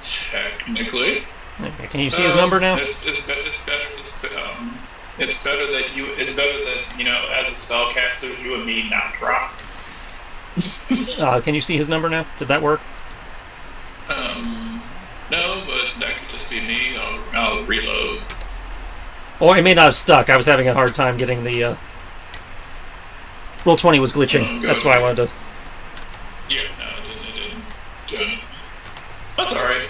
Technically. Okay, can you see his number now? It's better that as a spellcaster, you and me not drop. Can you see his number now? Did that work? No, but that could just be me. I'll reload. Or it may not have stuck. I was having a hard time getting the... Roll20 was glitching. That's why I wanted to... Yeah, no, it didn't. That's alright.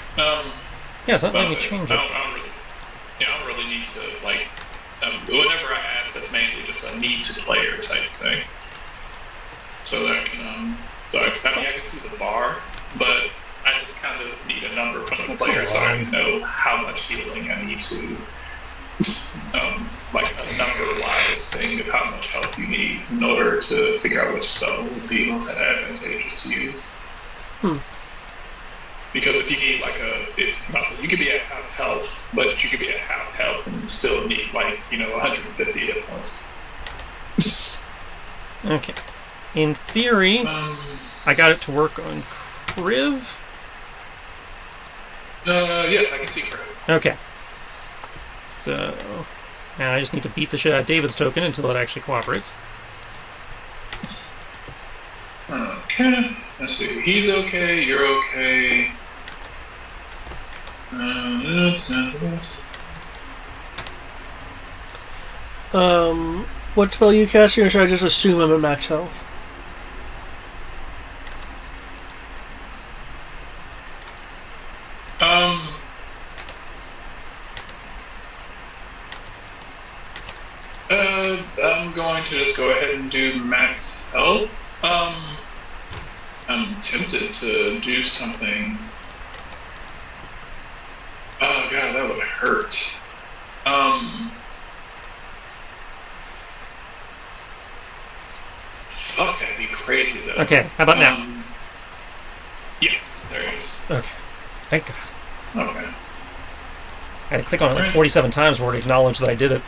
Yeah, so let me change it. I don't really need to, whenever I ask, that's mainly just a need-to-player type thing. So that I can, I can see the bar, but I just kind of need a number from the player so I can know how much healing I need to, a number-wise thing of how much health you need in order to figure out which spell would be most advantageous to use. Because if you need you could be at half health, but you could be at half health and still need 150 hit points. Okay. In theory, I got it to work on Kriv. Yes, I can see Kriv. Okay. So now I just need to beat the shit out of David's token until it actually cooperates. Okay. Let's see. He's okay. You're okay. What spell you casting, or should I just assume I'm at max health? I'm going to just go ahead and do max health. I'm tempted to do something. Oh god, that would hurt. Fuck, that'd be crazy though. Okay, how about now? Yes, there it is. Okay, thank God. Okay. I had to click on it 47 times before it acknowledged that I did it.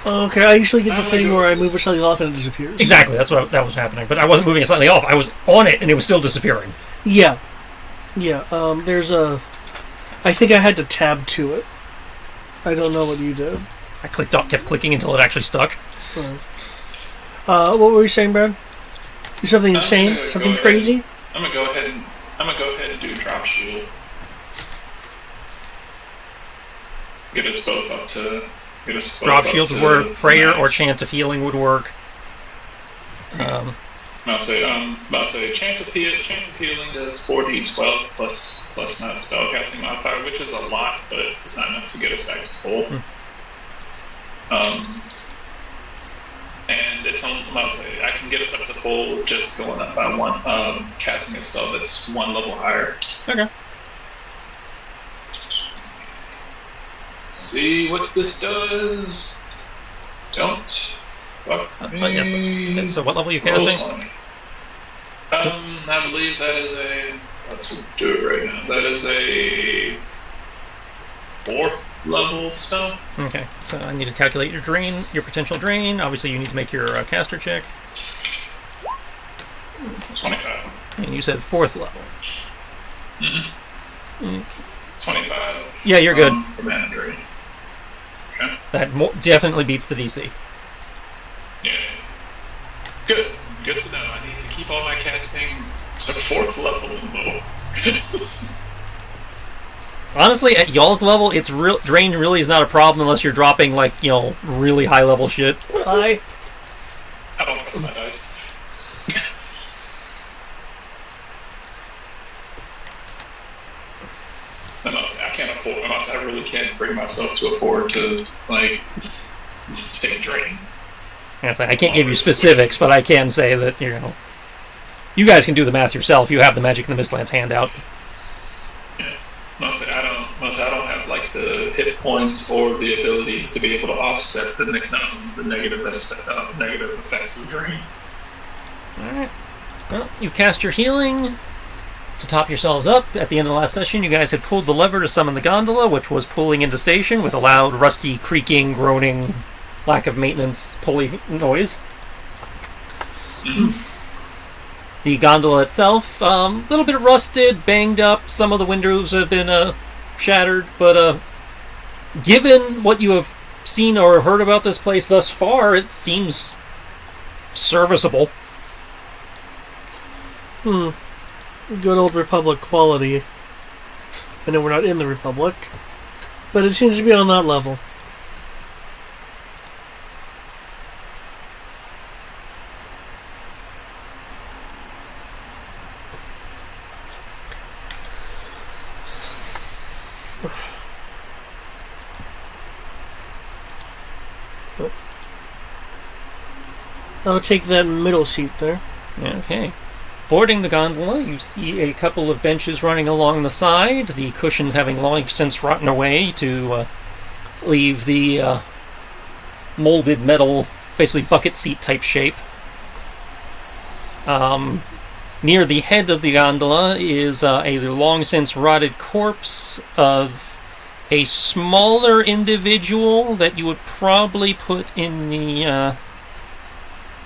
Okay, I usually get the thing where I move it slightly off and it disappears. Exactly, that was happening. But I wasn't moving it slightly off. I was on it and it was still disappearing. Yeah. There's a... I think I had to tab to it. I don't know what you did. I kept clicking until it actually stuck. What were you saying, Brad? Something insane? Something crazy? I'm gonna go ahead and do drop shield. Get us both up to... Drop shields would work, prayer or chance of healing would work. I'll say chance of healing does 4d12 plus my spellcasting modifier, which is a lot, but it's not enough to get us back to full. And it's I can get us up to full with just going up by one, casting a spell that's one level higher. Okay. See what this does. Don't fuck me. Yes. Okay, so what level are you casting? I believe that is a... Let's do it right now. That is a 4th level spell. Okay, so I need to calculate your potential drain. Obviously, you need to make your caster check. 25. And you said 4th level. Okay. 25. Yeah, you're good. For mana drain. Okay. That definitely beats the DC. Yeah. Good. Good to know. I need to keep all my casting to 4th level and lower. Honestly, at y'all's level, drain really is not a problem unless you're dropping really high level shit. I don't press my dice. I can't afford. I really can't bring myself to afford to take a drain. I can't give you specifics, but I can say that you guys can do the math yourself. You have the Magic in the Mistlands handout. Yeah, mostly I don't have the hit points or the abilities to be able to offset the negative effects of drain. All right. Well, you've cast your healing. To top yourselves up, at the end of the last session, you guys had pulled the lever to summon the gondola, which was pulling into station with a loud, rusty, creaking, groaning, lack of maintenance, pulley noise. The gondola itself, a little bit rusted, banged up. Some of the windows have been shattered, but given what you have seen or heard about this place thus far, it seems serviceable. Good old Republic quality. I know we're not in the Republic, but it seems to be on that level. I'll take that middle seat there. Okay. Boarding the gondola, you see a couple of benches running along the side, the cushions having long since rotten away to leave the molded metal, basically bucket seat type shape. Near the head of the gondola is a long since rotted corpse of a smaller individual that you would probably put in the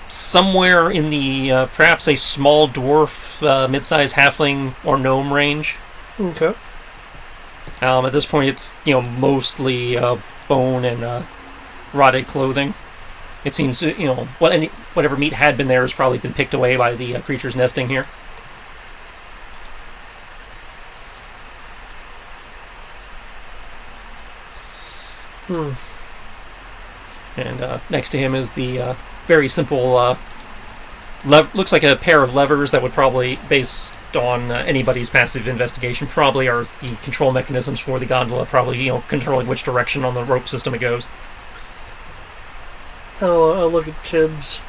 somewhere in the perhaps a small dwarf, mid-sized halfling or gnome range. Okay. At this point, it's mostly bone and rotted clothing. It seems whatever meat had been there has probably been picked away by the creatures nesting here. And next to him is the very simple, looks like a pair of levers that would probably, based on anybody's passive investigation, probably are the control mechanisms for the gondola, probably controlling which direction on the rope system it goes. I'll look at Tibbs.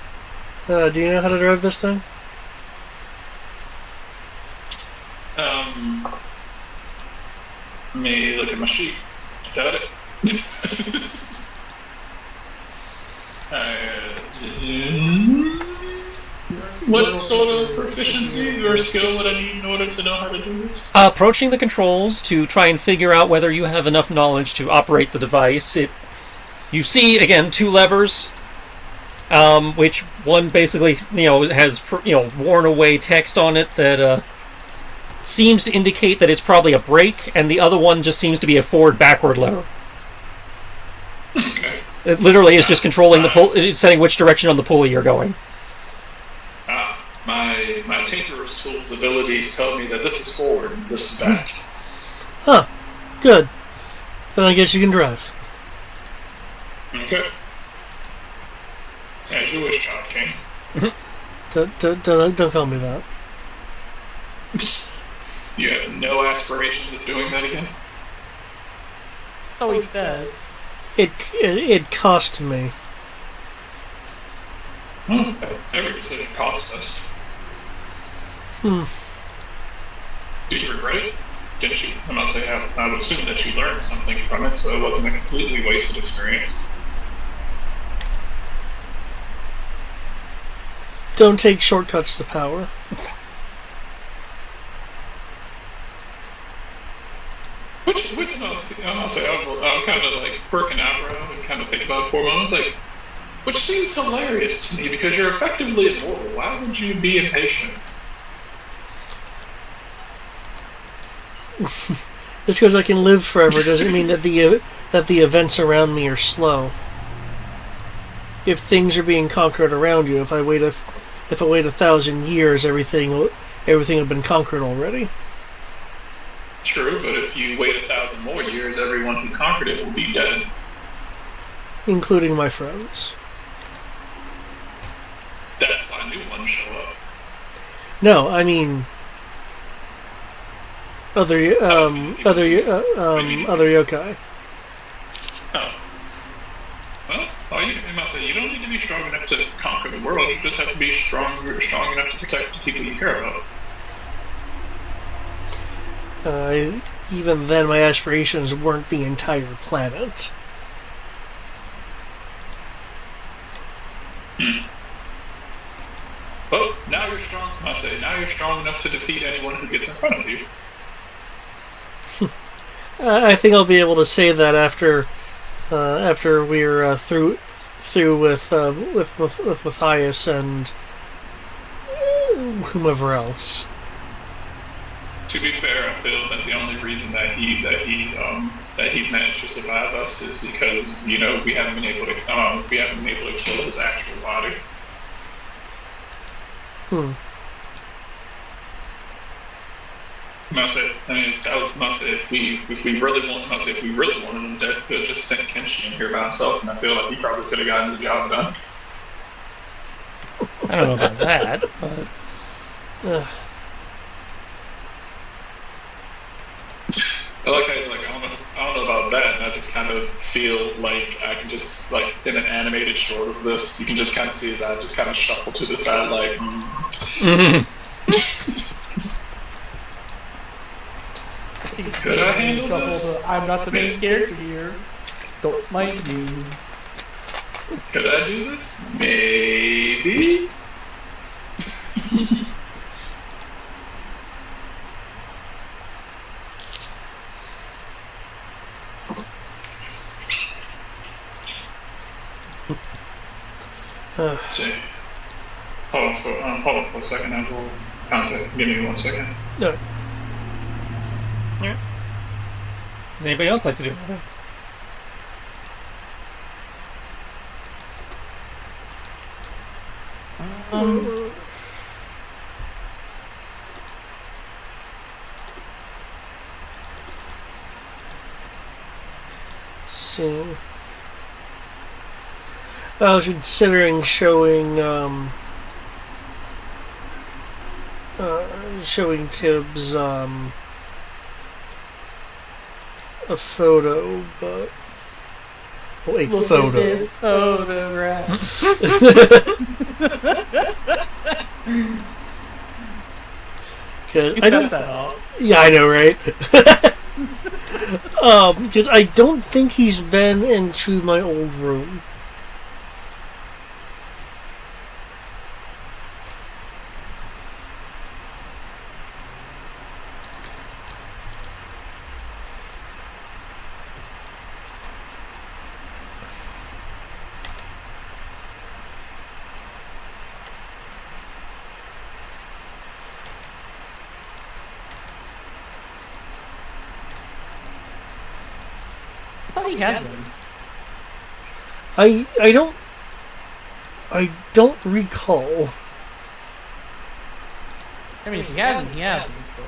Do you know how to drive this thing? Let me look at my sheet. Got it. What sort of proficiency or skill would I need in order to know how to do this? Approaching the controls to try and figure out whether you have enough knowledge to operate the device. You see, again, two levers, which one basically, has, worn away text on it that seems to indicate that it's probably a brake, and the other one just seems to be a forward-backward lever. Okay. It literally is just controlling the pull, setting which direction on the pulley you're going. My Tinkerer's Tools abilities tell me that this is forward and this is back. Huh. Good. Then I guess you can drive. Okay. As you wish, John King. Don't call me that. You have no aspirations of doing that again? So he says. It cost me. Okay. Every decision costs us. Do you regret it? Didn't you? I must say, I would assume that you learned something from it, so it wasn't a completely wasted experience. Don't take shortcuts to power. I'll kind of like work an eyebrow and kind of think about it for a moment. It's like, which seems hilarious to me because you're effectively immortal. Why would you be impatient? Just because I can live forever doesn't mean that the events around me are slow. If things are being conquered around you, if I wait 1,000 years, everything will have been conquered already. True, but if you wait 1,000 more years, everyone who conquered it will be dead. Including my friends. That's why new ones show up. No, I mean other yokai. Oh. Well, I must say, you don't need to be strong enough to conquer the world. You just have to be strong enough to protect the people you care about. Even then, my aspirations weren't the entire planet. Well, now you're strong. I must say, now you're strong enough to defeat anyone who gets in front of you. I think I'll be able to say that after we're through with Matthias and whomever else. To be fair, I feel that the only reason that he's managed to survive us is because we haven't been able to kill his actual body. If we really wanted him dead, we could have just sent Kenshi in here by himself, and I feel like he probably could have gotten the job done. I don't know about that, but like I was like, I don't know about that, and I just kind of feel like I can just, like, in an animated short of this, you can just kind of see his eye just kind of shuffle to the side, like, Could I handle this? I'm not the main character here. Don't mind me. Could I do this? Maybe. See. Hold on for a second. I will contact. Give me 1 second. No. Yeah. Does anybody else like to do it? See. I was considering showing Tibbs a photo, but a Look photo. at this photograph. Because You I don't. set that up. Yeah, I know, right? Because I don't think he's been into my old room. I thought he has been. I don't recall. I mean, if he hasn't, he hasn't. But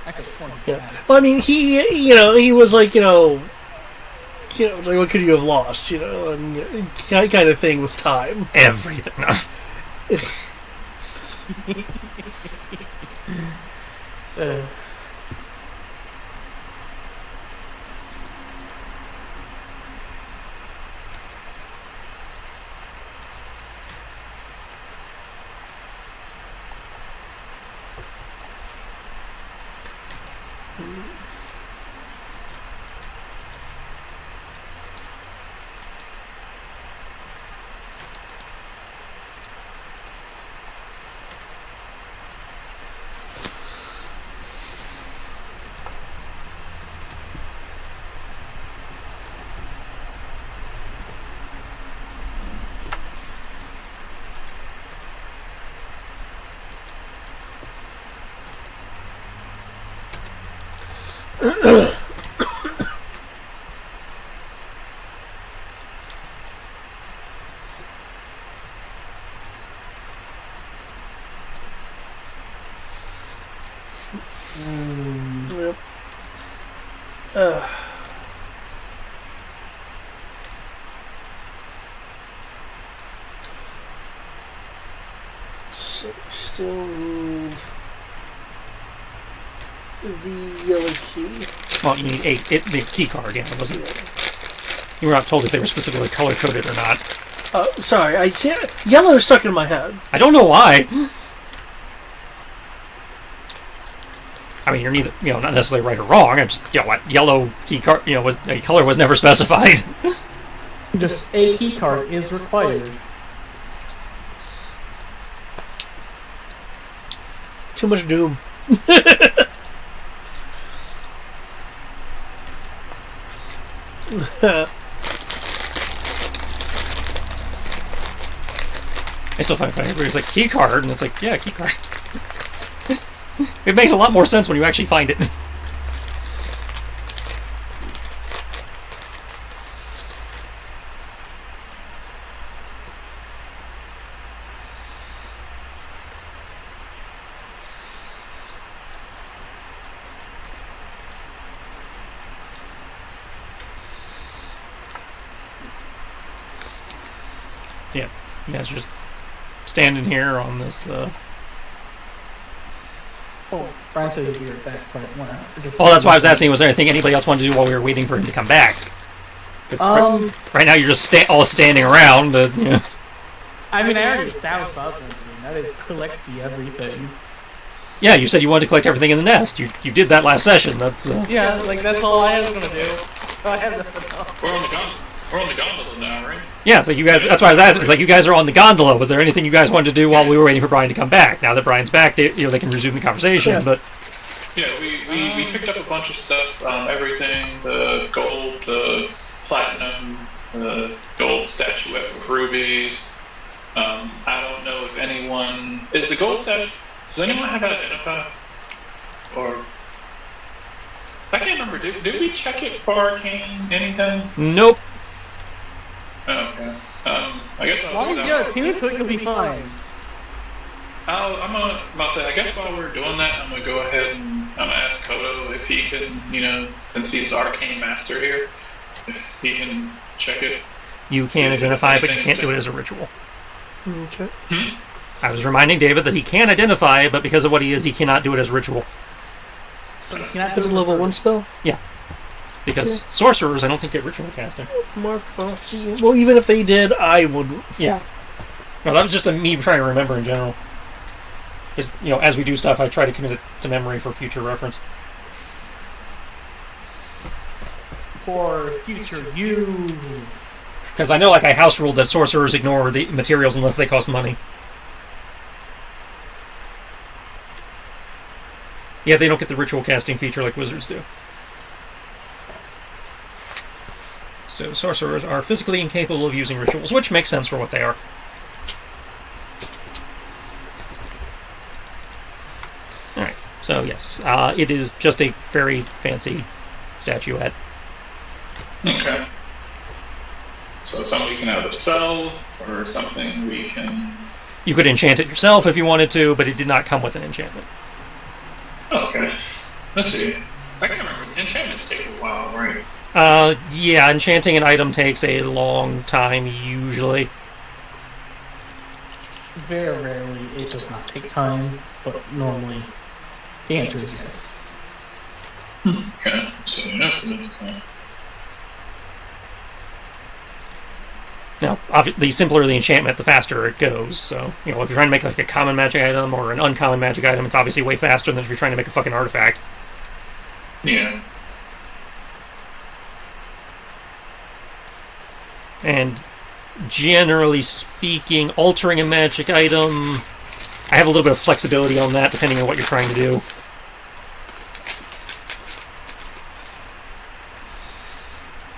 I could have sworn he Yeah. has. Well, I mean, he was like, it's like, what could you have lost, and kind of thing with time. Everything. Yep. So still need the yellow key. Well, you need the key card. Yeah, it wasn't. You were not told if they were specifically color coded or not. Sorry, I can't. Yellow's stuck in my head. I don't know why. I mean, you're neither, not necessarily right or wrong. I'm just, what yellow key card, was a color was never specified. Just a key card is required. Too much Doom. I still find it funny. Everybody's like, key card, and it's like, yeah, key card. It makes a lot more sense when you actually find it. Yeah, you guys are just standing here on this. Oh, Brian said he'd be right back, so I want to. Oh, that's why I was asking. Was there anything anybody else wanted to do while we were waiting for him to come back? 'Cause right now you're just all standing around. But, you know. I mean, I already established what I was going to do. That is collect the everything. Yeah, you said you wanted to collect everything in the nest. You did that last session. That's Yeah, like that's all I was going to do. So I have nothing else. We're on the gondola now, right? Yeah, so you guys. That's why I was asking. It's like you guys are on the gondola. Was there anything you guys wanted to do while we were waiting for Brian to come back? Now that Brian's back, they can resume the conversation. Yeah. But Yeah, we picked up a bunch of stuff. Everything, the gold, the platinum, the gold statuette with rubies. I don't know if anyone is the gold statue. Does anyone have that identified? Or I can't remember. Did we check it for arcane anything? nope. Oh, okay. I guess As long as you attune to it, you'll be fine. I'm gonna say. I guess while we're doing that, I'm gonna go ahead and I'm gonna ask Kodo if he can, since he's the arcane master here, if he can check it. You can identify, but you can't do it as a ritual. Okay. I was reminding David that he can identify, but because of what he is, he cannot do it as a ritual. So you cannot It's a level 1 spell? Yeah. Because sorcerers, I don't think get ritual casting. Mark off. Well, even if they did, I wouldn't. Yeah. No, that was just me trying to remember in general. Because, as we do stuff, I try to commit it to memory for future reference. for future you. Because I know, I house ruled that sorcerers ignore the materials unless they cost money. Yeah, they don't get the ritual casting feature like wizards do. So sorcerers are physically incapable of using rituals, which makes sense for what they are. Alright, so yes, it is just a very fancy statuette. Okay. So something we can either sell, or something we can... You could enchant it yourself if you wanted to, but it did not come with an enchantment. Okay. Let's see. I can't remember. Enchantments take a while, right? Yeah, enchanting an item takes a long time, usually. Very rarely, it does not take time, but normally the answer is yes. Okay. So that's the next time. Now, the simpler the enchantment, the faster it goes. So, if you're trying to make a common magic item or an uncommon magic item, it's obviously way faster than if you're trying to make a fucking artifact. Yeah. And generally speaking, altering a magic item, I have a little bit of flexibility on that depending on what you're trying to do.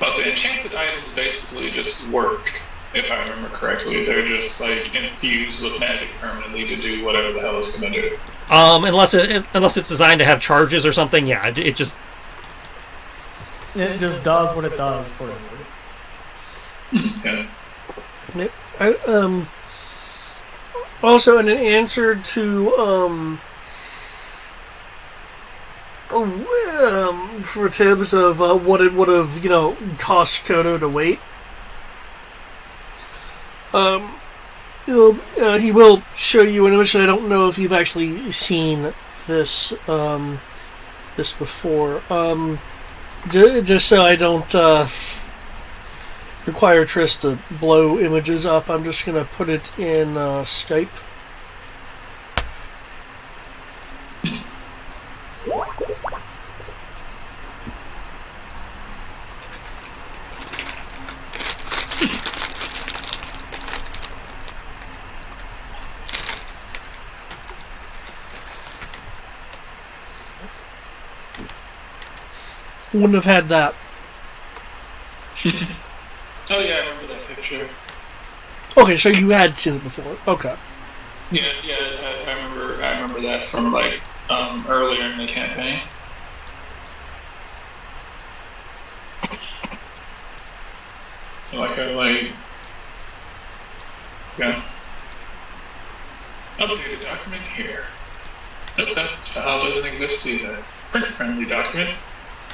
But the enchanted items basically just work, if I remember correctly. They're just infused with magic permanently to do whatever the hell it's going to do. Unless it's designed to have charges or something, yeah, it just... It just does what it does forever. Yeah. Also, in an answer to for tips of what it would have cost Kodo to wait, he will show you an image. I don't know if you've actually seen this this before. Just so I don't require Triss to blow images up, I'm just going to put it in Skype. Wouldn't have had that. Oh yeah, I remember that picture. Okay, so you had seen it before. Okay. Yeah, I remember that from earlier in the campaign. Yeah. Updated document here. Nope, that file doesn't exist either. Print-friendly document.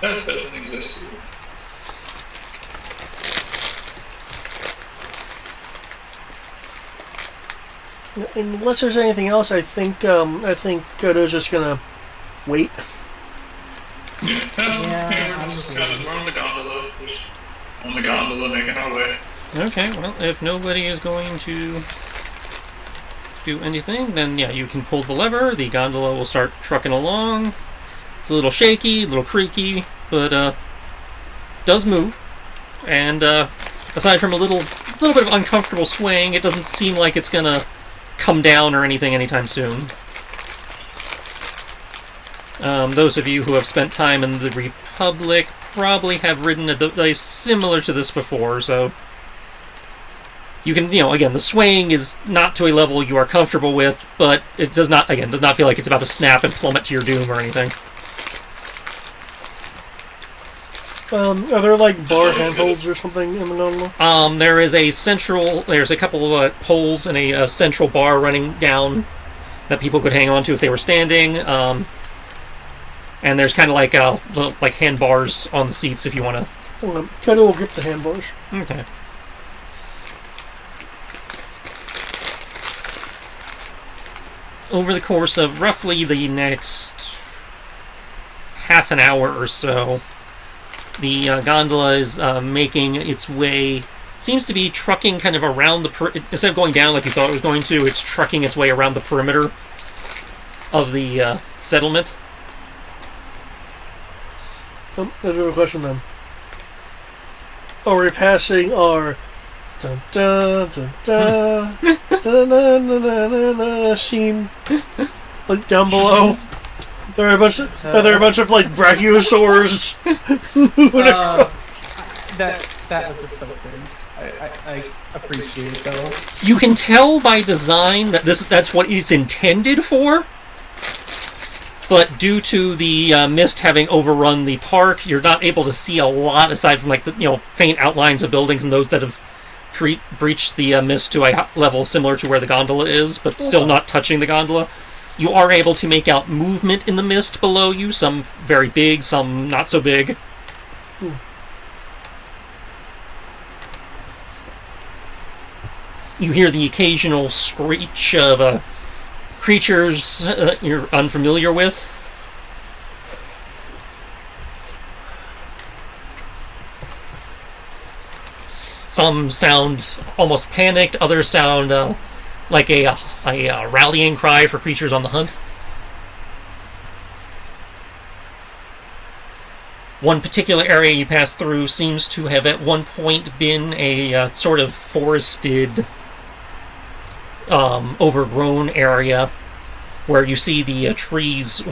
That doesn't exist either. Unless there's anything else, I think Godo's just gonna wait. We're on the gondola. Just on the gondola, making our way. Okay, well, if nobody is going to do anything, then yeah, you can pull the lever. The gondola will start trucking along. It's a little shaky, a little creaky, but does move. And aside from a little bit of uncomfortable swaying, it doesn't seem like it's gonna come down or anything anytime soon. Those of you who have spent time in the Republic probably have ridden a device similar to this before, so you can, again, the swaying is not to a level you are comfortable with, but it does not feel like it's about to snap and plummet to your doom or anything. Are there like bar handholds or something in the gondola? There's a couple of poles and a central bar running down that people could hang on to if they were standing. And there's kind of like handbars on the seats if you want to. Godo will grip the handbars. Okay. Over the course of roughly the next half an hour or so, the gondola is making its way. Seems to be trucking kind of around instead of going down like you thought it was going to. It's trucking its way around the perimeter of the settlement. There's a question then. Are we passing our dun dun dun dun dun dun dun dun scene like down below? Are there a bunch of like brachiosaurs? That was just so good. I appreciate it though. You can tell by design that that's what it's intended for. But due to the mist having overrun the park, you're not able to see a lot aside from faint outlines of buildings and those that have breached the mist to a level similar to where the gondola is, but still not touching the gondola. You are able to make out movement in the mist below you, some very big, some not so big. You hear the occasional screech of creatures you're unfamiliar with. Some sound almost panicked, others sound like a rallying cry for creatures on the hunt. One particular area you pass through seems to have at one point been a sort of forested, overgrown area where you see the trees,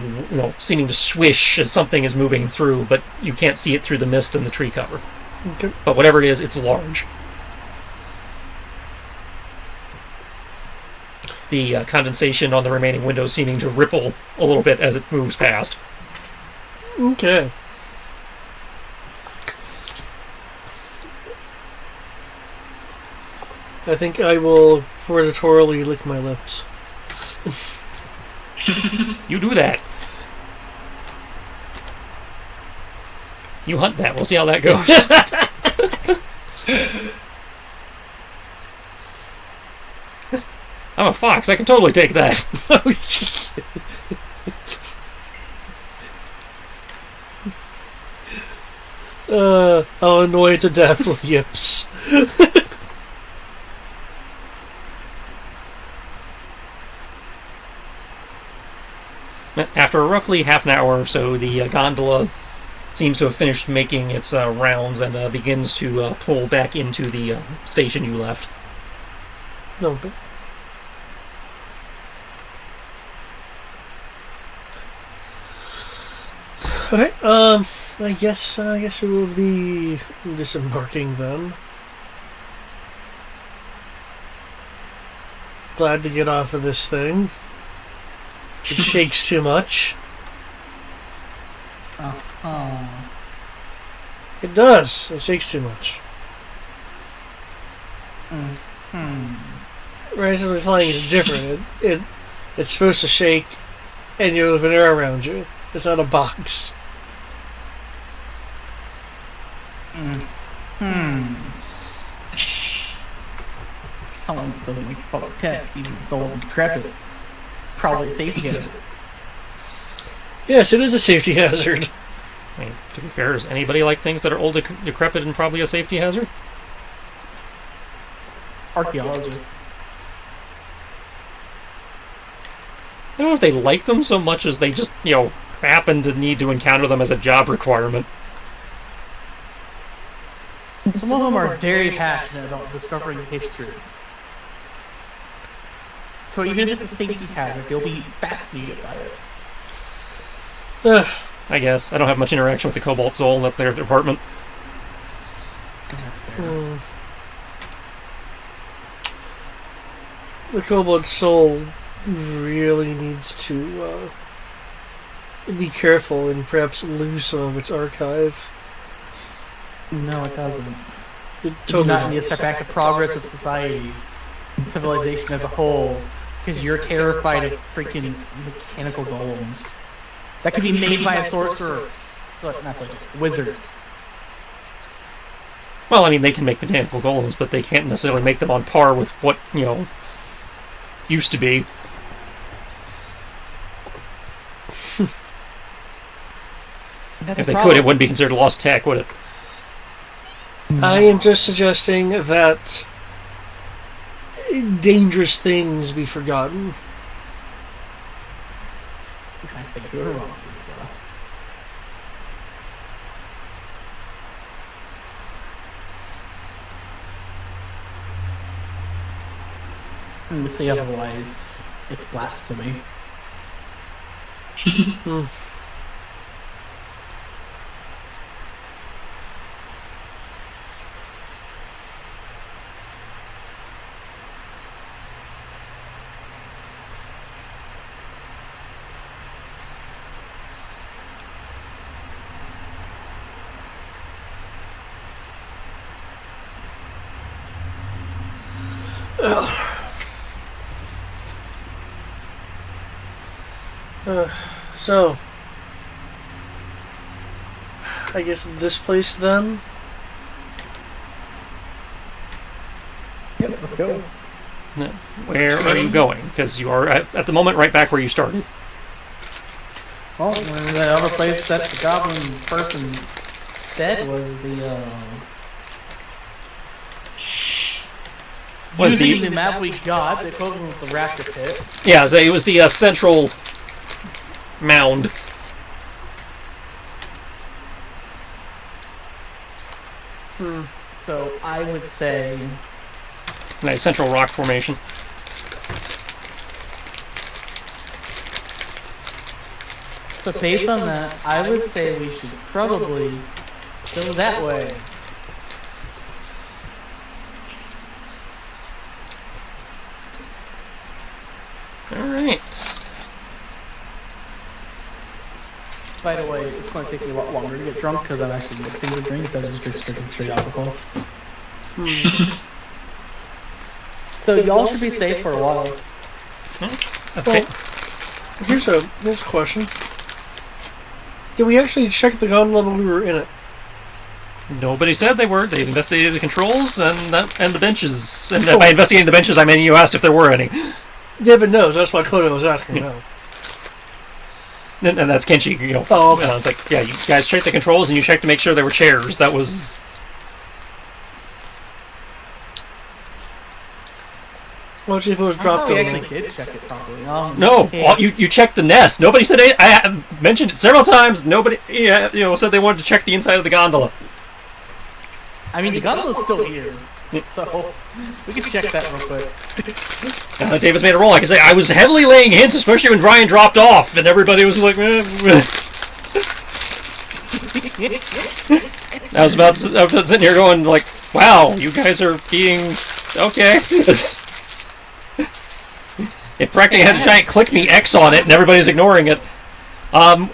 seeming to swish as something is moving through, but you can't see it through the mist and the tree cover. Okay. But whatever it is, it's large. The condensation on the remaining windows seeming to ripple a little bit as it moves past. Okay. I think I will predatorily lick my lips. You do that. You hunt that. We'll see how that goes. I'm a fox. I can totally take that. I'll annoy it to death with yips. After roughly half an hour or so, the gondola seems to have finished making its rounds and begins to pull back into the station you left. Okay. Okay, I guess we will be disembarking then. Glad to get off of this thing. It shakes too much. It does. It shakes too much. Randomly flying is different. It's supposed to shake, and you have an air around you. It's not a box. Someone just doesn't like public tech, even if it's old and decrepit. Probably a safety hazard. Yes, it is a safety hazard. I mean, to be fair, does anybody like things that are old, decrepit, and probably a safety hazard? Archaeologists. I don't know if they like them so much as they just, happen to need to encounter them as a job requirement. Some of them are very passionate about discovering history. So even if it's a safety hazard, they'll be fascinated by it. I guess. I don't have much interaction with the Cobalt Soul, and that's their department. That's fair. The Cobalt Soul really needs to be careful and perhaps lose some of its archive. No, it doesn't. It Do totally not need to does. step back the progress of society and civilization as a whole because you're terrified of freaking mechanical golems that could be made by a sorcerer, not sorcerer, wizard. Well, I mean, they can make mechanical golems, but they can't necessarily make them on par with what, used to be. That's If they a could, problem. it wouldn't be considered lost tech, would it? I am just suggesting that dangerous things be forgotten. I say you're wrong, so. I'm gonna say otherwise, it's blasphemy. So, I guess this place then? Yep, let's go. No. Where are you going? Because you are, at the moment, right back where you started. Well, the other place that the goblin person said was using the map we got, the equivalent of the Raptor Pit. Yeah, so it was the central mound. So I would say Nice central rock formation. so. Based on that, I would say we should probably go that way. Alright. By the way, it's going to take me a lot longer to get drunk because I'm actually mixing the drinks instead of just drinking straight alcohol. So y'all should be safe for a while. Okay. Here's a question. Did we actually check the gondola when we were in it? Nobody said they were. They investigated the controls and the benches. And by investigating the benches, I mean you asked if there were any. David knows. That's why Kodo was asking. No. And that's Kenshi, Oh, okay. It's like, yeah, you guys checked the controls and you checked to make sure there were chairs. That was... Well, see if it was I dropped thought we on actually did check it properly. No, well, you checked the nest. Nobody said it. I mentioned it several times. Nobody, said they wanted to check the inside of the gondola. I mean, the gondola's still here, so we can check that real quick. Davis made a roll. Like I say, I was heavily laying hints, especially when Brian dropped off, and everybody was like, I was sitting here going like, wow, you guys are being okay. It practically had a giant click me X on it, and everybody's ignoring it.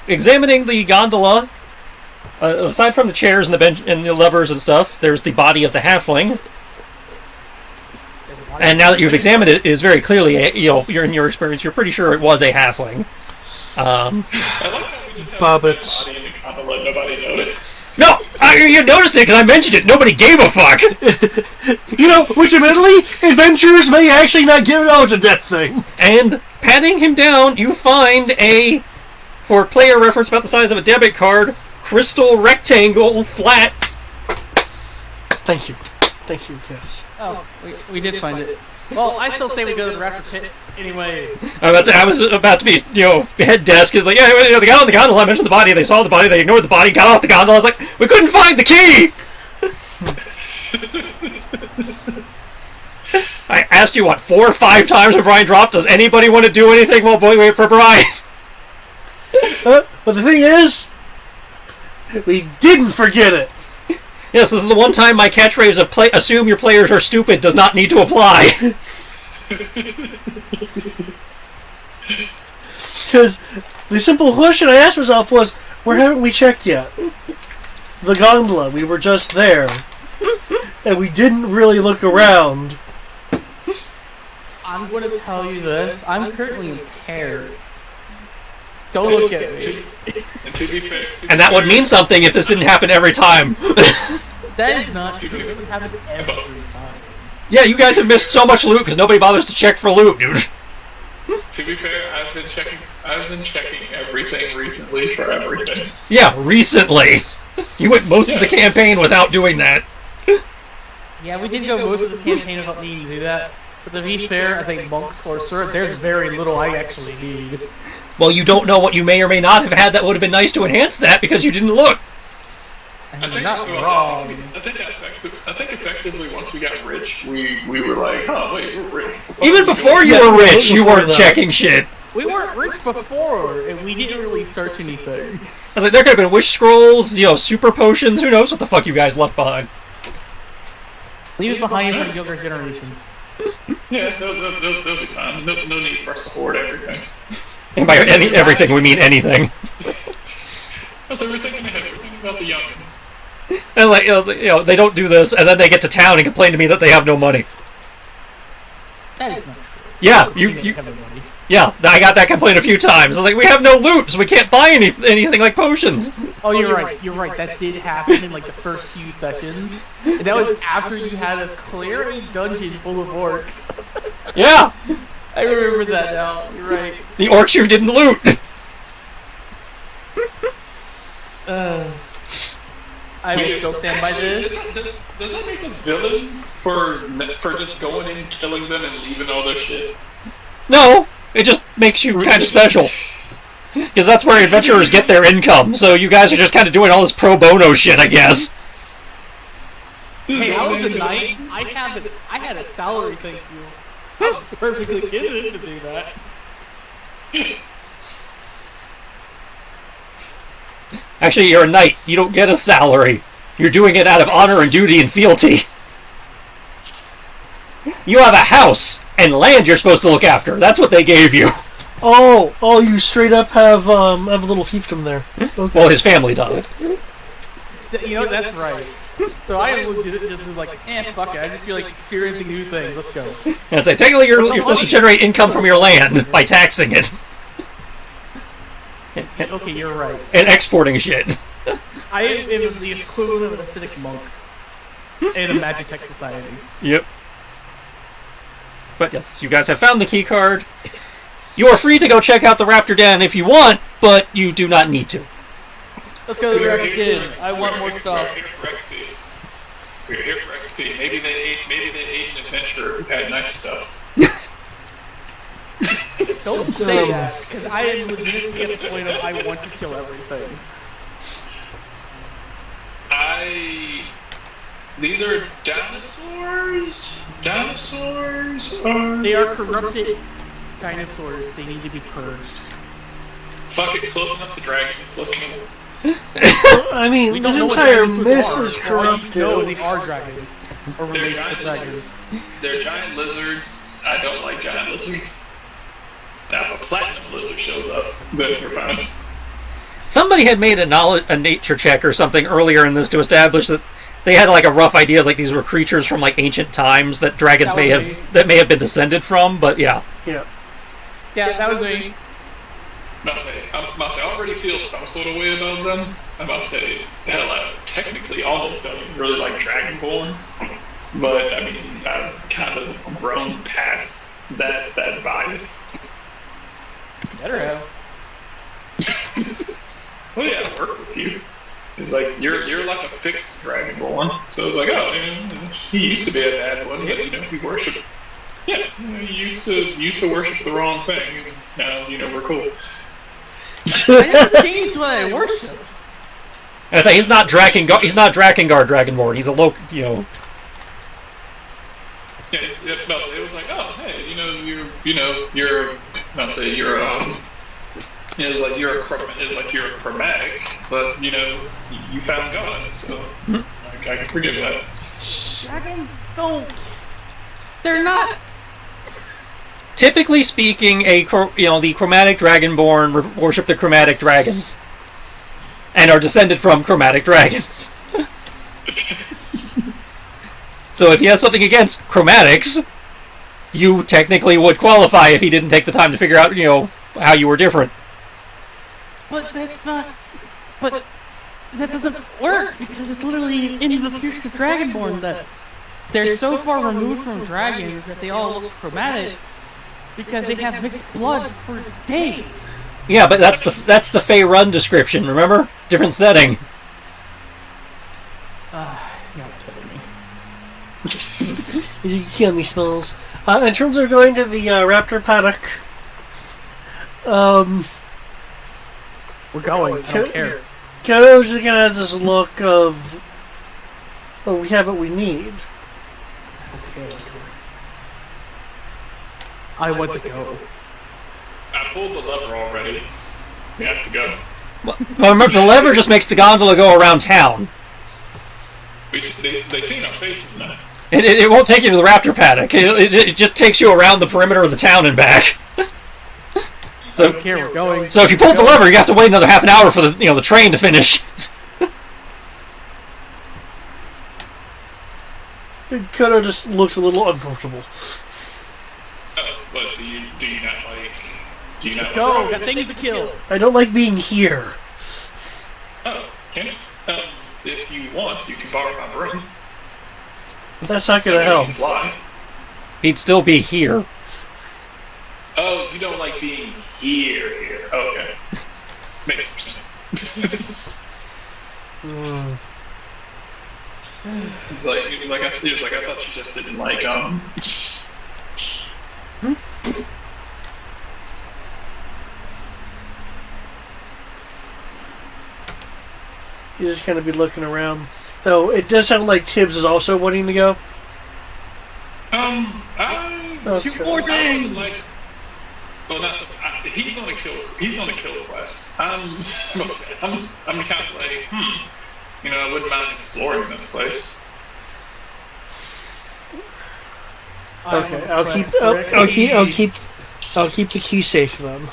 Examining the gondola, aside from the chairs and the bench and the levers and stuff, there's the body of the halfling. And now that you've examined it, it is very clearly, you're in your experience, you're pretty sure it was a halfling. I like how we just have Bobbits. a body in the gondola, nobody noticed. No! You noticed it because I mentioned it. Nobody gave a fuck. Which admittedly, adventurers may actually not give it's a death thing. And patting him down, you find for player reference about the size of a debit card, crystal rectangle flat. Thank you, yes. Oh, we did find it. Well, I still say we go to the raptor pit anyways. I was about to be, head desk. It's like, yeah, they got on the gondola. I mentioned the body. They saw the body. They ignored the body. Got off the gondola. I was like, we couldn't find the key. I asked you 4 or 5 times when Brian dropped. Does anybody want to do anything while we wait for Brian? But the thing is, we didn't forget it. Yes, this is the one time my catchphrase of assume your players are stupid does not need to apply. Because the simple question I asked myself was, where haven't we checked yet? The gondola, we were just there. And we didn't really look around. I'm going to tell you this. I'm currently impaired. Don't look at me. To be fair, And that would mean something if this didn't happen every time. That is not true. It doesn't happen every time. Yeah, you guys have missed so much loot because nobody bothers to check for loot, dude. To be fair, I've been checking everything recently for everything. Yeah, recently. You went most of the campaign without doing that. Yeah, we did go most of the campaign without needing to do that. But to be fair, as a monk sorcerer, there's very little I actually need. Well, you don't know what you may or may not have had that would have been nice to enhance that because you didn't look. I think, not wrong. I think effectively once we got rich, we were like, oh wait, we're rich. Even before you were rich, you weren't checking shit. We weren't rich before, and we didn't really search anything. I was like, there could have been wish scrolls, super potions, who knows what the fuck you guys left behind. Leave it behind for the younger generations. Yeah, they'll be fine. No need for us to hoard everything. And by everything, we mean anything. So we're thinking ahead. We're thinking about the youngins. And they don't do this, and then they get to town and complain to me that they have no money. That is not true. Yeah, you have no money. yeah, I got that complaint a few times. I was like, we have no loot, so we can't buy anything like potions. Oh, you're right. That did happen in the first few sessions. And that was after you had to clear a dungeon full of orcs. Yeah. I remember that now. You're right. The orcs you didn't loot. I will still stand by this. Does that make us villains for just going in, killing them, and leaving all their shit? No, it just makes you kind of special. Because that's where adventurers get their income, so you guys are just kind of doing all this pro bono shit, I guess. Hey, I was a knight. I had a salary, thank you. I was perfectly content to do that. Actually, you're a knight. You don't get a salary. You're doing it out of honor and duty and fealty. You have a house and land you're supposed to look after. That's what they gave you. Oh, you straight up have a little fiefdom there. Okay. Well, his family does. That's right. So I am legit just like, fuck it. I just feel like experiencing new things. Let's go. And it's like, technically you're supposed to generate income from your land by taxing it. Okay, you're right. And exporting shit. I am the equivalent of an acidic monk in a Magic Tech society. Yep. But yes, you guys have found the key card. You are free to go check out the Raptor Den if you want, but you do not need to. Let's go to the Raptor Den. I want more stuff. We're here for XP. Maybe they ate an adventurer who had nice stuff. Don't say that, because I am legitimately at the point of I want to kill everything. These are dinosaurs? They are corrupted dinosaurs. They need to be purged. Fuck it, close enough to dragons. Listen. I mean, this entire mess is corrupted. No, they are dragons. They're giant lizards. They're giant lizards. I don't like giant lizards. Now, if a platinum lizard shows up, then we're fine. Somebody had made a nature check or something earlier in this to establish that they had like a rough idea, like these were creatures from like ancient times that dragons may have been descended from. But yeah, Yeah. Yeah, that was me. I already feel some sort of way about them. I'm about to say, hell, I technically almost don't even really like dragonborns. But, I mean, I've kind of grown past that bias. Better have. Well, yeah, I work with you. It's like, you're like a fixed dragonborn. So it's like, oh, he used to be a bad one, but, he worshipped. Yeah, he used to worship the wrong thing. And now, we're cool. I never changed what I worshipped. I say he's not Drakengard. He's not Drakengard Dragonborn. He's a local, Yeah, it was like, oh, hey, you're a chromatic, but you found God, so I can forgive that. Dragons don't. They're not. typically speaking, the chromatic dragonborn worship the chromatic dragons, and are descended from chromatic dragons. So if he has something against chromatics, you technically would qualify if he didn't take the time to figure out, how you were different. But that's not. But that doesn't work because it's literally in the description of Dragonborn that they're so far removed from dragons that they all look chromatic because they have mixed blood for days. Yeah, but that's the Fey Run description. Remember, different setting. You're killing me. You kill me, Smells. In terms of going to the raptor paddock, We're going. I don't care. Kodo just kind of has this look of, oh, we have what we need. Okay. I want to go. I pulled the lever already. We have to go. Well, remember, the lever just makes the gondola go around town. They seen our faces now. It won't take you to the raptor paddock. It just takes you around the perimeter of the town and back. I don't care. We're going. So if you pull the lever, you have to wait another half an hour for the train to finish. Kodo just looks a little uncomfortable. But do you not like? Do you not? Let's go. Got things to kill. I don't like being here. Oh, can you? If you want, you can borrow my broom. That's not gonna You help. can fly. He'd still be here. Oh, you don't like being here. Okay. Makes more sense. He was like, I thought you just didn't like, You just kind of be looking around. Though it does sound like Tibbs is also wanting to go. Two more things. Well, not so. He's on a kill quest. I'm kind of like, I wouldn't mind exploring this place. Okay, I'll keep the key safe then.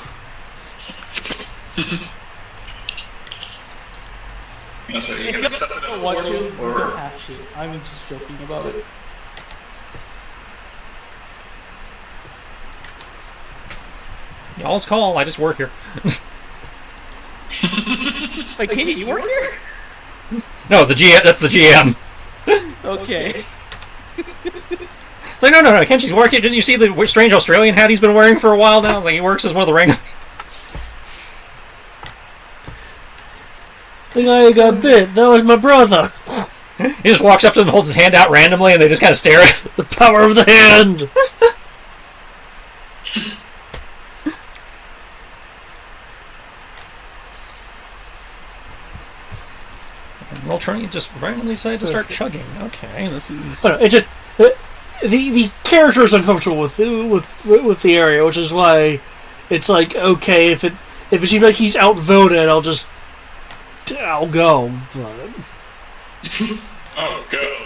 So you're gonna stuff it in a What portal, to? You or don't have to. I'm just joking about it. Y'all's call. I just work here. Wait, Katie, you work here? No, the GM. That's the GM. Okay. Like, no. Kenshi's working. Didn't you see the strange Australian hat he's been wearing for a while now? Like, he works as one of the ring. The guy who got bit, that was my brother. He just walks up to them and holds his hand out randomly, and they just kind of stare at it. The power of the hand. Well, Trini just randomly decided to start chugging. Okay, this is. It just the character is uncomfortable with the area, which is why it's like, okay, if it seems like he's outvoted, I'll go. But oh, go.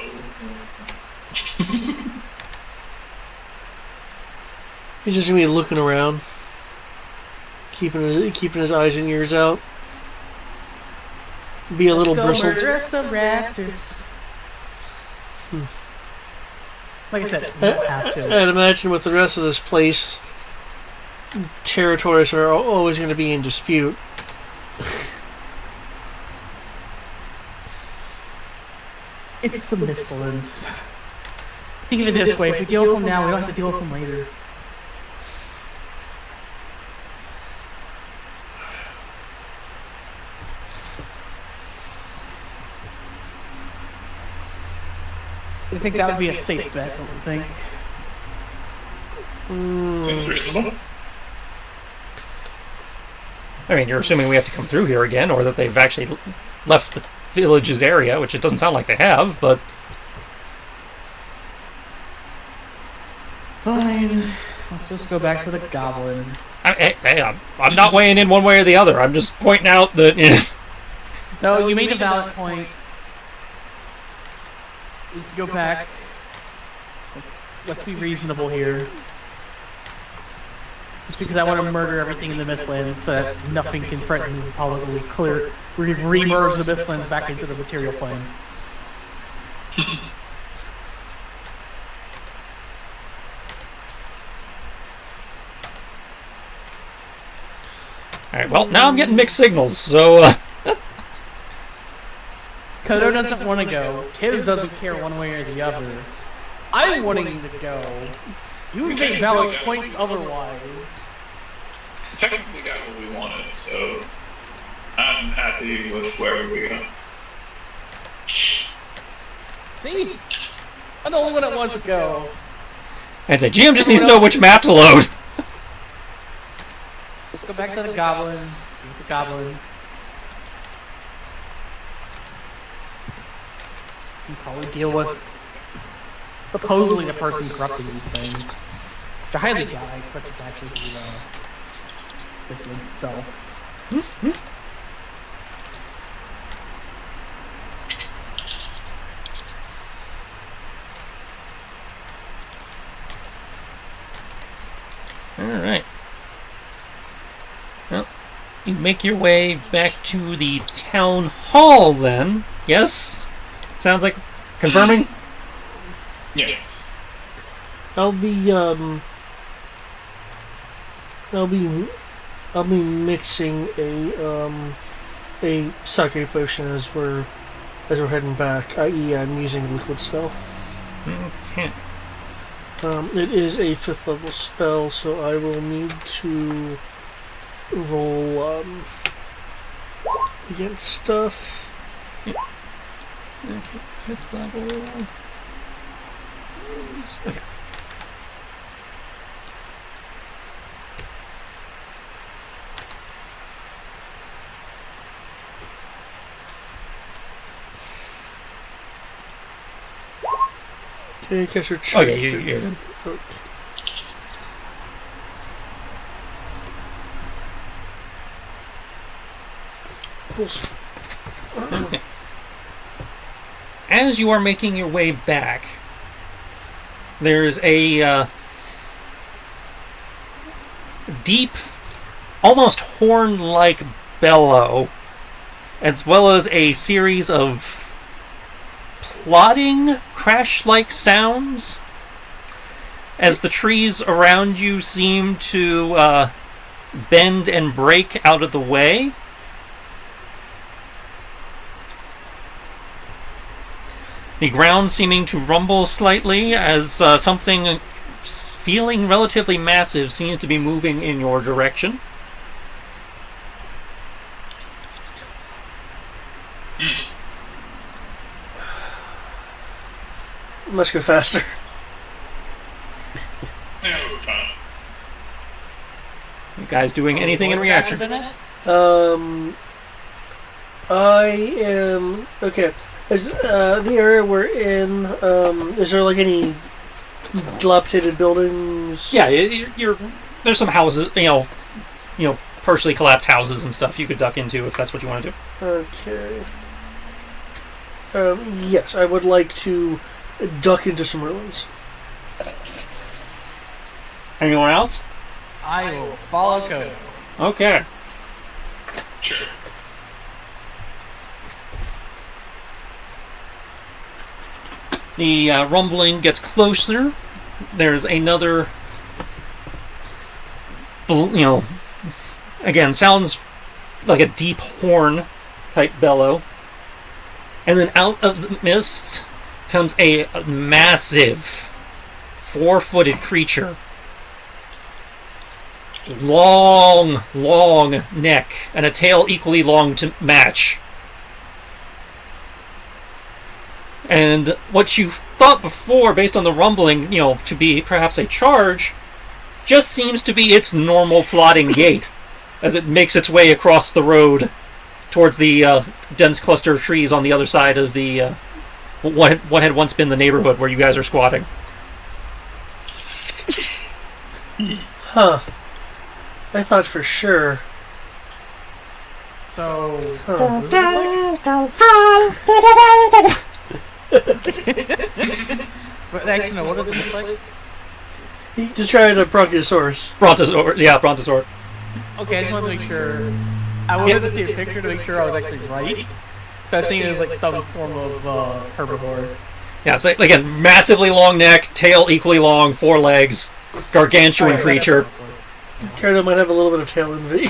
he's just gonna be looking around. keeping his eyes and ears out. Be a little bristled. Murder some raptors. Like I said, you don't have to. I'd imagine with the rest of this place, territories are always going to be in dispute. It's the Mistlands. Think of it this way, if we deal with them now, we don't have to deal with them later. I think that would be a safe bet, don't you think? Seems reasonable. I mean, you're assuming we have to come through here again, or that they've actually left the village's area, which it doesn't sound like they have, but... Fine. Let's just go back to the goblin. I'm not weighing in one way or the other. I'm just pointing out that... No, you made a valid point. We can go back. Let's be reasonable here. Just because I want to murder everything in the Mistlands so that nothing can threaten me, probably re-merge the Mistlands back into the material plane. Alright, well, now I'm getting mixed signals, so... Kodo doesn't want to go. Tibbs doesn't care one way or the other. I'm wanting to go. You make valid points otherwise. Technically got what we wanted, so I'm happy with wherever we go. See? I'm the only one that wants to go. I'd say, GM just needs to know which map to load. Let's go back to the goblin. Get the goblin. You probably deal with supposedly the person corrupting these things. Which I highly doubt. I expect it to actually be this link itself. Alright. Well, you make your way back to the town hall then. Yes? Sounds like confirming? Yes. I'll be mixing a sake potion as we're heading back, i.e. I'm using a liquid spell. Okay. It is a 5th level spell, so I will need to roll against stuff. Okay, 5th level. Okay. Okay, catch your Oh yeah, you're good. Okay. As you are making your way back, there's a deep, almost horn-like bellow, as well as a series of plodding, crash-like sounds as the trees around you seem to bend and break out of the way. The ground seeming to rumble slightly as something feeling relatively massive seems to be moving in your direction. Let's go faster. Yeah, we're fine. You guys doing anything in reaction? I am okay. Is the area we're in? Is there like any dilapidated buildings? Yeah, there's some houses, you know, partially collapsed houses and stuff you could duck into if that's what you want to do. Okay. Yes, I would like to duck into some ruins. Anyone else? I will follow Kodo. Okay. Sure. The rumbling gets closer. There's another, again, sounds like a deep horn type bellow. And then out of the mist comes a massive 4-footed creature. Long, long neck and a tail equally long to match. And what you thought before, based on the rumbling, to be perhaps a charge, just seems to be its normal plodding gait as it makes its way across the road towards the dense cluster of trees on the other side of the what had once been the neighborhood where you guys are squatting. Huh. I thought for sure. So, Huh. but actually, no. What does it look like? He described a Bronchiosaurus. Brontosaur, yeah, Brontosaur. Okay, I just wanted to make sure. I wanted to see a picture to make sure I was actually right. So I was thinking it was like some form of herbivore. Yeah, it's like, again, massively long neck, tail equally long, 4 legs, gargantuan Alright, creature. Cardo might have a little bit of tail envy.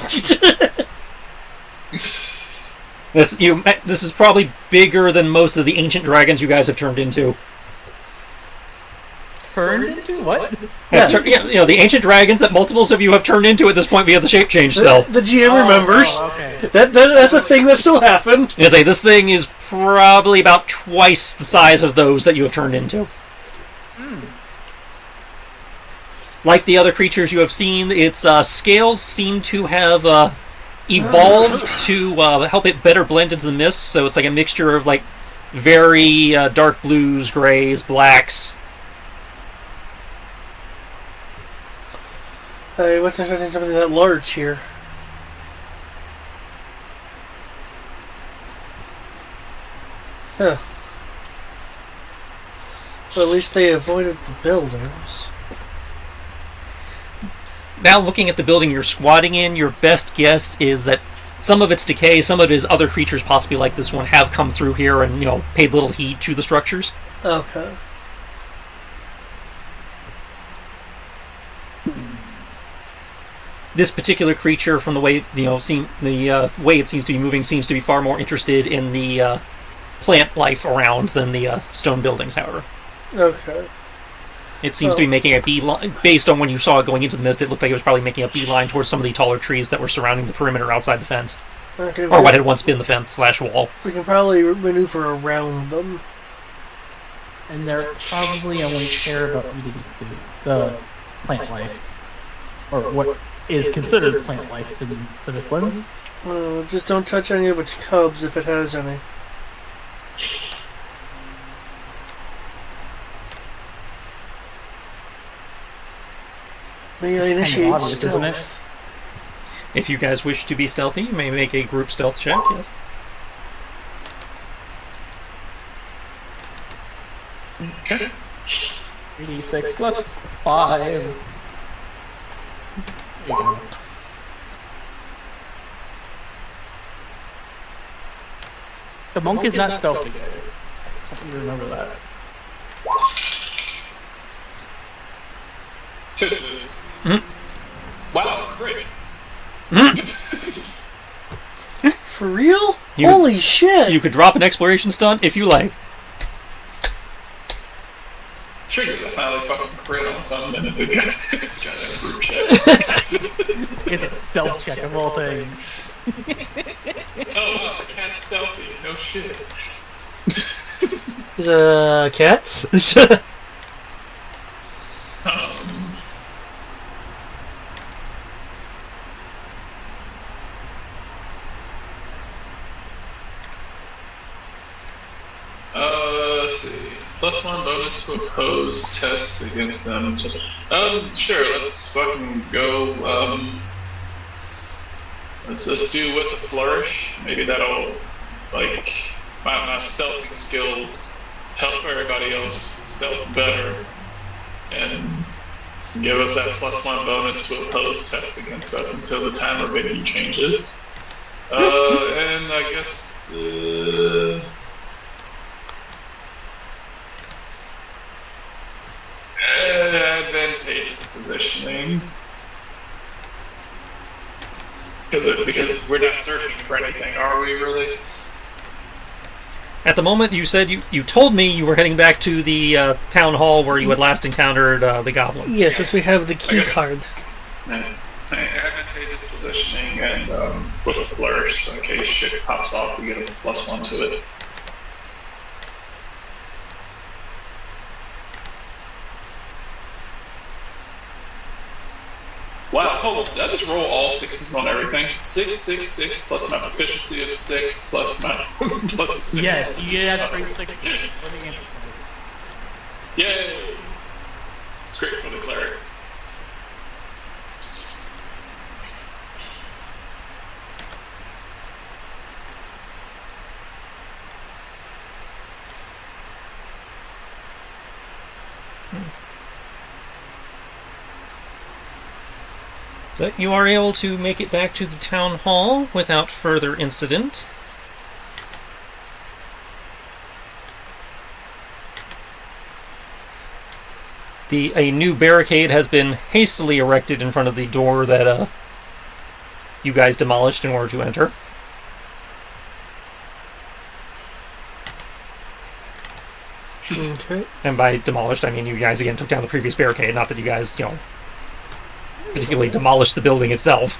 This is probably bigger than most of the ancient dragons you guys have turned into. Turned into what? Yeah, the ancient dragons that multiples of you have turned into at this point via the shape change spell. The GM remembers. Oh, okay. That's a thing that still happened. I say this thing is probably about twice the size of those that you have turned into. Like the other creatures you have seen, its scales seem to have evolved to help it better blend into the mist. So it's like a mixture of like very dark blues, grays, blacks. I wasn't expecting something that large here. Huh. Well, at least they avoided the buildings. Now looking at the building you're squatting in, your best guess is that some of its decay, some of its other creatures possibly like this one have come through here and, paid little heed to the structures. Okay. This particular creature, from the way way it seems to be moving, seems to be far more interested in the plant life around than the stone buildings. However, Okay. it seems to be making a beeline. Based on when you saw it going into the mist, it looked like it was probably making a beeline towards some of the taller trees that were surrounding the perimeter outside the fence, Okay. or what had once been the fence/wall. We can probably maneuver around them. And they're probably only care about eating the plant life, or what is considered plant life in the Mistlands. Just don't touch any of its cubs if it has any. May I initiate obvious, isn't it? stealth? If you guys wish to be stealthy, you may make a group stealth check. Yes. Okay. 3d6 plus 5. There you go. The monk is not stealthy, guys. I just want you to remember that. Wow, crit. For real? You- Holy shit! You could drop an exploration stunt if you like. Triggered. I finally fucking crit on something and it's a guy. It's got a group chat. It's a stealth check of all things. Oh wow, the cat's stealthy. No shit. Is a cat? Um, let's see. +1 bonus to oppose test against them. Sure, let's fucking go. Let's do with a flourish. Maybe that'll, like, my stealthing skills help everybody else stealth better. And Give us that +1 bonus to oppose test against us until the timer venue changes. And I guess advantageous positioning. Because we're not searching for anything, are we really? At the moment, you said you told me you were heading back to the town hall where you had last encountered the goblin. Yes, since we have the key card. Advantageous positioning and with a flourish, so in case shit pops off, we get a +1 to it. Wow, hold on. Did I just roll all 6s on everything? 6, 6, 6 plus my proficiency of 6 plus my plus 6. Yes, you get that 6. Yay! It's great for the cleric. So you are able to make it back to the town hall without further incident. A new barricade has been hastily erected in front of the door that you guys demolished in order to enter. Okay. And by demolished, I mean you guys again took down the previous barricade, not that you guys, particularly demolished the building itself.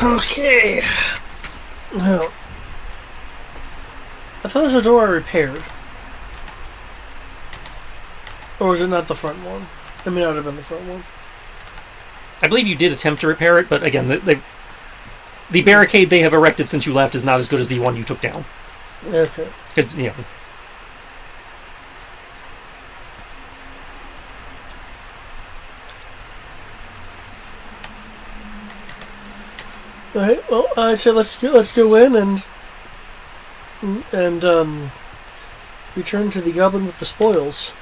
Okay. Now, I thought there was a door I repaired. Or was it not the front one? It may not have been the front one. I believe you did attempt to repair it, but again, the barricade they have erected since you left is not as good as the one you took down. Okay. Because, Alright, well, I'd say let's go in and return to the goblin with the spoils.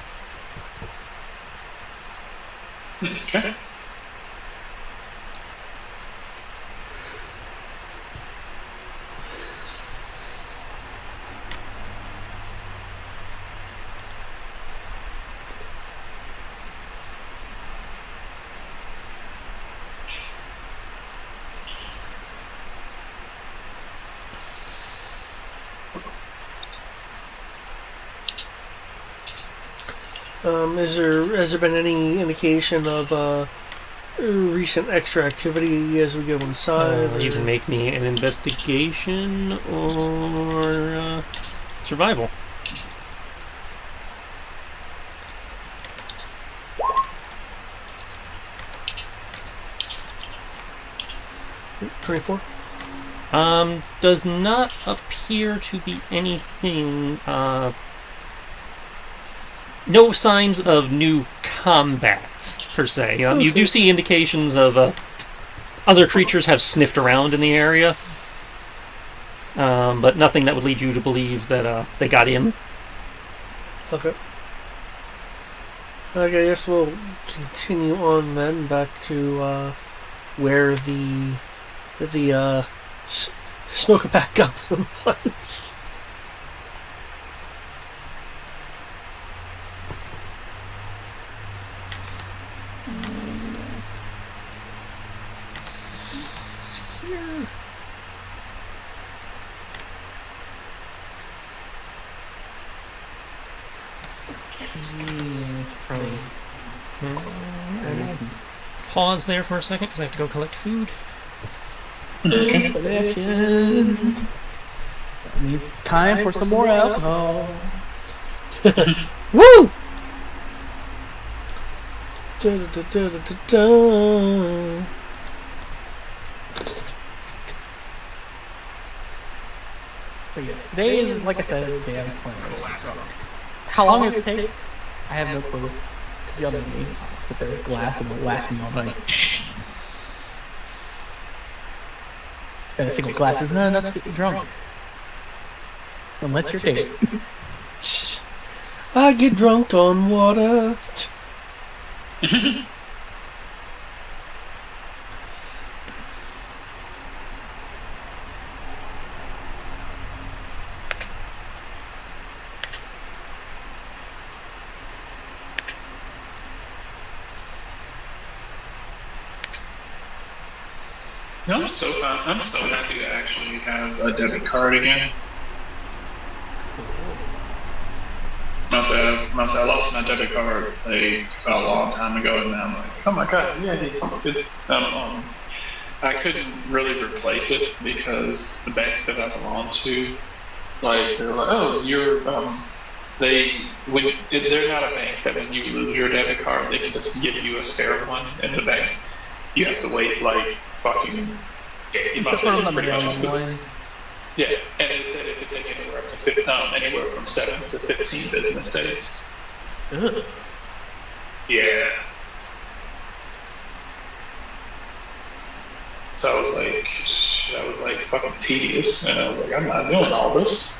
Okay. Has there been any indication of recent extra activity as we go inside? you can make me an investigation or survival. $24. Does not appear to be anything. No signs of new combat per se. You do see indications of other creatures have sniffed around in the area, but nothing that would lead you to believe that they got in. Okay. I guess we'll continue on then back to where the smoke-a-pack goblin was. Here. Pause there for a second because I have to go collect food. Collection. It's time for some more alcohol. Woo! Da, da, da, da, da, da. But yes, today is, like I said, is a day I'm playing. How long it takes, I have no clue. Because y'all know me. I'll sit there with a glass and it'll last me all night. And a single glass is not enough to get you drunk. Unless you're Dave. I get drunk on water. No, I'm so happy to actually have a debit card again. I lost my debit card a long time ago, and now I'm like, oh my god, yeah, it's I couldn't really replace it because the bank that I belong to, like, they're like, oh, you're they're not a bank that when you lose your debit card, they can just give you a spare one in the bank. You have to wait like fucking. Yeah, and they said it could take anywhere up to anywhere from 7 to 15 business days. Ugh. Yeah. So I was like fucking tedious, and I was like, I'm not doing all this.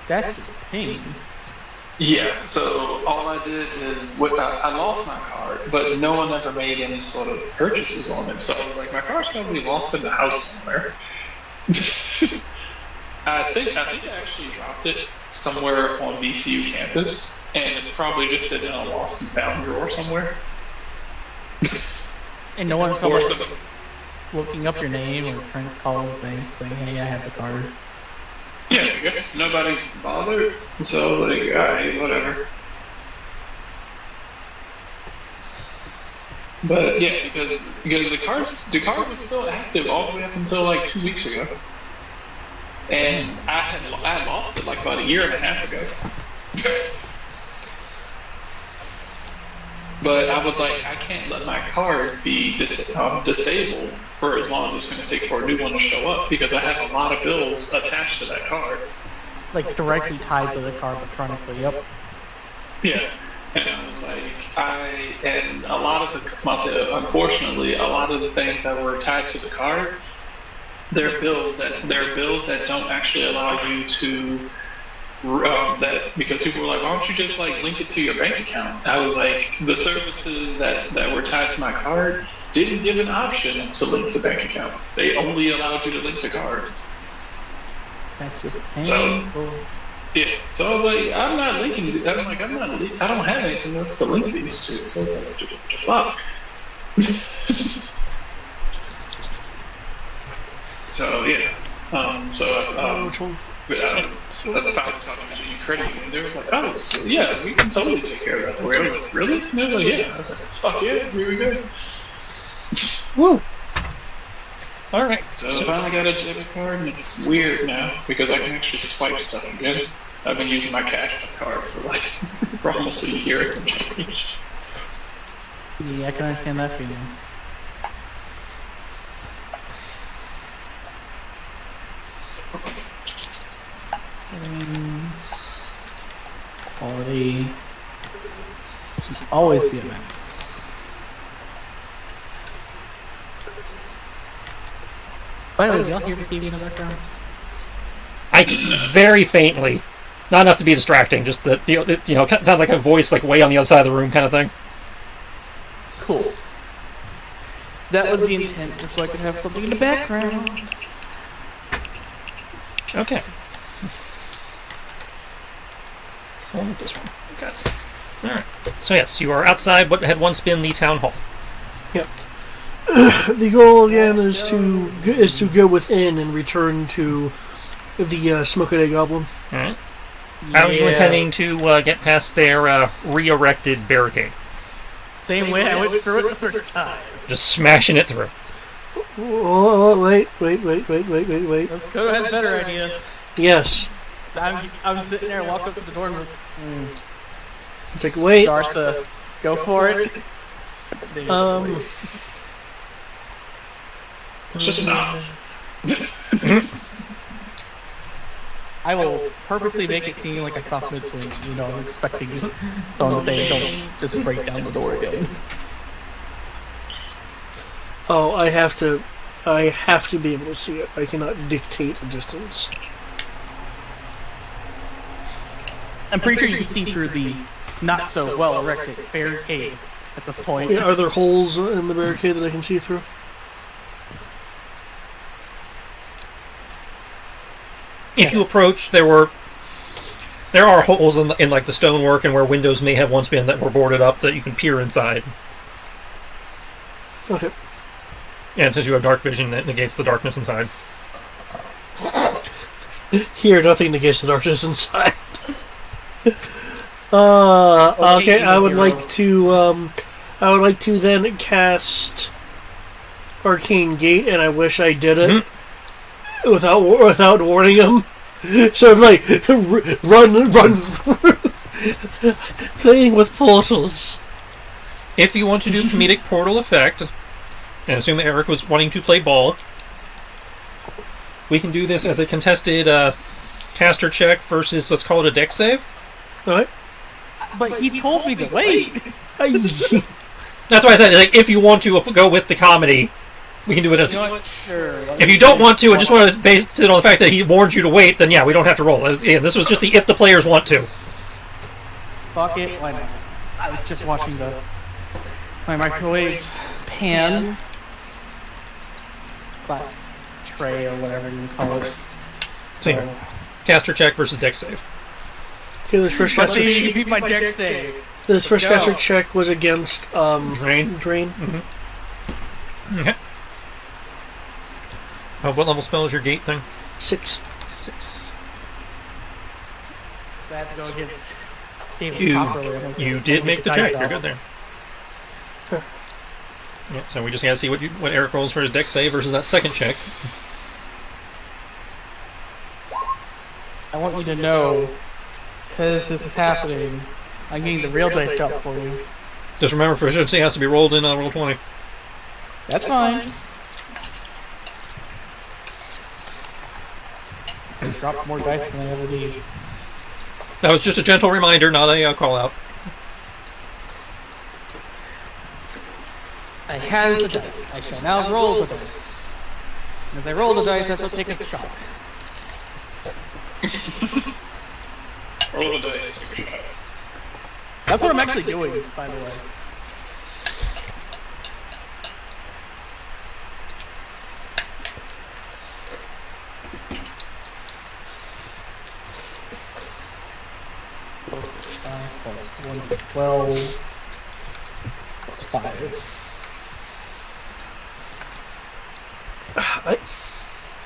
That's just pain. Yeah, so all I did is I lost my card, but no one ever made any sort of purchases on it. So I was like, my card's probably lost in the house somewhere. I think I actually dropped it somewhere on VCU campus, and it's probably just sitting in a lost and found drawer somewhere. And no one felt like looking up your name or trying to call the bank saying, hey, I have the card. Yeah, I guess nobody bothered, so I was like, alright, whatever. But yeah, because the card was still active all the way up until like 2 weeks ago, and I had lost it like about a year and a half ago. But I was like, I can't let my card be disabled for as long as it's going to take for a new one to show up, because I have a lot of bills attached to that card. Like directly tied to the card electronically, yep. Yeah. And I was like, unfortunately, a lot of the things that were tied to the card, they're bills that don't actually allow you to, because people were like, why don't you just like link it to your bank account? I was like, the services that were tied to my card didn't give an option to link to bank accounts. They only allowed you to link to cards. That's just painful. Yeah, so I was like, I'm not linking. I don't have anything else to link these to. So I was like, what the fuck? So yeah, Which one? I found talking to you credit union. They was like, oh, so yeah, we can totally take care of that for you. I was like, really? And they were like, yeah. I was like, fuck yeah, here we go. Woo! All right. So I finally got a debit card, and it's weird now because I can actually swipe stuff again. I've been using my cash card for almost a year and change. Yeah, I can understand that feeling. Quality should always be a mess. By the way, do y'all hear the TV in the background? Very faintly, not enough to be distracting. Just that it sounds like a voice like way on the other side of the room, kind of thing. Cool. That was the intent, just so I could have something in the background. Okay. I'll hit this one. Okay. All right. So yes, you are outside. What had once been the town hall. Yep. The goal again is to go within and return to the Smoke-A-Day Goblin. All right. How are you intending to get past their re-erected barricade? Same way I went through it the first time. Just smashing it through. Oh, wait. Let's go ahead, better idea. Yes. So I'm sitting there, walk up to the door, and It's like, wait. start to go for it. It's just not. I will purposely make it seem like I stopped mid-swing, I was expecting someone to say, don't just break down the door again. Oh, I have to be able to see it. I cannot dictate a distance. I'm pretty sure you can see through the not so well erected barricade at this point. Yeah, are there holes in the barricade that I can see through? If you approach, there are holes in like the stonework and where windows may have once been that were boarded up that you can peer inside. Okay. And since you have dark vision, that negates the darkness inside. Here, nothing negates the darkness inside. Okay, I would like to then cast Arcane Gate, and I wish I did it without warning him. So like run through playing with portals. If you want to do comedic portal effect, and assume Eric was wanting to play ball, we can do this as a contested caster check versus, let's call it a dex save. Alright. But he told me to wait. That's why I said, like, if you want to go with the comedy, we can do it as... Sure. If you don't want to, and just want to base it on the fact that he warned you to wait, then yeah, we don't have to roll. This was just the if the players want to. Fuck it, why not? I was just watching my microwaves pan glass tray or whatever you call it. So, yeah, caster check versus dex save. Okay, this first caster you beat my dex save. This first caster check was against Drain. Mm-hmm. Okay. What level spell is your gate thing? 6. 6. I had to go against David Copperly. You did make the check. You're good there. Yeah, so we just gotta see what Eric rolls for his dex save versus that second check. I want you to know, because this is happening, I'm getting the real dice out for you. Just remember, proficiency has to be rolled in roll 20. That's fine. I dropped more dice than I ever need. That was just a gentle reminder, not a call out. I has the dice. I shall now roll the dice. And as I roll the dice, I shall take a shot. Roll the dice, take a shot. That's what I'm actually doing, by the way. Plus 1, 12, plus 5.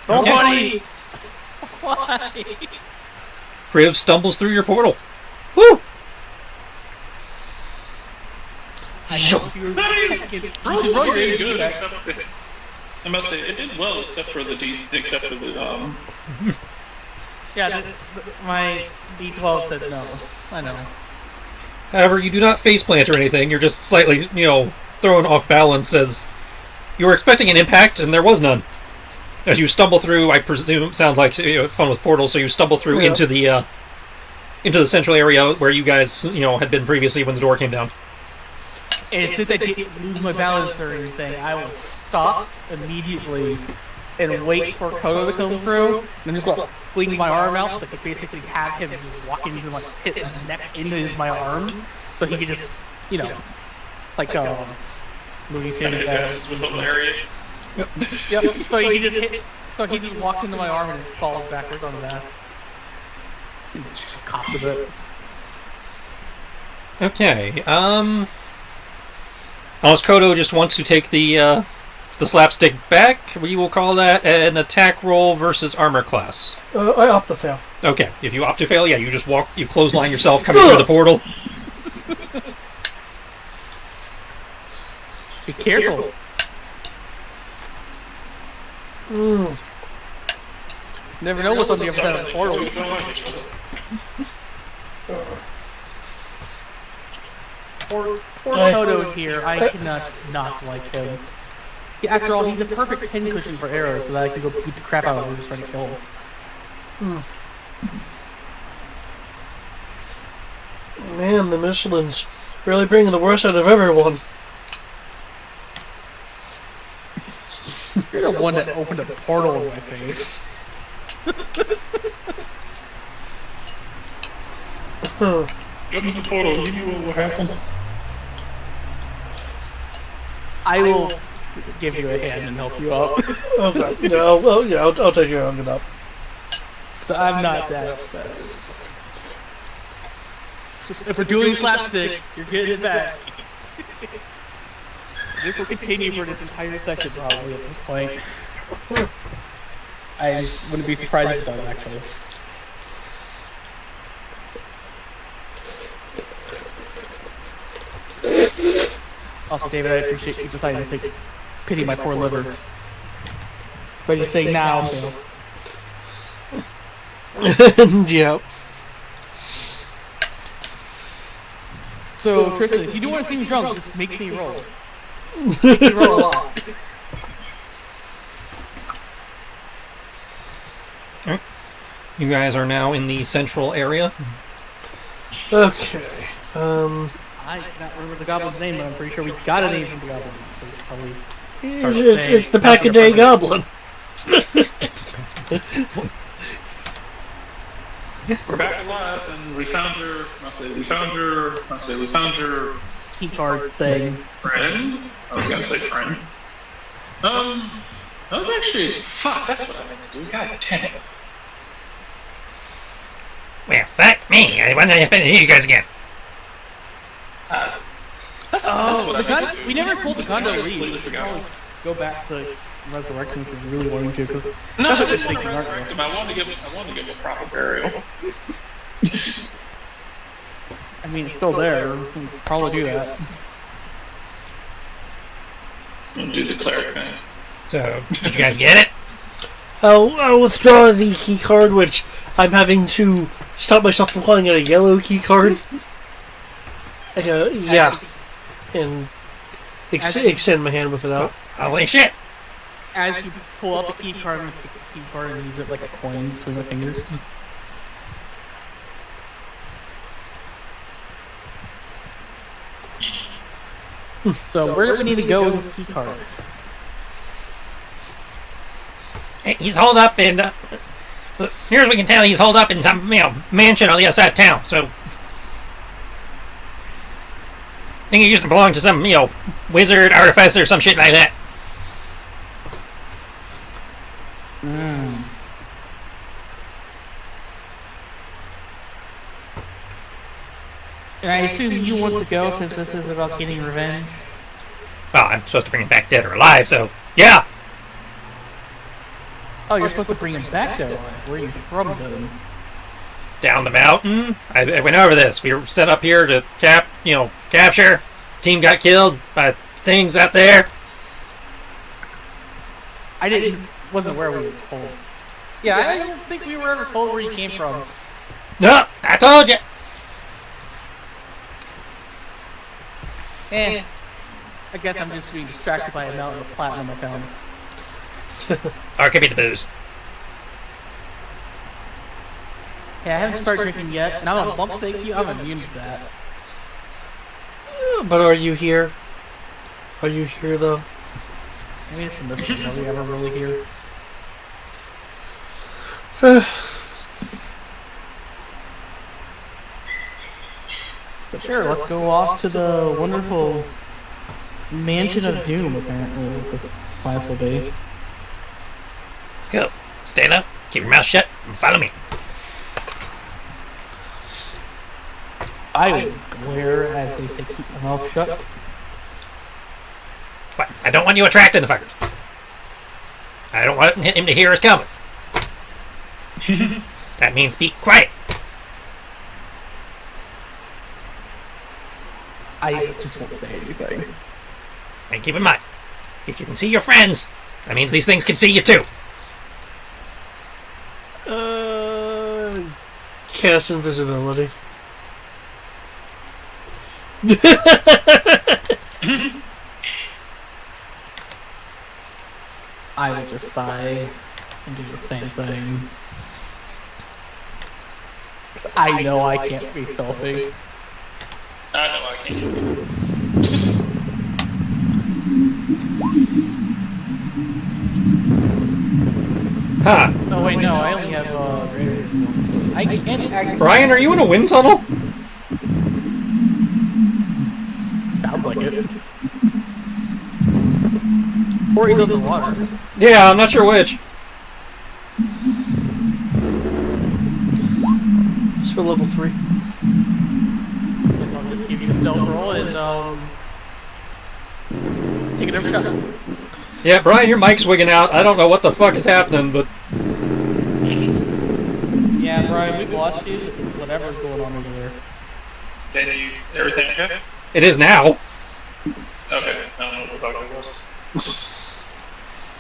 Roll 20! Why? Kriv stumbles through your portal. Woo! I hope you're Roll really good, except for this. I must say, it did well, except for the Yeah, my D12 said no. I know. However, you do not faceplant or anything. You're just slightly, thrown off balance as you were expecting an impact, and there was none. As you stumble through, I presume, sounds like fun with portals, so you stumble through into the central area where you guys, had been previously when the door came down. And since I didn't lose my balance or anything, I will stop immediately and wait for Kodo to come through, and I'm just going to fling my arm out, like basically have him just walk into hit his neck into my arm, so he could just, like Looney Tunes passes with a lariat. Yep. So he just walks into my arm and falls backwards on his ass. And just cops a bit. Okay. Unless Kodo just wants to take the slapstick back, we will call that an attack roll versus armor class. I opt to fail. Okay. If you opt to fail, yeah, you just you clothesline yourself coming through the portal. Be careful. Never know what's on the other side of the portal. Poor Kodo here, I cannot not like him. After all, he's a perfect pincushion for arrows, so that I can go beat the crap out of him and just try to kill him. Man, the Michelin's really bringing the worst out of everyone. You're the one that opened a portal in my face. Huh. Get in the portal. You know what happened. I will give you a hand and help you out. Okay. Yeah, I'll take your hand up. So I'm not that upset. If we're doing slapstick, you're getting it back. This will continue for this entire session probably at this point. I just wouldn't be surprised if it does, actually. Also, David, I appreciate you deciding to take pity my poor liver. But you say now, so. Yeah. So, Tristan, if you do want to see me drunk, just make me roll. Make me roll a lot. You guys are now in the central area. Okay. I cannot remember the goblin's name, but I'm pretty sure we got a name from the goblin. So we probably It's the Pack-a-Day Goblin. We're back alive, and we found your. We found your key card thing. friend. I was gonna say friend. That was actually fuck. That's what I meant to do. God damn it. Well, fuck me. I wonder if I hear you guys again. That's what I meant to do. We never told the gun to leave. Completely We should forgot. probably go back to Resurrection if we really wanted to. No, I That's a didn't good want to thing. resurrect him. I wanted to give him a proper burial. I mean, it's still there. We can probably do that. And do the cleric thing. So, did you guys get it? I'll withdraw the key card, which I'm having to stop myself from calling it a yellow key card. Yeah. And extend my hand with it out. Holy shit! As you pull out the key card, and take the key card and use it like a coin between my fingers. So where do we need to go with this key card? Hey, he's holed up in. Here's what we can tell. He's holed up in some, mansion on the other side of town. So, I think he used to belong to some, wizard, artificer, or some shit like that. Hmm. And I assume you want to go since this is about getting revenge? Well, I'm supposed to bring him back dead or alive, so yeah. Oh, you're supposed to bring him back though. Where are you from then? Down the mountain. I went over this. We were set up here to capture. Team got killed by things out there. Wasn't where we were told. Yeah, I don't think we were ever told where you came from. No, I told you. I guess I'm just being distracted by a mountain of platinum I found. Or it could be the booze. Yeah, I haven't started drinking yet, and I'm a bump thank you, I'm immune to that. But are you here? Are you here, though? I mean, it's a mystery, are we ever really here? But sure, let's go off to the wonderful Mansion of Doom, apparently, is what this class will be. Cool. Stay low. Keep your mouth shut and follow me. I would glare as they say keep my mouth shut. What? I don't want you attracting the fuckers. I don't want him to hear us coming. That means be quiet. I just won't say anything. And keep in mind, if you can see your friends, that means these things can see you too. Cast invisibility. I would just sigh and do the same thing. 'Cause I know I can't be stealthy. I know I can't. Huh. Oh wait, no, I only have Raven's. I can't actually... Brian, are you in a wind tunnel? Sounds like it. Or he's underwater. Yeah, I'm not sure which. It's for level 3. Guess I'll just give you a stealth roll and take another shot. Yeah, Brian, your mic's wigging out. I don't know what the fuck is happening, but... Yeah, Brian, we've lost you. Just whatever's going on over there. Can you, everything okay? It is now. Okay, I don't know what the fuck it was.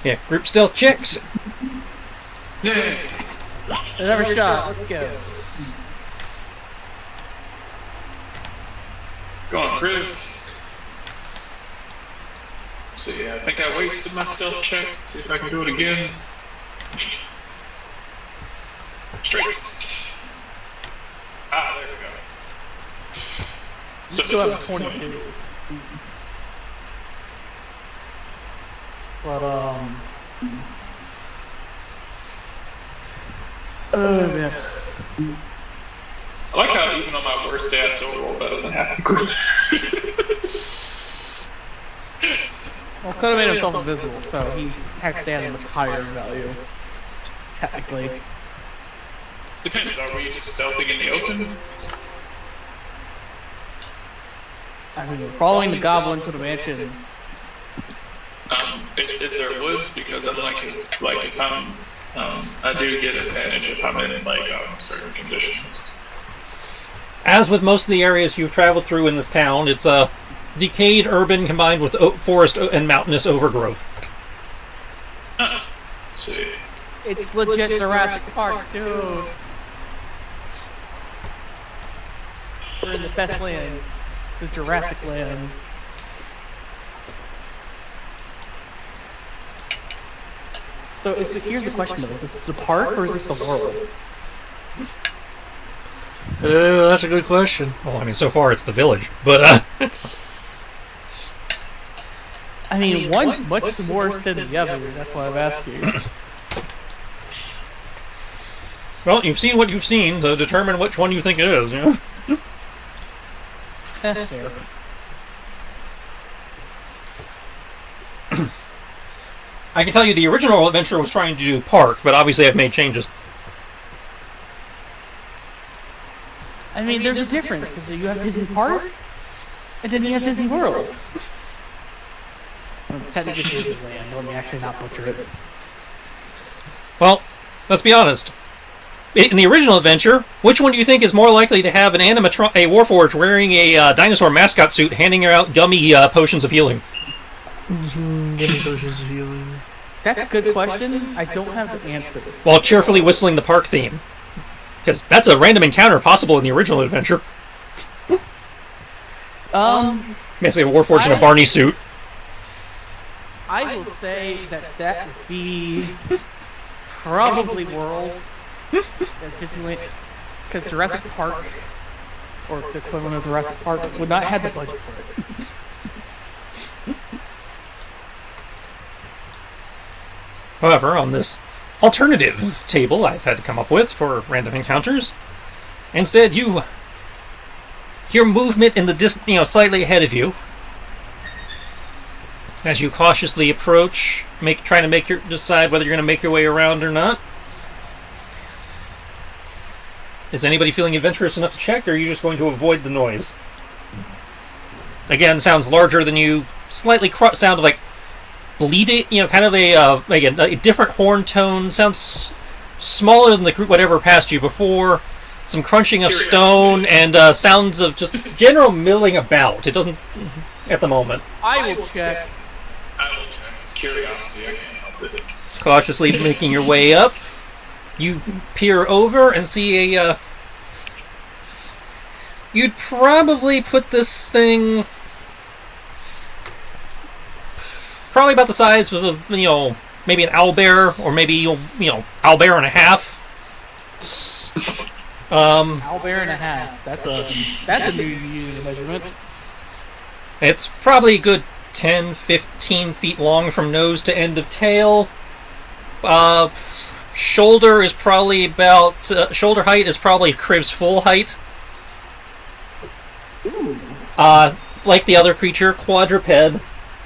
Yeah, group stealth checks. Yay! Another shot. Let's go. Go on, Griff. See, I think I wasted my stealth check. See if I can do it again. Straight. Ah, there we go. You still have 22. But, oh, man. I like how even on my worst day I still roll better than half the group. Well, could have made himself invisible, so he actually had a much higher value. Technically. Depends, are we just stealthing in the open? I mean, we're following the goblin to the mansion. Is there woods? Because I'm if I'm, I do get advantage if I'm in certain conditions. As with most of the areas you've traveled through in this town, it's a decayed urban combined with forest and mountainous overgrowth. Let's see. It's legit Jurassic Park, dude. We're in the best lands. The Jurassic lands. So here's the question though, is this the park or is this the world? That's a good question. Well, I mean, so far it's the village, but I mean, one's much worse than the other, that's why I'm asking. Well, you've seen what you've seen, so determine which one you think it is, you know? Fair. I can tell you the original adventure was trying to do park, but obviously I've made changes. I mean, there's a difference, because you have Disney Park, and then you have Disney World. Well, technically Disneyland, let me actually not butcher it. Well, let's be honest. In the original adventure, which one do you think is more likely to have a Warforged wearing a dinosaur mascot suit handing out gummy potions of healing? Gummy potions of healing. That's a good question. I don't have the answer. While cheerfully whistling the park theme. Because that's a random encounter possible in the original adventure. Basically a Warforged in a Barney suit. I will say that would be probably World. Disneyland, because Jurassic Park, or the equivalent of Jurassic Park, would not have the budget for it. However, on this alternative table I've had to come up with for random encounters, instead you hear movement in the slightly ahead of you. As you cautiously approach, trying to decide whether you're going to make your way around or not. Is anybody feeling adventurous enough to check, or are you just going to avoid the noise? Again, sounds larger than you. Slightly sound like bleeding, kind of a different horn tone. Sounds smaller than whatever passed you before. Some crunching of stone and sounds of just general milling about. It doesn't at the moment. I will check. Curiosity, I can't help it. Cautiously making your way up. You peer over and see you'd probably put this thing probably about the size of maybe an owlbear, or maybe owlbear and a half. Owlbear and a half. That's a new measurement. It's probably a good 10, 15 feet long from nose to end of tail. shoulder is probably about shoulder height is probably Kriv's full height. Like the other creature, quadruped.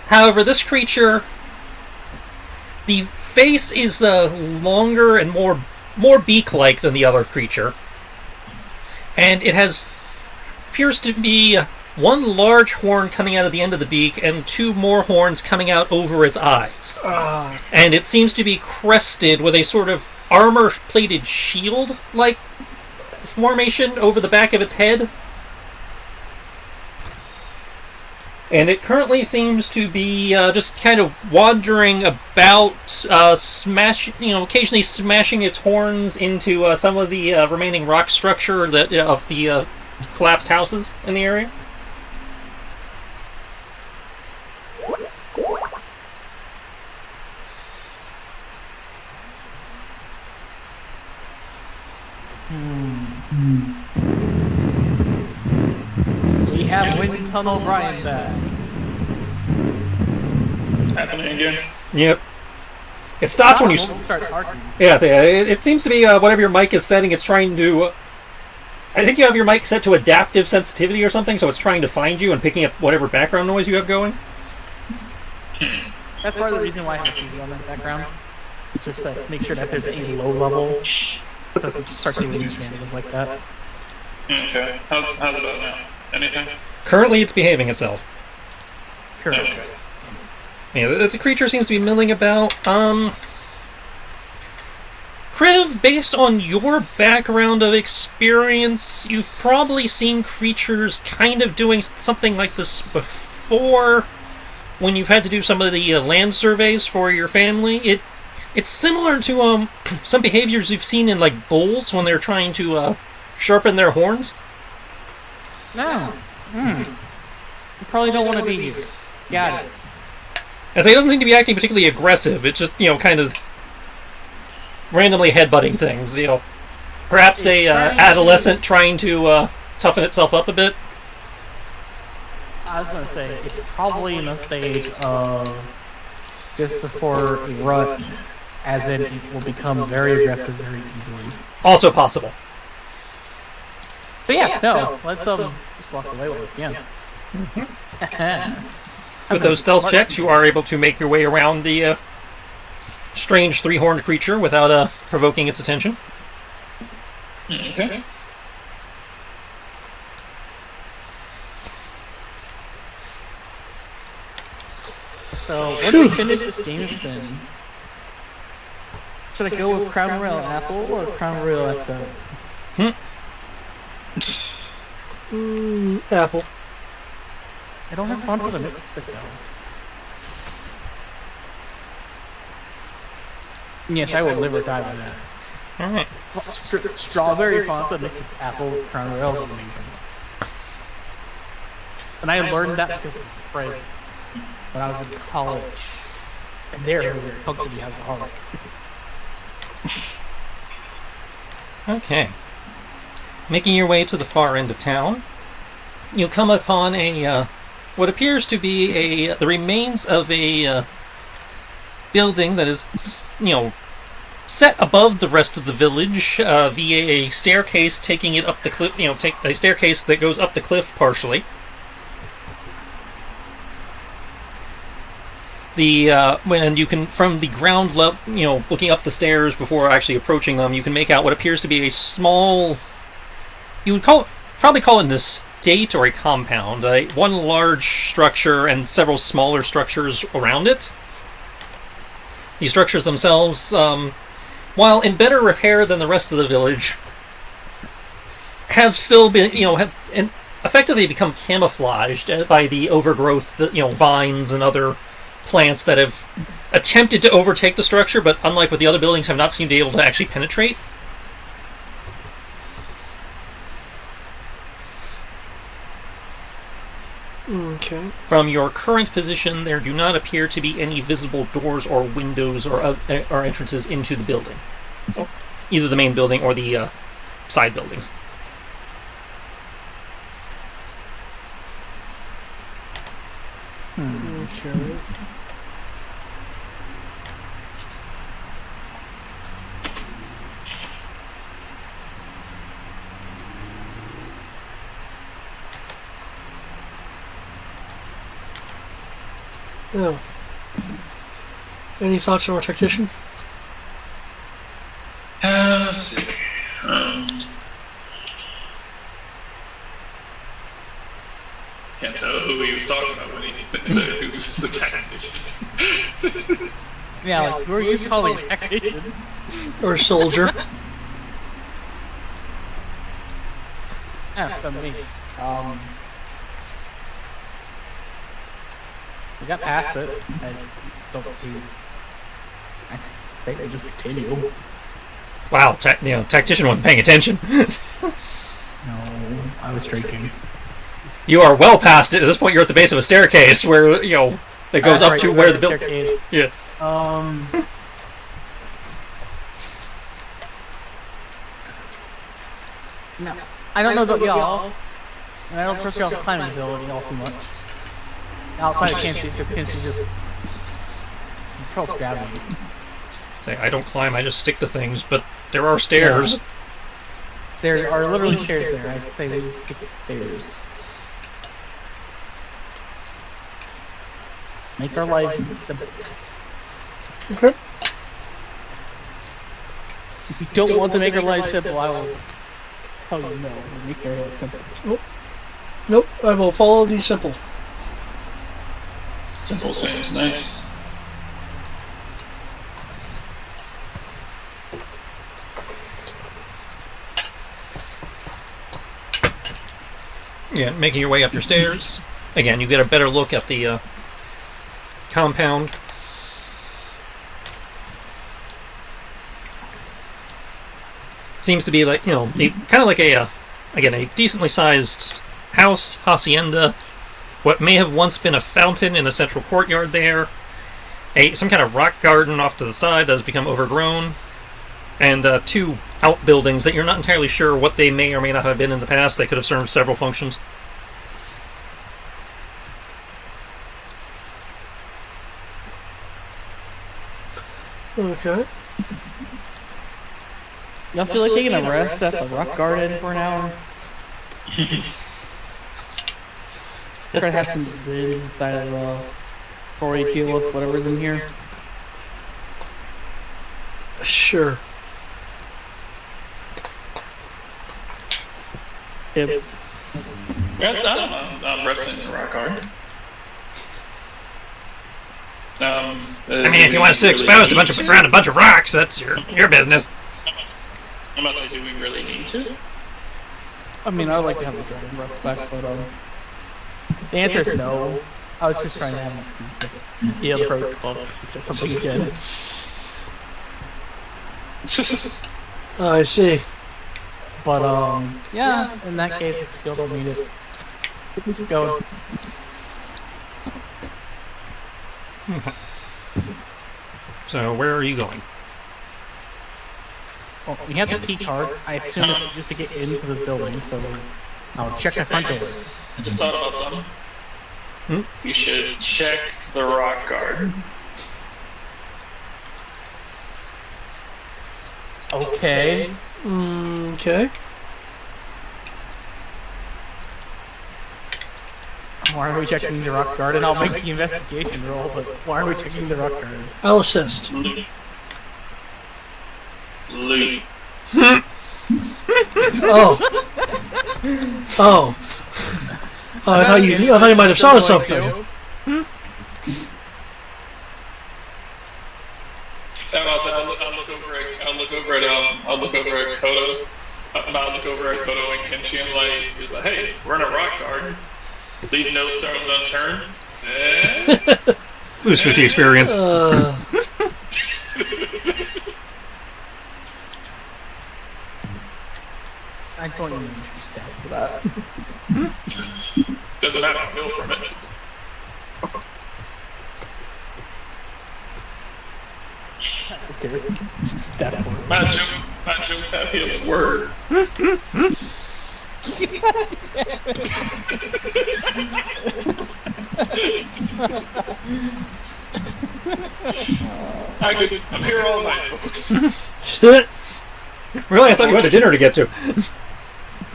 However, this creature, the face is longer and more beak-like than the other creature, and it appears to be one large horn coming out of the end of the beak and two more horns coming out over its eyes. And it seems to be crested with a sort of armor-plated shield-like formation over the back of its head. And it currently seems to be just kind of wandering about, occasionally smashing its horns into some of the remaining rock structure of the collapsed houses in the area. We have Wind Tunnel Brian back. It's happening again. Yep. It stops when you start arcing. Yeah, it seems to be whatever your mic is setting, it's trying to... I think you have your mic set to adaptive sensitivity or something, so it's trying to find you and picking up whatever background noise you have going. That's part of the reason why I have TV on the background. It's just to make sure that there's a low level. It doesn't start doing these shenanigans like that. Okay. How's it about now? Anything? Currently, it's behaving itself. Correct. Okay. Yeah, the creature seems to be milling about. Kriv, based on your background of experience, you've probably seen creatures kind of doing something like this before when you've had to do some of the land surveys for your family. It's similar to some behaviors you've seen in like bulls when they're trying to sharpen their horns. No. You probably don't want to be here. Got it. As he doesn't seem to be acting particularly aggressive. It's just, kind of randomly headbutting things, Perhaps a adolescent trying to toughen itself up a bit. I was going to say, it's probably in a stage of just before a rut, as in it will become very aggressive very easily. Also possible. So yeah, no, let's just walk away with it, yeah. With those stealth checks, you are able to make your way around the strange three-horned creature without provoking its attention. Okay. So, once we finish this Jameson, should I go with Crown Royal Apple or Crown Royal XO? Apple. I don't have fun for the mixed stick though. Yes, I will live or die by that. Alright. Strawberry Fanta mixed with apple with Crown Royal is amazing. And I learned that because of Fred when I was in college. And there we were hooked to be alcoholic. Okay. Making your way to the far end of town, you come upon a what appears to be the remains of a building that is, set above the rest of the village via a staircase taking it up the cliff. Take a staircase that goes up the cliff partially. When you can, from the ground level, looking up the stairs before actually approaching them, you can make out what appears to be a small. You would probably call it an estate or a compound. One large structure and several smaller structures around it. These structures themselves, while in better repair than the rest of the village, have still been, have effectively become camouflaged by the overgrowth, vines and other plants that have attempted to overtake the structure, but unlike with the other buildings, have not seemed to be able to actually penetrate. Okay. From your current position, there do not appear to be any visible doors or windows or entrances into the building. Either the main building or the side buildings. Okay. Oh. Any thoughts on our tactician? Let's see. Can't tell who he was talking about when he said who's the tactician. Yeah, like, who are you calling tactician? Or soldier? Yeah, so me. We got past it. I don't see. I say we just continue. Wow, tactician wasn't paying attention. No, I was drinking. You are well past it. At this point, you're at the base of a staircase where, it goes up to where the building. Yeah. No, I don't know about y'all. And I don't trust y'all's climbing ability all too much. Outside of Kinsey, because Kinsey just controls gravity. Say, I don't climb, I just stick to things, but there are stairs. Yeah. There are literally stairs there. I say they just take the stairs. Make our lives simple. Okay. If you don't want to make our lives simple, I will tell you no. Make our lives simple. Nope, I will follow the simple. Simple seems nice. Yeah, making your way up your stairs. Again, you get a better look at the compound. Seems to be like, kind of like a decently sized house, hacienda. What may have once been a fountain in a central courtyard there. Some kind of rock garden off to the side that has become overgrown. And 2 outbuildings that you're not entirely sure what they may or may not have been in the past. They could have served several functions. Okay. Y'all feel like taking a rest at the rock garden for an hour? Try to have some zen inside of before we deal with whatever's in here. Sure. Tips. Yeah, I don't know. I'm resting in the rock garden. I mean, if you want to sit exposed around a bunch of rocks, that's your business. I must say, do we really need to? I mean, I would like to have the dragon breath back, but the answer is no. I was just trying to have an excuse to the approach to something again. I see. But yeah, in that case, if you don't need it, we keep going. So, where are you going? Well, we have the key card. I assume it's just to get into this building, so I'll check the front door. I just thought about something. You should check the rock garden. Okay. Okay. Why are we checking the rock garden? I'll make the investigation roll, but why are we checking the rock garden? I'll assist. Loot. Oh. Oh. I thought you might have saw something. I'll look over at Kodo. I'll look over at Kodo and Kenshi and he's like, hey, we're in a rock garden. Leave no stone unturned. Boost 50 experience. I just want you to be stat for that. Doesn't have a bill from it. Okay. Stat for it. My jokes have hit a word. I'm here all night, folks. Really? I thought you had a dinner to get to.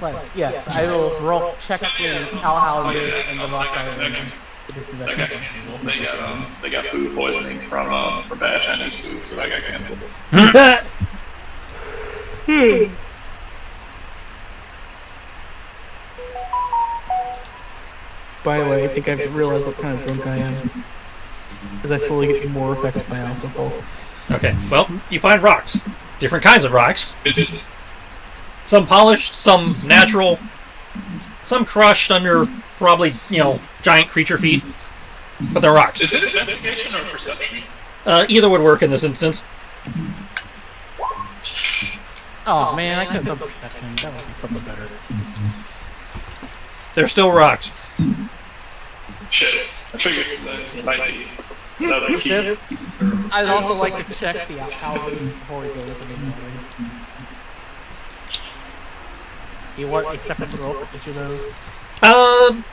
Right, yes, I will roll check the outhouses and the rock garden. This is That got canceled. They got food poisoning from bad Chinese food, so that got canceled. By the way, I think I've realized what kind of drunk I am. As I slowly get more affected by alcohol. Okay, well, you find rocks. Different kinds of rocks. Is it? Some polished, some natural, some crushed under probably, giant creature feet. But they're rocks. Is it investigation or perception? Either would work in this instance. Oh man, I could have done perception. That would be something better. They're still rocks. Shit. I figured that might be another key. I'd also like to check the alcaldes before we go with the main building. You want a separate roll for each of those?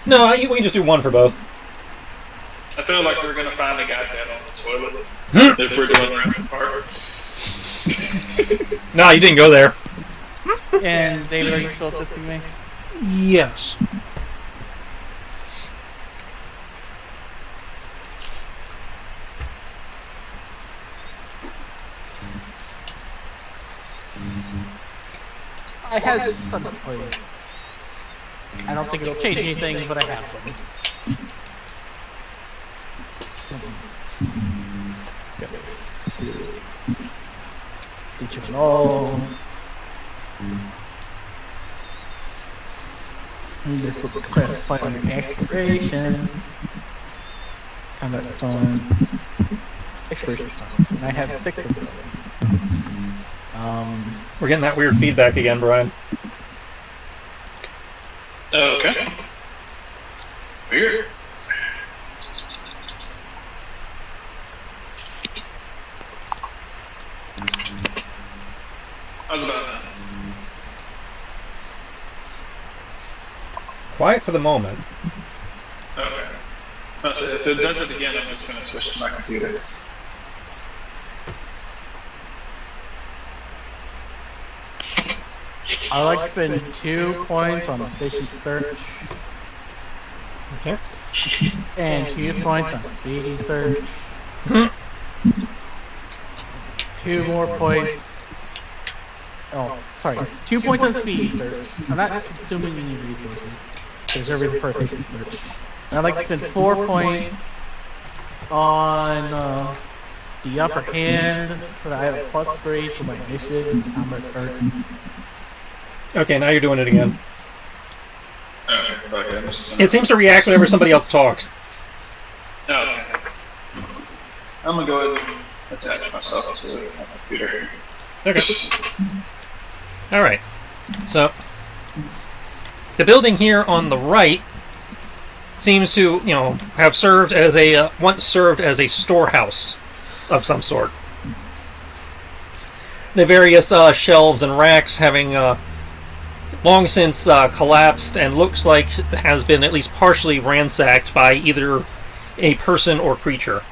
No, we can just do one for both. I feel like we're gonna find a guy dead on the toilet if we're doing the rapid part. No, you didn't go there. And David, are you still assisting me? Yes. I have some points. I don't think it'll change anything, but I have them. Digital. And this will classify under exploration. Combat stones. Exploration stones. And I have 6 of them. We're getting that weird feedback again, Brian. Okay. Weird. How's about that? Quiet for the moment. Okay. So if it does it again, I'm just going to switch to my computer. I like to spend 2 points on efficient search. Okay. And 2 points on speedy search. 2 more points. Oh, sorry. 2 points on speedy search. I'm not consuming any resources. There's no reason for efficient search. And I'd like to spend 4 points on the upper hand so that I have a +3 for my initiative and combat starts. Okay, now you're doing it again. Okay. It seems to react whenever somebody else talks. Okay. I'm going to go ahead and attach myself to my computer. Okay. Alright. So, the building here on the right seems to, have served as once served as a storehouse of some sort. The various shelves and racks having long since collapsed and looks like has been at least partially ransacked by either a person or creature.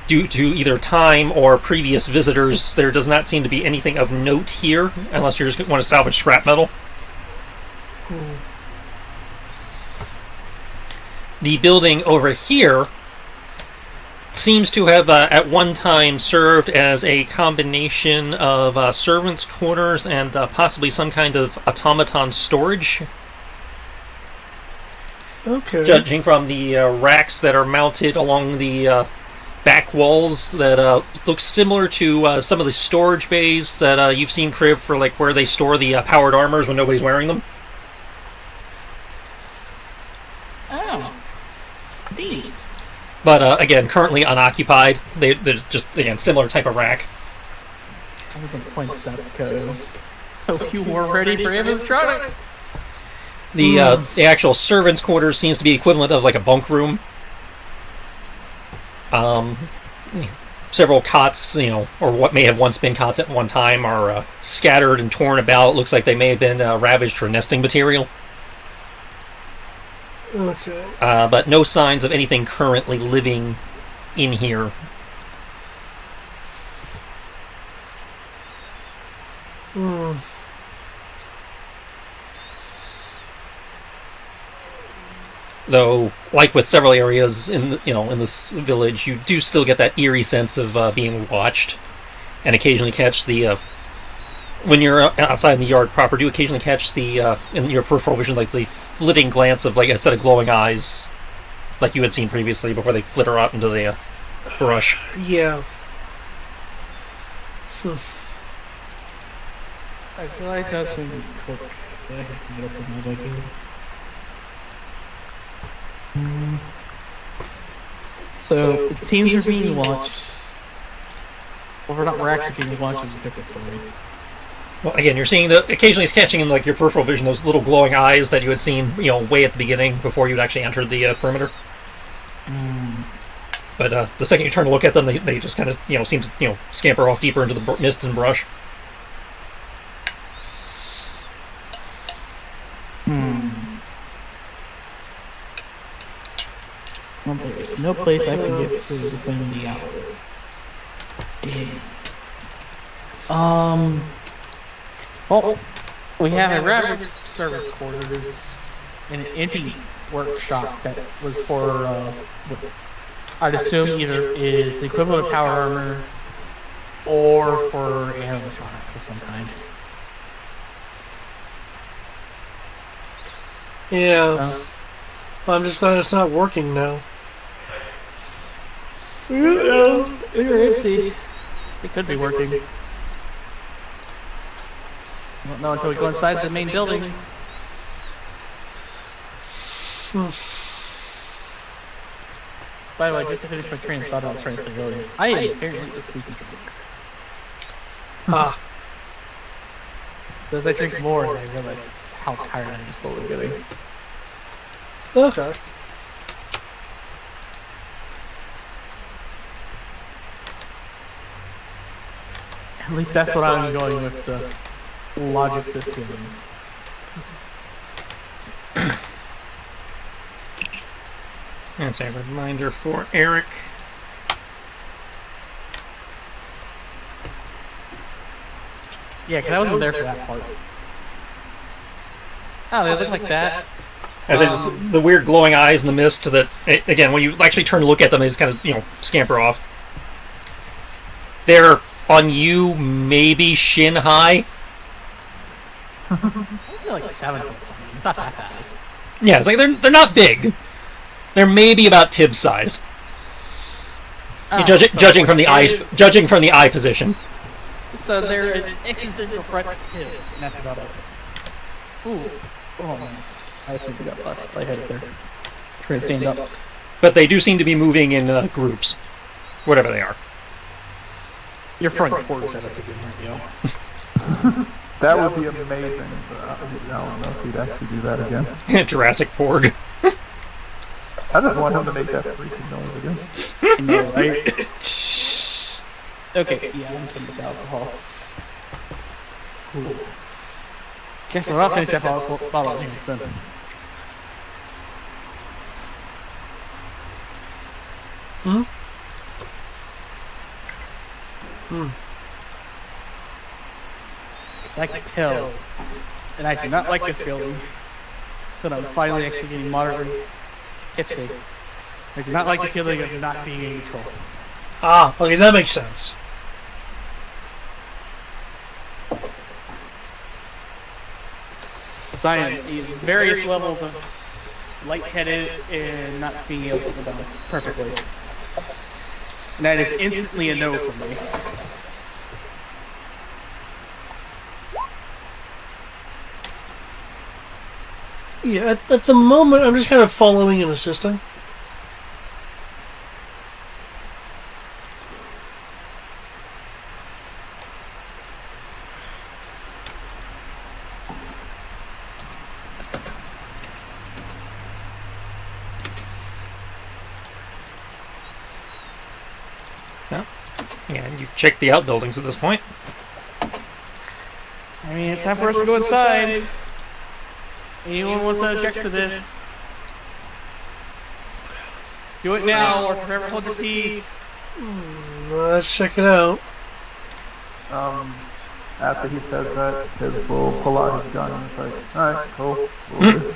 Due to either time or previous visitors, there does not seem to be anything of note here, unless you just want to salvage scrap metal. The building over here seems to have at one time served as a combination of servants' quarters and possibly some kind of automaton storage. Okay. Judging from the racks that are mounted along the back walls, that look similar to some of the storage bays that you've seen, Crib, for like where they store the powered armors when nobody's wearing them. Oh. Neat. But again, currently unoccupied. They're just, again, similar type of rack. I was going to point this out to Kodo. Hope you were ready for animatronics! The actual servants' quarters seems to be equivalent of like a bunk room. Several cots, or what may have once been cots at one time, are scattered and torn about. Looks like they may have been ravaged for nesting material. Okay. But no signs of anything currently living in here. Though, like with several areas in in this village, you do still get that eerie sense of being watched, and occasionally catch the when you're outside in the yard proper, do occasionally catch the in your peripheral vision like the flitting glance of like a set of glowing eyes, like you had seen previously before they flitter out into the brush. Yeah. I feel like that's going to be quick. I have to get up with my Viking. So it seems we're being watched. Well, we're actually being watched is a different story. Well, again, you're seeing occasionally it's catching in like your peripheral vision those little glowing eyes that you had seen, way at the beginning before you'd actually entered the perimeter. But the second you turn to look at them, they just kind of seem to scamper off deeper into the mist and brush. Well, there's no place I can get food within the hour. Damn. Well, we have a ravaged service quarters and an empty workshop that was for, I'd assume either is the equivalent of power armor or for animatronics of some kind. Yeah. I'm just glad it's not working now. They're empty. It could be working. We won't know until we go inside the main building. By the way, just to finish my train of thought I was trying to say earlier, I am apparently a sleepy drunk. So as I drink more, I realize how tired I am slowly getting. Okay. At least that's what I'm going with the logic this game. That's a reminder for Eric. Yeah, because I wasn't there for that part. Oh, they look like that. As the weird glowing eyes in the mist that, again, when you actually turn to look at them, they just kind of, scamper off. They're on you, maybe shin high. They're like 7 foot something. It's not that bad. Yeah, it's like they're not big. They're maybe about Tibbs sized. Judging from the eye position. So they're an existential threat to Tibbs, and that's about it. Ooh. Oh man. I assume you got lightheaded there. Trying to stand up. But they do seem to be moving in groups. Whatever they are. Your front quarters at us again, aren't you? That would be amazing, but I don't know if he'd actually do that again. Jurassic Porg. I just want him to make that freaking noise again. I know, right? Okay, yeah, I'm finished with alcohol. Cool. Guess I'm not finished that bottle of Jameson. I can tell, and I do not like this feeling, that I'm finally actually getting moderately tipsy. I do not like the feeling of not being in control. Ah, okay, that makes sense. I am in various levels of lightheaded and not being able to balance perfectly. And that is instantly a no for me. Yeah, at the moment, I'm just kind of following and assisting. Yeah, and you've checked the outbuildings at this point. I mean, it's time for us to go inside. Anyone wants to object to this? Do it now or forever hold your peace. Let's check it out. After he says that, Tibbs will pull out his gun and it's like, alright, cool. We'll do.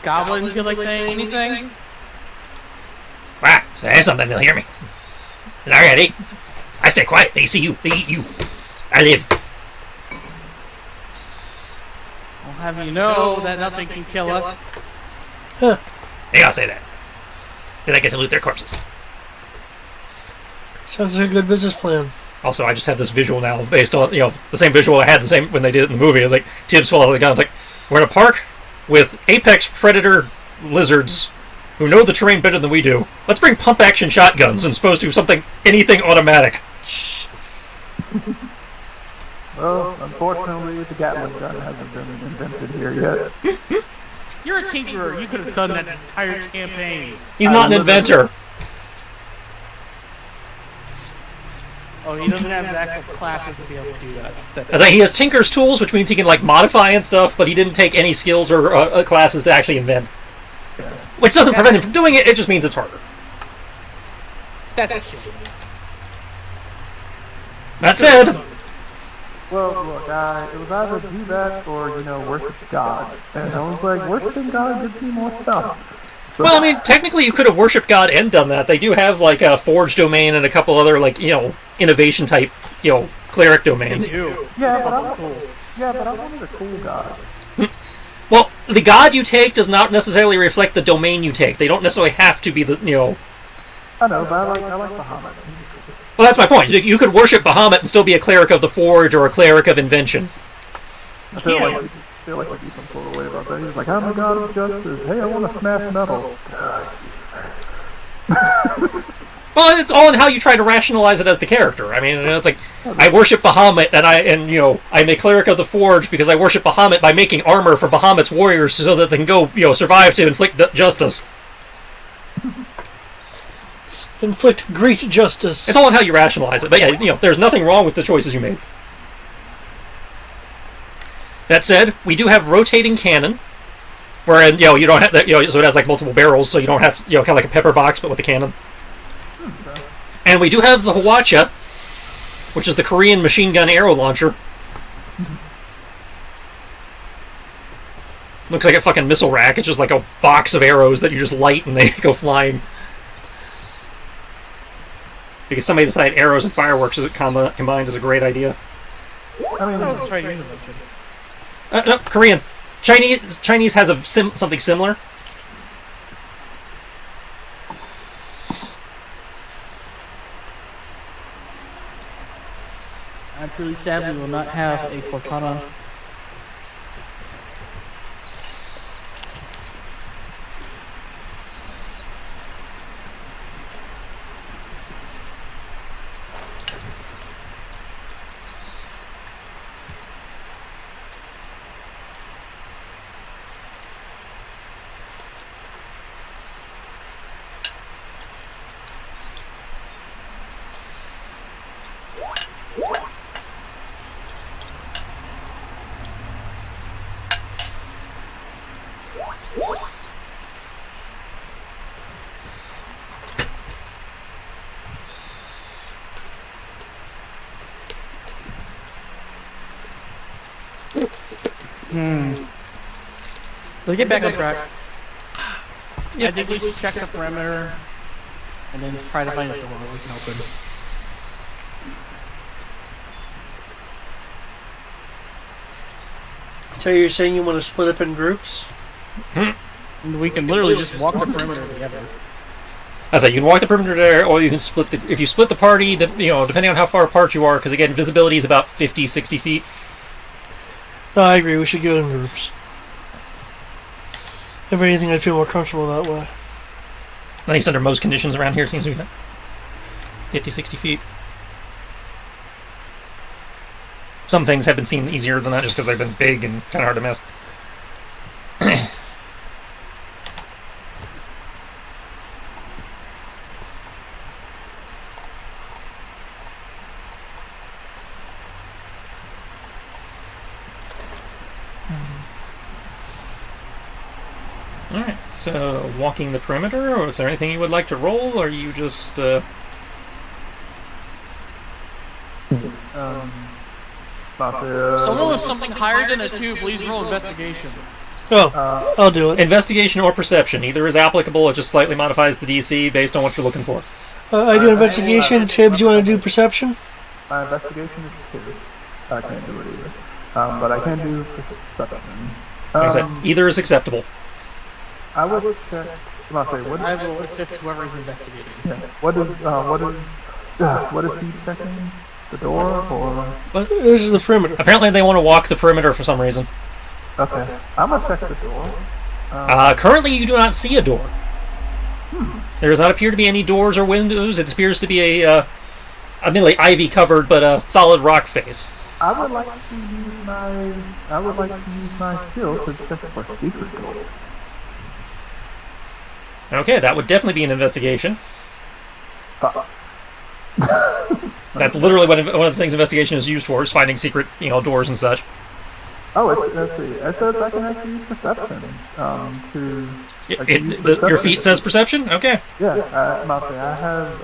Goblin feel like saying anything? Wow, say something, they'll hear me. Alrighty. I stay quiet, they see you, they eat you. I live. I'll have you know that nothing can kill us. Huh. They all say that. Then I get to loot their corpses. Sounds like a good business plan. Also, I just have this visual now based on, the same visual I had the same when they did it in the movie. It was like, Tibbs following the gun. It's like, we're in a park with apex predator lizards who know the terrain better than we do. Let's bring pump-action shotguns as opposed to anything automatic. Well, unfortunately, the Gatling gun hasn't been invented here yet. You're a tinkerer. You could have done that this entire campaign. He's not an inventor. Oh, he doesn't have the actual classes to be able to do that. As like, he has Tinker's tools, which means he can modify and stuff, but he didn't take any skills or classes to actually invent. Which doesn't prevent him from doing it, it just means it's harder. That's a shame. That said... Well, look, it was either do that or, worship God. And I was like, worshiping God gives me more stuff. So, well, I mean, technically you could have worshipped God and done that. They do have, a Forge domain and a couple other, innovation type, cleric domains. Yeah, but I wanted a cool God. Well, the God you take does not necessarily reflect the domain you take. They don't necessarily have to be the, I know, but I like Bahamut. Well, that's my point. You could worship Bahamut and still be a cleric of the Forge or a cleric of Invention. I feel like there'd be some sort of way about that. He's like, I'm a god of justice. Hey, I want to smash metal. Well, it's all in how you try to rationalize it as the character. I mean, it's like, I worship Bahamut, and I'm a cleric of the Forge because I worship Bahamut by making armor for Bahamut's warriors so that they can go, survive to inflict justice. Inflict great justice. It's all in how you rationalize it. But yeah, there's nothing wrong with the choices you made. That said, we do have rotating cannon, wherein you don't have that. So it has multiple barrels, so you don't have kind of like a pepper box, but with a cannon. And we do have the Hwacha, which is the Korean machine gun arrow launcher. Looks like a fucking missile rack. It's just like a box of arrows that you just light and they go flying. Because somebody decided arrows and fireworks combined is a great idea. I mean, That was Chinese invention. No, Korean. Chinese has something similar. I'm truly sad we will not have a Cortana. Let's get back on track. I think we should check the perimeter and then try to find a door we can open. So you're saying you want to split up in groups? We can literally just walk the perimeter together. I say you can walk the perimeter there, or you can split the. If you split the party, depending on how far apart you are, because again, visibility is about 50, 60 feet. No, I agree. We should go in groups. If anything, I'd feel more comfortable that way. At least under most conditions around here, it seems to be 50, 60 feet. Some things have been seen easier than that just because they've been big and kind of hard to miss. Alright, so walking the perimeter, or is there anything you would like to roll, or are you just, About to, Someone with something higher than a 2, please roll investigation. Oh, I'll do it. Investigation or perception. Either is applicable. It just slightly modifies the DC based on what you're looking for. I do investigation. Tibbs, you want to do perception? My investigation is 2. I can't do it either. But I can do perception. Like I said, either is acceptable. I would check. What I will assist whoever's investigating. Yeah. What is he checking? The door or? This is the perimeter. Apparently, they want to walk the perimeter for some reason. Okay. I'm gonna check the door. Currently, you do not see a door. There does not appear to be any doors or windows. It appears to be a admittedly ivy covered, but a solid rock face. I would like to use my skill to check for secret doors. Okay, that would definitely be an investigation. That's literally one of the things investigation is used for, is finding secret, doors and such. Oh, let's see. It says I can actually use perception Your feat says perception? Okay. Yeah, I have,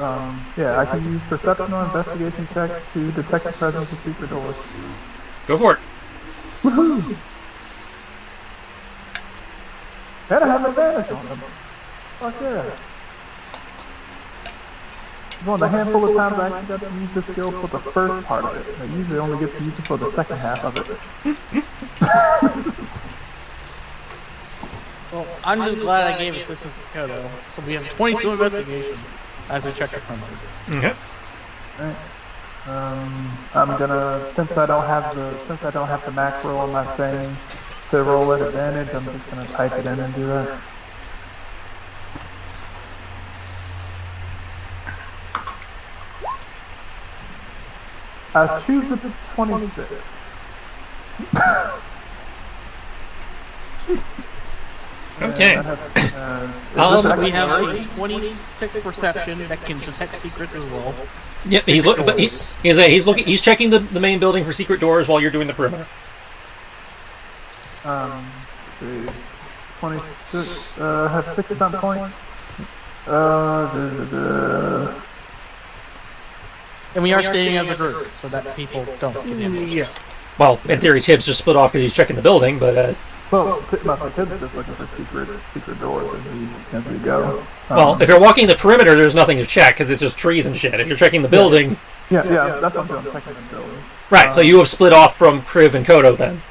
I can use perception or investigation check to detect the presence of secret doors. Go for it. Woohoo! And I have advantage on them. Fuck yeah. Well, the handful of times I actually got to use this skill for the first part of it. I usually only get to use it for the second half of it. Well, I'm just glad I gave assistance to Kodo. So we have 22 investigation as we check the perimeter. Okay. Right. I'm gonna, since I don't have the macro on my thing to roll at advantage, I'm just gonna type it in and do that. I choose the 26. Okay. We have a 26 perception that can detect secrets as well. Yep, he's checking the main building for secret doors while you're doing the perimeter. Let's see. 26, have 6 stunt points. And we are staying as a group, so that people don't get in. Yeah. Well, in theory, Tibbs just split off because he's checking the building, but Well, my Tibbs just looking for secret doors as we go. well, if you're walking the perimeter, there's nothing to check because it's just trees and shit. If you're checking the building, yeah, that's what I'm doing. Checking the building. right? So you have split off from Kriv and Kodo then.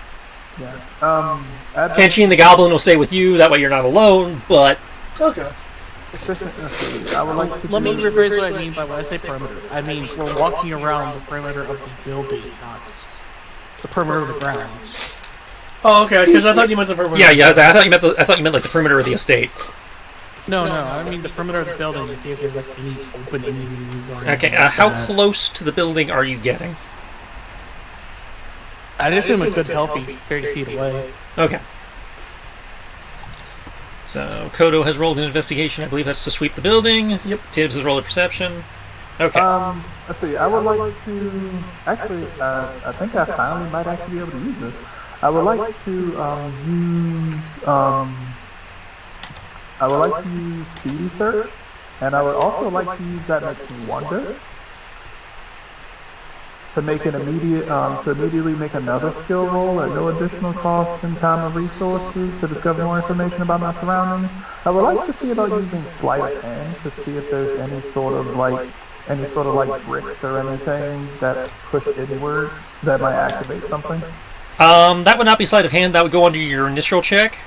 Yeah. Kenshi and the Goblin will stay with you. That way, you're not alone. But Okay. I would like to Let me rephrase what I mean by when I say perimeter. I mean we're walking around the perimeter of the building, not the perimeter of the grounds. Oh, okay. Because I thought you meant the perimeter. yeah. I thought you meant like the perimeter of the estate. No, I mean the perimeter of the building to see if there's like any openings or anything. Okay. Like How that. close to the building are you getting? I'd assume a good healthy 30 feet away. Okay. So Kodo has rolled an investigation. I believe that's to sweep the building. Yep. Tibbs has rolled a perception. Okay. Let's see. I would like to actually. I think I finally might actually be able to use this. I would like to use. I would like to use CD search, and I would also like to use that next wonder to make an immediately make another skill roll at no additional cost in time or resources to discover more information about my surroundings. I would like to see about using sleight of hand to see if there's any sort of bricks or anything that push inward that might activate something. That would not be sleight of hand. That would go under your initial check.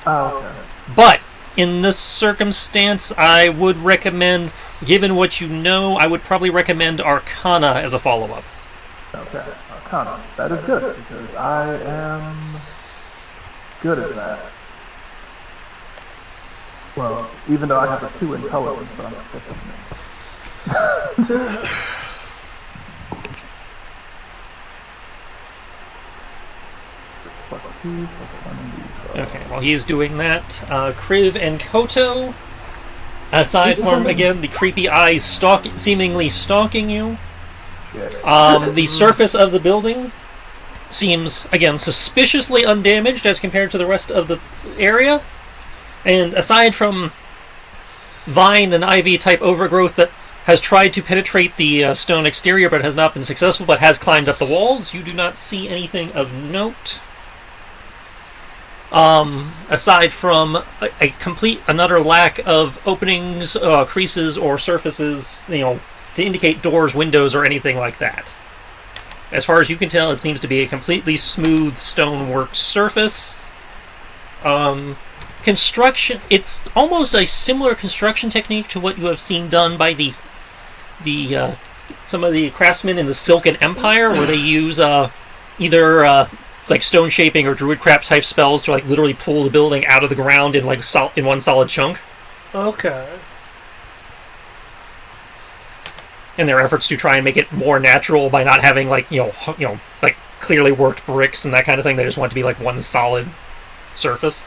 Oh, okay. But in this circumstance, I would recommend, given what you know, I would probably recommend Arcana as a follow-up. Okay, Arcana. That is good, because I am good at that. Well, even though I have a 2 intelligence, but I'm efficient. Plus 2, plus 1, Okay, while he is doing that, Kriv and Koto, aside from, again, the creepy eyes seemingly stalking you, the surface of the building seems, again, suspiciously undamaged as compared to the rest of the area. And aside from vine and ivy type overgrowth that has tried to penetrate the stone exterior but has not been successful, but has climbed up the walls, you do not see anything of note. aside from a complete another lack of openings, creases, or surfaces, to indicate doors, windows, or anything like that. As far as you can tell, it seems to be a completely smooth stonework surface. Construction, it's almost a similar construction technique to what you have seen done by some of the craftsmen in the Silken Empire, where they use either like stone shaping or druid crap type spells to like literally pull the building out of the ground in in one solid chunk. Okay. In their efforts to try and make it more natural by not having like like clearly worked bricks and that kind of thing, they just want it to be like one solid surface.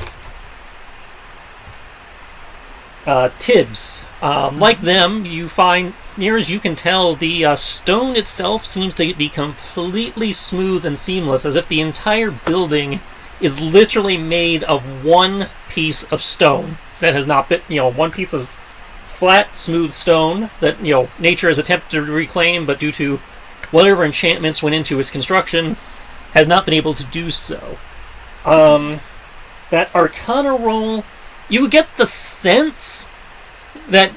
Tibs, like them, you find, near as you can tell, the stone itself seems to be completely smooth and seamless, as if the entire building is literally made of one piece of stone that has not been, one piece of flat, smooth stone that, nature has attempted to reclaim, but due to whatever enchantments went into its construction, has not been able to do so. That Arcana roll, you would get the sense that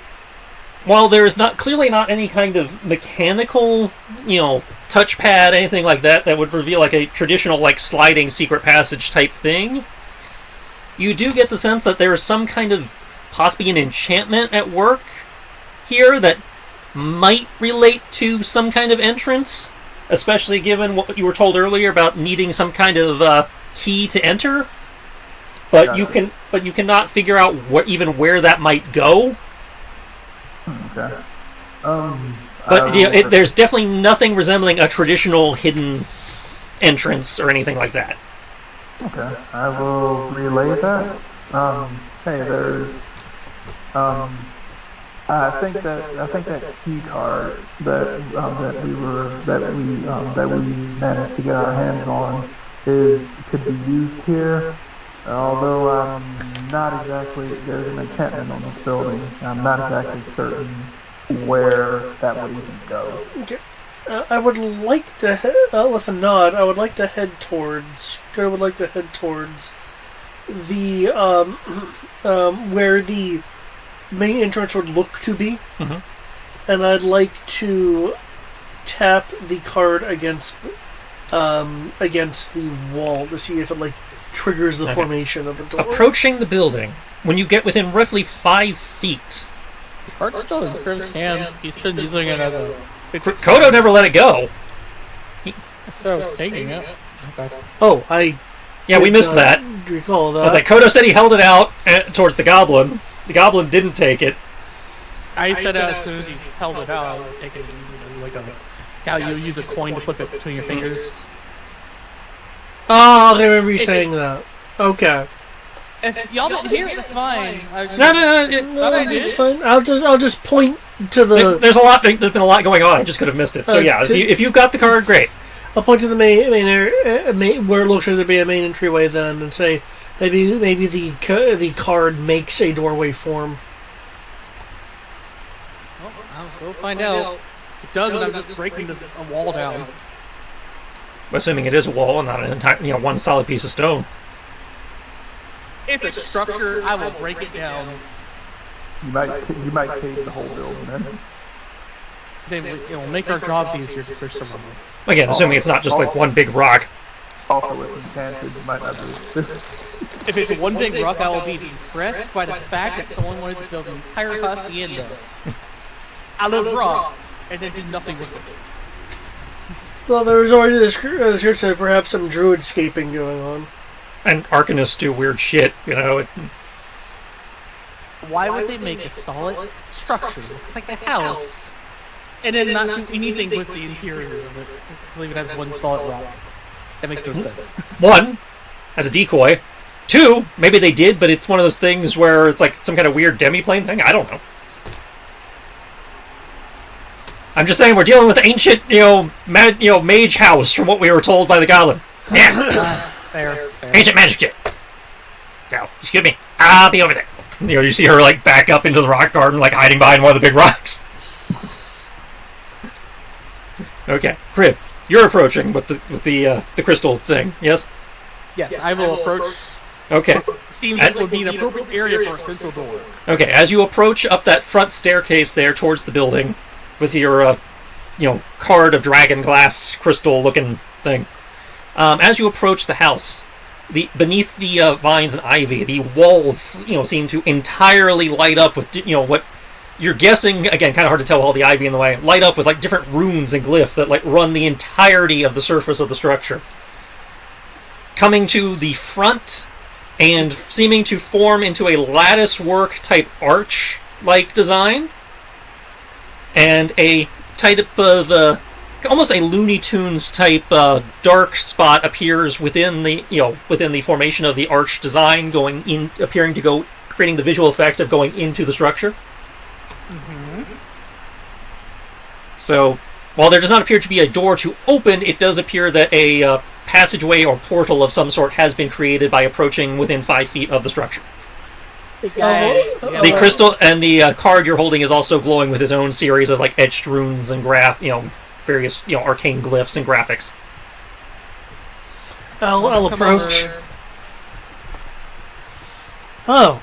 while there is clearly not any kind of mechanical, touchpad, anything like that would reveal like a traditional like sliding secret passage type thing, you do get the sense that there is some kind of possibly an enchantment at work here that might relate to some kind of entrance, especially given what you were told earlier about needing some kind of key to enter. But you cannot figure out where that might go. Okay. But there's definitely nothing resembling a traditional hidden entrance or anything like that. Okay, I will relay that. Hey, there's. I think that key card that we managed to get our hands on could be used here. Although I'm not exactly, there's an enchantment on this building. I'm not exactly certain where that would even go. Okay. I would like to, with a nod, I would like to head towards the, where the main entrance would look to be. Mm-hmm. And I'd like to tap the card against the wall to see if it, triggers the formation of a door. Approaching the building, when you get within roughly 5 feet... The card's still in Criv's hand. He's been using it as a... Kodo never let it go. So I was taking it. Okay. Oh, we missed that. Recall that. I was like, Kodo said he held it out towards the goblin. The goblin didn't take it. I said as soon as he held it out, I would take it and use it as how you use a coin to flip it between your fingers. Oh, I remember you saying that. Okay. If y'all didn't hear it, that's fine. No, it's fine. I'll just point to the. There's been a lot going on. I just could have missed it. So if you've got the card, great. I'll point to the main where it looks like there'd be a main entryway then, and say maybe the card makes a doorway form. Well, we'll find out. If it does, and I'm just breaking a wall down. Assuming it is a wall and not an entire, one solid piece of stone. It's a structure. I will break it down. You might cave the whole building in. It will make our jobs easier because there's someone. Again, assuming it's not just like one big rock. Also, if enchanted, you might not do this. If it's one big rock, I will be impressed by the fact that someone wanted to build an entire hacienda out of rock and then do nothing with it. Well, there was already this perhaps some druidscaping going on. And arcanists do weird shit, Why would they make a solid structure, like a house, and then not do anything with the interior of it? Just leave it as one solid rock. That makes no sense. 1, as a decoy. 2, maybe they did, but it's one of those things where it's like some kind of weird demi-plane thing. I don't know. I'm just saying we're dealing with ancient, mage house from what we were told by the goblin. Yeah. Fair. Ancient magic shit. Now, excuse me. I'll be over there. You see her back up into the rock garden, hiding behind one of the big rocks. Okay, Crib, you're approaching with the crystal thing. Yes. Yes, I will approach Okay. Seems like it would be an appropriate area for a central door. Okay, as you approach up that front staircase there towards the building, with your, card of dragon glass crystal-looking thing, as you approach the house, beneath the vines and ivy, the walls, seem to entirely light up with, what you're guessing, again, kind of hard to tell with all the ivy in the way, light up with like different runes and glyph that like run the entirety of the surface of the structure. Coming to the front and seeming to form into a lattice work type arch like design, and a type of almost a Looney Tunes type dark spot appears within the formation of the arch design, appearing to go, creating the visual effect of going into the structure. Mm-hmm. So, while there does not appear to be a door to open, it does appear that a passageway or portal of some sort has been created by approaching within 5 feet of the structure. The crystal and the card you're holding is also glowing with his own series of like etched runes and various arcane glyphs and graphics. I'll approach. Oh,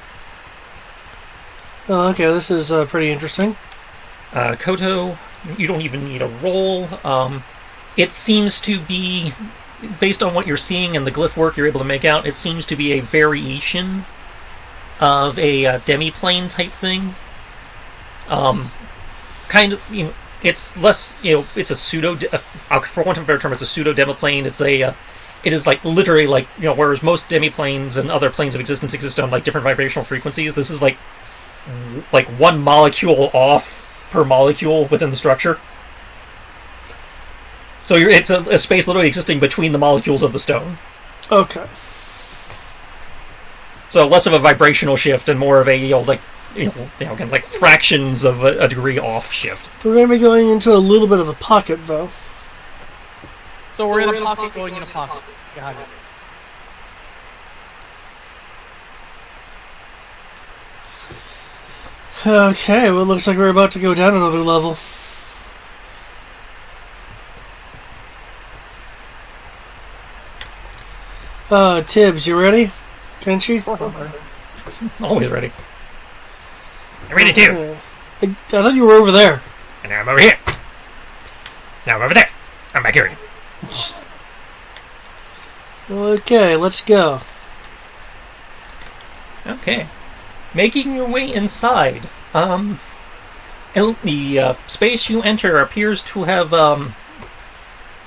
okay. This is pretty interesting. Koto, you don't even need a roll. It seems to be, based on what you're seeing and the glyph work you're able to make out, it seems to be a variation of a demi-plane type thing. Kind of, it's less, it's a pseudo, for want of a better term, it's a pseudo-demiplane. It is like literally like, whereas most demi-planes and other planes of existence exist on like different vibrational frequencies, this is like one molecule off per molecule within the structure. So it's a space literally existing between the molecules of the stone. Okay. So less of a vibrational shift and more of a again, like fractions of a degree off shift. We're going to be going into a little bit of a pocket, though. So we're in a pocket going in a pocket. Got it. Okay, well, it looks like we're about to go down another level. Tibbs, you ready? Kenshi? Always ready. I'm ready too. I thought you were over there. And now I'm over here. Now I'm over there. I'm back here. Okay, let's go. Okay. Making your way inside. The space you enter appears to have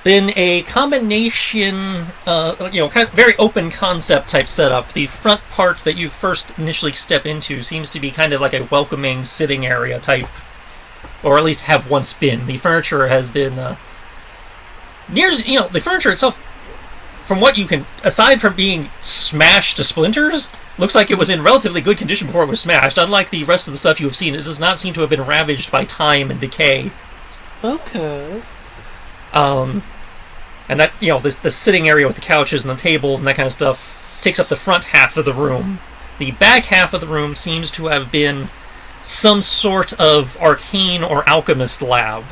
been a combination, kind of very open concept type setup. The front part that you first initially step into seems to be kind of like a welcoming sitting area type, or at least have once been. The furniture has been the furniture itself, from what you can, aside from being smashed to splinters, looks like it was in relatively good condition before it was smashed. Unlike the rest of the stuff you have seen, it does not seem to have been ravaged by time and decay. Okay. And that, the sitting area with the couches and the tables and that kind of stuff takes up the front half of the room. The back half of the room seems to have been some sort of arcane or alchemist lab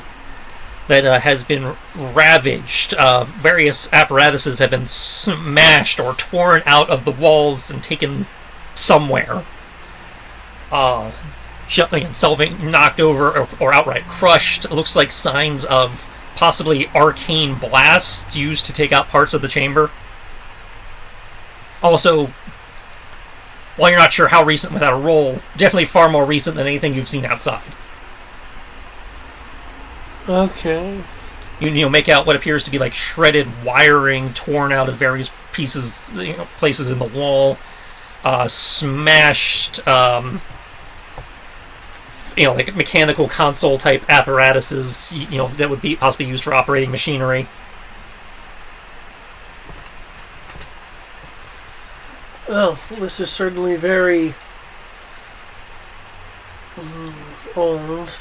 that has been ravaged. Various apparatuses have been smashed or torn out of the walls and taken somewhere. Knocked over or outright crushed. It looks like signs of possibly arcane blasts used to take out parts of the chamber. Also, while you're not sure how recent without a roll, definitely far more recent than anything you've seen outside. Okay. You make out what appears to be like shredded wiring torn out of various pieces, places in the wall, smashed, like mechanical console type apparatuses, that would be possibly used for operating machinery. Oh, this is certainly very old.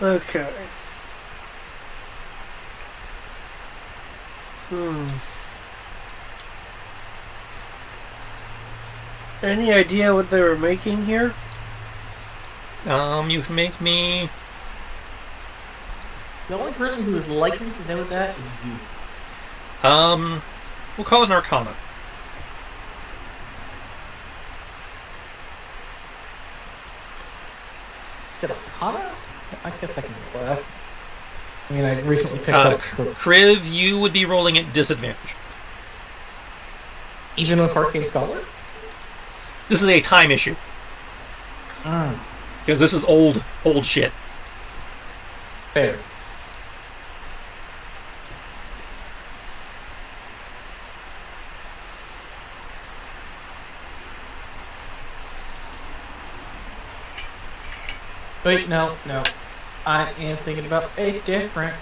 Okay. Any idea what they were making here? You can make me. The only person who is likely to know that is you. We'll call it an Arcana. Is it Arcana? I guess I can do that. I mean, I recently picked up... Kriv, you would be rolling at disadvantage. Even with Arcane Scholar? This is a time issue. Because this is old shit. Fair. Wait, no. I am thinking about a different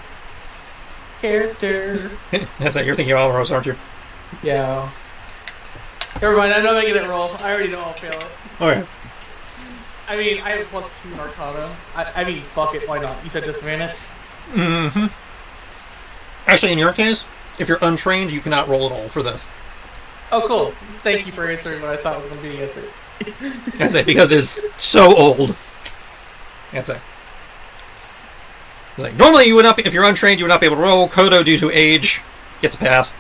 character. That's that. You're thinking of Alvaros, aren't you? Yeah. Never mind, I'm not making it roll. I already know I'll fail it. Okay. I mean, I have a +2 in Arcana. I mean, fuck it, why not? You said disadvantage? Mm-hmm. Actually, in your case, if you're untrained, you cannot roll at all for this. Oh, cool. Thank you for answering what I thought was going to be the answer. That's it, because it's so old. That's it. Like, normally, you would not be, if you're untrained, you would not be able to roll. Kodo, due to age, gets a pass.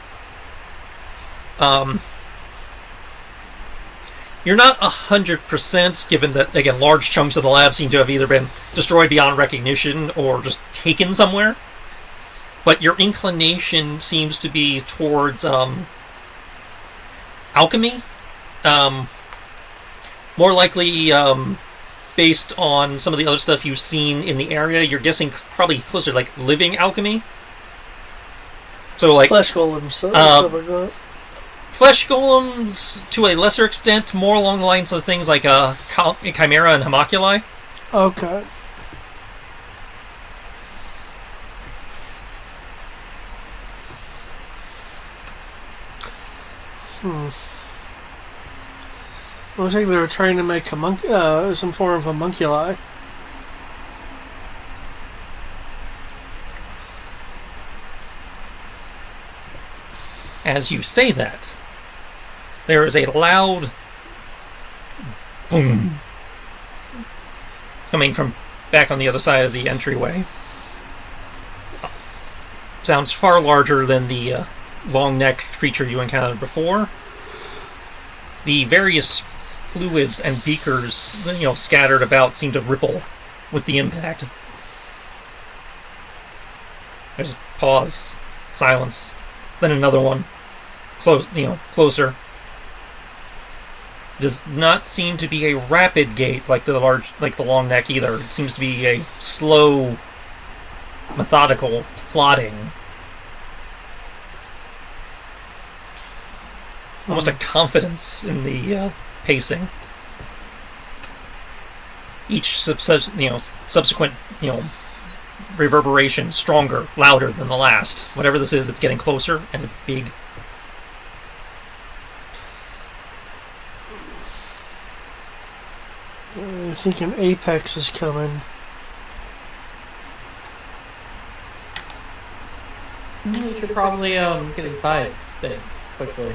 You're not 100%, given that, again, large chunks of the lab seem to have either been destroyed beyond recognition or just taken somewhere. But your inclination seems to be towards alchemy. More likely, based on some of the other stuff you've seen in the area, you're guessing probably closer to, like, living alchemy. So, like... Flesh golems, stuff like that. Flesh golems, to a lesser extent, more along the lines of things like Chimera and Homunculi. Okay. Looks like they were trying to make some form of homunculi. As you say that, there is a loud boom coming from back on the other side of the entryway. Sounds far larger than the long-necked creature you encountered before. The various fluids and beakers, scattered about, seem to ripple with the impact. There's a pause, silence, then another one, closer. Does not seem to be a rapid gait like the long neck either. It seems to be a slow, methodical plodding. Almost a confidence in the pacing. Each subsequent reverberation stronger, louder than the last. Whatever this is, it's getting closer and it's big. I think an apex is coming. You should probably get inside thing quickly.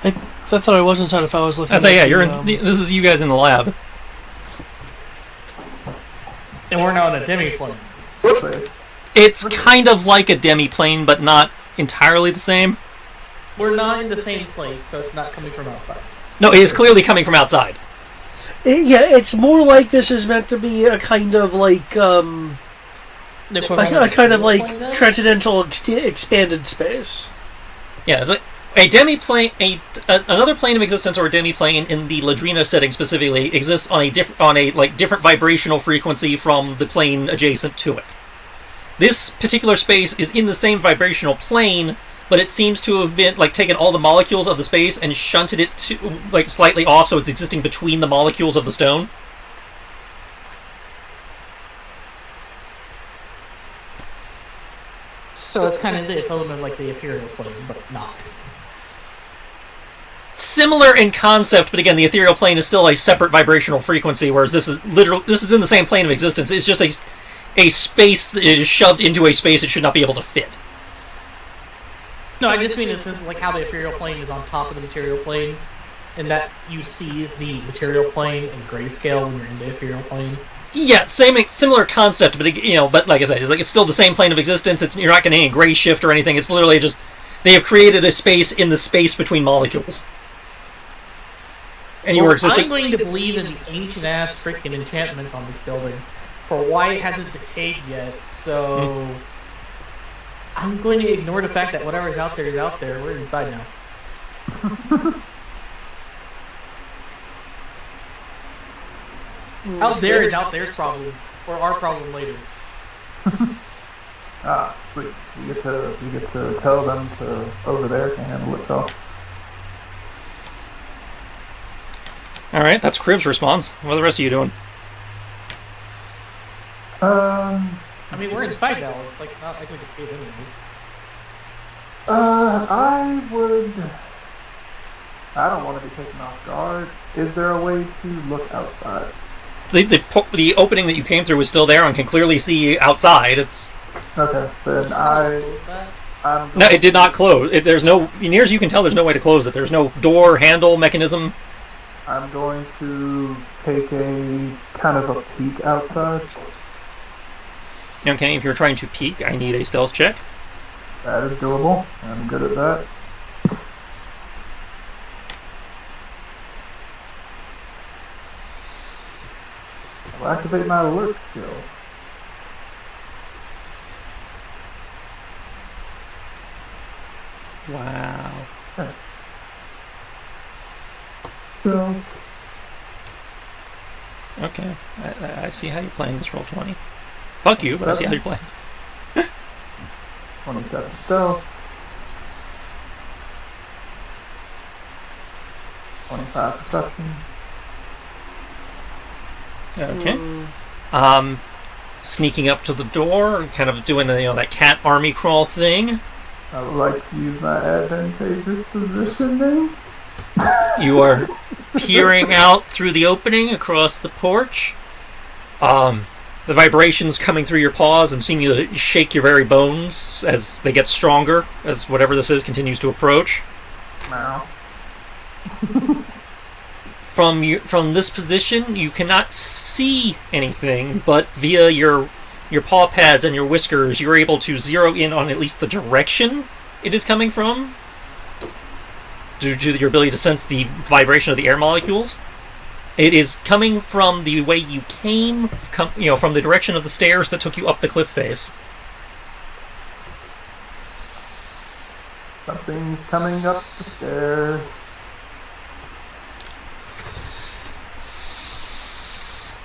I thought I was inside if I was looking. I'd say, yeah, this is you guys in the lab. And we're now in a demi-plane. It's kind of like a demi-plane, but not entirely the same. We're not in the same place, so it's not coming from outside. No, it is clearly coming from outside. Yeah, it's more like this is meant to be a kind of like a kind of like transcendental expanded space. Yeah, it's like a demi-plane, another plane of existence, or a demi-plane in the Ladrina setting specifically exists on a different vibrational frequency from the plane adjacent to it. This particular space is in the same vibrational plane, but it seems to have been taken all the molecules of the space and shunted it to slightly off, so it's existing between the molecules of the stone. So it's kind of the equivalent of the ethereal plane, but not. Similar in concept, but again, the ethereal plane is still a separate vibrational frequency, whereas this is in the same plane of existence. It's just a space that is shoved into a space it should not be able to fit. No, I just mean in the sense of how the ethereal plane is on top of the material plane, in that you see the material plane in grayscale when you're in the ethereal plane. Yeah, similar concept, but but like I said, it's still the same plane of existence. You're not getting any gray shift or anything. It's literally just they have created a space in the space between molecules. And you were existing. I'm going to believe in the ancient ass freaking enchantments on this building for why it hasn't decayed yet. So I'm going to ignore the fact that whatever's out there is out there. We're inside now. Out there is out there's problem, or our problem later. Sweet. You get to tell them to over there can handle itself. All right, that's Crib's response. What are the rest of you doing? I mean, we're inside now. It's like not like we can see it anyways. I don't want to be taken off guard. Is there a way to look outside? The opening that you came through was still there and can clearly see outside. It's okay. Then no, it did not close. There's no, near as you can tell, there's no way to close it. There's no door, handle, mechanism. I'm going to take a kind of a peek outside. Okay, if you're trying to peek, I need a stealth check. That is doable. I'm good at that. I'll activate my alert skill. Wow. Okay. So. Okay, I see how you're playing this roll 20. Fuck you, but I see how you're playing. 27 stealth. 25 perception. Okay. Sneaking up to the door, kind of doing that cat army crawl thing. I would like to use my advantageous positioning. You are peering out through the opening across the porch. The vibrations coming through your paws and seeing you shake your very bones as they get stronger, as whatever this is continues to approach. Meow. From this position, you cannot see anything, but via your paw pads and your whiskers, you're able to zero in on at least the direction it is coming from, due to your ability to sense the vibration of the air molecules. It is coming from the way you came, from the direction of the stairs that took you up the cliff face. Something's coming up the stairs.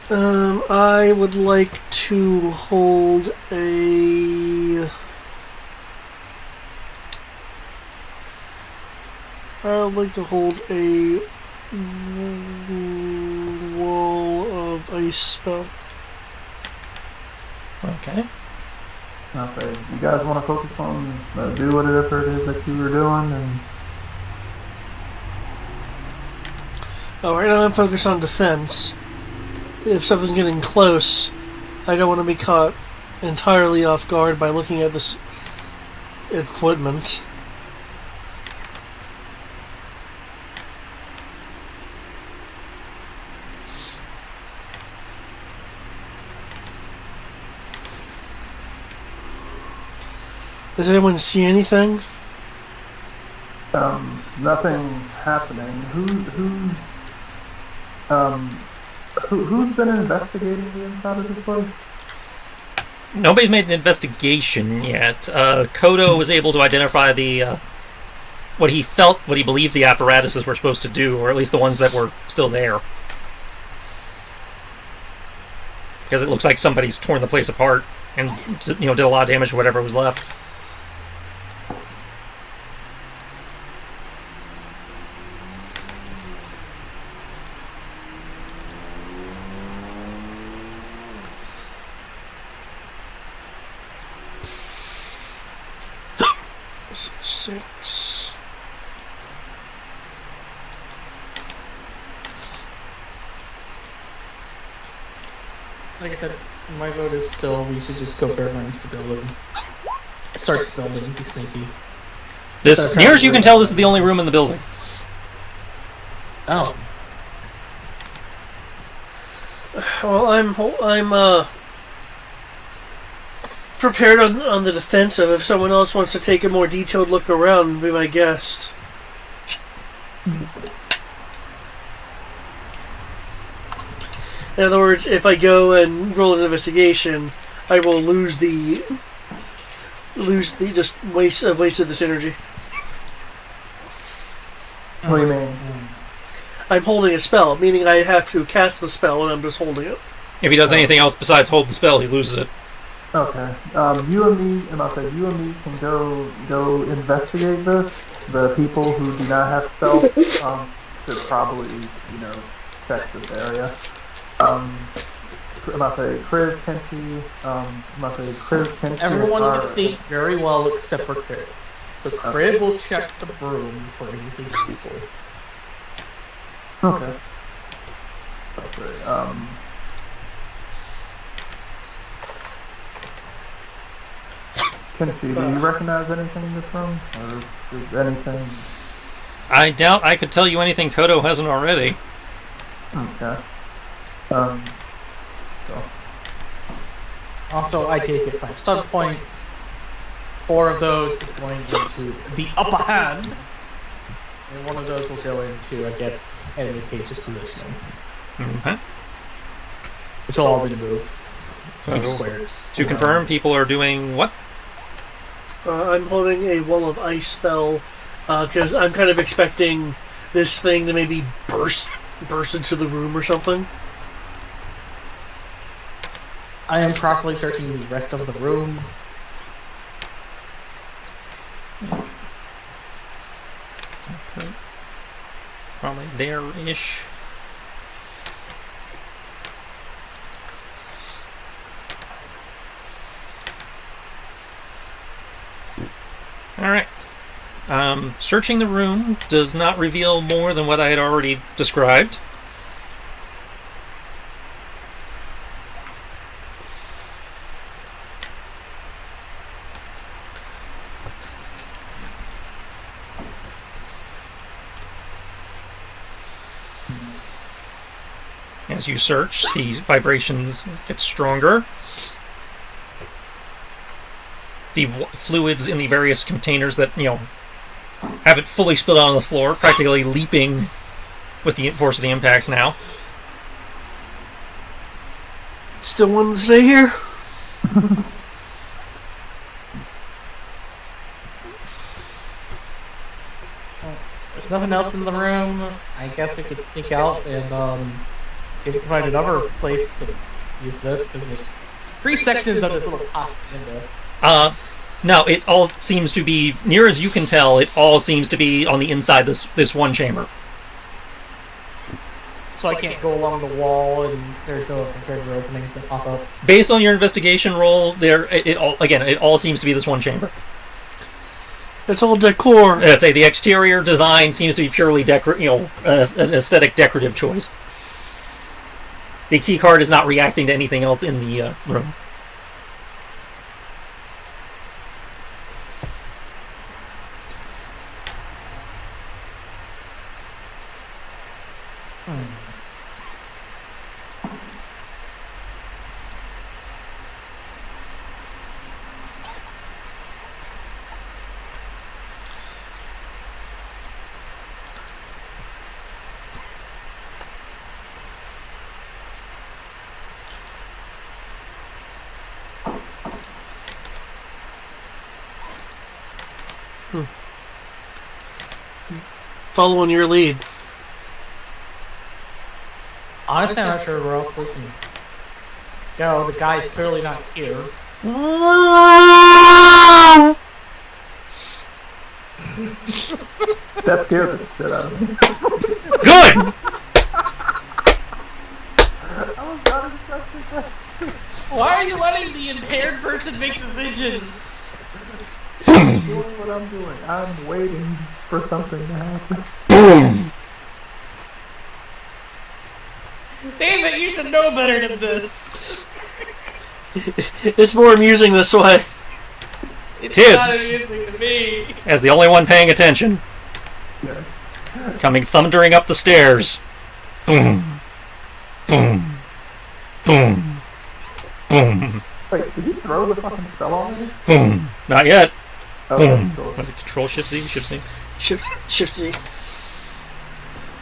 I would like to hold a... wall of ice spell. Okay. Okay, you guys want to focus on do whatever it is that you were doing, and right now I'm focused on defense. If something's getting close, I don't want to be caught entirely off guard by looking at this equipment. Does anyone see anything? Nothing happening. Who's been investigating the inside of this place? Nobody's made an investigation yet. Kodo was able to identify what he believed the apparatuses were supposed to do, or at least the ones that were still there. Because it looks like somebody's torn the place apart and did a lot of damage to whatever was left. Six. Like I said, my vote is still we should just go bare minds to build it. Start building, be sneaky. Near as you can tell, this is the only room in the building. Oh. Well, I'm prepared on the defensive. If someone else wants to take a more detailed look around and be my guest. In other words, if I go and roll an investigation, I will lose the just wasted this energy. What do you mean? I'm holding a spell, meaning I have to cast the spell and I'm just holding it. If he does anything else besides hold the spell, he loses it. Okay. You and me can go investigate this. The people who do not have spells should probably, check this area. Chris, Kenshi, Everyone can see very well except for Crib. So Crib will check the broom for anything useful. Okay. Kenshi, do you recognize anything in this room? Or is anything... I doubt I could tell you anything Kodo hasn't already. Okay. So. Also, I did get 5 stun points. 4 of those is going into the upper hand. And 1 of those will go into, I guess, advantageous positioning. Okay. Which will all be moved. So, 2 squares. To confirm, people are doing what? I'm holding a wall of ice spell because I'm kind of expecting this thing to maybe burst into the room or something. I am properly searching the rest of the room. Okay. Probably there-ish. Alright. Searching the room does not reveal more than what I had already described. As you search, the vibrations get stronger. The fluids in the various containers that, have it fully spilled out on the floor, practically leaping with the force of the impact now. Still wanting to stay here? There's nothing else in the room. I guess we could sneak out and see if we can find another place to use this, because there's 3 sections of this little pasta window. No, it all seems to be, near as you can tell, it all seems to be on the inside this one chamber. So I can't go along the wall, and there's no regular openings that pop up. Based on your investigation roll, it all seems to be this one chamber. It's all decor. I'd say the exterior design seems to be purely an aesthetic decorative choice. The key card is not reacting to anything else in the room. Following your lead. Honestly, I'm not sure where else we can go. The guy's clearly not here. That scared the shit out of me. Good! I was not expecting that. Why are you letting the impaired person make decisions? I'm doing what I'm doing. I'm waiting for something to happen. Damn it, you should know better than this. It's more amusing this way. It's Kids. not amusing to me. As the only one paying attention. Yeah. Coming thundering up the stairs. Boom. Boom. Boom. Boom. Wait, did you throw the fucking spell already? Boom. Not yet. Okay, Boom. cool. What is it? Control Shift Z? Shift Z? Shift Z.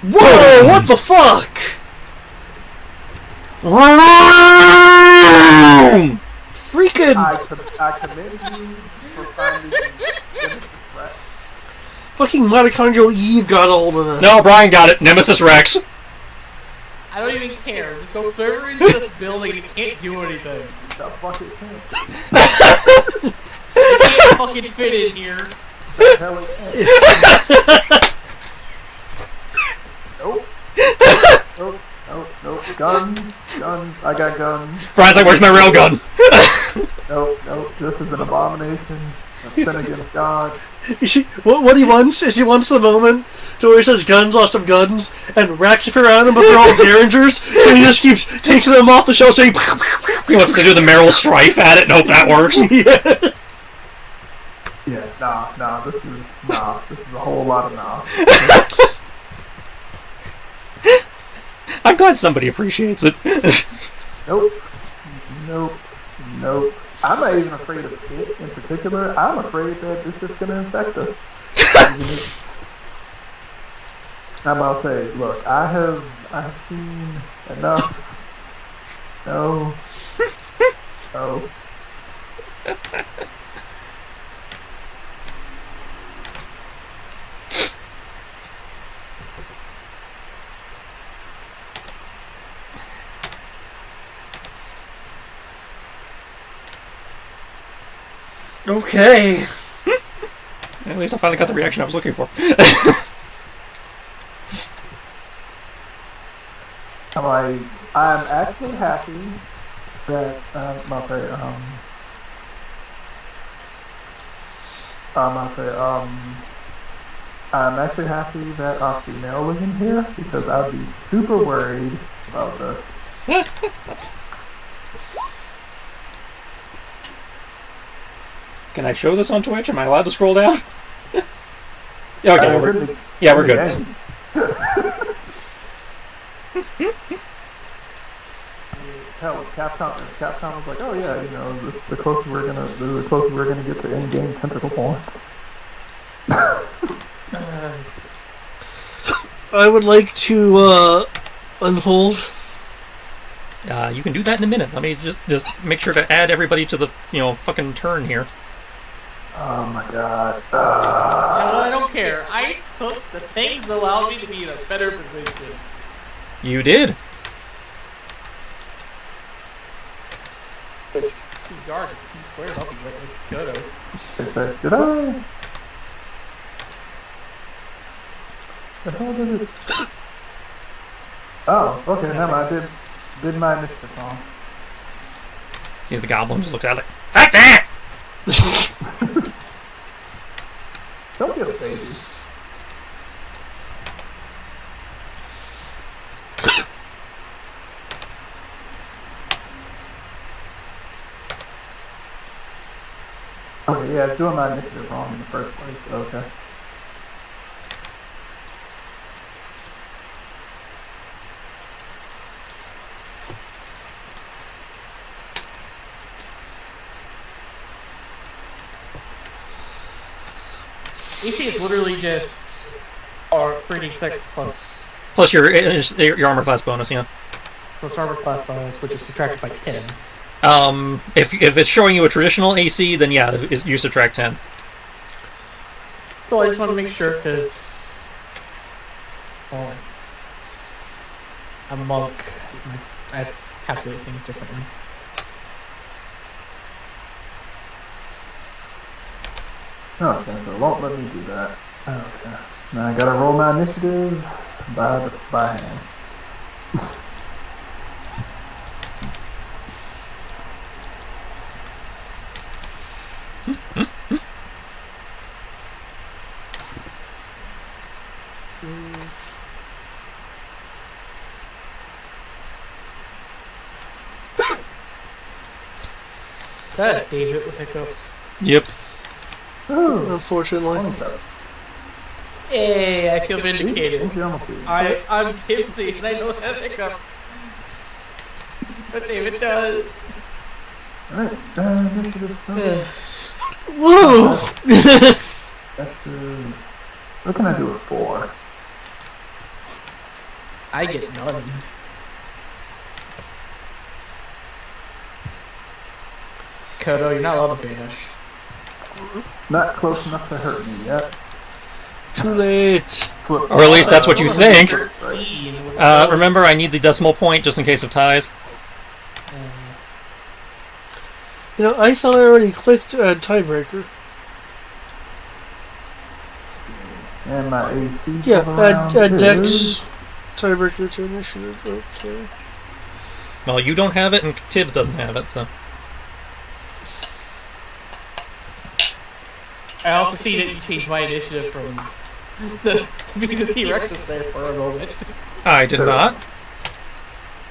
Whoa! What the fuck? Freaking I commend you for finding Nemesis Rex. fucking mitochondrial Eve got a hold of this. No, Brian got it. Nemesis Rex. I don't even care. Just go further into the building and you can't do anything. The fuck it can. You can't fucking fit in here. The hell it can. Nope. Nope. Nope. Nope. Guns. Guns. I got guns. Brian's like, where's my railgun? Nope. Nope. This is an abomination. A sin against God. What he wants is he wants the moment to where he says guns, lots of guns, and racks up around him, but they're all derringers, so he just keeps taking them off the shelf, saying, He wants to do the Meryl Streif at it and hope that works. yeah. Yeah. Nah. This is a whole lot of nah. I'm glad somebody appreciates it. Nope. Nope. Nope. I'm not even afraid of it in particular. I'm afraid that it's just going to infect us. I'm about to say, look, I have seen enough. No. No. Okay. At least I finally got the reaction I was looking for. I'm actually happy that I'm actually happy that our female was in here because I'd be super worried about this. Can I show this on Twitch? Am I allowed to scroll down? Okay, we're good. Hell, Capcom was like, oh yeah, you know, the closer we're gonna get to in-game tentacle porn. I would like to unhold. You can do that in a minute. Let me just make sure to add everybody to the fucking turn here. Oh my god. I don't care. I took the things that allowed me to be in a better position. You did. Which 2 yards, 2 squares, I'll be right next to Goto. Did I? The hell did it? Oh, okay, never mind. I did my initiative wrong. See, the goblin just looks at it. Fuck that! Don't be a baby. Okay, yeah, it's doing my initiative wrong in the first place, so okay. AC is literally just our 3d6 Plus your armor class bonus, yeah. plus armor class bonus, which is subtracted by 10. If it's showing you a traditional AC, then yeah, you subtract 10. So I just want to make sure, because I'm a monk. I have to calculate things differently. Okay, so it won't let me do that. Okay. Now I gotta roll my initiative by hand. Is that a David with hiccups? Yep. Ooh, Unfortunately. 27. Hey, I feel vindicated. You almost did. I'm tipsy and I don't have hiccups. But David does. Alright, initiative summary. Woo! What can I do with 4? I get none. Kodo, you're not allowed to banish. It's not close enough to hurt me yet. Too late. Flip. Or at least that's what you think. 13. Remember, I need the decimal point just in case of ties. You know, I thought I already clicked tiebreaker. And my AC. Yeah, for the round Dex is- tiebreaker to initiative. Okay. Well, you don't have it, and Tibbs doesn't have it, so. I also see that you changed my initiative from to be the T-Rexes there for a moment. I did not.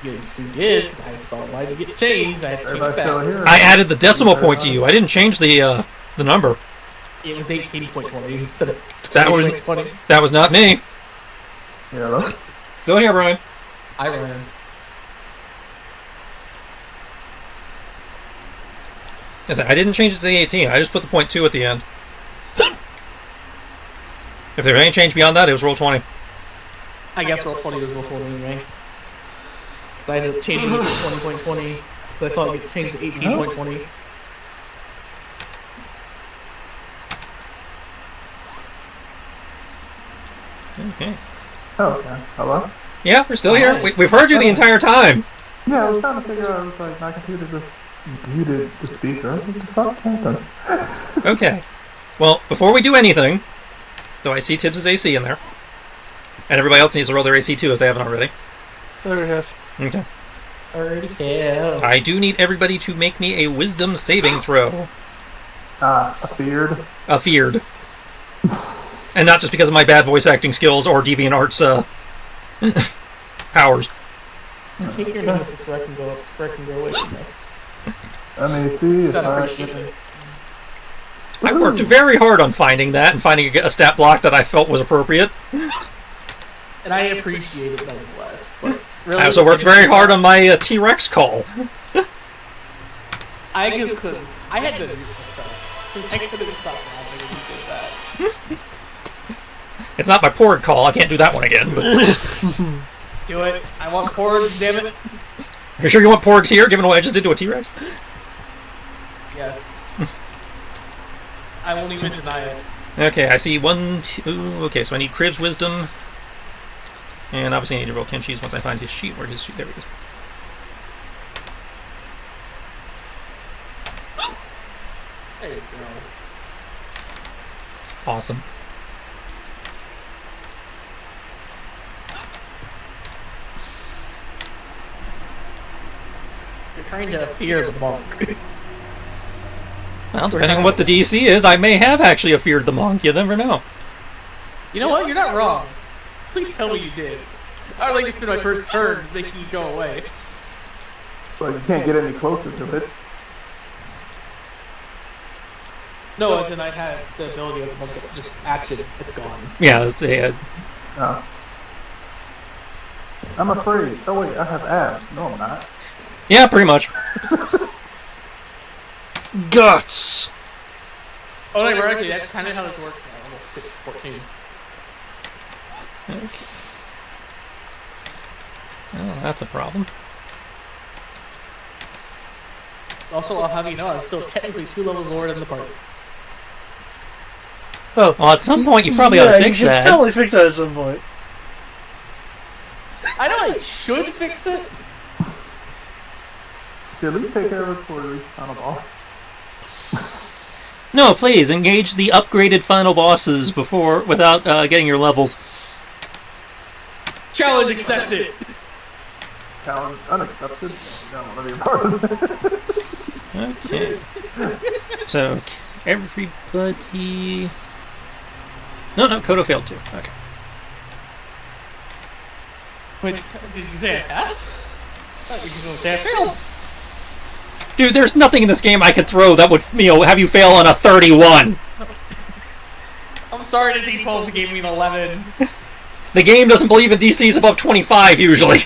Yes, you did. 'Cause I saw mine get changed. I had to change it Everybody still back. here? I added the decimal point to you. I didn't change the number. It was 18.20 instead of That was- 20.20. That was not me. Yeah, look. Still here, Brian. I ran. I didn't change it to the 18. I just put the point 2 at the end. If there was any change beyond that, it was roll 20. I guess roll 20 was roll 20 anyway. Because I ended up changing it to 20.20. But I saw it get changed to 18.20. Okay. Oh, okay. Hello? Yeah, we're still here. We've heard you the entire time. Yeah, I was trying to figure out, I was like, my computer just muted the speaker. What the fuck happened? Okay. Well, before we do anything, though I see Tibbs' AC in there. And everybody else needs to roll their AC too if they haven't already. I already have. Okay. Already have. I do need everybody to make me a wisdom saving throw. Feared. A feared. And not just because of my bad voice acting skills or DeviantArt's powers. Take your nemesis so I can go away from this. Let me see It's if I unappreciated. I worked very hard on finding that and finding a stat block that I felt was appropriate. And I appreciate it nonetheless. But really, I also worked very hard on my T-Rex call. I just couldn't. I had to do this myself. I couldn't stop laughing when you did that. It's not my Porg call. I can't do that one again. But Do it. I want porgs, damn it. are you sure you want Porgs here, given what I just did to a T-Rex? Yes. I won't even deny it. Okay, I see 1, 2... Okay, so I need Crib's wisdom. And obviously I need to roll Kenshi's once I find his sheet. Where his sheet? There he is. There you go. Awesome. You're trying to fear the monk. Well, depending on what the DC is, I may have actually feared the monk. You never know. You know what? You're not wrong. Please tell me you did. I would like to spend my first turn making you go away. But you can't get any closer to it. No, as in I had the ability as a monk, just action, it's gone. Yeah, they, No. I'm afraid. Oh wait, I have abs. No, I'm not. yeah, pretty much. Guts! Oh, no, ironically, that's kind of how this works now. I'm at 14. Okay. Well, that's a problem. Also, I'll have you know, I'm still technically 2 levels lower than the party. Oh. Well, at some point you probably ought to fix you should that. probably fix that at some point. I know I should fix it. Should at least take care of it for the final boss. No, please engage the upgraded final bosses before, without getting your levels. Challenge accepted. Challenge unaccepted. Don't want to be a part of it. Okay. So everybody. No, Kodo failed too. Okay. Wait, did you say I passed? I thought you were going to say I failed. Dude, there's nothing in this game I could throw that would, have you fail on a 31. I'm I'm sorry to D12 who gave me an 11. The game doesn't believe in DCs above 25 usually.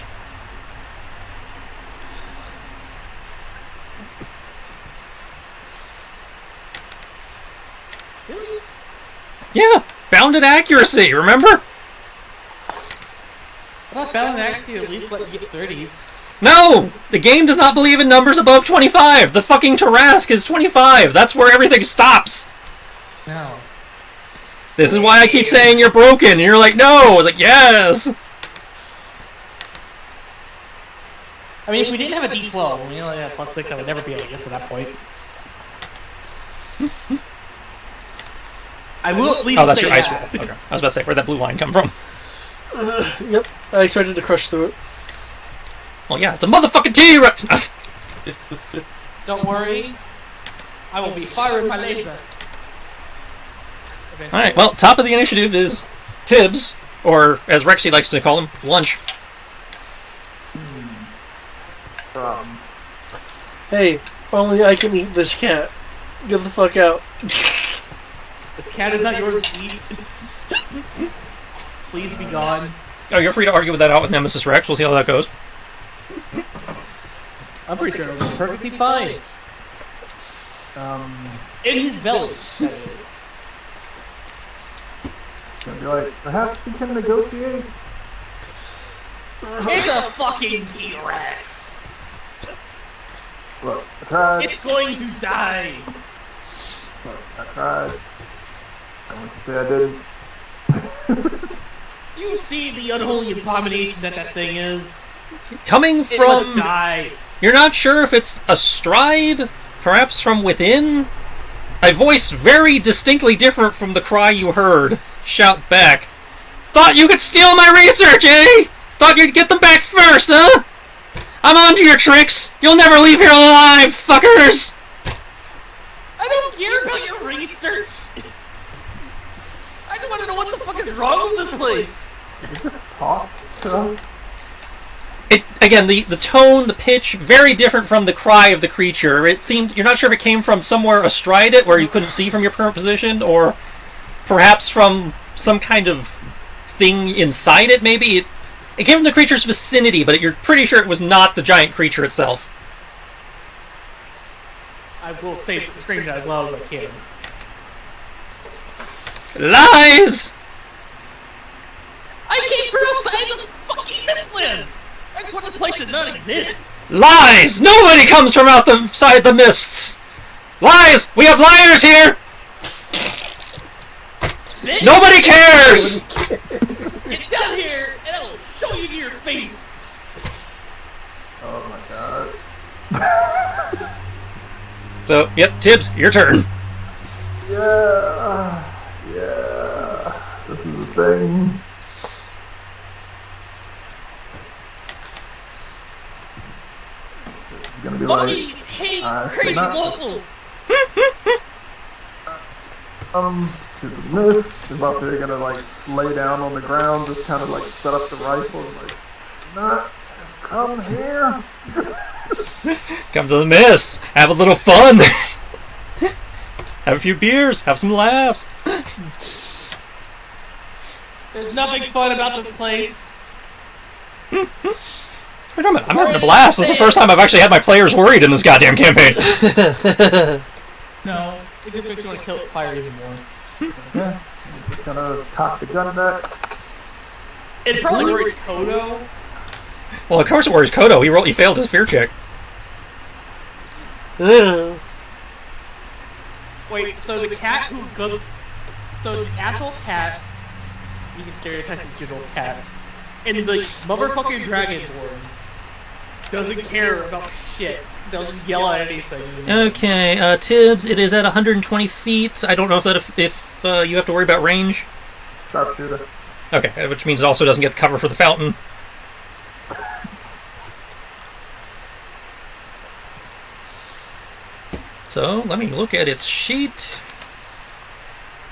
Really? Yeah, bounded accuracy, remember? I thought Bound actually at least let you get 30s. No! The game does not believe in numbers above 25! The fucking Tarrasque is 25! That's where everything stops! No. This is why I keep saying you're broken, and you're like, no! I was like, yes! I mean, if we didn't have a D12, and we only had +6, I would never be able to get to that point. I will at least Oh, that's say your ice that. wall. Okay. I was about to say, where'd that blue line come from? Yep, I expected to crush through it. Well, yeah, it's a motherfucking T-Rex! Don't worry. I will be firing my laser. Alright, well, top of the initiative is Tibbs, or as Rexy likes to call him, Lunch. Hey, only I can eat this cat. Get the fuck out. This cat is not yours to eat. Please be gone. Oh, you're free to argue with that out with Nemesis Rex. We'll see how that goes. I'm pretty sure it'll be perfectly fine. In his belly, that is. Gonna be like, perhaps we can negotiate. It's a fucking T-Rex! Look, I tried. It's going to die! Look, I tried. I want to say I didn't. Do you see the unholy abomination that thing is? Coming It from... must die! You're not sure if it's a stride, perhaps from within? A voice very distinctly different from the cry you heard shout back. Thought you could steal my research, eh? Thought you'd get them back first, huh? I'm on to your tricks. You'll never leave here alive, fuckers! I don't care about your research! I just want to know what the fuck is wrong with this place! Talk to us. Again, the tone, the pitch, very different from the cry of the creature. It seemed, you're not sure if it came from somewhere astride it, where you couldn't see from your current position, or perhaps from some kind of thing inside it, maybe? It came from the creature's vicinity, but you're pretty sure it was not the giant creature itself. I will say scream that as loud as I can. Lies! I came from outside the fucking Mistland! I just want this place to not exist! Lies! Nobody comes from outside the mists! Lies! We have liars here! Bitch! Nobody cares! Get down here and I'll show you to your face! Oh my god. So, yep, Tibbs, your turn. Yeah. This is the thing. It's gonna be like, Fucking hate I crazy cannot- locals! to the miss. Is about to, they're gonna like lay down on the ground, just kind of like set up the rifle, and like, not come here. Come to the mists. Have a little fun. Have a few beers. Have some laughs. There's nothing fun about this place. I'm having a blast. This is the first time I've actually had my players worried in this goddamn campaign. No, it just makes you want to kill fire even more. Yeah, just gonna cock the gun back. It probably worries Kodo. Well, of course it worries Kodo. He failed his fear check. Yeah. Wait, so the cat who goes... So the asshole cat, you can stereotype as digital cats, and the motherfucking dragonborn doesn't care about shit. They'll just yell at anything. Okay, Tibbs, it is at 120 feet. I don't know if you have to worry about range. Sharpshooter. Okay, which means it also doesn't get cover for the fountain. So, let me look at its sheet.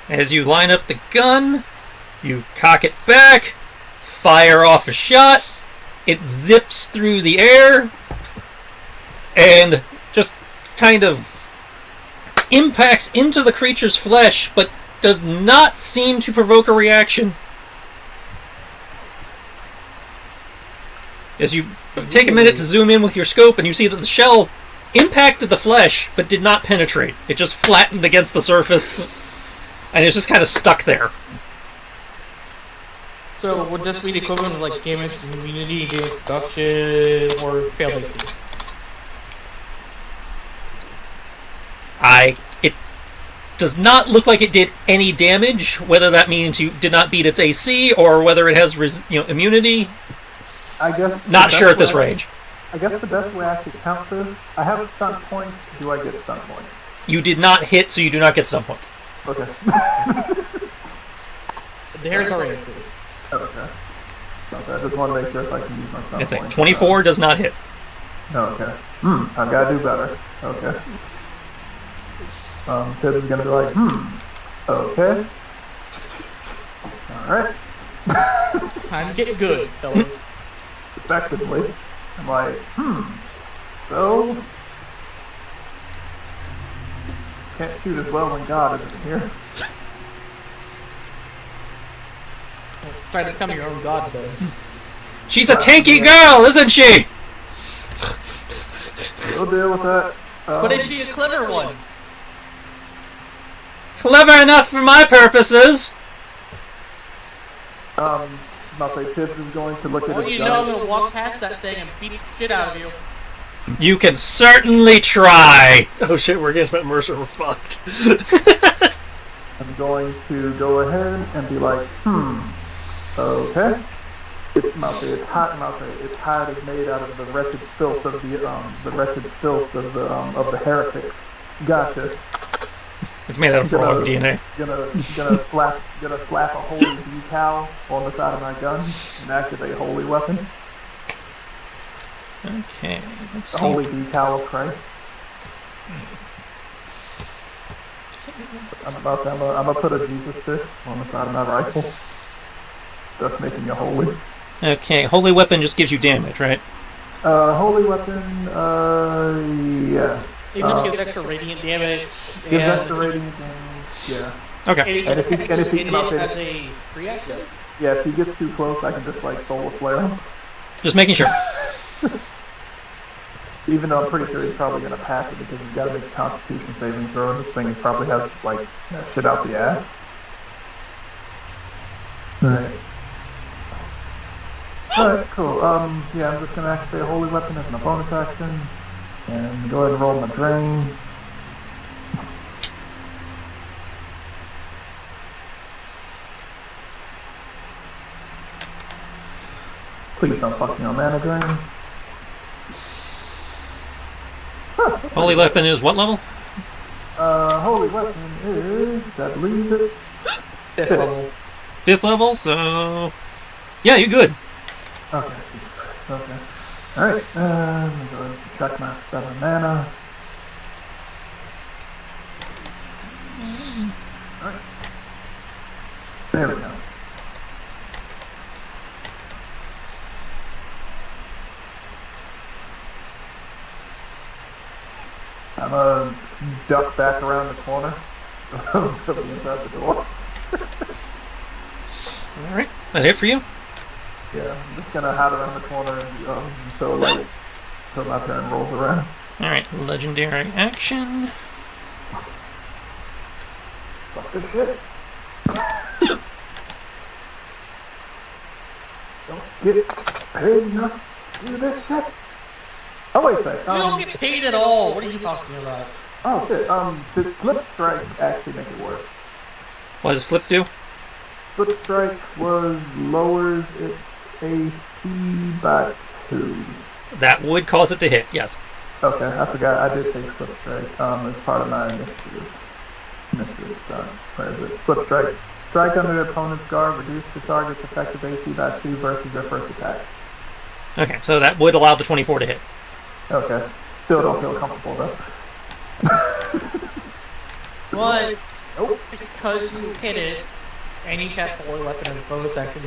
As you line up the gun, you cock it back, fire off a shot, it zips through the air, and just kind of impacts into the creature's flesh, but does not seem to provoke a reaction. As you take a minute to zoom in with your scope, and you see that the shell impacted the flesh, but did not penetrate. It just flattened against the surface, and it's just kind of stuck there. So would this be the equivalent of like damage immunity, damage reduction, or failed AC? It does not look like it did any damage. Whether that means you did not beat its AC, or whether it has immunity, I guess. not sure at this range. I guess the best way I could count this, I have stunt points. Do I get stunt points? You did not hit, so you do not get stun points. Okay. The hair's already too. Okay. I just want to make sure if I can use my stunt It's like points. 24 does not hit. Okay. I've got to do better. Okay. Tibbs is going to be like, okay. Alright. Time to get good, fellas. Effectively. I'm like, so... Can't shoot as well when God isn't here. Try to become your own god, though. She's a tanky girl, isn't she? We'll deal with that. But is she a clever one? Clever enough for my purposes. I'll say Tibbs is going to look at Well, his you gun. know I'm gonna walk past that thing and beat the shit out of you. You can certainly try. Oh shit, we're against Matt Mercer, we're fucked. I'm going to go ahead and be like, okay. It's hide is made out of the wretched filth of the heretics. Gotcha. It's made out of frog DNA. Gonna slap a holy decal on the side of my gun and activate a holy weapon. Okay, let's The see. holy decal of Christ. I'm gonna put a Jesus stick on the side of my rifle. That's making you holy. Okay, holy weapon just gives you damage, right? Holy weapon, yeah. It just gives extra radiant damage. Gives and extra radiant damage, yeah. Okay. It And if he as comes a reaction. Yeah, if he gets too close, I can just like solar flare him. Just making sure. Even though I'm pretty sure he's probably gonna pass it because he's got to make a Constitution saving throw, and this thing probably has like shit out the ass. Alright, cool. Yeah, I'm just gonna activate a holy weapon as my bonus action, and go ahead and roll my drain. Please don't fuck me on mana drain. Holy weapon is what level? Holy weapon is, I believe it. 5th level. 5th level, so... Yeah, you're good. Okay. Okay. Alright, I'm gonna go ahead and subtract my 7 mana. Alright. There we go. I'm gonna duck back around the corner. To be inside the door. Alright, that hit for you? Yeah, I'm just gonna hide around the corner until my turn rolls around. Alright, legendary action. Fuck this shit. Don't get paid enough to do this shit. Oh wait a sec. You don't get paid at all. What are you talking about? Oh shit. Did Slip Strike actually make it work? What does Slip do? Slip Strike lowers its AC by 2. That would cause it to hit, yes. Okay, I forgot. I did take Slip Strike as part of my initiative. Where is it? Slip Strike. Strike under the opponent's guard, reduce the target's effective AC by 2 versus their first attack. Okay, so that would allow the 24 to hit. Okay. Still don't feel comfortable though. But Nope. because you hit it, and you cast Holy Weapon as a bonus action,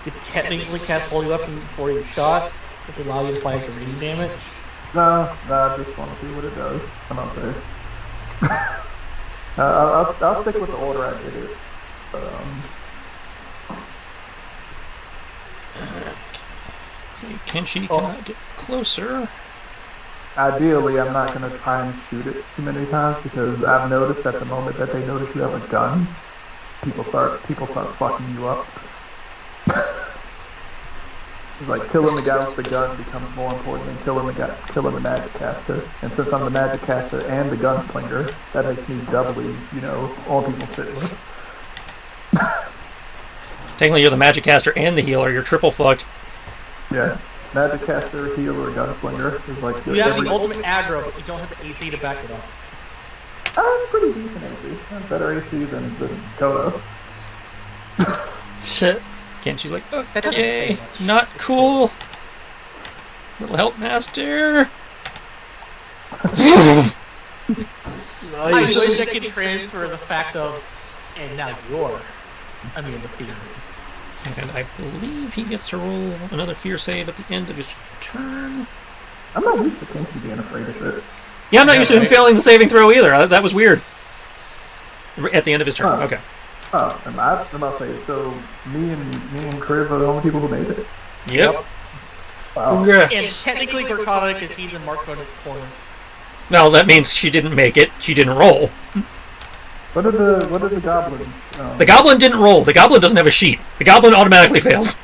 you technically cast Holy Weapon before you shot, which will allow you to apply extra radiant damage. No, I just want to see what it does. I'm not serious. I'll stick with the order I did it. See, Kenshi cannot get closer. Ideally, I'm not going to try and shoot it too many times because I've noticed that the moment that they notice you have a gun, people start fucking you up. It's like killing the guy with the gun becomes more important than killing the magic caster. And since I'm the magic caster and the gunslinger, that makes me doubly, on people's shit list. Technically, you're the magic caster and the healer. You're triple fucked. Yeah. Magic caster, healer, gunslinger is like... You have the ultimate aggro, but you don't have the AC to back it up. I'm pretty decent AC. I have better AC than Kodo. Kenshi's like, okay, not cool. Little help, master. I Nice. wish I could transfer the fact of, and now you're immune to fear. And I believe he gets to roll another fear save at the end of his turn. I'm not used to Kenshi being afraid of shit. Yeah, I'm not used to him failing the saving throw either. That was weird. At the end of his turn. Okay. Oh, I'm about to say, so me and Kriv are the only people who made it. Yep. Wow. Congrats. And technically, Gorkana, because he's in Mark Bode's corner. No, that means she didn't make it. She didn't roll. What did the goblin? The goblin didn't roll. The goblin doesn't have a sheet. The goblin automatically fails.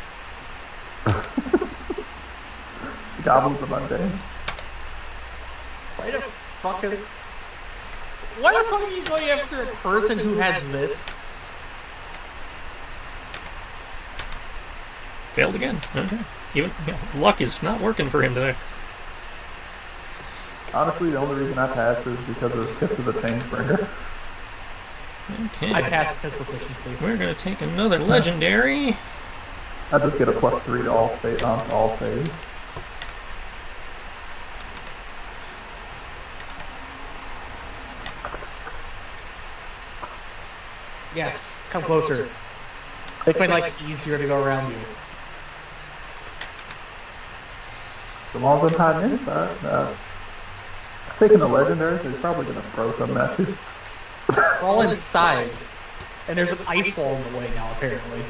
The goblin's a mundane. Why the fuck is... Why the fuck are you going after a person who has this? Failed again. Okay. Even luck is not working for him today. Honestly, the only reason I passed is because of Kiss of the Chainsbringer. Okay. I passed his proficiency. We're gonna take another legendary. I just get a +3 to all saves. Yes, come closer. Make my life easier to go around you. As long as I'm hiding inside. Taking the legendary, he's probably gonna throw something at you. We're all inside. And there's an ice wall in the way now, apparently.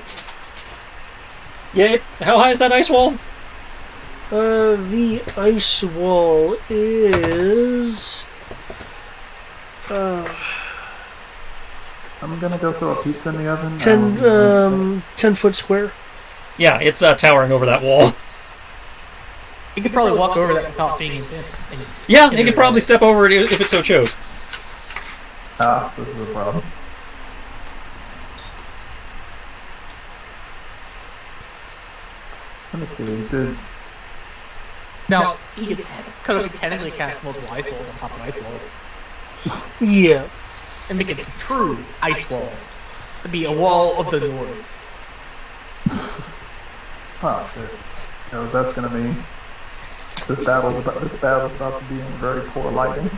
Yeah. How high is that ice wall? The ice wall is... I'm gonna go throw a pizza in the oven. 10 foot square. Yeah, it's towering over that wall. You could probably walk over that without being in. Yeah, you could probably step over it if it so chose. This is a problem. Let me see. Now, he could technically cast multiple ice walls on top of ice walls. Yeah. And make it a true ice wall. It'd be a wall of the north. Oh shit. You know what that's gonna mean? This battle's about to be in very poor lighting.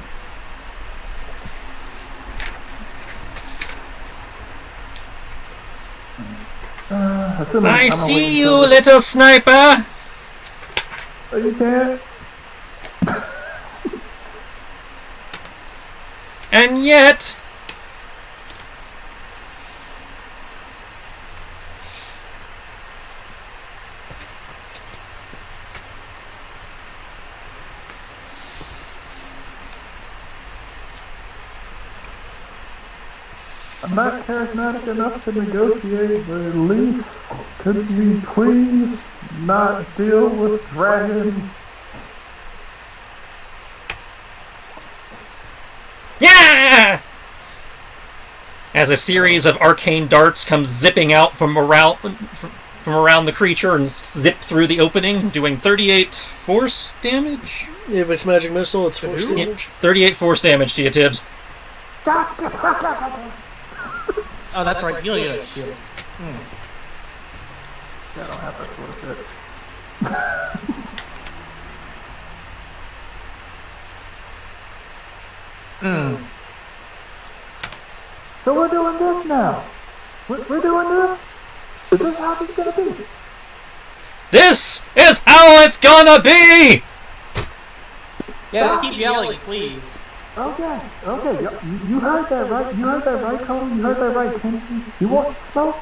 I see you, little sniper! Oh, you can't? And yet... I'm not charismatic enough to negotiate, but at least could we please not deal with dragons? Yeah! As a series of arcane darts come zipping out from around the creature and zip through the opening, doing 38 force damage? If it's magic missile, it's force Yeah, damage. 38 force damage to you, Tibbs. Oh, that's right. You don't get a shield. I don't have that sort of shit. So we're doing this now. We're doing this? Is this how it's gonna be? This is how it's gonna be! Yeah, just keep yelling, please. Okay, you heard that right? You heard that right, Cole? You heard that right, Kenshi? You want smoke?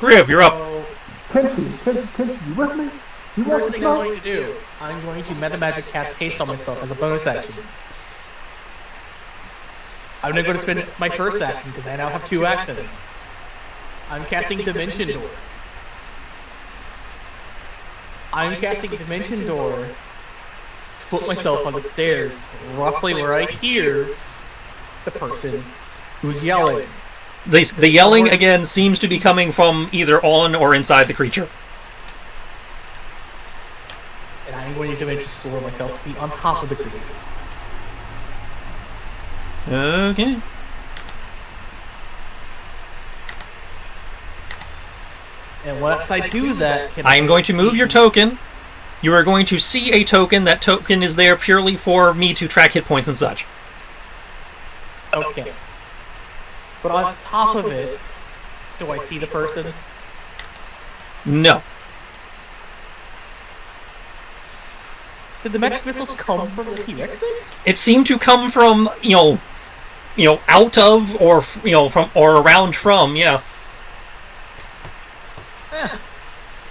Griv, you're up. So, Kenshi, you with me? You want first thing I'm smoke? going to do, I'm going to meta magic cast haste on myself as a bonus action. I'm going to spend my first action because I now have 2 actions. I'm casting Dimension Door. I'm casting Dimension Door to put myself on the stairs, roughly where I hear the person who's yelling. The yelling, again, seems to be coming from either on or inside the creature. And I'm going to Dimension Store myself to be on top of the creature. Okay. And once I do that, I am going to move your token. You are going to see a token. That token is there purely for me to track hit points and such. Okay. But on top of it, do I see the person? No. Did the magic missiles come from the T-Rex thing? It seemed to come from, out of or, from or around from, yeah.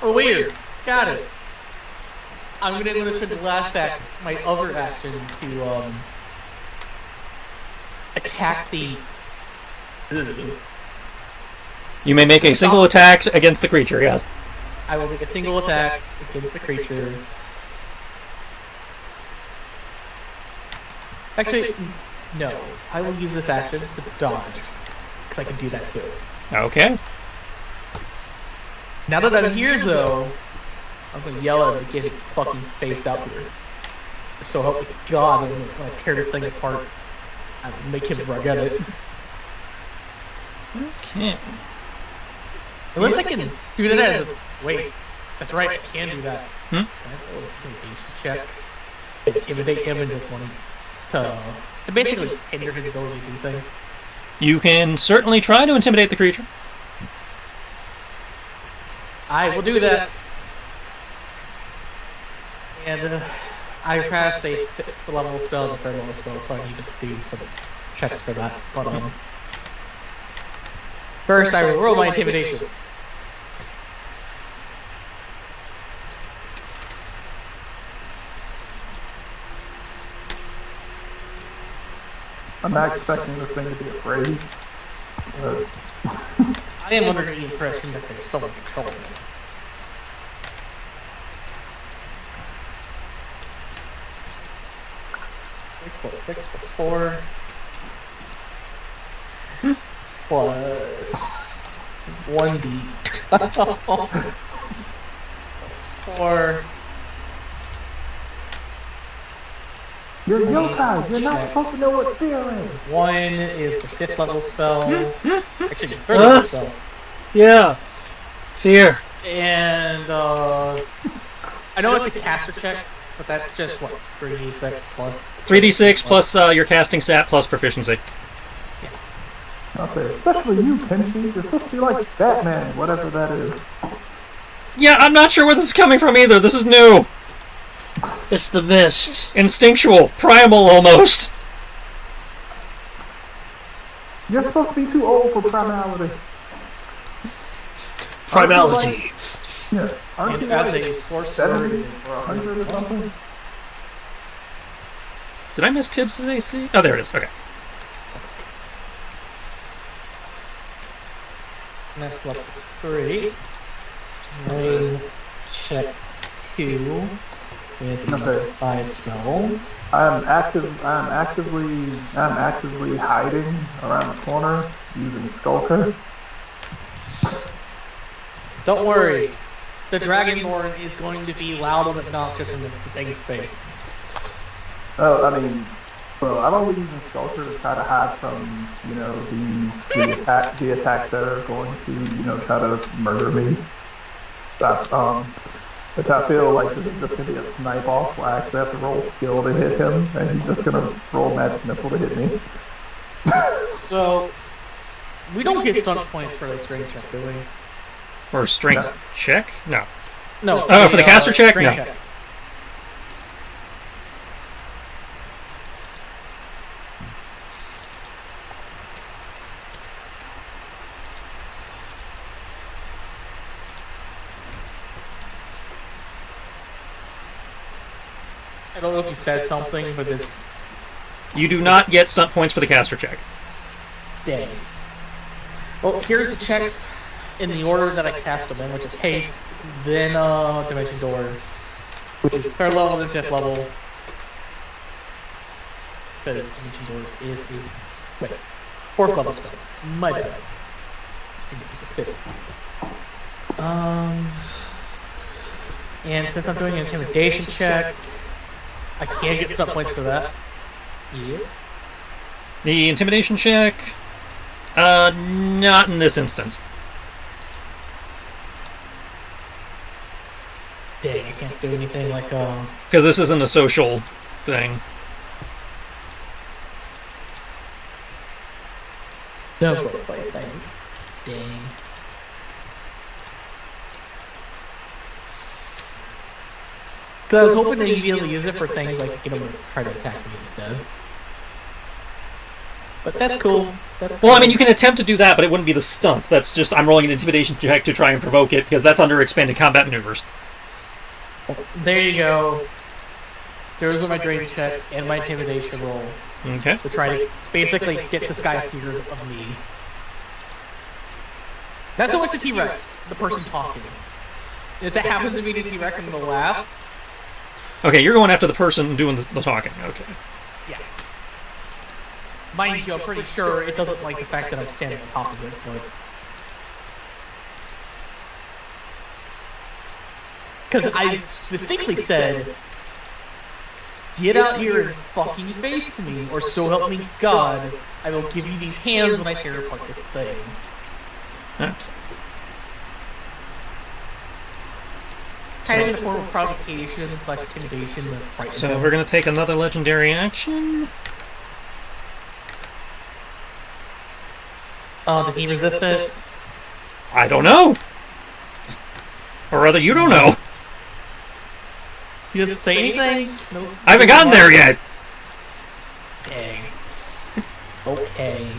Oh, weird. Got it. I'm going to spend the last act, my other action, to attack the. You may make a single attack against the creature, yes. I will make a single attack against the creature. Actually, no. I will use this action to dodge, because I can do that too. Okay. Now that I'm here, though, I'm going to yell at him to get his fucking face out here. So help me God, I'm going to tear this thing apart and make him rug at it. Okay. Unless I can do that as a... Wait, that's right, I can do that. Hmm? Can I roll an intimidation check? Intimidate him and just want to basically hinder his ability to do things. You can certainly try to intimidate the creature. I will do that. And I cast a 5th level spell and a 3rd level spell, so I need to do some checks for that. But first, I will roll my intimidation. I'm not expecting this thing to be afraid. I am under the impression that there's someone controlling it. +6 + 4 plus 1d plus 4. You're yokai. You're not supposed to know what fear is. 1 is the 5th level spell. Actually, 3rd level spell. Yeah. Fear. And I know it's a caster check, but that's just what 3d6 plus 3d6 plus your casting stat plus proficiency. I'll say, especially you, Kenshi. You're supposed to be like Batman, whatever that is. Yeah, I'm not sure where this is coming from either. This is new. It's the mist. Instinctual. Primal, almost. You're supposed to be too old for primality. Primality. Yeah. Aren't you as like a sorcerer 70 it's or 100 or something? Did I miss Tibbs' AC? Oh, there it is. Okay. And that's level 3. Rain check 2 is a level 5 spell. I'm actively hiding around the corner using Skulker. Don't worry, the Dragonborn is going to be loud and obnoxious in the big space. Oh, I mean, well, I'm only using Skulker to try to hide from, the attacks that are going to, try to murder me. Which I feel like this is just going to be a snipe off where I actually have to roll skill to hit him, and he's just going to roll magic missile to hit me. So, we don't get stunt points for this strength check, do we? Or strength check? No. No. Oh, for the caster check? strength No. check. I don't know if you said something, but there's You do not get stunt points for the caster check. dang. Well, here's the checks in the order that I cast them in, which is haste, then dimension door, which is 3rd level, then 5th level. Because dimension door is the 4th level spell. My bad. And since I'm doing an intimidation check, I can get stunt points for that. Yes. The intimidation check, not in this instance. Dang, I can't do anything like Because this isn't a social thing. no go play things. Dang. Because I was hoping that you'd be able to use it for things like get them to try to attack me instead. But that's cool. That's cool. Well, I mean, you can attempt to do that, but it wouldn't be the stunt. That's just, I'm rolling an intimidation check to try and provoke it, because that's under expanded combat maneuvers. There you go. Those are my drain checks and my intimidation roll Okay. to try to basically get this guy fear of me. Not so much the T-Rex, the person talking. If that happens to be the T-Rex, I'm gonna laugh. Okay, you're going after the person doing the talking. Okay. Yeah. Mind you, I'm pretty sure it doesn't like the fact that I'm standing on top of it, but... Because I distinctly said, get out here and fucking face me, or so help me God, I will give you these hands when I tear apart this thing. Okay. Kind of in the form of provocation / intimidation to frighten So them. we're going to take another legendary action. Did he resist it? I don't know. Or rather, you don't know. He doesn't say anything? Nope. I haven't gotten there yet. Dang. Okay.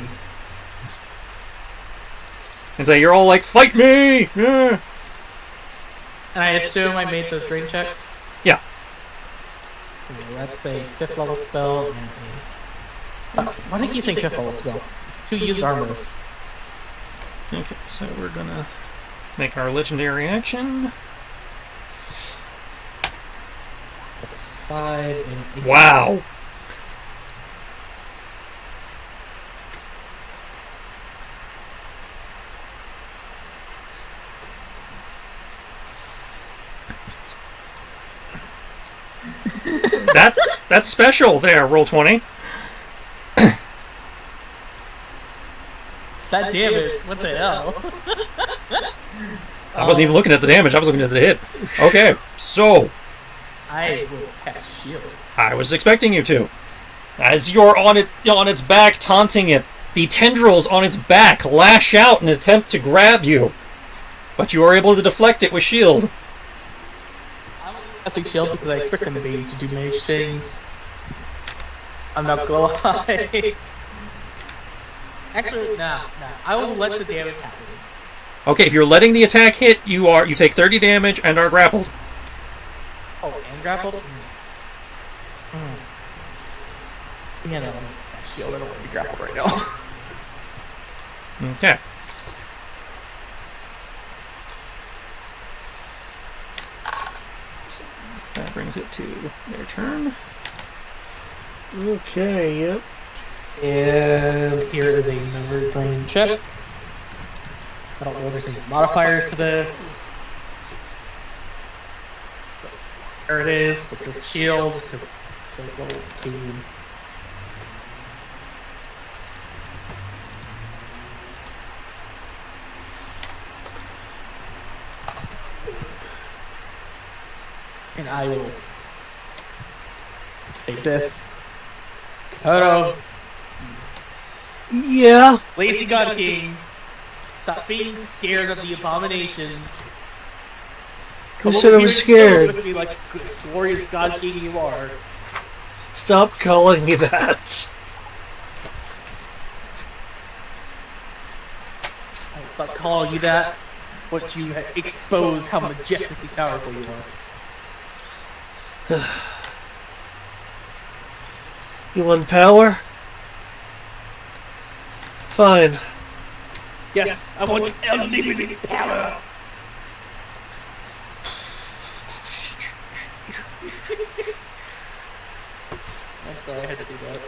And so you're all like, fight me! Yeah. And I assume I made those drain checks? Yeah. Okay, that's a 5th level spell and a... Why do I keep saying 5th level spell? 2 used armors. Okay, so we're gonna make our legendary action. That's 5 and 8. Wow. That's special there, roll 20. That damage, what the hell? I wasn't even looking at the damage, I was looking at the hit. Okay, so I will cast shield. I was expecting you to. As you're on its back, taunting it, the tendrils on its back lash out in an attempt to grab you. But you are able to deflect it with shield. I'm casting shield because I expect them to be to do mage things. I'm not gonna lie. Actually, nah. I will let the damage happen. Okay, if you're letting the attack hit, you take 30 damage and are grappled. Oh, and grappled? Yeah, no, I'm gonna cast shield. I don't want to be grappled right now. Okay. So that brings it to their turn. Okay, yep. And here is another drain check. I don't know if there's any modifiers to this. There it is, with the shield, because there's level 2. And I will just save this. Kodo, Yeah. Lazy God King, stop being scared of the abomination. Who said I was scared? With me like good, glorious God King you are. Stop calling me that. I will stop calling you that. Once you expose how majestically powerful you are. You want power? Fine. Yes, I want unlimited power. I'm sorry, I had to do that.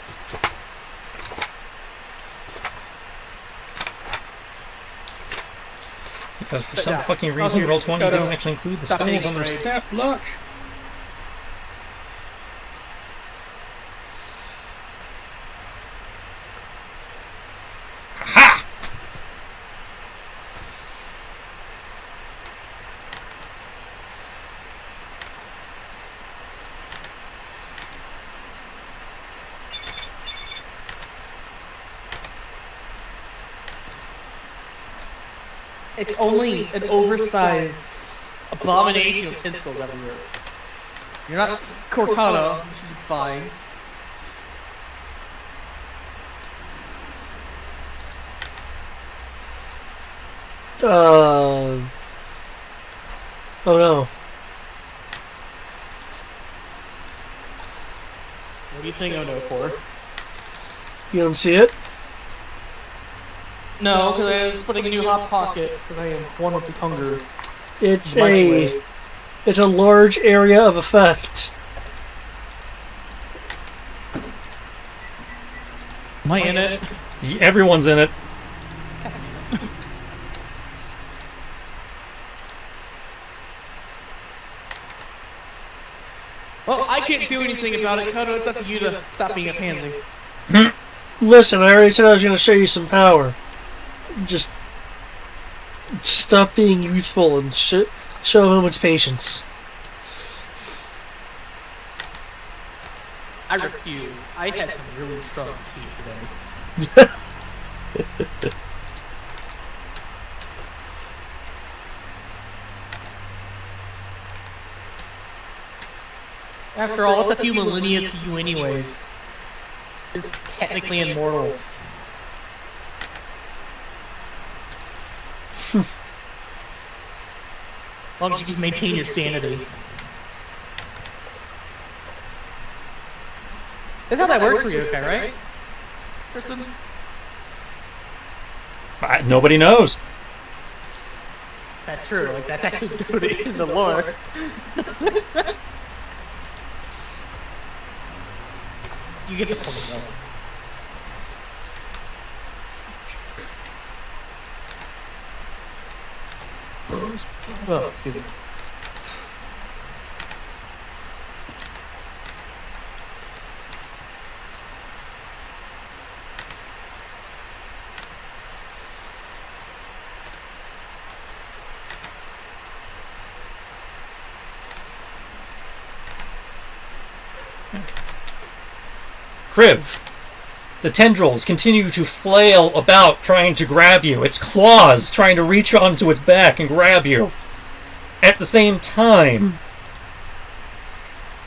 Because for some yeah, fucking I'll reason, do it. Roll20 Go to- don't actually include the stop spells being on their afraid. stat block. Ha! It's only an oversized abomination of tentacles everywhere. You're not Cortana, which is fine. Oh no. What do you think I'm going for? You don't see it? No, because I was putting a new hot pocket because I am one with the hunger. It's Microwave. it's a large area of effect. Am I in it? Everyone's in it. Well, I can't do anything about it, Kodo. It's up to you to stop being a pansy. Listen, I already said I was going to show you some power. Just stop being youthful and show a moment's patience. I refuse. I had some really strong tea today. After all, it's a few millennia to you anyways. You're technically immortal. As long as you can maintain your sanity. That's how that works for you, okay, right? Kristen? Nobody knows. That's true, like that's actually decoded in the lore. You get the point though. Oh, excuse me. Crib. The tendrils continue to flail about, trying to grab you. Its claws trying to reach onto its back and grab you. At the same time,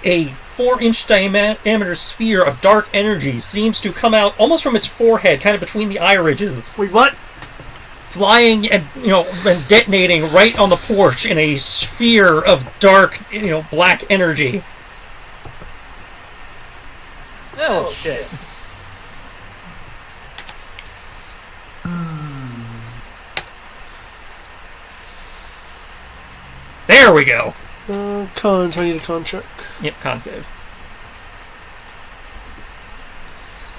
a 4-inch diameter sphere of dark energy seems to come out almost from its forehead, kind of between the eye ridges. Wait, what? Flying and and detonating right on the porch in a sphere of dark, black energy. Oh shit. There we go. Cons, I need a con check. Yep, con save.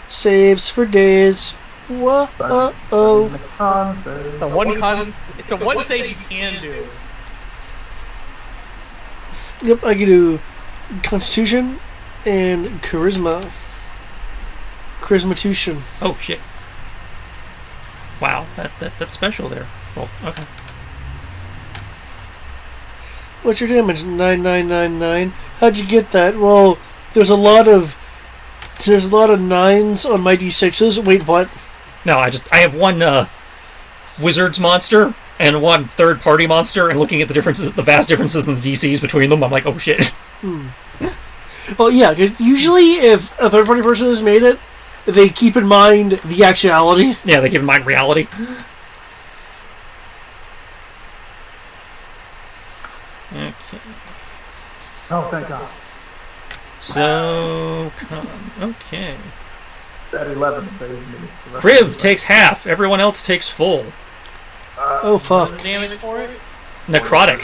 Saves for days. Whoa, oh. It's the one save you can do. Yep, I can do Constitution and Charisma. Charismatution. Oh shit! Wow, that's special there. Well, okay. What's your damage? 9999. How'd you get that? Well, there's a lot of nines on my d6s. Wait, what? No, I have one wizard's monster and one third-party monster, and looking at the vast differences in the DCs between them, I'm like, oh shit. Well, yeah, because usually if a third-party person has made it, they keep in mind the actuality. Yeah, they keep in mind reality. Okay. Oh, thank God. So, okay. That 11 saves me. Kriv takes half. Everyone else takes full. Oh fuck. What's the damage for it? Necrotic.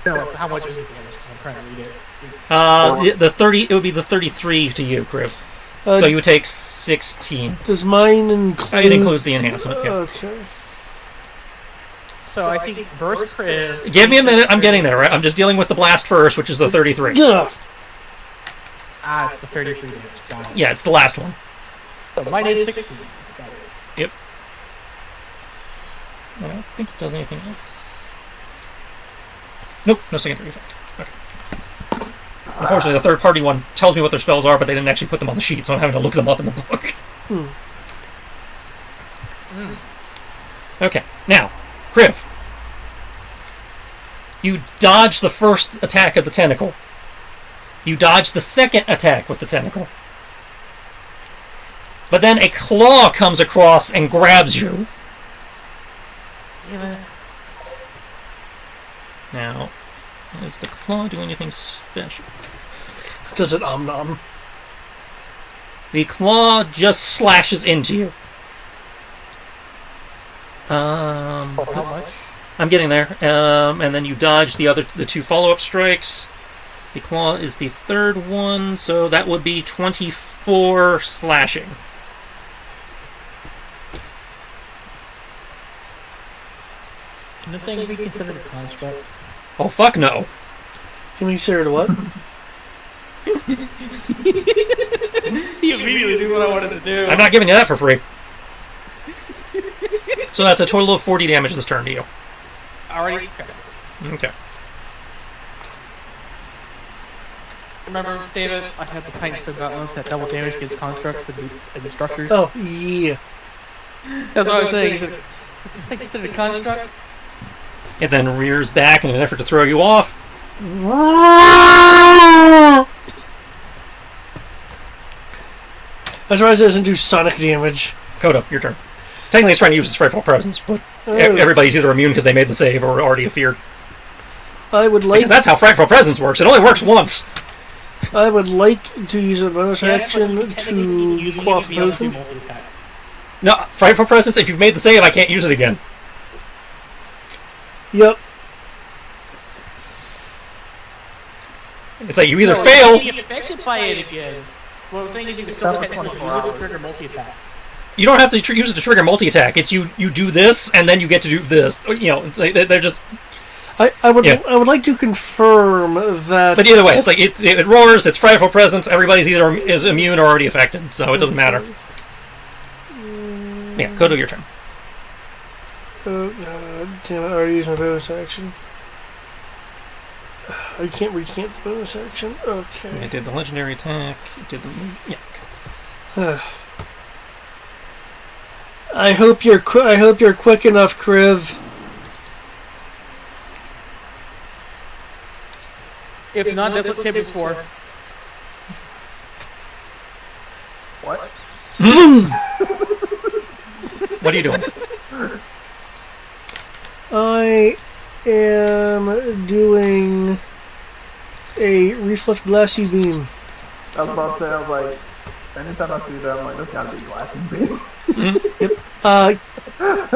No, how much is the damage? 'Cause I'm trying to read it. The 30. It would be the 33 to you, Kriv. So you would take 16. Does mine include? It includes the enhancement. Yeah. Okay. So I see burst crit. Give me a minute. I'm getting there. Right? I'm just dealing with the blast first, which is the 33. Yeah. Ah, it's the 33 damage. Got it. Yeah, it's the last one. So mine is 16. Got it. Yep. I don't think it does anything else. Nope, no secondary effect. Okay. Unfortunately, the third-party one tells me what their spells are, but they didn't actually put them on the sheet, so I'm having to look them up in the book. Okay, now, Kriv. You dodge the first attack of the tentacle. You dodge the second attack with the tentacle. But then a claw comes across and grabs you. Damn it. Now, does the claw do anything special? Does it nom? The claw just slashes into you. How much? I'm getting there. And then you dodge the two follow-up strikes. The claw is the third one, so that would be 24 slashing. Can this thing be considered a construct? Oh, fuck no. Can we say it what? He immediately knew what I wanted to do. I'm not giving you that for free. So that's a total of 40 damage this turn to you. Already. Okay. Remember, David, I had the Titan still got once that double damage against constructs and structures. Oh yeah. That's what I was saying. He said, "Is this thing considered a construct?" It then rears back in an effort to throw you off. I'm surprised it doesn't do sonic damage. Kodo, your turn. Technically, it's trying to use its frightful presence, but everybody's either immune because they made the save or already feared. I would like. Because that's how frightful presence works. It only works once. I would like to use a bonus action to quaff potion. No, frightful presence. If you've made the save, I can't use it again. Yep. It's like you either fail. You can be affected by it again. What I'm saying is you can still technically use it to trigger multi-attack. You don't have to use it to trigger multi-attack. It's you do this, and then you get to do this. You know, they're just... I would like to confirm that... But either way, it's like it roars, it's frightful presence, everybody's either is immune or already affected, so it doesn't matter. Yeah, Kodo, your turn. Oh, damn it, I already used my bonus action. I can't recant the bonus action. Okay. It did the legendary attack, it did the... Yeah. I hope you're quick enough, Kriv. If not, that's what tip is for. What? What are you doing? I am doing a reflect glassy beam. I was about to say, I was like, anytime I see that, I'm like, there's gotta be glassing beam. Yep.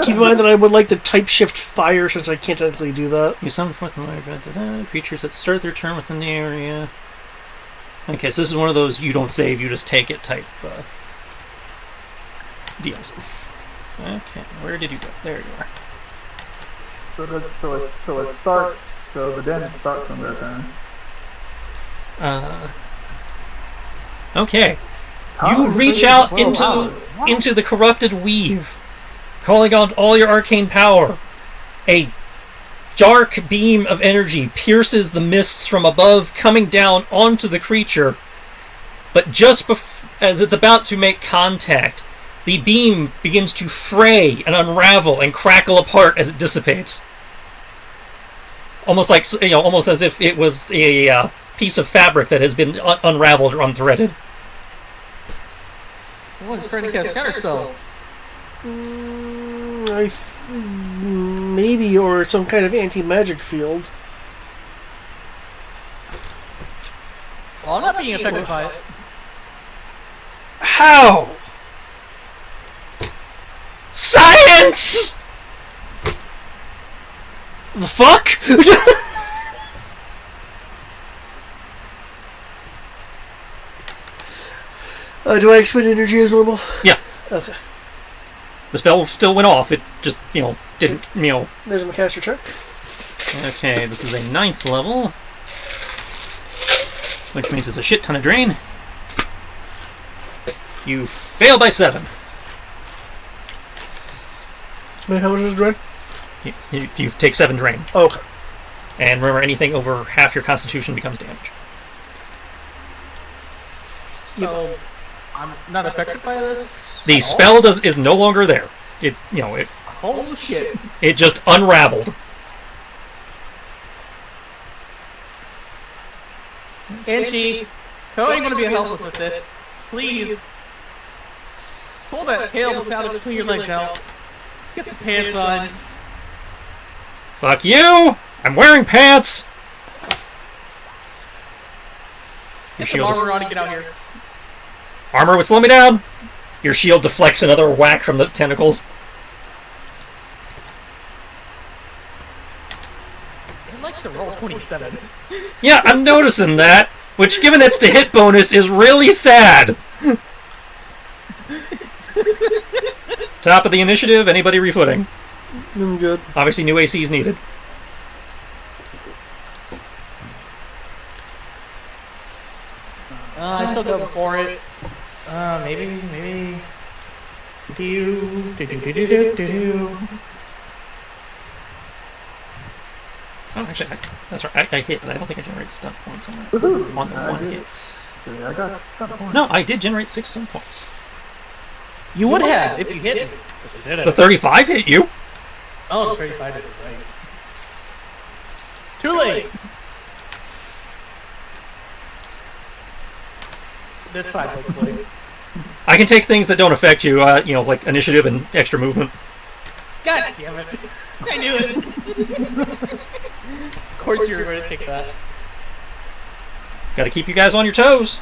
Keep in mind that I would like to type shift fire since I can't technically do that. You summon forth creatures that start their turn within the area. Okay, so this is one of those you don't save, you just take it type deals. Okay, where did you go? There you are. So it starts. So the damage starts on their turn. Okay. You reach out into the corrupted weave, calling out all your arcane power. A dark beam of energy pierces the mists from above, coming down onto the creature. But just as it's about to make contact, the beam begins to fray and unravel and crackle apart as it dissipates. Almost like, almost as if it was a piece of fabric that has been unraveled or unthreaded. Someone's trying to cast counterspell. Maybe, or some kind of anti-magic field. I'm not being affected by it. How? Science! The fuck? Do I expend energy as normal? Yeah. Okay. The spell still went off. It just, didn't, There's my caster check. Okay, this is a 9th level. Which means it's a shit ton of drain. You fail by 7. Wait, how much is drain? You take 7 drain. Oh, okay. And remember, anything over half your constitution becomes damage. So, I'm not affected by this? The spell is no longer there. It Holy shit. it just unraveled. Angie, how are you going to be helpless with this? Please. Pull that tail between your legs out. Get some pants on. Fuck you! I'm wearing pants! Get some armor on and get out here. Armor would slow me down! Your shield deflects another whack from the tentacles. It likes to roll 27. Yeah, I'm noticing that. Which, given its to hit bonus, is really sad. Top of the initiative, anybody refooting? I'm good. Obviously, new AC is needed. I still go before it. Maybe. Do. Actually, that's right. I hit, but I don't think I generated stunt points on that. Woohoo! On the I one did. hit. Yeah, I got stunt points. No, I did generate 6 stunt points. You would have if you hit it. The 35 hit you. Oh, the 35 is right. Too late. This time, hopefully. I can take things that don't affect you, like initiative and extra movement. God damn it! I knew it. Of course you were going to take that. Gotta keep you guys on your toes.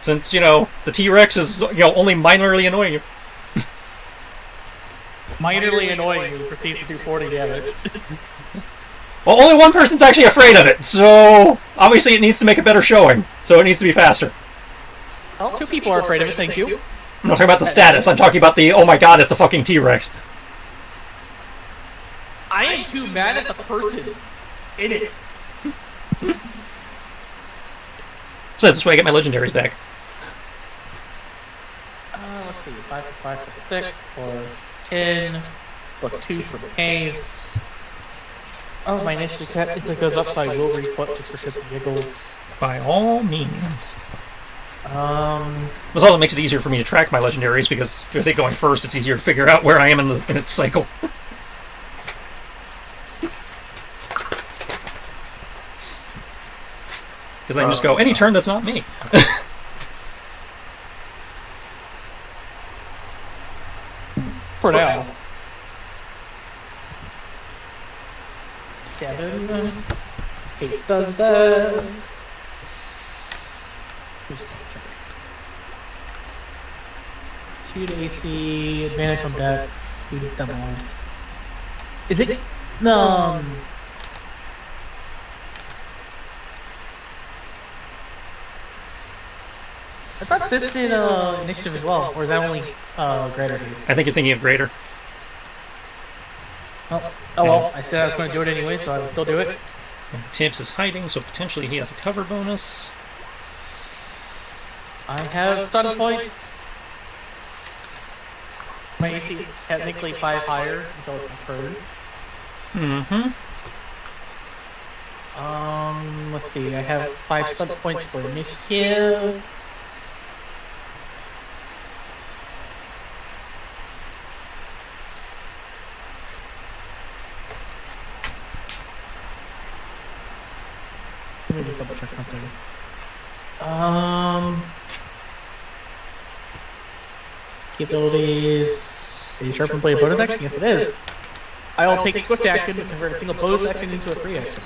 Since, the T-Rex is, only minorly annoying you. Minorly annoying you proceeds to do 40 damage. Well, only one person's actually afraid of it, so obviously it needs to make a better showing. So it needs to be faster. Oh, 2 people are afraid of it, thank you. I'm not talking about the status, I'm talking about the, oh my god, it's a fucking T-Rex. I am too mad at the person in it. So this way I get my legendaries back. Let's see, 5 plus 5 plus 6 plus 10 plus 2 for the haste. Oh, my initiative it goes up, so I will reflect just for shits and giggles. By all means. This Um, also makes it easier for me to track my legendaries, because if they going first, it's easier to figure out where I am in its cycle. Because I can just go, any turn that's not me. for now. 7. Space does that. 2 to AC, advantage on dex, speed's demo. Is it? No. I thought this did initiative as well, or is that only greater haste? I think you're thinking of greater. Oh well, I said I was going to do it anyway, so I will still do it. And Tibbs is hiding, so potentially he has a cover bonus. I have stun points. My AC is technically 5 higher until it's confirmed. Mm-hmm. Let's see, I have 5 stun points for initiative. Let me just double check something. Abilities. Is sharpen blade a bonus action? Yes, it is. I will take swift action to convert a single bonus action into a free action.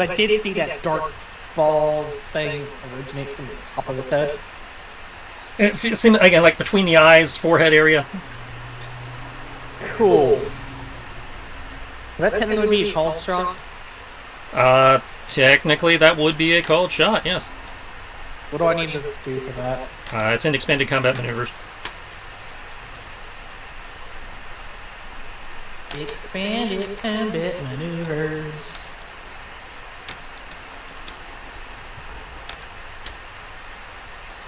But I did see that dark ball thing originate from the top of its head. It seems, again, like between the eyes, forehead area. Cool. Would that technically be a called shot? Technically, that would be a called shot, yes. What do I need to do for that? It's in expanded combat maneuvers. Expanded combat maneuvers.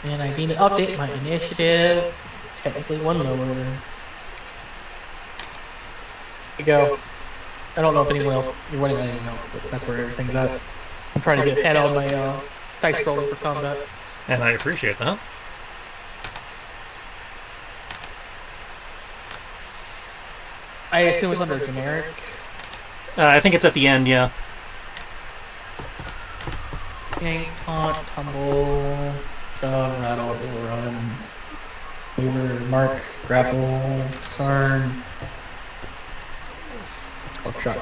And I need to update my initiative. It's technically one lower. Here you go. I don't know if anyone else you're running on anything else, but that's where everything's at. I'm trying to get ahead on my dice rolling for combat. And I appreciate that. I assume it's under generic. I think it's at the end, yeah. Yank, taunt, tumble, shove, rattle, run, maneuver, mark, grapple, sarn. Oh, shot.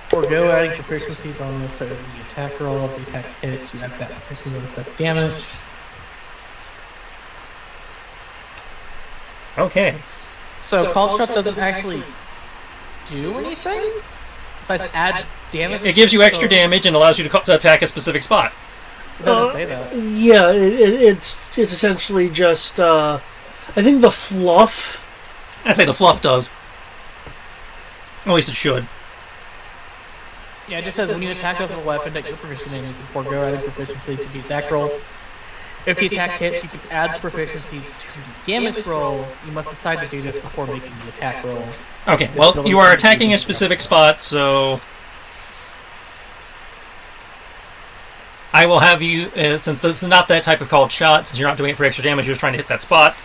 Forgo adding proficiency bonus to the attack roll. If the attack hits, you add that proficiency bonus assess damage. Okay. So called shot doesn't actually do anything besides add damage. It gives you extra damage and allows you to attack a specific spot. It doesn't say that. Yeah, it's essentially just I think the fluff. I'd say the fluff does. At least it should. Yeah, it just says when you attack with a weapon that you're proficient in, you can forego adding proficiency to the attack roll. If the attack hits, you can add proficiency to the damage roll. You must decide to do this before making the attack roll. Okay, well, you are attacking a specific spot, so I will have you, since this is not that type of called shot, since you're not doing it for extra damage, you're just trying to hit that spot,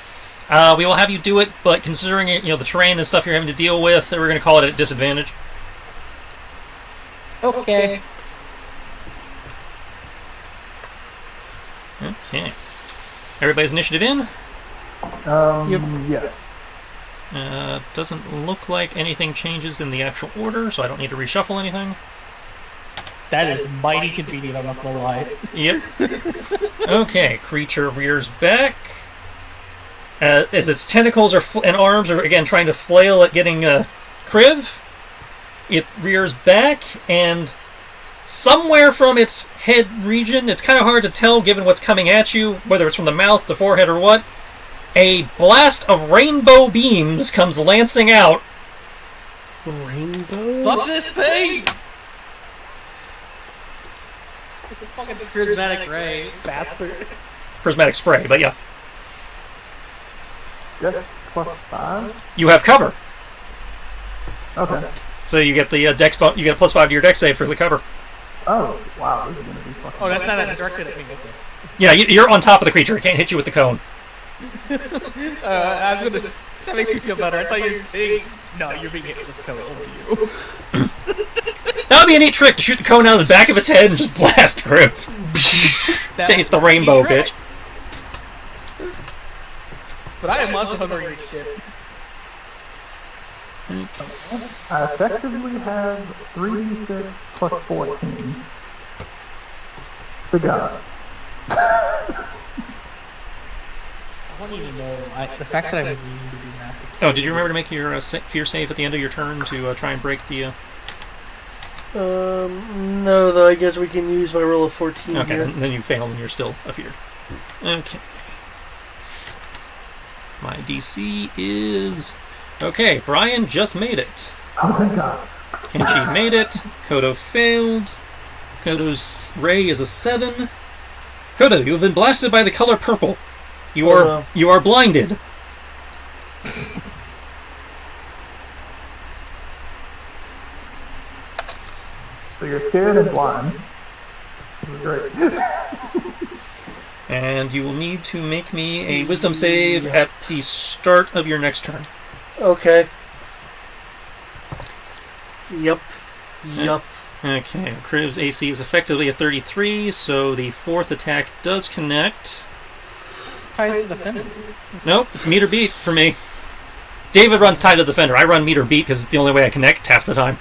we will have you do it, but considering it, the terrain and stuff you're having to deal with, we're going to call it at disadvantage. Okay. Okay. Everybody's initiative in? Yes. Doesn't look like anything changes in the actual order, so I don't need to reshuffle anything. That is mighty convenient, I'm not gonna lie. Yep. Okay, creature rears back. As its tentacles and arms are again trying to flail at getting Kriv, it rears back, and somewhere from its head region, it's kind of hard to tell given what's coming at you, whether it's from the mouth, the forehead, or what, a blast of rainbow beams comes lancing out. Rainbow? Fuck this thing! It's a fucking prismatic ray, bastard. Prismatic spray, but yeah. Dex +5? You have cover. Okay. So you get the dex, you get a +5 to your dex save for the cover. Oh, wow, this is gonna be fucking... Oh, that's not directed at me. Okay. Yeah, you're on top of the creature. It can't hit you with the cone. I was gonna. That makes me feel better. I thought you were saying, no, you're being hit with this cone over you. That would be a neat trick to shoot the cone out of the back of its head and just blast through. Taste the rainbow, bitch. But I am also hungry as shit. I effectively have 3d6 plus 14. The god. I want you to know, the fact that I would need to do math is... Oh, did you remember to make your fear save at the end of your turn to try and break the... No, though I guess we can use my roll of 14 Okay, here. then you fail and you're still afeared. Okay. My DC is... Okay, Brian just made it. Oh, thank god. Kenshi made it. Kodo failed. Kodo's ray is a 7. Kodo, you have been blasted by the color purple. You are blinded. So you're scared and blind. This is great. And you will need to make me a wisdom save at the start of your next turn. Okay. Yup. Okay, Kriv's AC is effectively a 33, so the fourth attack does connect. Ties to the defender. Nope, it's meter beat for me. David runs tie to the defender. I run meter beat because it's the only way I connect half the time.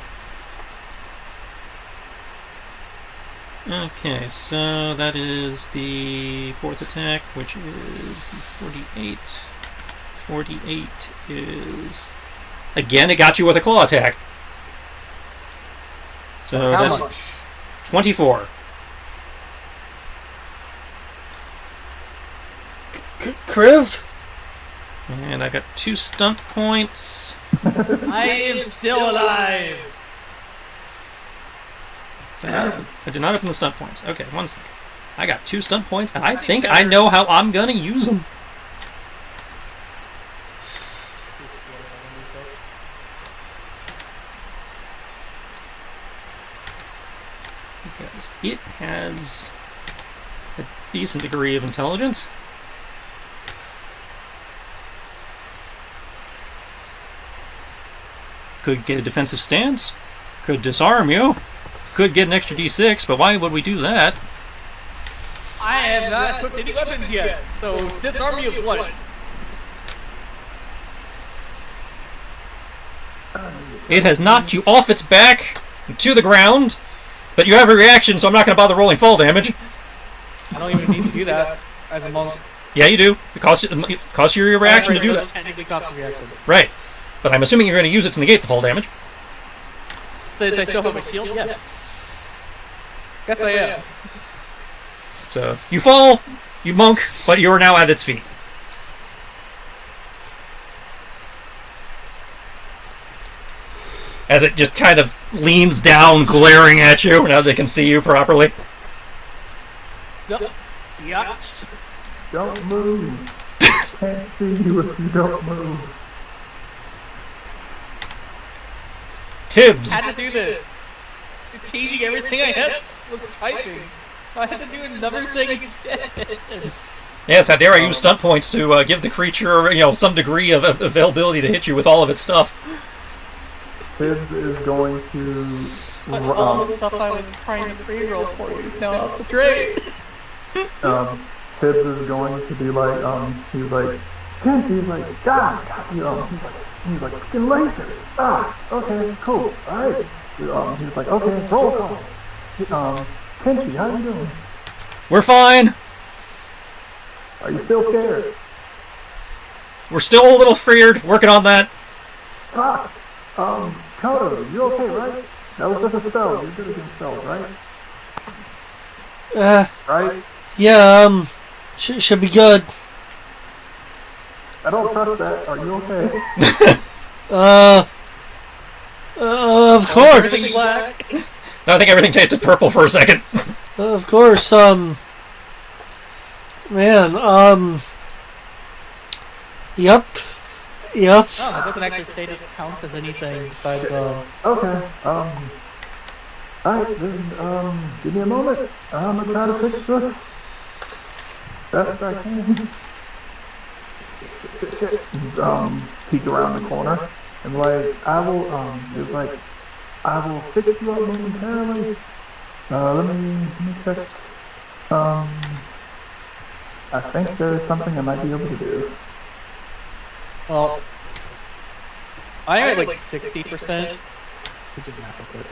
Okay, so that is the 4th attack, which is the 48. 48 is... Again, it got you with a claw attack. So How that's much? 24. Kriv? And I got 2 stunt points. I am still alive. I did not open the stunt points. Okay, 1 second. I got 2 stunt points, and I think I know how I'm gonna use them. Because it has a decent degree of intelligence. Could get a defensive stance. Could disarm you. Could get an extra d6, but why would we do that? I have not equipped any weapons yet, so disarm me of what? It has knocked you off its back to the ground, but you have a reaction, so I'm not going to bother rolling fall damage. I don't even need to do that as a monk. Yeah, you do. It costs you your reaction to do that. Technically costs a reaction. Right. But I'm assuming you're going to use it to negate the fall damage. So I still have my shield? Yes. Guess I am. So you fall, you monk, but you are now at its feet. As it just kind of leans down, glaring at you, now they can see you properly. So, yeah. Don't move. Can't see you if you don't move. Tibbs. I had to do this. You're changing everything I had was typing. I had to do another thing instead. Yes, how dare I use stunt points to give the creature, some degree of availability to hit you with all of its stuff. Tibbs is going to... But all the stuff I was trying to pre-roll for you is now off the drain. Tibbs is going to be like, he's like, God, he's like, freaking lasers. Okay, cool, alright. He's like, okay, roll call. Kenshi, how you doing? We're fine. Are you still scared? We're still a little feared, working on that. Kodo, you okay, right? That was just a spell. You're good against spells, right? Right? Yeah, should be good. I don't trust that. Are you okay? Of course. Everything's black. No, I think everything tasted purple for a second. Of course, man, yep. Oh, it doesn't actually say this counts as anything besides, Okay, alright, then, give me a moment. I'm gonna try to fix this. Best I can. Peek around the corner. And I will fix you up momentarily. Let me check. I think there is something I might be able to do. well, I am at like 60%. We did math real quick.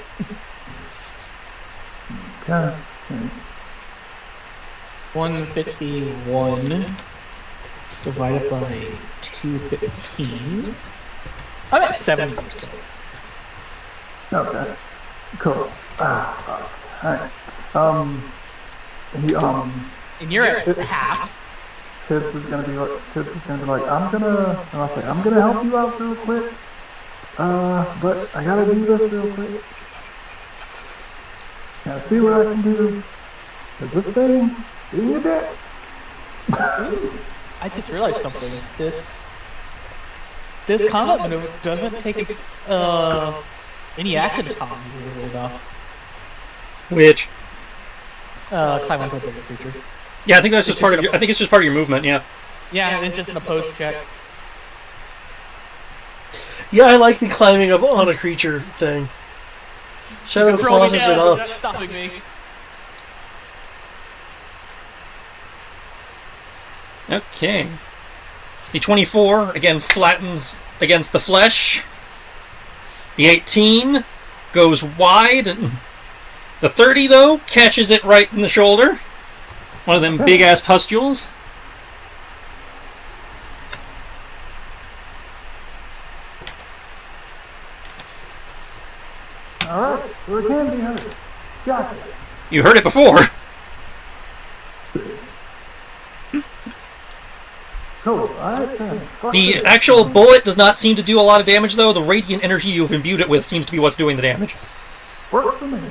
Okay. 151 divided by 215. I'm at 70%. Okay. Cool. Alright. And you're at half. Tibbs is gonna be like, I'm gonna help you out real quick. But I gotta do this real quick. Now see what I can do. Is this thing in your deck? I just realized something. This combat maneuver doesn't take any action to combat really enough. Which? Climb onto a bigger creature. Yeah, I think that's just part of your. I think it's just part of your movement. Yeah. Yeah, it's just an opposed check. Yeah, I like the climbing up on a creature thing. Shadow clauses it up. That's stopping me. Okay. The 24 again flattens against the flesh. The 18 goes wide and The 30, though, catches it right in the shoulder. One of them big-ass pustules. Alright, so it can be hurt. Gotcha. You heard it before. Cool, alright then. The actual bullet does not seem to do a lot of damage, though. The radiant energy you've imbued it with seems to be what's doing the damage. Works for me.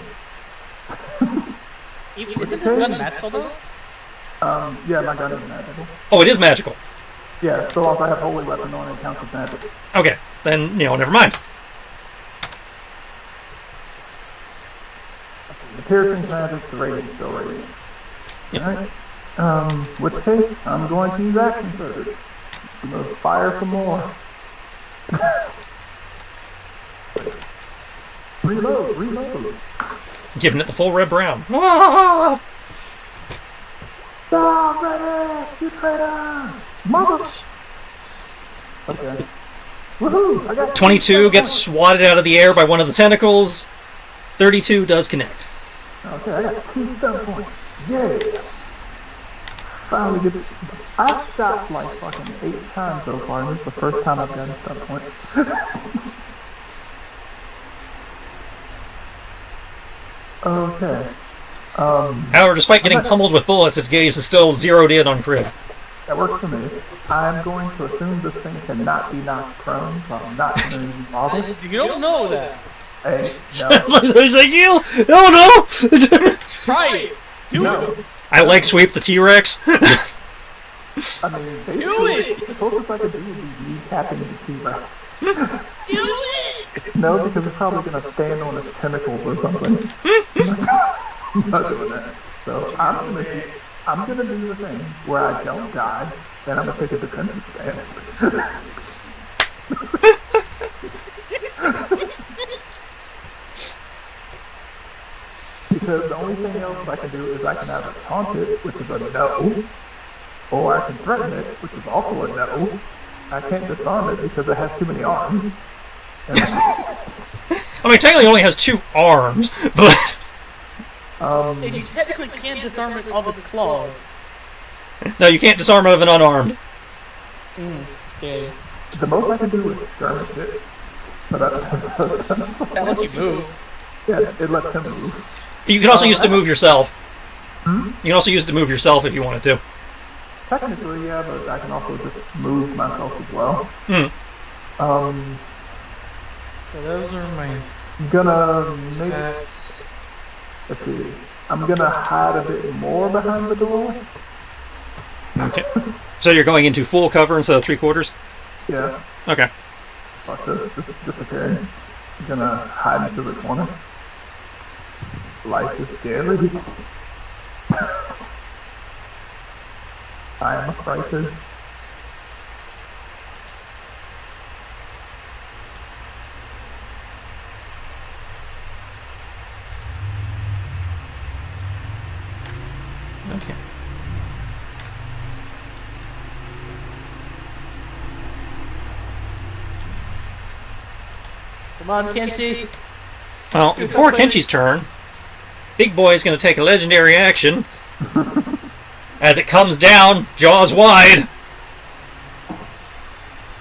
Isn't this gun magical though? Yeah, my gun is magical. Oh, it is magical. Yeah, so long as I have holy weapon on, it counts as magic. Okay, then, never mind. The piercing's magic, the radiant's still radiant. Yep. Alright. Which case, I'm going to use action surge. I'm going to fire some more. Reload. Giving it the full red brown. Ah! Stop, Reddit! You traitor! Mothers! Okay. Woohoo! I got 22 gets swatted out of the air by one of the tentacles. 32 does connect. Okay, I got 2 stun points. Yay! Finally get. I've shot like fucking 8 times so far, and this is the first time I've gotten stun points. Okay. However, despite getting pummeled with bullets, its gaze is still zeroed in on Crib. That works for me. I'm going to assume this thing cannot be knocked prone, so I'm not going to bother. You don't know that. Hey, no. He's like, you? Oh no! Try it. Do it. I leg sweep the T-Rex. I mean, basically, Do it! the closest I could do would be kneecapping the T-Rex. Do it. No, because it's probably going to stand on its tentacles or something. I'm not doing that. So I'm gonna do the thing where I don't die, and I'm gonna take a defensive stance. Because the only thing else I can do is I can either taunt it, which is a no, or I can threaten it, which is also a no. I can't disarm it because it has too many arms. And I mean, technically it only has 2 arms, but... And you technically can't disarm it of its claws. No, you can't disarm it of an unarmed. Okay. the most I can do is skirmish it. So that's kind of That lets you move. Yeah, it lets him move. You can also use it to move yourself. Hmm? You can also use it to move yourself if you wanted to. Technically, yeah, but I can also just move myself as well. Hmm. So those are my I'm gonna make. attacks. Let's see. I'm gonna hide a bit more behind the door. Okay. So you're going into full cover instead of 3/4? Yeah. Okay. Fuck this. This is disappearing. I'm gonna hide into the corner. Life is scary. I am a crisis. Okay. Come on, Kenshi. Well, before Kenshi's turn, Big Boy's going to take a legendary action. As it comes down, jaws wide.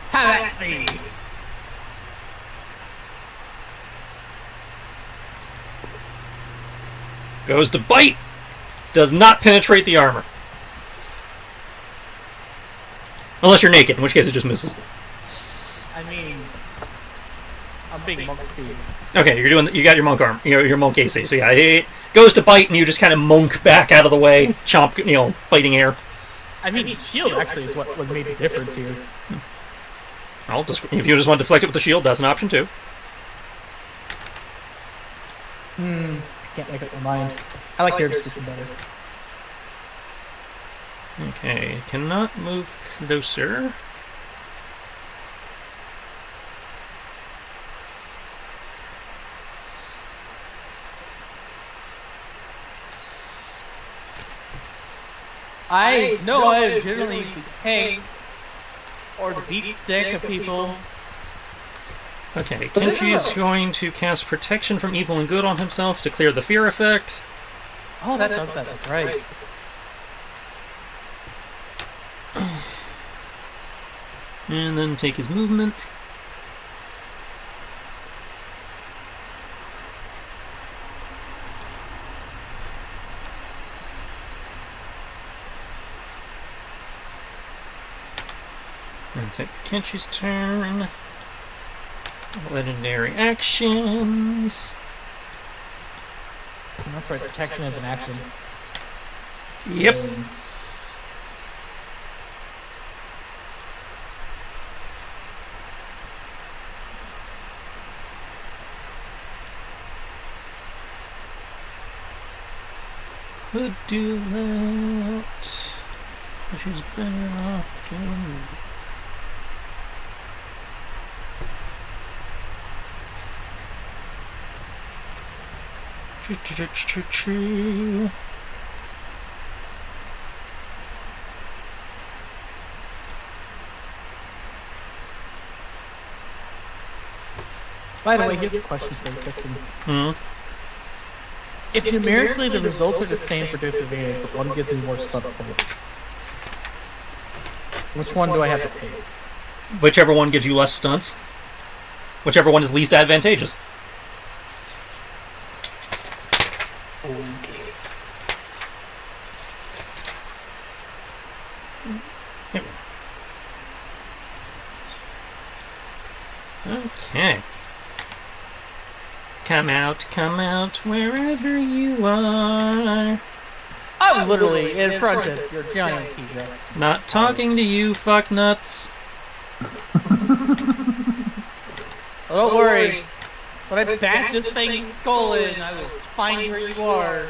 Have at me. Goes to bite. Does not penetrate the armor. Unless you're naked, in which case it just misses. I mean, I'm big monk speed. Okay, you got your monk arm, your monk AC. So yeah, it goes to bite and you just kind of monk back out of the way, chomp, biting air. I mean, shield actually is what was made the difference here. If you just want to deflect it with the shield, that's an option too. I can't make up my mind. I like their description better. Okay, cannot move closer. I know I generally the tank or the beat stick of people. Okay, But this Kenshi is is going to cast Protection from Evil and Good on himself to clear the fear effect. Oh, that does that. That's right. And then take his movement. And take Kenshi's turn. Legendary actions. That's right. Protection is an action. Yep. Could do that. She's better off doing. By the way, here's a question for you, Kristen. Hmm. If numerically the results are the same for disadvantage, but one gives me more stunt points, which one do I have to take? Whichever one gives you less stunts. Whichever one is least advantageous. Okay. Yep. Okay. Come out, wherever you are. I'm literally in front of your giant T-Rex. Not talking to you, fucknuts. Oh, don't worry. When I bash this thing's skull in, I will find where you are.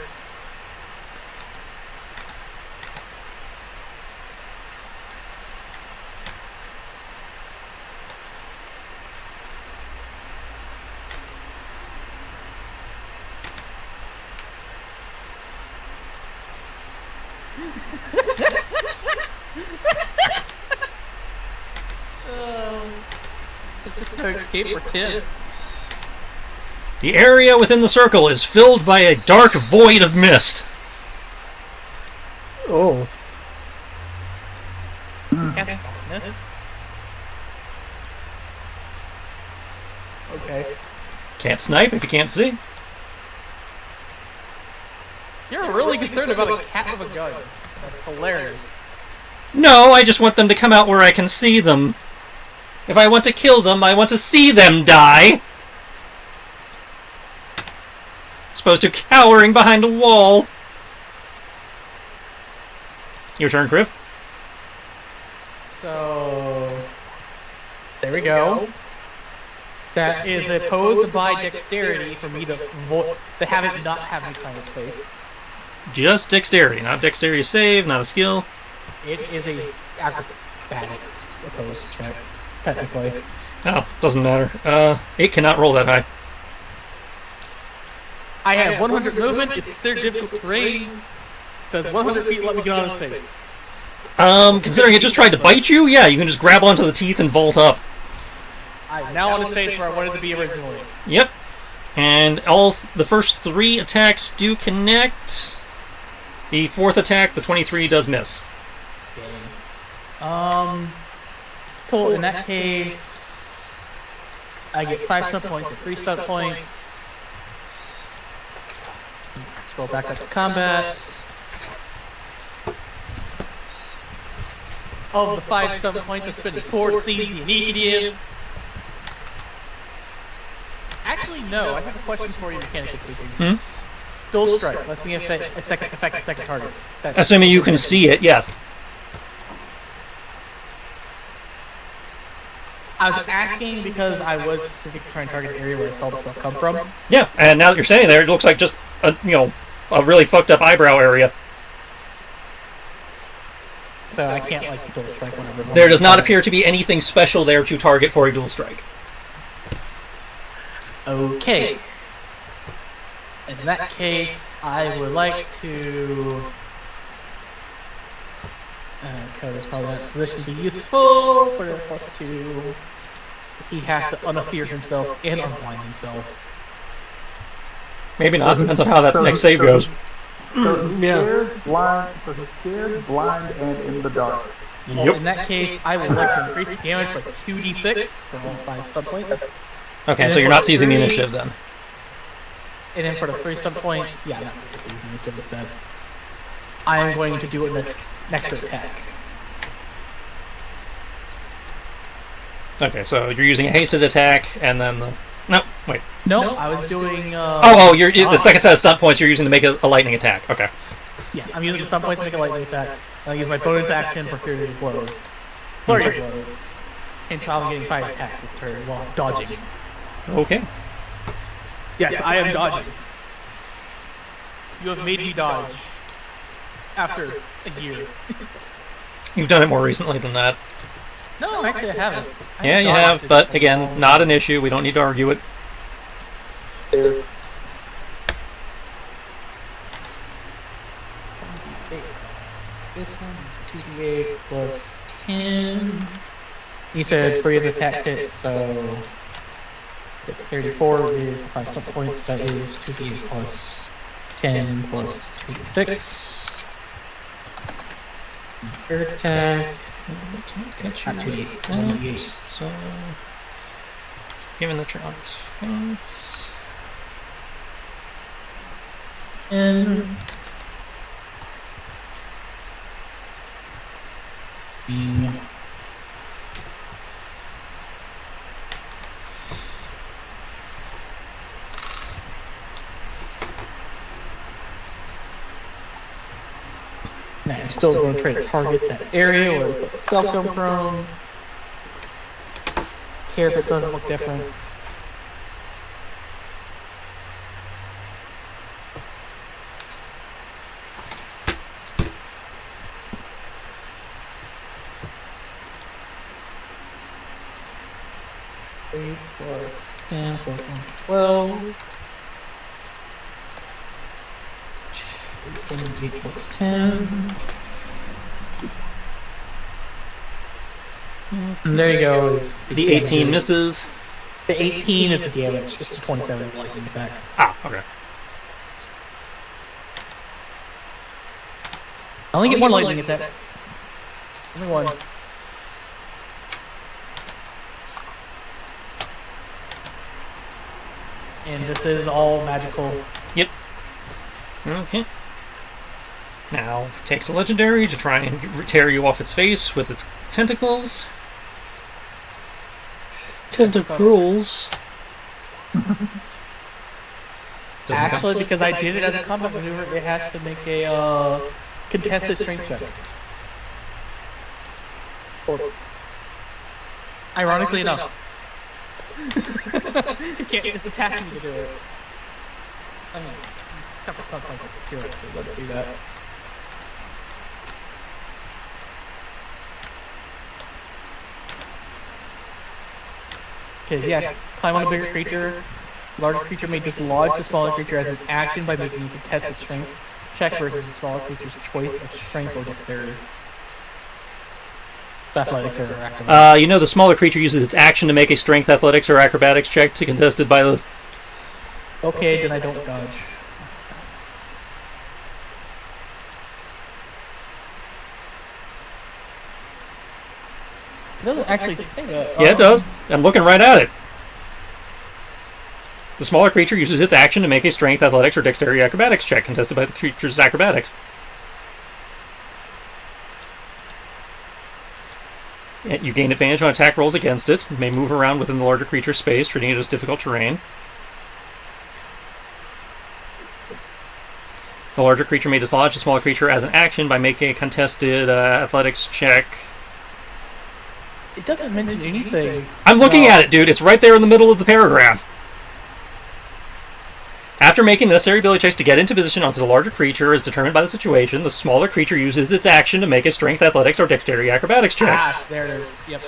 It's just no escape for Tim. The area within the circle is filled by a dark void of mist. Oh. Darkness. Okay. Can't snipe if you can't see. You're really concerned about a cat with a gun. That's hilarious. No, I just want them to come out where I can see them. If I want to kill them, I want to see them die. As opposed to cowering behind a wall. Your turn, Kriv. So there we go. That is opposed by dexterity for me to have it not have any kind of space. Just dexterity, not dexterity save, not a skill. It is a acrobatics opposed check, technically. Oh, doesn't matter. It cannot roll that high. I have 100 movement. It's considered difficult terrain. Does 100 feet let me get on his face? Considering it just tried to bite you, yeah, you can just grab onto the teeth and vault up. I'm now on his face where I wanted to be originally. Yep. And the first 3 attacks do connect. The 4th attack, the 23, does miss. Dang. Cool. In that case, I get 5 stunt points and 3 stunt points. Scroll back up to combat. Of the 5 stunt points, I spend 4 seeds the initiative. Actually, no. I have a question for you, mechanically speaking. Dual strike lets me affect a second target. Assuming you can see it, yes. I was asking because I was specifically trying to target the area where I saw the spell come from. Yeah, and now that you're standing there, it looks like just a really fucked up eyebrow area. So I can't like dual strike whenever. There does not appear to be anything special there to target for a dual strike. Okay. In that case, I would like to. Okay, this probably not position to be useful for the +2. He has to unappear himself and unblind himself. Maybe not. Depends on how that next save goes. So he's Yeah. scared, blind. So he's scared, blind, and in the dark. Well, Yep. in that case, I would like to increase the damage by 2d6 for all 5 stun points. Okay, so you're not seizing the initiative then. And then for the 3 stun points, yeah, not really seizing the initiative instead. I am going to do an extra attack. Okay, so you're using a hasted attack, and then the... No, wait. No, I was doing. You're the second set of stunt points you're using to make a lightning attack. Okay. Yeah, I'm using the stun points to make a lightning attack. I'll use my bonus action for flurry of blows. Flurry of blows. And so I'm getting 5 attacks this turn while dodging. Okay. Yes, I am dodging. You have made me dodge. After a year. You've done it more recently than that. No, actually I haven't. I Yeah, you dodged have, it but for a again, long not an issue. We don't need to argue it. This one is 2d8 plus 10. You said 3 of the attacks hit, so 34 is the 5 stun points. That is 2d8 plus 10 plus 2d6. Third attack. Can't get you Not 2d8, it's that, 1d8. so... Given the chance. And now I'm still going to try to target that area where the spell come from. Care if it doesn't look different. Eight plus 10 plus 1, 12. 8 plus 10. And there you go. Is The 18 misses. The 18 is the damage. Just the 27 is the lightning attack. Ah, okay. I only get one lightning attack. Only one. And this is all magical. Yep. Okay. Now, takes a legendary to try and tear you off its face with its tentacles. Tentacruels. Actually, because I did it as a combat maneuver, it has to make a contested strength check. Ironically enough. You can't just attack me to do it. I mean, except for stuff like pure, they let it do that. Because, yeah, climb on a bigger creature. Larger creature may dislodge the smaller creature as an action by making a contested strength check versus the smaller creature's choice of strength or dexterity. Athletics or acrobatics. You know the smaller creature uses its action to make a strength, athletics, or acrobatics check to contested by the... Okay, then I don't dodge. It doesn't actually say that. Yeah, it does. I'm looking right at it. The smaller creature uses its action to make a strength, athletics, or dexterity acrobatics check contested by the creature's acrobatics. You gain advantage on attack rolls against it. You may move around within the larger creature's space, treating it as difficult terrain. The larger creature may dislodge the smaller creature as an action by making a contested athletics check. It doesn't mention anything. I'm looking at it, dude. It's right there in the middle of the paragraph. After making the necessary ability checks to get into position onto the larger creature as determined by the situation, the smaller creature uses its action to make a strength, athletics, or dexterity acrobatics check. Ah, there it is. Yep.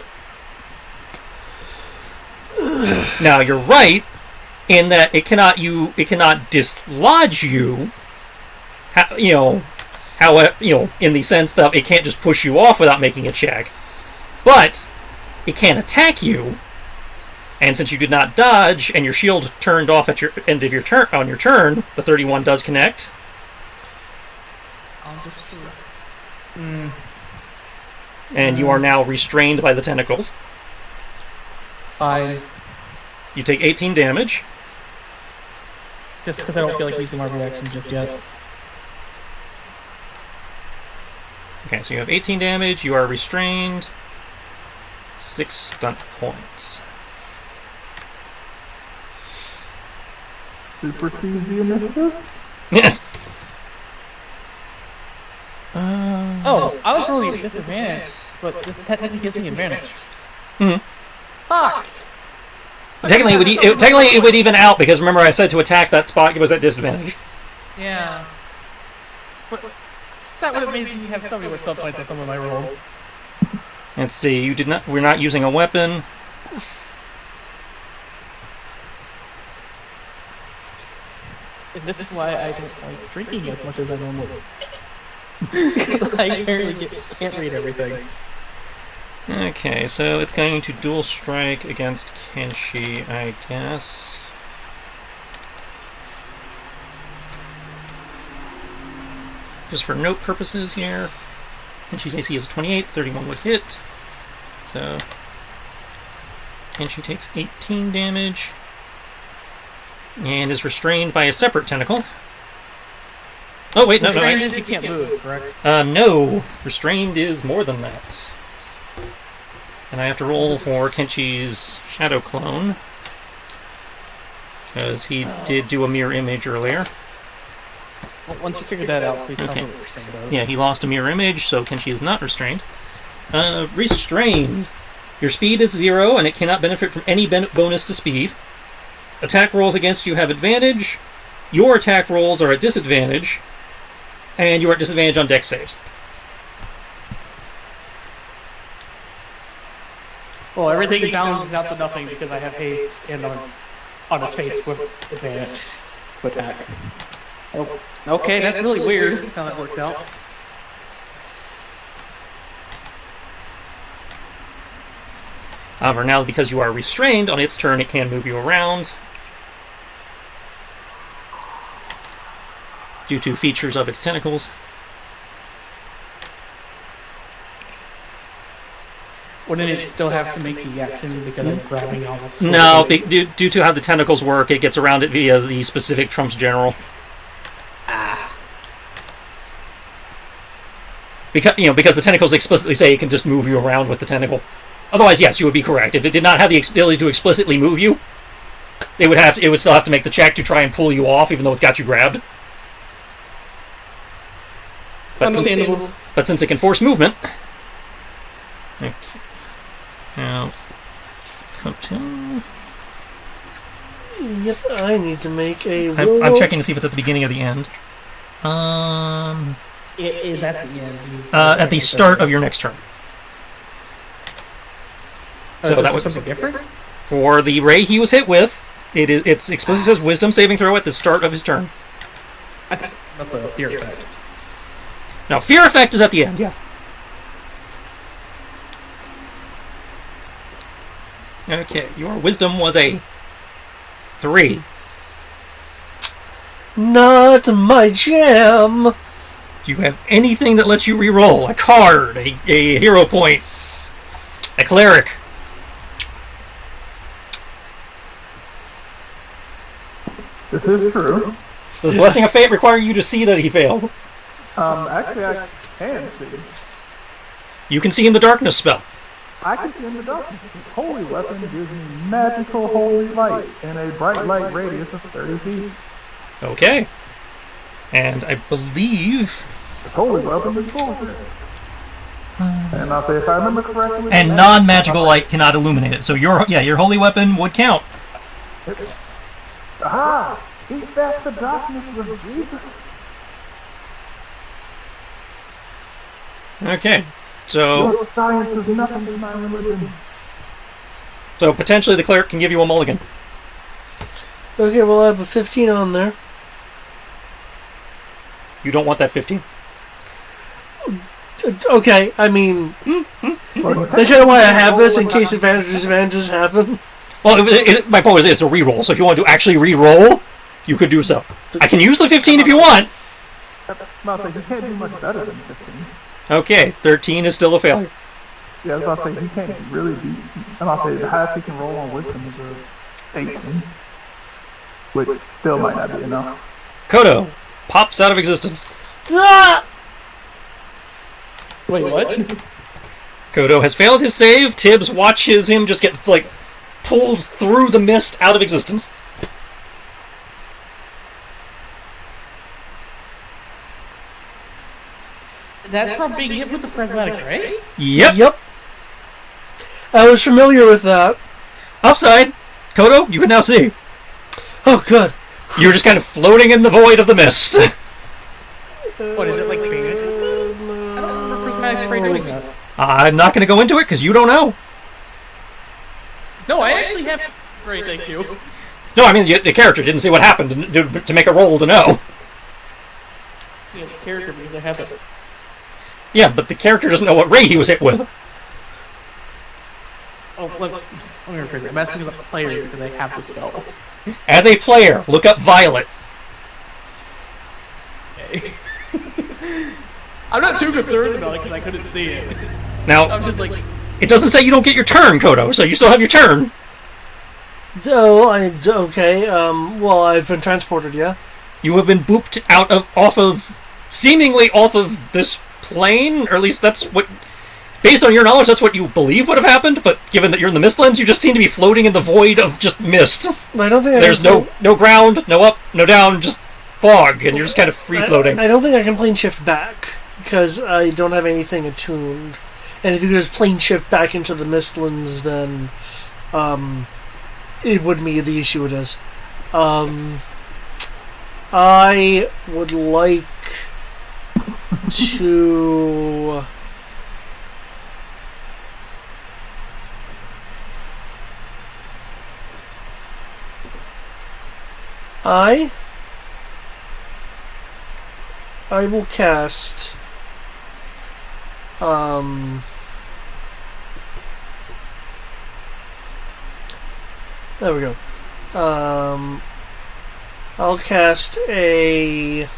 Now, you're right in that it cannot dislodge you. In the sense that it can't just push you off without making a check. But it can attack you And since you did not dodge, and your shield turned off at your end of your turn on your turn, the 31 does connect. I'll just And you are now restrained by the tentacles. Fine. You take 18 damage. Just because I don't feel like using my reaction just yet. Okay, so you have 18 damage, you are restrained. 6 stunt points. Supersedes the initiative? Yes. Oh, I was rolling at disadvantage, but this technically gives me advantage. Hmm. Fuck! Technically, it would even out, because remember I said to attack that spot, it was at disadvantage. Yeah. But that would have made me have so many more stunt points on some of my rolls. Let's see, we're not using a weapon. And this is why I don't like drinking as much as I normally do. I apparently can't read everything. Okay, so it's going to dual strike against Kenshi, I guess. Just for note purposes here, Kenshi's AC is 28, 31 would hit. So, Kenshi takes 18 damage and is restrained by a separate tentacle. Oh, wait, no. Restrained is you can't move, correct? No. Restrained is more than that. And I have to roll for Kenshi's Shadow Clone. Because he did do a mirror image earlier. Well, once you figure that out, please tell Okay. me what restrained does. Yeah, he lost a mirror image, so Kenshi is not restrained. Restrained. Your speed is 0, and it cannot benefit from any bonus to speed. Attack rolls against you have advantage. Your attack rolls are at disadvantage. And you are at disadvantage on dex saves. Well, everything balances out to nothing because I have haste and on his face with advantage to attack. Oh, okay, that's really weird how that works out. However, now because you are restrained, on its turn it can move you around. Due to features of its tentacles. Wouldn't it still have to make the action because I'm grabbing all its... No, due to how the tentacles work, it gets around it via the specific Trump's General. Because the tentacles explicitly say it can just move you around with the tentacle. Otherwise, yes, you would be correct. If it did not have the ability to explicitly move you, it would still have to make the check to try and pull you off, even though it's got you grabbed. Understandable. But since it can force movement... Okay. Now... Yep, I need to make a roll. I'm checking to see if it's at the beginning or the end. It is at the end. At the start of your next turn. So that was something different? For the ray he was hit with, it's explicit says Wisdom saving throw at the start of his turn. I thought not the fear effect. Now, fear effect is at the end, yes. Okay, your Wisdom was a 3. Not my jam! Do you have anything that lets you reroll? A card, a hero point, a cleric? This is true. Does Blessing of Fate require you to see that he failed? Actually, I can see. You can see in the darkness spell. I can see in the darkness. This holy weapon gives me magical holy light in a bright light radius of 30 feet. Okay. And I believe... This holy weapon is bullshit. And I'll say, if I remember correctly... And non-magical light cannot illuminate it. So your holy weapon would count. Aha! Beat back the darkness with Jesus. Okay. So... Your science is nothing to my religion. So potentially the cleric can give you a mulligan. Okay, well I have a 15 on there. You don't want that 15. Okay, I mean... that's kind of why I have this, in case advantages happen. Well, my point was it's a reroll, so if you want to actually reroll, you could do so. I can use the 15 if you want. I'll say he can't do much better than 15. Okay, 13 is still a failure. Yeah, I was about to say he can't really beat. I'm about to say the highest he can roll on wisdom is a 18, which still might not be enough. Kodo pops out of existence. Ah! Wait, what? Kodo has failed his save. Tibbs watches him just get pulled through the mist out of existence. That's from being hit with the prismatic, right? Yep. I was familiar with that. Upside, Kodo, you can now see. Oh, good. You're just kind of floating in the void of the mist. What is it, like Banish? I don't remember prismatic spray doing that. I'm not going to go into it because you don't know. No, I actually have spray, thank you. No, I mean the character didn't see what happened to make a roll to know. Yeah, the character because I have it. Yeah, but the character doesn't know what ray he was hit with. Oh, let me rephrase it. I'm asking as a player because I have the spell. As a player, look up Violet. Okay. I'm not too concerned about it because I couldn't see it. Now, I'm just like... it doesn't say you don't get your turn, Kodo, so you still have your turn. Oh, okay. Well, I've been transported, yeah? You have been booped seemingly off of this plane, or at least that's what, based on your knowledge, that's what you believe would have happened, but given that you're in the Mistlands, you just seem to be floating in the void of just mist. I don't think There's no ground, no up, no down, just fog, and you're just kind of free-floating. I don't think I can plane shift back, because I don't have anything attuned. And if you just plane shift back into the Mistlands, then it wouldn't be the issue it is. I would like to... I will cast there we go. I'll cast a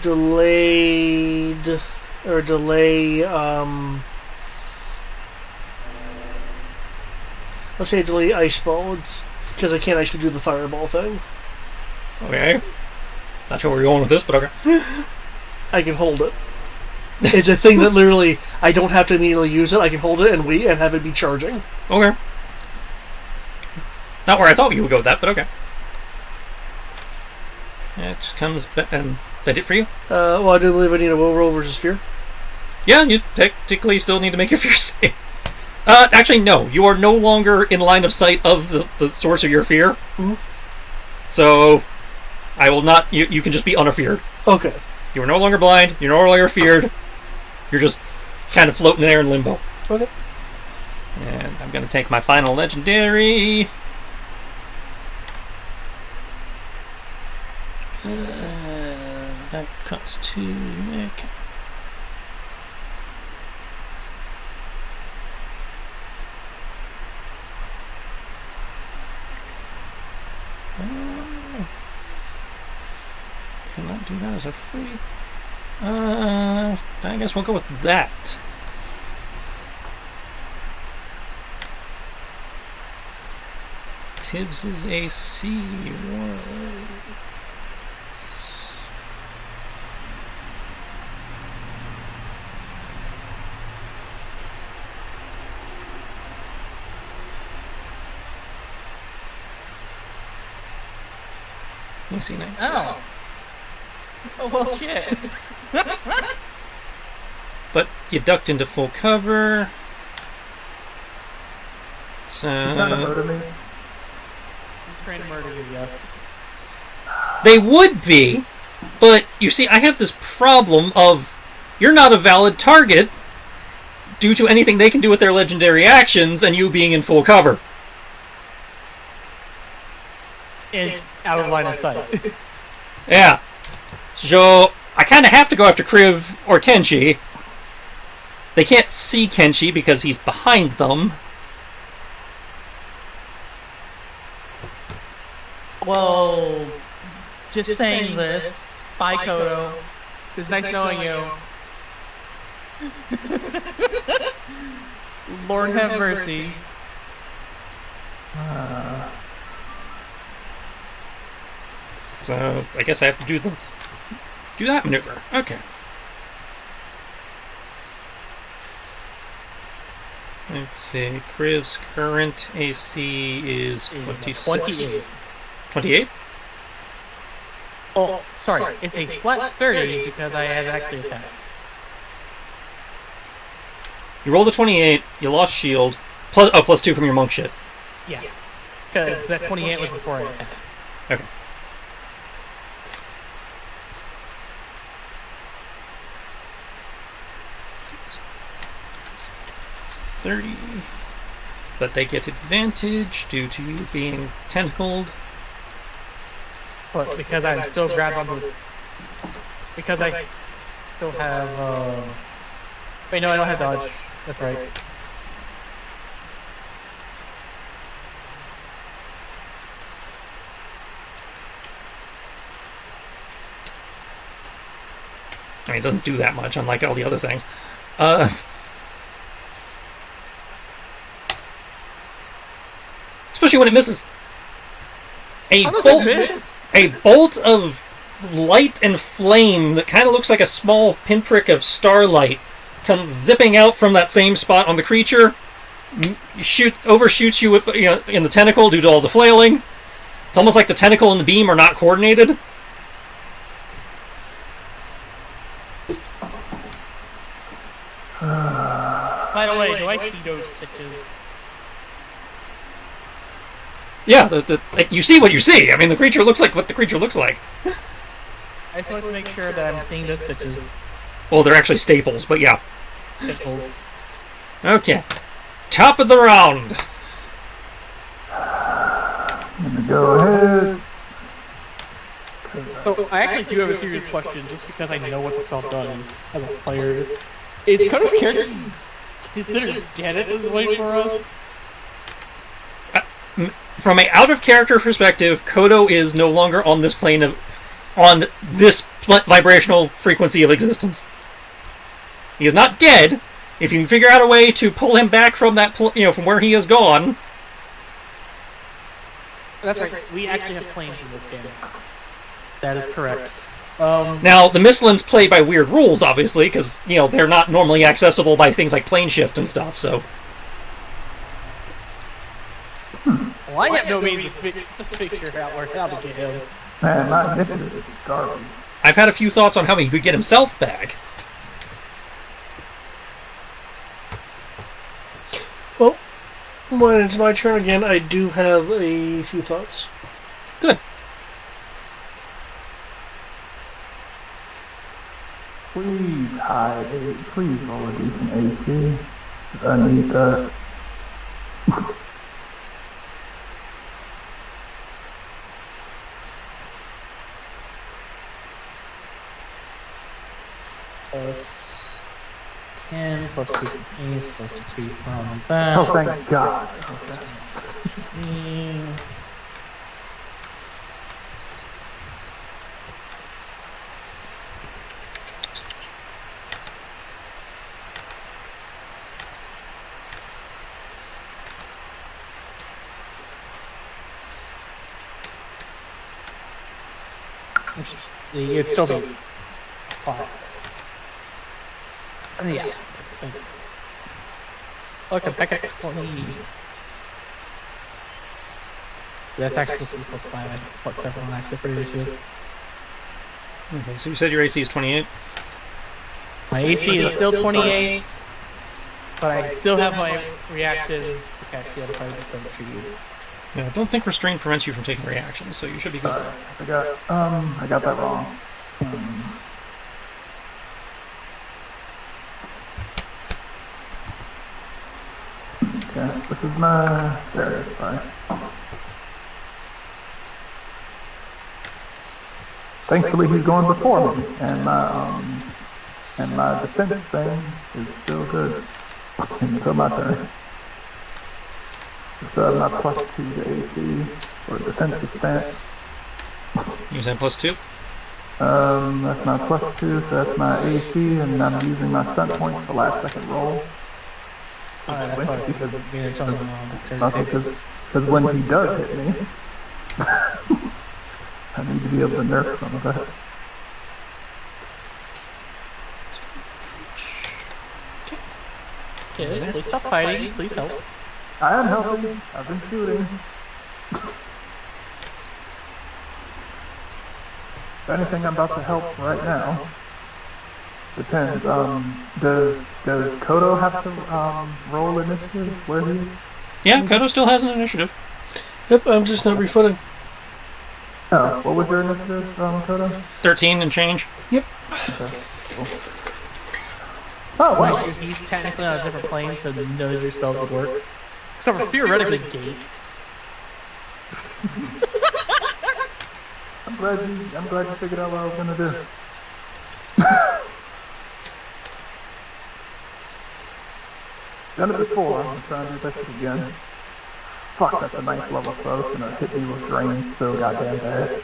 delayed or delay let's say delay ice ball. It's because I can't actually do the fireball thing. Okay. Not sure where you're going with this, but okay. I can hold it. It's a thing that literally I don't have to immediately use it. I can hold it and wait and have it be charging. Okay. Not where I thought you would go with that, but okay. It comes back, and that it for you? Well, I do believe I need a will roll versus fear. Yeah, you technically still need to make your fear save. Actually, no. You are no longer in line of sight of the source of your fear. Mm-hmm. So, I will not... You can just be unafeared. Okay. You are no longer blind. You're no longer feared. You're just kind of floating there in limbo. Okay. And I'm going to take my final legendary. That costs 2. Okay. Cannot do that as a free. I guess we'll go with that. Tibbs is AC. AC 9. Oh. Oh, well, shit. But you ducked into full cover. He's trying to murder me. He's trying to murder you, yes. They would be, but you see, I have this problem of you're not a valid target due to anything they can do with their legendary actions and you being in full cover. And out of line of sight. Yeah. So, I kind of have to go after Kriv or Kenshi. They can't see Kenshi because he's behind them. Well, just saying this. Bye, Kodo. It was nice knowing you. Lord have mercy. So I guess I have to do that maneuver. Okay. Let's see. Kriv's current AC is 26. 28. 28? Oh, sorry. It's a flat 30 because I had actually attacked. You rolled a 28. You lost shield. Plus 2 from your monk shit. Yeah. Because that 28 was before I attacked. Okay. $30. But they get advantage due to you being tentacled. But because I'm still grabbed onto it. Because I still have, Wait, no, I don't have dodge. That's right. I mean, it doesn't do that much, unlike all the other things. Especially when it misses. A bolt of light and flame that kind of looks like a small pinprick of starlight comes zipping out from that same spot on the creature, overshoots you with, in the tentacle due to all the flailing. It's almost like the tentacle and the beam are not coordinated. By the way, do I see those stitches? Yeah, you see what you see. I mean, the creature looks like what the creature looks like. I just wanted to make sure that I'm seeing those stitches. Well, they're actually staples, but yeah. Staples. Okay. Top of the round. I'm gonna go ahead. So, I actually do have a serious question, just because I know what the spell does as a player. Is Kodo's character considered dead at this point for us? From an out-of-character perspective, Kodo is no longer on this plane on this vibrational frequency of existence. He is not dead. If you can figure out a way to pull him back from that, from where he has gone. That's right. We actually have planes in this game. That is correct. Now, the Misslins play by weird rules, obviously, because they're not normally accessible by things like plane shift and stuff. So. Well, I have no means to figure out how to get him. Man, my initiative is garbage. I've had a few thoughts on how he could get himself back. Well, when it's my turn again, I do have a few thoughts. Good. Please hide. Please roll a decent AC. I need that. Plus 10, plus 2 from Ace, plus 2 from that. Oh, thank God. Okay. 15. It'd still be 5. Yeah. Okay, back at 20. That's actually supposed to be plus 5, plus 7 on active for issue. Okay, so you said your AC is 28? My AC is still 28, but I still have my reaction to catch the other part of the trees. Yeah, I don't think restraint prevents you from taking reactions, so you should be good. I got that wrong. Okay, this is my... There it is, sorry. Thankfully he's going before me, and my defense thing is still good until my turn. So I have my +2 to AC for a defensive stance. Use that +2. That's my +2, so that's my AC, and I'm using my stunt points for last second roll. Alright, that's why I was being a ton Because when he does hit me, I need to be able to nerf some of that. Okay, please stop fighting. Please help. I am helping. I've been shooting. If anything, I'm about to help right now. Depends. Does Kodo have to roll initiative where he is? Yeah, Kodo still has an initiative. Yep, I'm just not refooting. Oh, what was your initiative, Kodo? 13 and change. Yep. Okay. Cool. Oh, wow. Right, he's technically on a different plane, so none of your spells would work. Except for theoretically Gate. I'm glad you figured out what I was gonna do. Done it before. I'm trying to do this again. Fuck, that's a nice level foe. It's gonna hit me with drain so goddamn bad.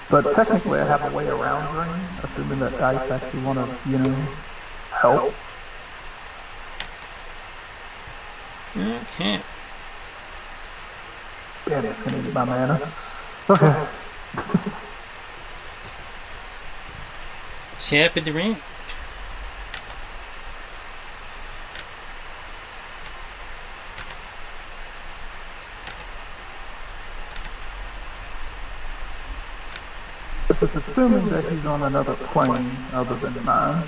But technically, I have a way around drain, assuming that dice actually want to, help. Okay. Damn, it's gonna eat my mana. Okay. Chap at the ring. This is assuming that he's on another plane other than mine.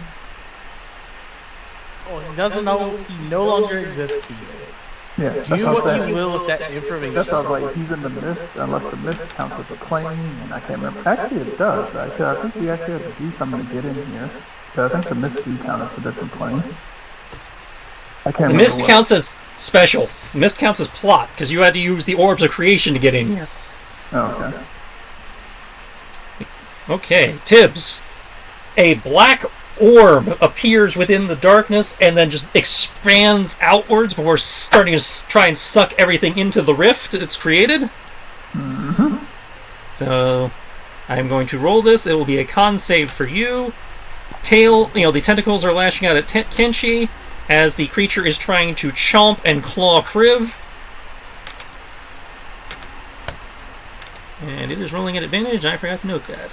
Oh, he doesn't know he no longer exists to you. Yeah, that's Do what what I'm you saying. will with that information. That's why I was like, he's in the mist, unless the mist counts as a plane, and I can't remember. Actually, it does. I think we actually had to do something to get in here. So I think the mist do count as a different plane. I can't The remember mist counts as special. The mist counts as plot, because you had to use the orbs of creation to get in here. Oh, okay. Okay, Tibbs. A black orb appears within the darkness and then just expands outwards before starting to try and suck everything into the rift it's created. Mm-hmm. So I'm going to roll this. It will be a con save for you. Tail, the tentacles are lashing out at Kenshi as the creature is trying to chomp and claw Kriv. And it is rolling at advantage. I forgot to note that.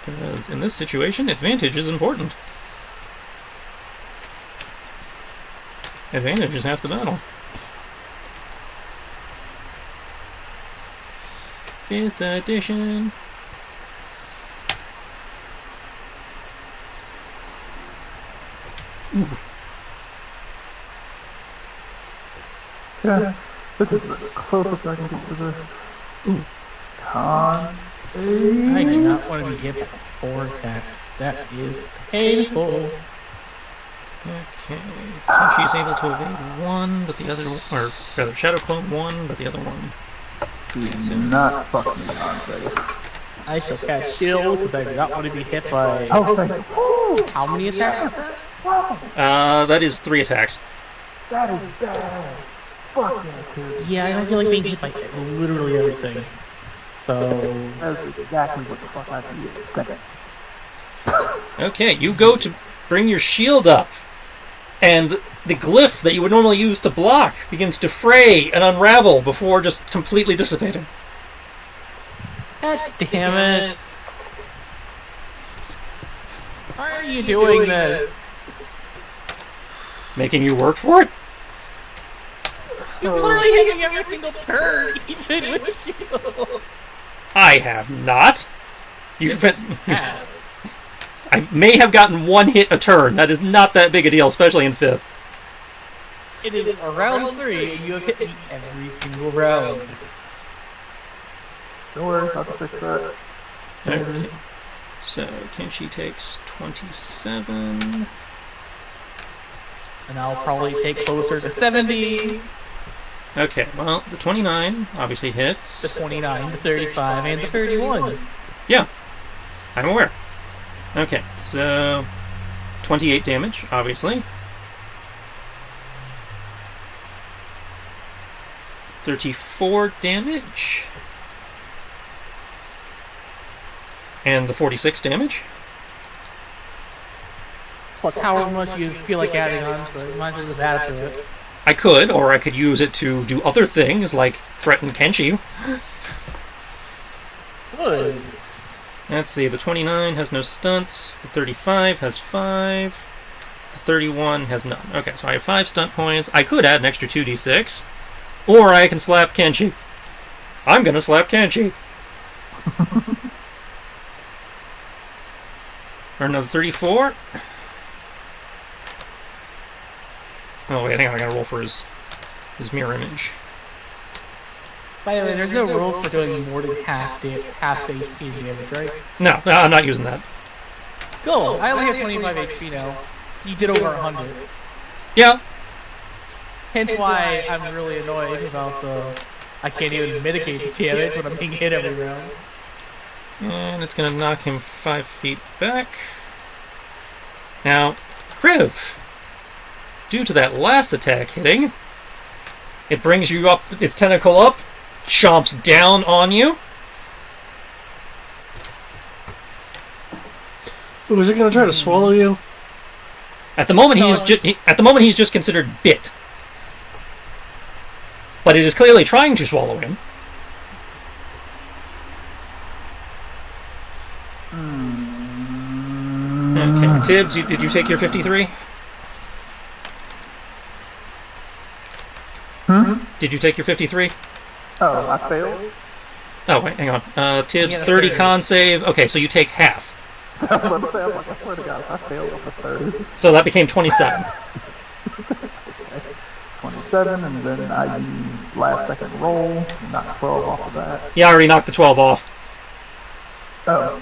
Because in this situation, advantage is important. Advantage is half the battle. 5th edition. Oof. Yeah, this is the closest I can get to this. Ooh. Con. I do not want to be hit by 4 attacks. That is painful. Okay. She's able to evade 1, but the other, or rather, Shadow Clone 1, but the other one. Do not fuck me, Andre. I shall cast Shield because I do not want to be hit by. Oh, thank you. Woo! How many attacks? That is 3 attacks. That is bad. Fuck yeah, dude. Yeah, I don't feel like being hit by literally everything. So. That's exactly what the fuck I need. Thank you. Okay, you go to bring your shield up, and the glyph that you would normally use to block begins to fray and unravel before just completely dissipating. God damn it! Why are you doing this? Making you work for it? You're literally hitting every single turn, even with shield. I have not. You've been. I may have gotten 1 hit a turn. That is not that big a deal, especially in 5th. It is round 3, and you have hit me every single round. Don't worry, I'll fix that. Okay. So Kenshi takes 27. And I'll probably take closer to 70. Okay, well, the 29 obviously hits. The 29, the 35, and the 31. Yeah, I'm aware. Okay, so 28 damage, obviously. 34 damage. And the 46 damage. Plus however much you feel like adding on to it. You might as well just add to it. I could, or I could use it to do other things, like threaten Kenshi. Good. Let's see, the 29 has no stunts, the 35 has 5, the 31 has none. Okay, so I have 5 stunt points. I could add an extra 2d6, or I can slap Kenshi. I'm gonna slap Kenshi. Or another 34. Oh wait, hang on, I gotta roll for his mirror image. By the way, there's no rules for doing more than half HP damage, right? No, I'm not using that. Cool. I only have 25 HP now. You did over 100. Yeah. Hence why I'm really annoyed about the... I can't even mitigate the damage when I'm being hit every round. And it's gonna knock him 5 feet back. Now, Kriv, due to that last attack hitting, it brings you up, its tentacle up, chomps down on you. Was it going to try to swallow you? At the moment, he's just considered bit, but it is clearly trying to swallow him. Okay, Tibbs, did you take your 53? Did you take your 53? Oh, I failed? Oh, wait, hang on. Tibbs, 30 con save. Okay, so you take half. I was like, I swear to God, if I failed with a 30. So that became 27. 27, and then I used last second roll, knocked 12 off of that. Yeah, I already knocked the 12 off. Oh.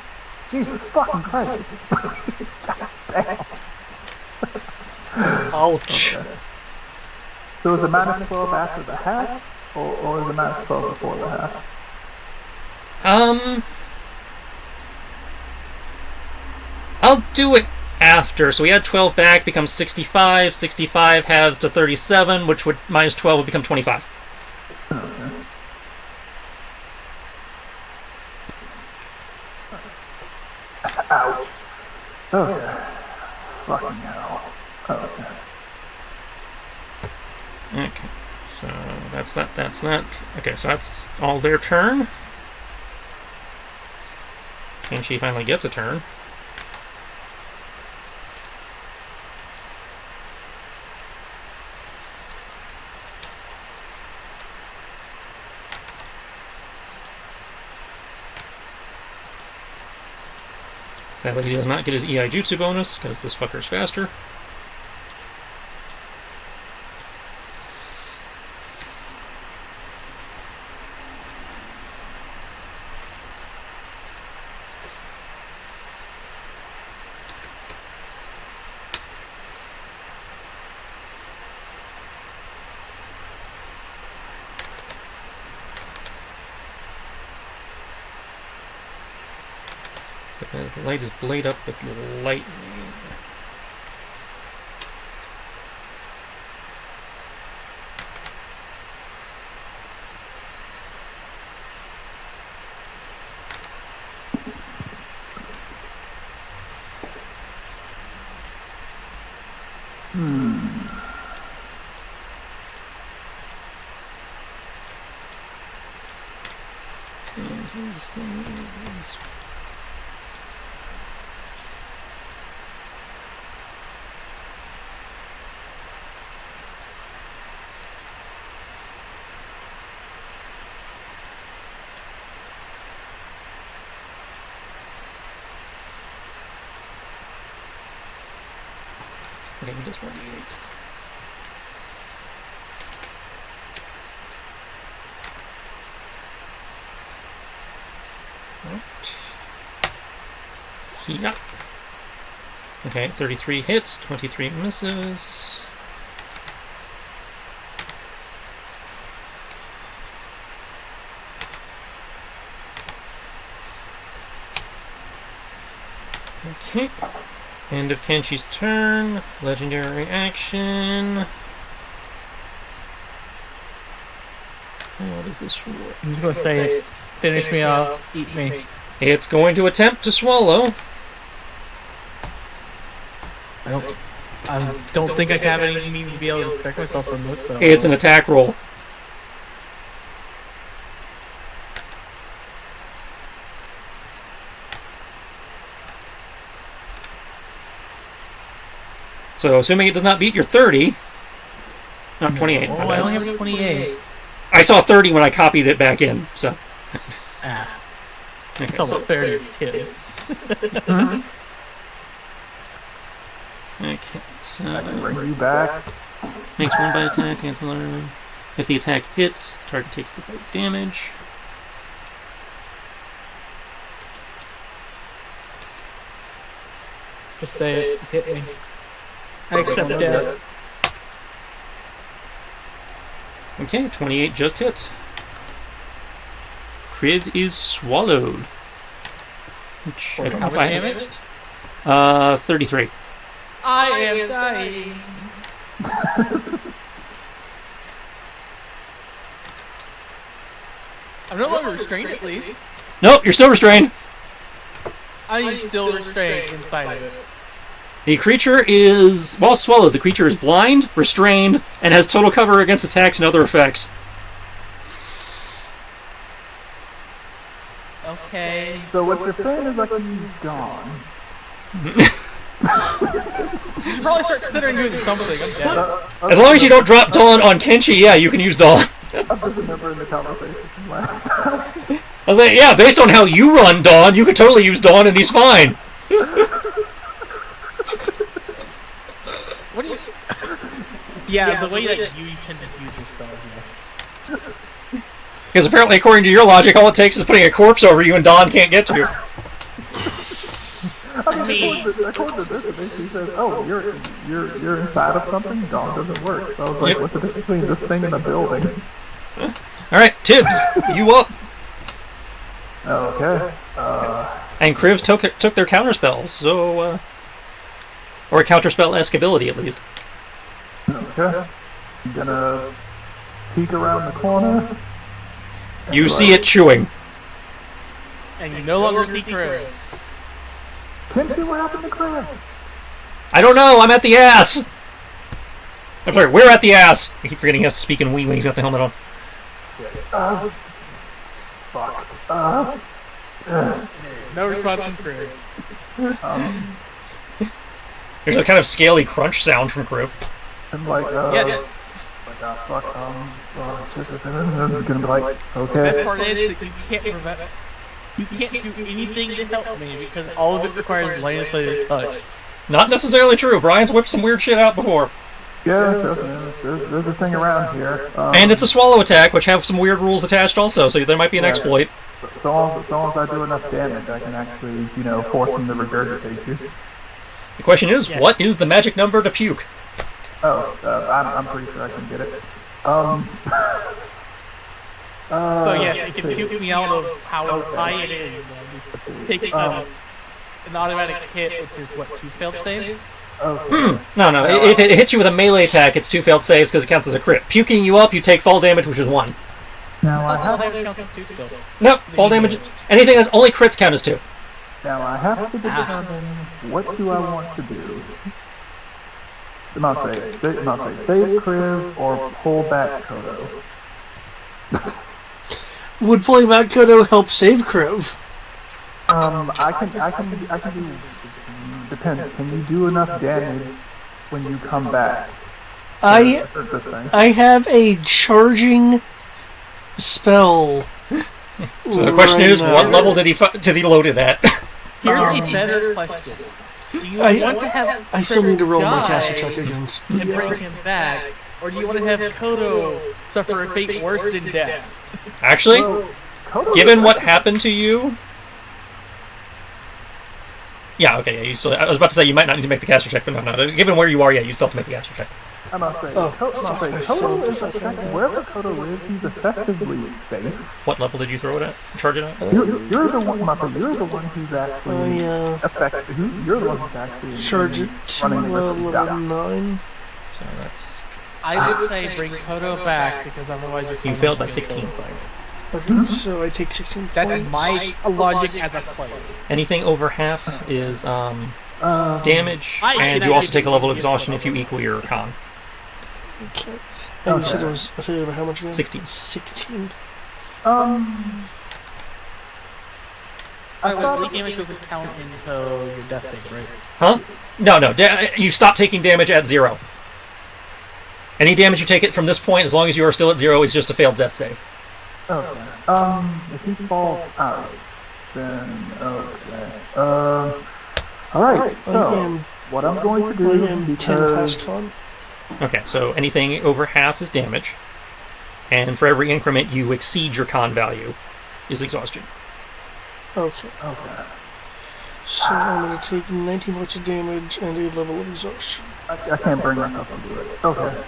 Jesus fucking Christ. God damn. Ouch. Okay. So is it minus 12 after the half, or is it minus 12 before the half? I'll do it after. So we add 12 back, becomes 65. 65 halves to 37, which would minus 12 would become 25. Okay. Ouch. Okay. Fucking hell. Okay. Okay, so that's that. Okay, so that's all their turn. And she finally gets a turn. Sadly, he does not get his EI Jutsu bonus, because this fucker's faster. Light his blade up with lightning. And his thing is... Okay, he does 48. Yeah. Okay, 33 hits, 23 misses. Okay. End of Kenshi's turn. Legendary action. What is this for? I'm just gonna say, finish me off, eat me. It's going to attempt to swallow. I don't think I have any means to be able to protect myself from this though. It's an attack roll. So, assuming it does not beat your 30, not 28. Oh, I only have 28. I saw 30 when I copied it back in, so. Okay, so fair tips. Okay, so. I can bring you back. Makes one bite attack, cancel another. If the attack hits, the target takes the bite damage. Just say it, hit me. I accept death. Okay, 28 just hits. Kriv is swallowed. Which, I don't know How if much I damage? 33. I am dying. I'm no longer restrained at least. Nope, you're still restrained. I'm still restrained inside of it. The creature is, while swallowed, the creature is blind, restrained, and has total cover against attacks and other effects. Okay. So what you're saying is I can use Dawn. You should probably start considering doing something. I'm dead. As long as you don't drop Dawn on Kenshi, yeah, you can use Dawn. I'm just remembering the conversation from last time. I was like, yeah, based on how you run Dawn, you could totally use Dawn and he's fine. What do you... Yeah, the way that you tend to use your spells, yes. Because apparently, according to your logic, all it takes is putting a corpse over you and Dawn can't get to you. I mean, according to this, it basically says, "Oh, you're inside of something. Dawn doesn't work." So I was like, "What's the difference between this thing and a building?" All right, Tibbs, you up? Okay. And Kriv took their counterspells, so or a counterspell-esque ability at least. Okay. I'm gonna peek around the corner. You see it chewing. And you no longer see Kriv. Kenshi, what happened to Crab? I don't know. I'm at the ass. I'm sorry. We're at the ass. I keep forgetting he has to speak in Wii when he's got the helmet on. Fuck. There's no response from Kriv. There's a kind of scaly crunch sound from Kriv. I'm like, Yes. like, fuck, I'm gonna be like, The okay. best part is that you can't prevent... You can't do anything to help me because all of it requires line of sight touch. Not necessarily true. Brian's whipped some weird shit out before. Yeah, there's a thing around here. And it's a swallow attack, which have some weird rules attached also, so there might be an exploit. So long as I do enough damage, I can actually, force him to regurgitate you. The question is, Yes. what is the magic number to puke? Oh, I'm pretty sure I can get it. So yes, it can puke me out of how high it is. Just take an automatic hit, which is what, 2 failed saves? Okay. No. If it hits you with a melee attack, it's 2 failed saves because it counts as a crit. Puking you up, you take fall damage, which is 1. Now I All have damage counts as 2 still. Nope, fall damage. Anything that only crits count as 2. to determine what do I want to do. I'm say save Kriv or pull back Kodo. Would pulling back Kodo help save Kriv? I can do. Depends. Can you do enough damage when you come back? I have a charging spell. So the question is, what level did he load it at? Here's a better question. Do you want to have I still need to roll my die caster check again. and bring him back, or do you want to have Kodo suffer a fate worse than death? Actually, Kodo given what happened to you, Yeah, okay, yeah. You still, I was about to say you might not need to make the caster check, but no. Given where you are, yeah, you still have to make the caster check. I'm not saying. Oh, Kodo is wherever Kodo is, he's effectively safe. What level did you throw it at? Charge it at? You're the one, Marcel, you're the one who's actually affected. You're the one who's actually Charge it to level 9. So that's... I would say bring Kodo back because otherwise You failed by 16. Okay, so I take 16 That's points. my logic as a player. Anything over half is damage, I and can you also actually take a level of get exhaustion Kodo if you equal your con. Okay. And you said it was a failure by how much again? 16. 16. By the way, bleed damage doesn't count until your death save, right? Huh? No. You stop taking damage at 0. Any damage you take it from this point, as long as you are still at 0, is just a failed death save. Okay. If he falls out, then okay. Alright, so what I'm going to do I am 10 past con. Okay, so anything over half is damage, and for every increment you exceed your con value is exhaustion. Okay. So I'm going to take 19 points of damage and a level of exhaustion. I can't bring myself to do it. Okay.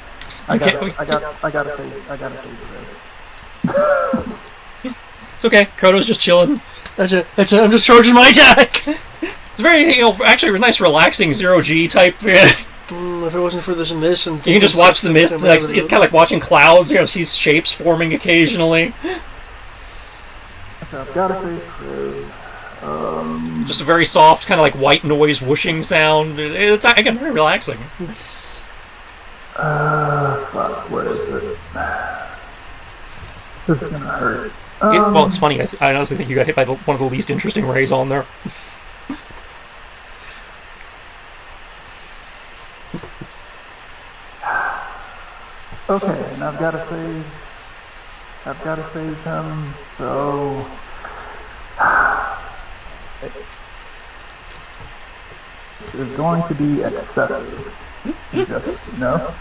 I gotta save this. It's okay, Kodo's just chilling. That's it. I'm just charging my attack! It's very, actually a nice relaxing 0G type. If it wasn't for this mist and... You can just watch the mist, it's kind of like watching clouds, see shapes forming occasionally. Okay, I've gotta save Chris. Just a very soft, kind of like white noise whooshing sound. It's, again, very relaxing. Fuck, where is it? This is gonna hurt. Well, it's funny, I honestly think you got hit by one of the least interesting rays on there. Okay, and I've gotta save him, so... This is going to be excessive. Just, no?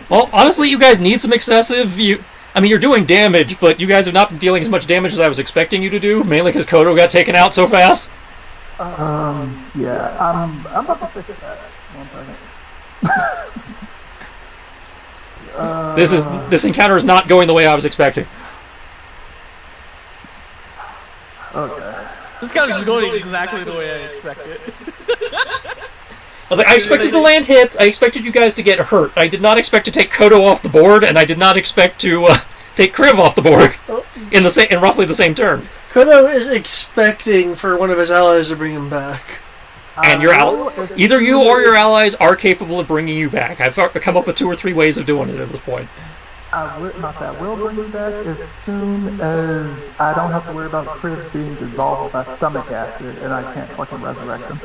Well, honestly, you guys need some excessive. You're doing damage, but you guys have not been dealing as much damage as I was expecting you to do, mainly because Kodo got taken out so fast. Yeah, I'm about to fix that. 1 second. This encounter is not going the way I was expecting. Okay. This guy is going exactly the way I expected. I was like, I expected to land hits, I expected you guys to get hurt. I did not expect to take Kodo off the board, and I did not expect to take Kriv off the board in roughly the same turn. Kodo is expecting for one of his allies to bring him back. And either you or your allies are capable of bringing you back. I've come up with 2 or 3 ways of doing it at this point. I will bring you back as soon as I don't have to worry about Chris being dissolved by stomach acid and I can't fucking resurrect him.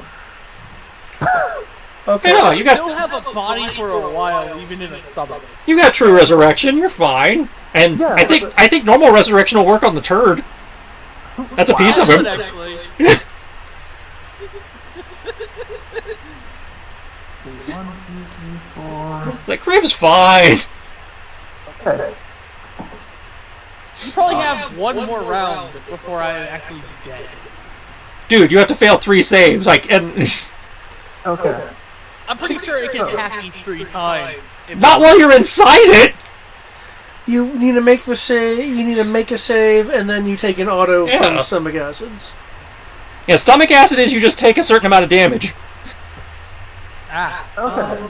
Okay, no, you still have a body for a while, even in a stomach. You got true resurrection. You're fine, and yeah, I think normal resurrection will work on the turd. That's a piece of him. Actually. 1, 2, 3, 4. It's like Kriv's fine. Okay. You probably have one more round before I actually dead. Dude, you have to fail 3 saves. Okay. I'm pretty sure it can attack me 3 times. Not while you're inside it. You need to make the save. You need to make a save, and then you take an auto from stomach acids. Yeah, stomach acid is you just take a certain amount of damage. Okay.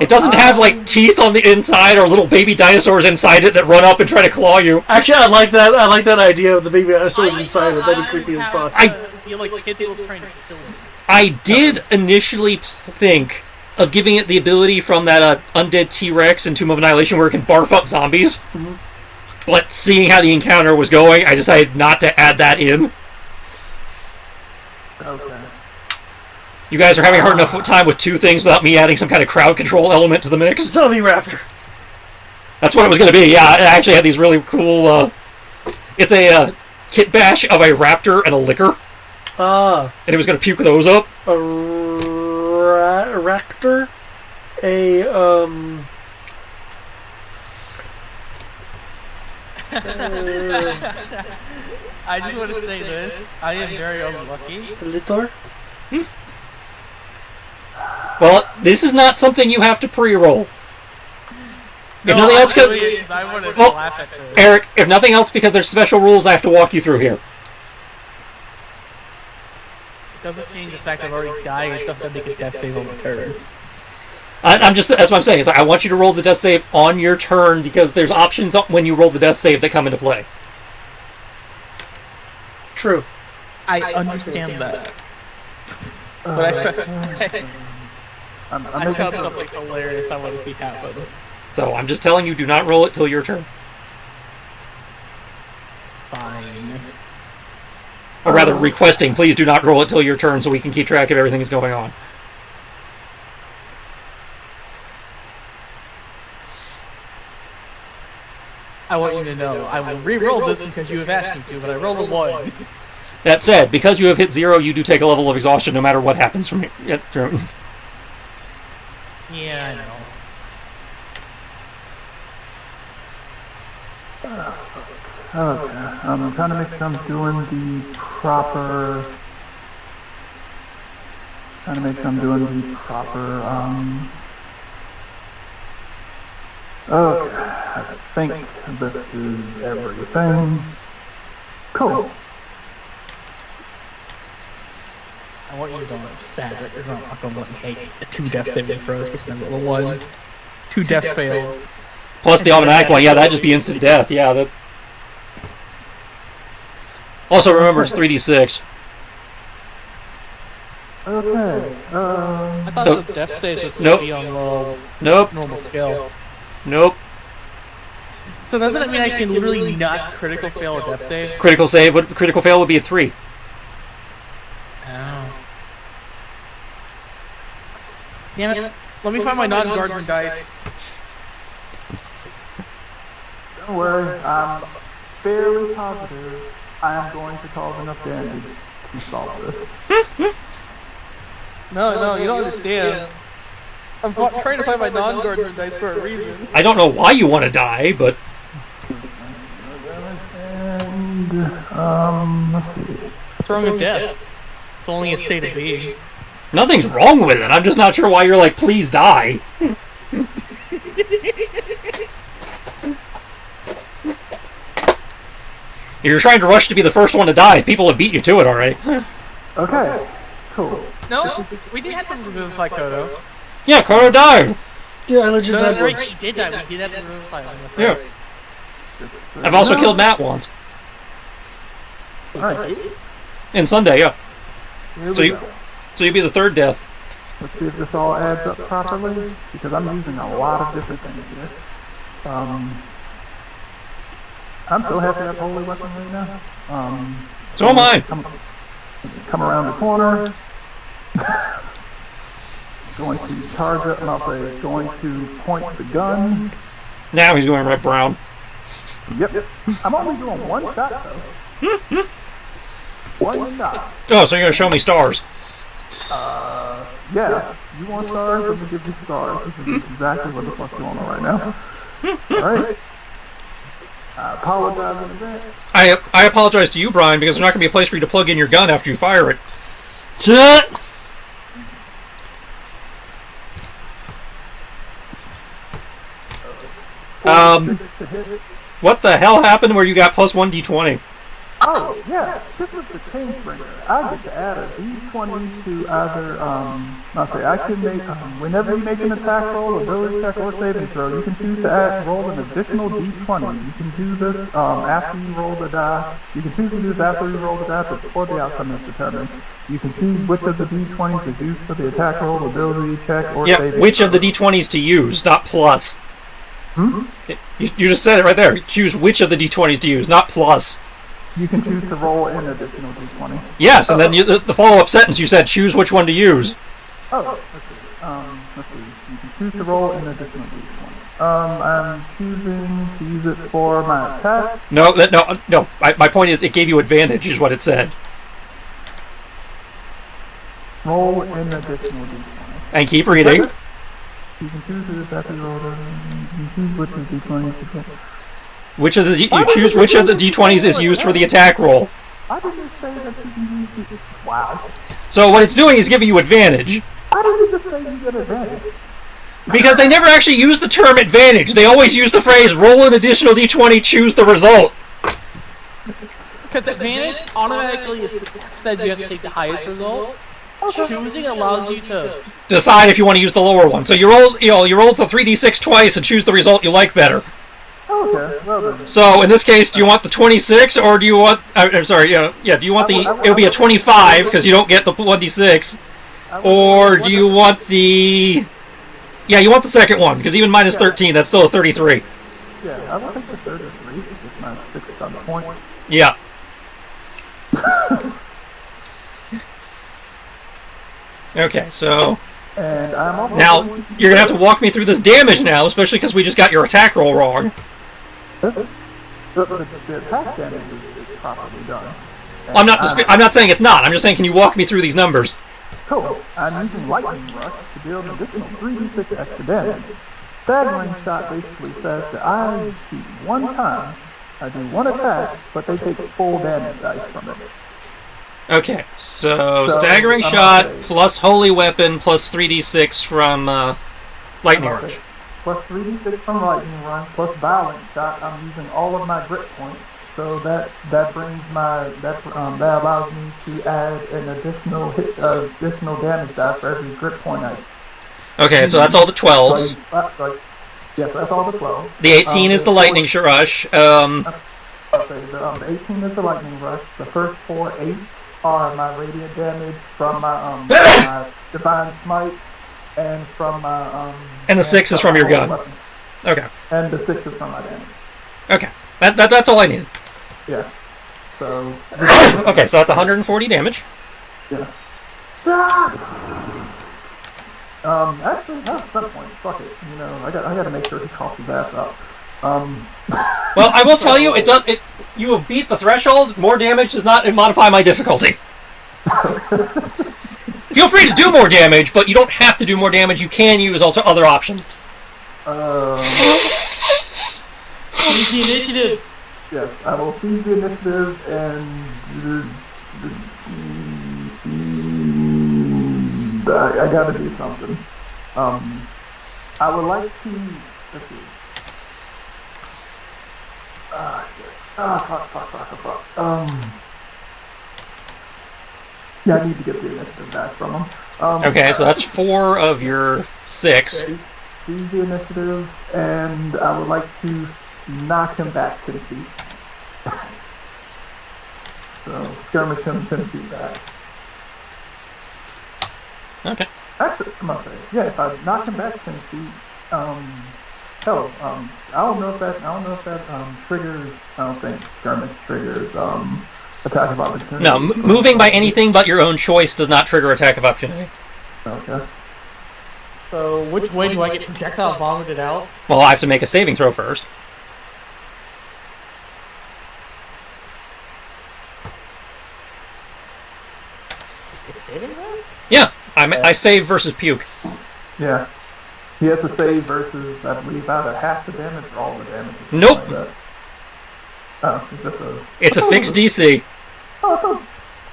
It doesn't have like teeth on the inside or little baby dinosaurs inside it that run up and try to claw you. Actually, I like that. I like that idea of the baby dinosaurs inside it. That'd be creepy as fuck. I feel like kids was trying to kill me. I did initially think of giving it the ability from that undead T-Rex in Tomb of Annihilation where it can barf up zombies. Mm-hmm. But seeing how the encounter was going, I decided not to add that in. Okay. You guys are having a hard enough time with 2 things without me adding some kind of crowd control element to the mix. Zombie Raptor. That's what it was going to be. Yeah, it actually had these really cool... it's a kit bash of a raptor and a liquor. And it was going to puke those up. A raptor? I just want to say this. I am very unlucky. Litor? Well, this is not something you have to pre-roll. If nothing else, I want to laugh at this. Eric, if nothing else, because there's special rules I have to walk you through here. It doesn't change the fact I've already died and stuff that make a death save on the turn. That's what I'm saying. Is I want you to roll the death save on your turn because there's options when you roll the death save that come into play. True. I understand that. But I found something hilarious I want to see happen. So I'm just telling you, do not roll it till your turn. Fine. Or rather, requesting, please do not roll it till your turn so we can keep track of everything that's going on. I want you to know, I will re-roll this because you have asked me to, but I rolled a 1. That said, because you have hit 0, you do take a level of exhaustion no matter what happens from here. Yeah, I know. Okay, I'm trying to make sure I'm doing the proper. Okay, I think this is everything. Cool. I want you to know I'm sad that you're not going to let me take the 2 death saving throws because I rolled a 1. 2 death fails. Plus the automatic one, yeah, that'd just be instant death, yeah. That. Also remember, it's 3d6. Okay, I thought So- the death saves would Nope. be on Nope. normal scale. Nope. So doesn't it mean I can literally not critical fail a death save? Critical fail would be a 3. Oh. Damn it. Let me find my non-guardsman dice. don't worry, I'm fairly positive I am going to cause enough damage to solve this. No, you don't understand. I'm trying to find my non-guardsman dice for a reason. I don't know why you want to die, but And, let's see. What's wrong with death? It's only a state of being. nothing's wrong with it. I'm just not sure why you're like, please die. If you're trying to rush to be the first one to die, people have beat you to it already. Okay, cool. No, we didn't have to remove Kodo. Yeah, Koro died. Yeah, I legit No, died that's right, once. he did die. We did have to remove Kodo. Yeah. I've also killed Matt once. Alright, In Sunday, yeah. here So we you, go. so you'd be the third death. Let's see if this all adds up properly, because I'm using a lot of different things here. I'm so happy I have holy weapon right now. So am I. Come around the corner. Going to charge up, and I'll say going to point the gun. Now he's going red brown. Yep. I'm only doing one shot though. One shot. Oh, so you're gonna show me stars. Yeah. You want stars? Let me give you stars. This is exactly what the fuck's going on right now. Alright. I apologize in advance. I apologize to you, Brian, because there's not gonna be a place for you to plug in your gun after you fire it. What the hell happened where you got plus 1d20? Oh, yeah, this was the Changebringer. I get to add a d20 to either, I can make, whenever you make an attack roll, ability check, or saving throw, you can choose to roll an additional d20. You can do this after you roll the die. You can choose to do this after you roll the die, but before the outcome is determined. You can choose which of the d20s is used for the attack roll, ability check, or saving throw. Which of the d20s to use, not plus. You just said it right there. Choose which of the d20s to use, not plus. You can choose to roll an additional d20. Yes, and then the follow-up sentence you said, choose which one to use. Oh, let's see. You can choose to roll an additional d20. I'm choosing to use it for my attack. No. My point is, it gave you advantage, is what it said. Roll an additional d20. And keep reading. You can choose to after you roll the. You can choose which of the d20s to get. Which of the you choose which of the d20s is used for the attack roll. I didn't say that you can use the... Wow. So what it's doing is giving you advantage. I didn't just say you get advantage. Because they never actually use the term advantage. They always use the phrase roll an additional d20, choose the result. Because advantage automatically says you have to take the highest result. Choosing allows you to decide if you want to use the lower one. So you roll the 3d6 twice and choose the result you like better. Okay, well then. So in this case, do you want the 26 or do you want? I'm sorry, do you want the? It'll be a 25 because you don't get the 1d6, or do you want the? Yeah, you want the second one because even minus 13, that's still a 33. Yeah, I will take the 33. It's my 6th on the point. Yeah. Okay, so And I'm also now you're gonna have to walk me through this damage now, especially because we just got your attack roll wrong. The attack damage is properly done. I'm not saying it's not. I'm just saying, can you walk me through these numbers? Cool. I'm using Lightning Rush to deal an additional 3d6 extra damage. Staggering Shot basically says that I shoot one time, I do one attack, but they take full damage dice from it. Okay, so staggering shot plus holy weapon plus 3d6 from lightning rush. Plus 3d6 from Lightning Run, plus Violent Shot. I'm using all of my grit points, so that brings that allows me to add an additional damage die for every grit point I. Okay, so that's all the 12s. Yes, that's all the 12. The 18 is the lightning rush. Okay, the 18 is the lightning rush. The first 4 8s are my radiant damage from my my divine smite. And from my and the 6 is from your gun. Weapon. Okay. And the 6 is from my damage. Okay. That's all I need. Yeah. So. Okay, so that's 140 damage. Yeah. Actually, that's that point. Fuck it. You know, I got to make sure he coughs his ass out. Well, I will tell you, you have beat the threshold. More damage does not modify my difficulty. Feel free to do more damage, but you don't have to do more damage. You can use also other options. Seize the initiative. Yes, I will seize the initiative and I gotta do something. I would like to. Let's see. Fuck. Yeah, I need to get the initiative back from him. Okay, so that's 4 of your 6. Seize the initiative, and I would like to knock him back 10 feet. So, skirmish him 10 feet back. Okay. Actually, I'm gonna say, yeah, if I knock him back 10 feet, I don't know if that triggers. I don't think skirmish triggers attack of opportunity. No, moving by anything but your own choice does not trigger attack of opportunity. Okay. So, which way do I get projectile vomited out? Well, I have to make a saving throw first. A saving throw? Yeah, I save versus puke. Yeah. He has to save versus, I believe, either half the damage or all the damage. Nope. Like oh, it's a fixed DC. Oh, I thought,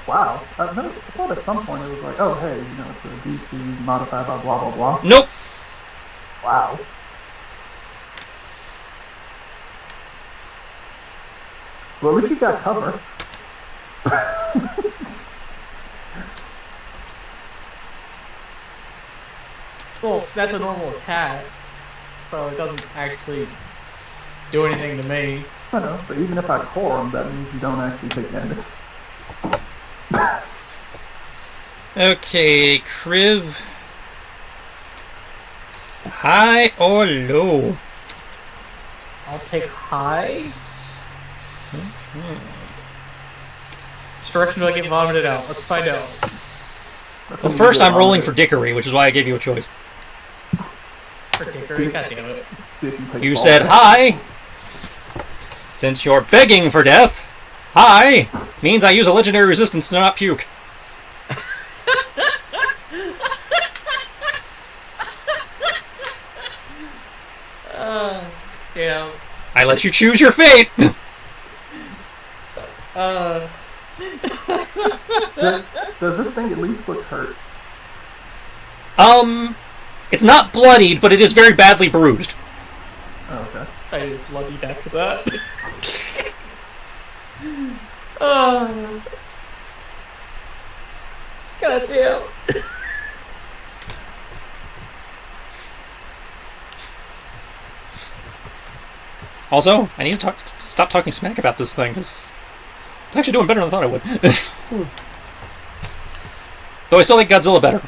wow. I thought at some point it was like, oh, hey, it's a DC modified by blah, blah, blah. Nope. Wow. Well, at least you got cover. Well, that's a normal attack, so it doesn't actually do anything to me. I know, but even if I core him, that means you don't actually take damage. Okay, Kriv. High or low? I'll take high. Which direction do I get vomited out? Let's find out. Well, first I'm rolling for dickery, which is why I gave you a choice. For dickery? God damn it. You said high. Since you're begging for death, high means I use a legendary resistance to not puke. Yeah. I let you choose your fate. Does this thing at least look hurt? It's not bloodied, but it is very badly bruised. Oh, okay. I love you back for that. Oh. Goddamn. Also, I need to stop talking smack about this thing, because it's actually doing better than I thought it would. Though I still like Godzilla better.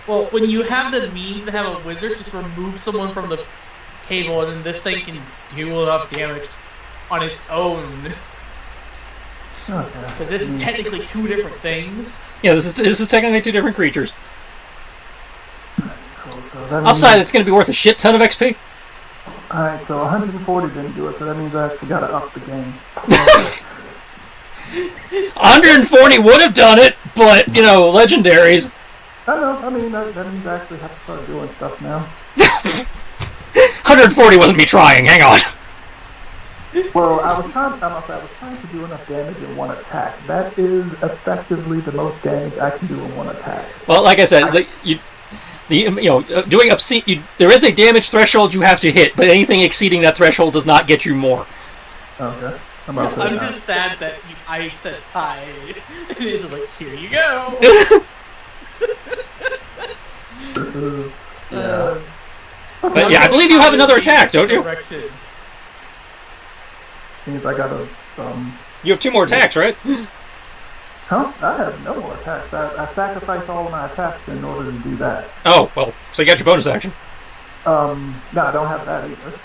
Well, when you have the means to have a wizard just remove someone from the table, and then this thing can do enough damage on its own. Because this is technically two different things. Yeah, this is technically two different creatures. Cool, so Upside, it's going to be worth a shit ton of XP. Alright, so 140 didn't do it, so that means I actually gotta up the game. 140 would have done it, but, legendaries. I know, I mean, that means I actually have to start doing stuff now. 140 wasn't me trying, hang on. Well, I was trying to do enough damage in one attack. That is effectively the most damage I can do in one attack. Well, like I said, doing obscene. There is a damage threshold you have to hit, but anything exceeding that threshold does not get you more. Okay. I'm just sad that I said hi, and it's just like, here you go. This is, yeah. But yeah, I believe you have another attack, don't you? Means I gotta, You have 2 more attacks, right? Huh? I have no more attacks. I sacrifice all of my attacks in order to do that. Oh, well, so you got your bonus action. No, I don't have that either.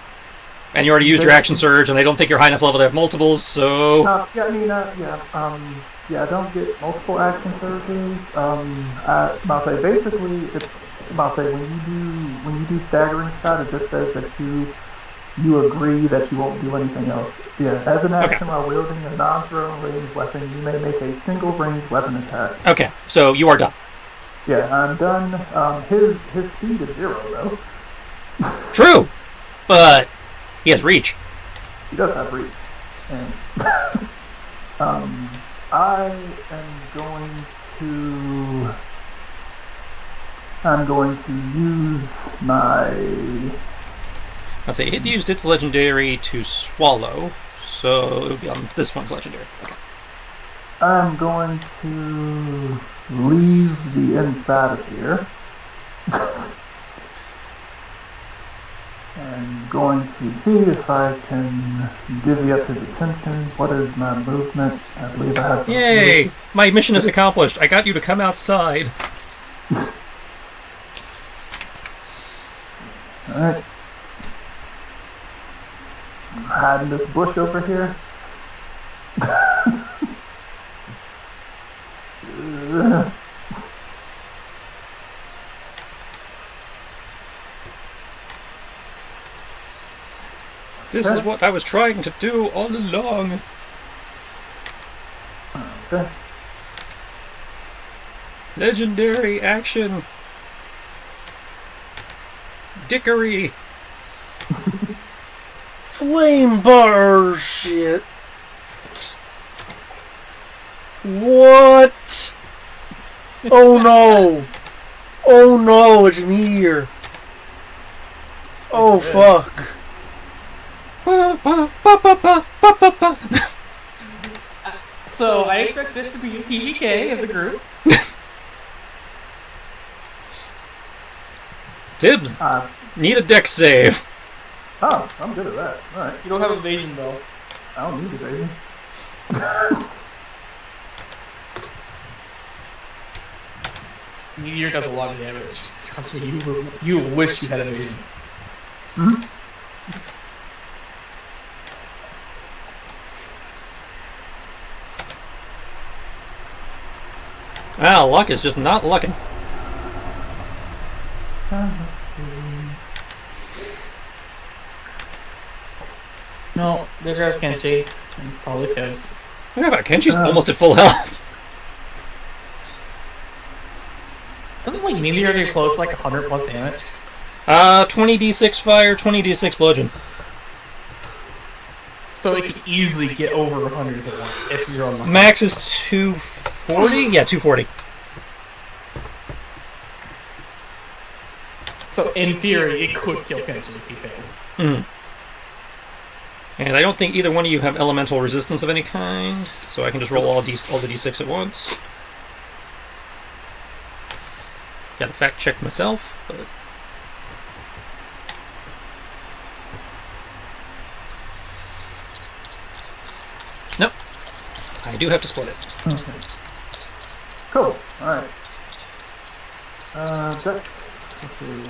And you already used your action surge, and they don't think you're high enough level to have multiples, so... I don't get multiple action surges. I'll say basically, when you do staggering shot, it just says that you agree that you won't do anything else. Yeah, as an action while wielding a non-thrown ranged weapon, you may make a single ranged weapon attack. Okay, so you are done. Yeah, I'm done. His speed is 0, though. True, but he has reach. He does have reach. And I'm going to use my... Let's see, it used its legendary to swallow, so it would be on this one's legendary. Okay. I'm going to leave the inside of here. And going to see if I can divvy up his attention. What is my movement? I believe I have... Yay! My mission is accomplished. I got you to come outside. Alright. Hiding this bush over here. This is what I was trying to do all along. Okay. Legendary action. Dickery. Flame bar shit. What? Oh no. Oh no, it's me here. Oh fuck. So I expect this to be TVK of the group. Tibbs, need a dex save. Oh, I'm good at that. Alright. You don't have evasion though. I don't need evasion. Meteor does a lot of damage. Trust me, you wish you had evasion. Mm-hmm. Well, luck is just not lucking. No, the guys can't see. And probably Tibbs. Look at Kenshi's almost at full health. Doesn't like Meteor get close like 100 plus damage? 20d6 fire, 20d6 bludgeon. So it can easily get over 100 hit points if you're on the Max is 240? Yeah, 240. So in theory, it could kill Kenshi if he fails. Mm. And I don't think either one of you have elemental resistance of any kind, so I can just roll all the d6 at once. Got to fact check myself, but... Nope. I do have to split it. Okay. Cool. Alright. Dex. Let's see.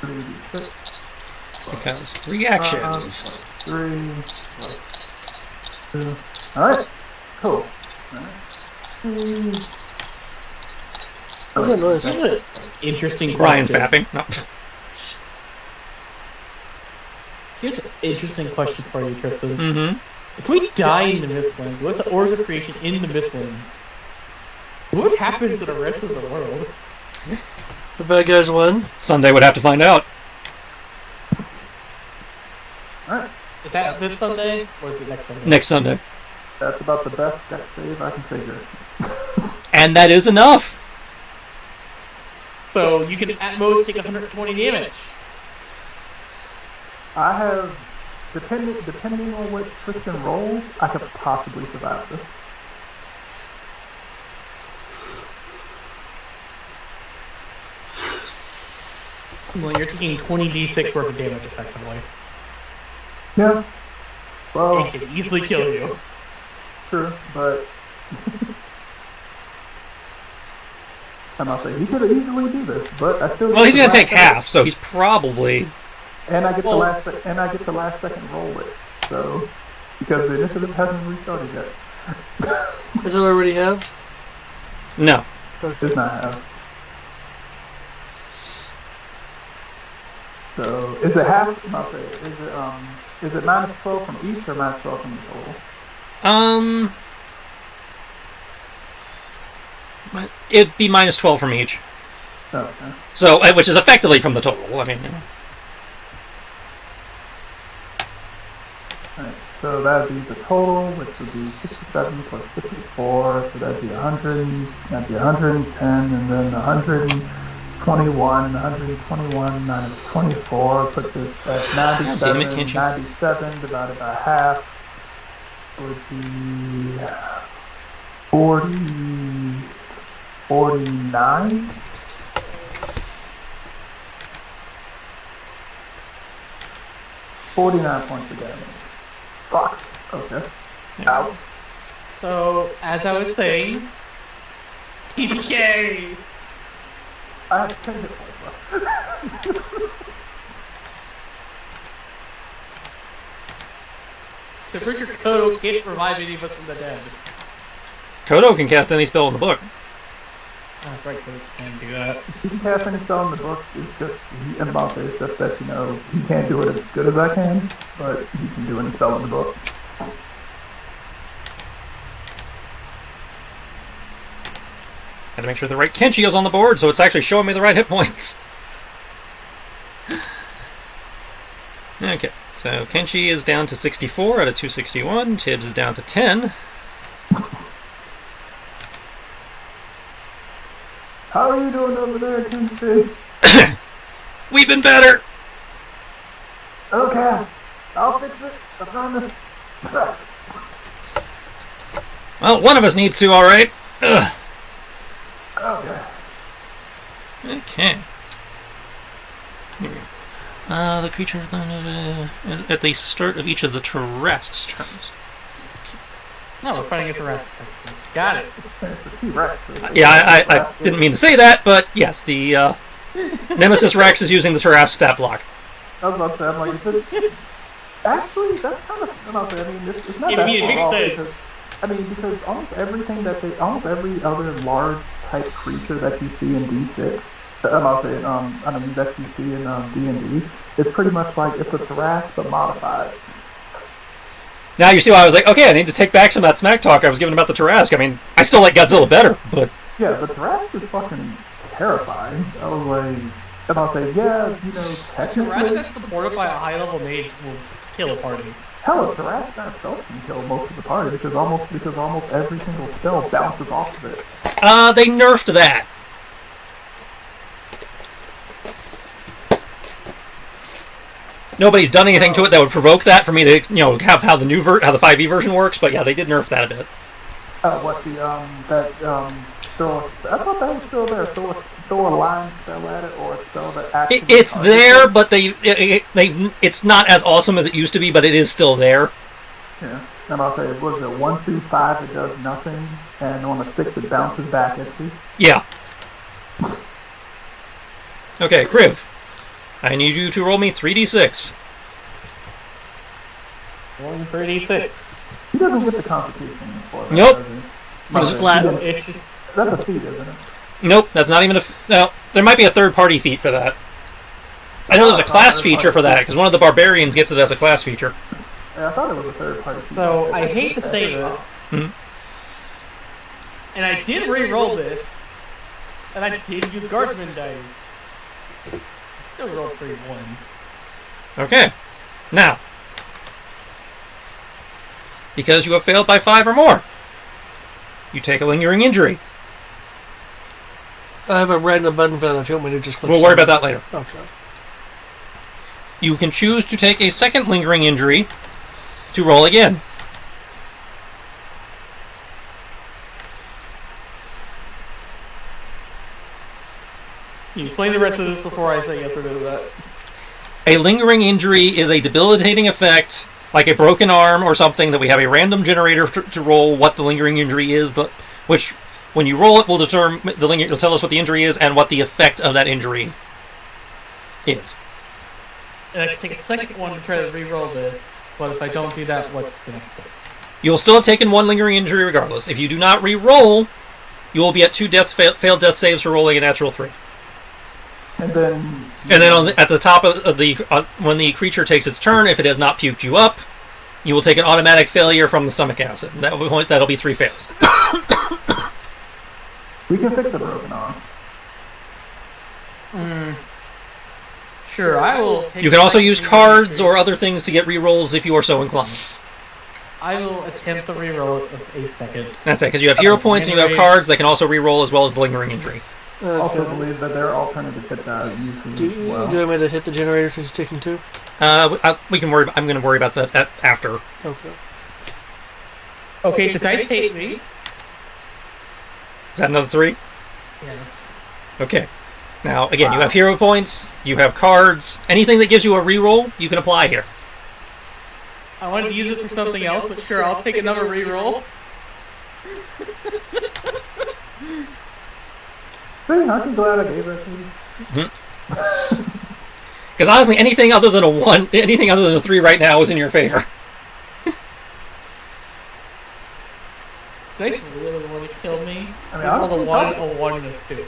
3d6. Because reactions. 3. 2. Alright. Cool. Alright. Oh, nice. Interesting Ryan question. fapping. No. Here's an interesting question for you, Tristan. Mm-hmm. If we die in the Mistlands, with the Ores of Creation in the Mistlands, what happens to the rest of the world? The bad guys won. Sunday would have to find out. Alright. Is that this Sunday, or is it next Sunday? Next Sunday. That's about the best dex save I can figure. And that is enough! So you can at most take 120 damage. I have, depending on what Tristan rolls, I could possibly survive this. Well, you're taking 20d6 worth of damage effectively. Yeah. Well, It can easily kill you. true, but I'm not saying he could easily do this, but I still. Well, he's get gonna the take last second- half, so he's probably... And I get Well- I get to last second roll it. So because the initiative hasn't restarted yet. Does it already have? No. Does not have. So is it half? I'll say. Is it minus 12 from each or minus 12 from the total? It'd be minus 12 from each. Oh, okay. So, which is effectively from the total. I mean, Alright, so that'd be the total, which would be 67 plus 54, so that'd be 100, that'd be 110, and then 121, 121 minus 24 puts it at God damn it, 97, can't you? 97 divided by half would be 40, 49? $49 points of damage. Fuck. Okay. Ouch. So, as I was saying, TPK! I have 10 hit points left. So pretty sure Kodo can't revive any of us from the dead. Kodo can cast any spell in the book. Oh, that's right, Kodo can do that. He can cast any spell in the book. It's just, and about this, just that, you know, he can't do it as good as I can, but he can do any spell in the book. Had to make sure the right Kenshi goes on the board, so it's actually showing me the right hit points. Okay, so Kenshi is down to 64 out of 261. Tibbs is down to 10. How are you doing over there, Kinsey? We've been better! Okay, I'll fix it. I promise. Well, one of us needs to, alright. Ugh. Okay. Okay. Here we go. The creature at the start of each of the Tarrasque's turns. No, we're fighting it for rest. Got it. It's a T-Rex. Yeah, I didn't mean to say that, but yes, the Nemesis Rex is using the Tarrasque stat block. I was about to say, I'm like, actually, that's kind of, I'm not saying, I mean, it's not Yeah, that I mean, it far makes off sense. because, I mean, because almost everything almost every other large type creature that you see in D6, I'm not saying, I mean, that you see in D&D, is pretty much like, it's a Tarrasque, but modified. Now you see why I was like, okay, I need to take back some of that smack talk I was giving about the Tarrasque. I mean, I still like Godzilla better, but... Yeah, the Tarrasque is fucking terrifying. I was like, and I'll say, yeah, you know, The technically... rest that's supported by a high level mage will kill a party. Hell, a Tarrasque by itself can kill most of the party because almost every single spell bounces off of it. They nerfed that. Nobody's done anything to it that would provoke that for me to, have how the how the 5e version works. But yeah, they did nerf that a bit. What the Thor? I thought that was still there. Thor line spell at it, or a spell that actually. It's there, but it's not as awesome as it used to be. But it is still there. Yeah, and I'll say, what is it? 1, 2, 5, it does nothing, and on a 6, it bounces back at you. Yeah. Okay, Kriv. I need you to roll me 3d6. 1 3d6. He doesn't get the constitution for that. Nope. It's flat. It's just That's a feat, isn't it? Nope, that's not even a... No, there might be a third-party feat for that. I know there's a class feature for that, because one of the barbarians gets it as a class feature. Yeah, I thought it was a third-party feat. so. I hate to say this, Hmm. and I did re-roll this, and I did use guardsman dice. Still rolled 3 ones. Okay. Now, because you have failed by 5 or more, you take a lingering injury. I have a red and a button for that if you want me to just click We'll worry about that later. Okay. You can choose to take a second lingering injury to roll again. Can you explain the rest of this before I say yes or no to that? A lingering injury is a debilitating effect, like a broken arm or something, that we have a random generator to roll what the lingering injury is, which, when you roll it, will determine it'll tell us what the injury is and what the effect of that injury is. And I can take a second one to try to re-roll this, but if I don't do that, what's the next steps? You'll still have taken 1 lingering injury regardless. If you do not re-roll, you will be at 2 failed death saves for rolling a natural 3. And then At the top of the when the creature takes its turn, if it has not puked you up, you will take an automatic failure from the stomach acid. That'll be 3 fails. we can fix the broken arm. Sure, I will take... You can also use cards or other things to get re-rolls if you are so inclined. I will attempt the re-roll of a second. That's it, because you have hero points and you have cards that can also re-roll as well as the lingering injury. Also believe that there are alternative hit usually as well. Do you want me to hit the generator since it's taking 2? We can worry. I'm going to worry about that after. Okay. Okay, the dice hate me. Is that another 3? Yes. Okay. Now, again, you have hero points, you have cards. Anything that gives you a re-roll, you can apply here. I wanted to use this for something else, but sure, I'll take another re-roll. See, I'm glad I gave that to you. Because honestly, anything other than a 3 right now is in your favor. Dice really want to kill me. I mean, I rolled honestly, a 1, and a 2.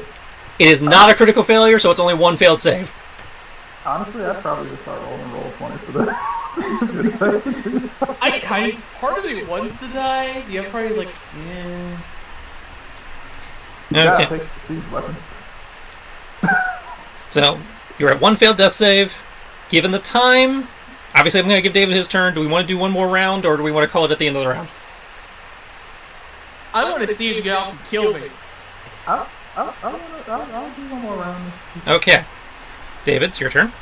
It is not a critical failure, so it's only 1 failed save. Honestly, I'd probably just start rolling roll 20 for this. Part of me wants to die, the other part is like, yeah. Yeah, Okay. take the siege weapon. So, you're at 1 failed death save. Given the time, obviously I'm going to give David his turn. Do we want to do one more round, or do we want to call it at the end of the round? I want to see if you get out and kill me. I'll do one more round. Okay. David, it's your turn.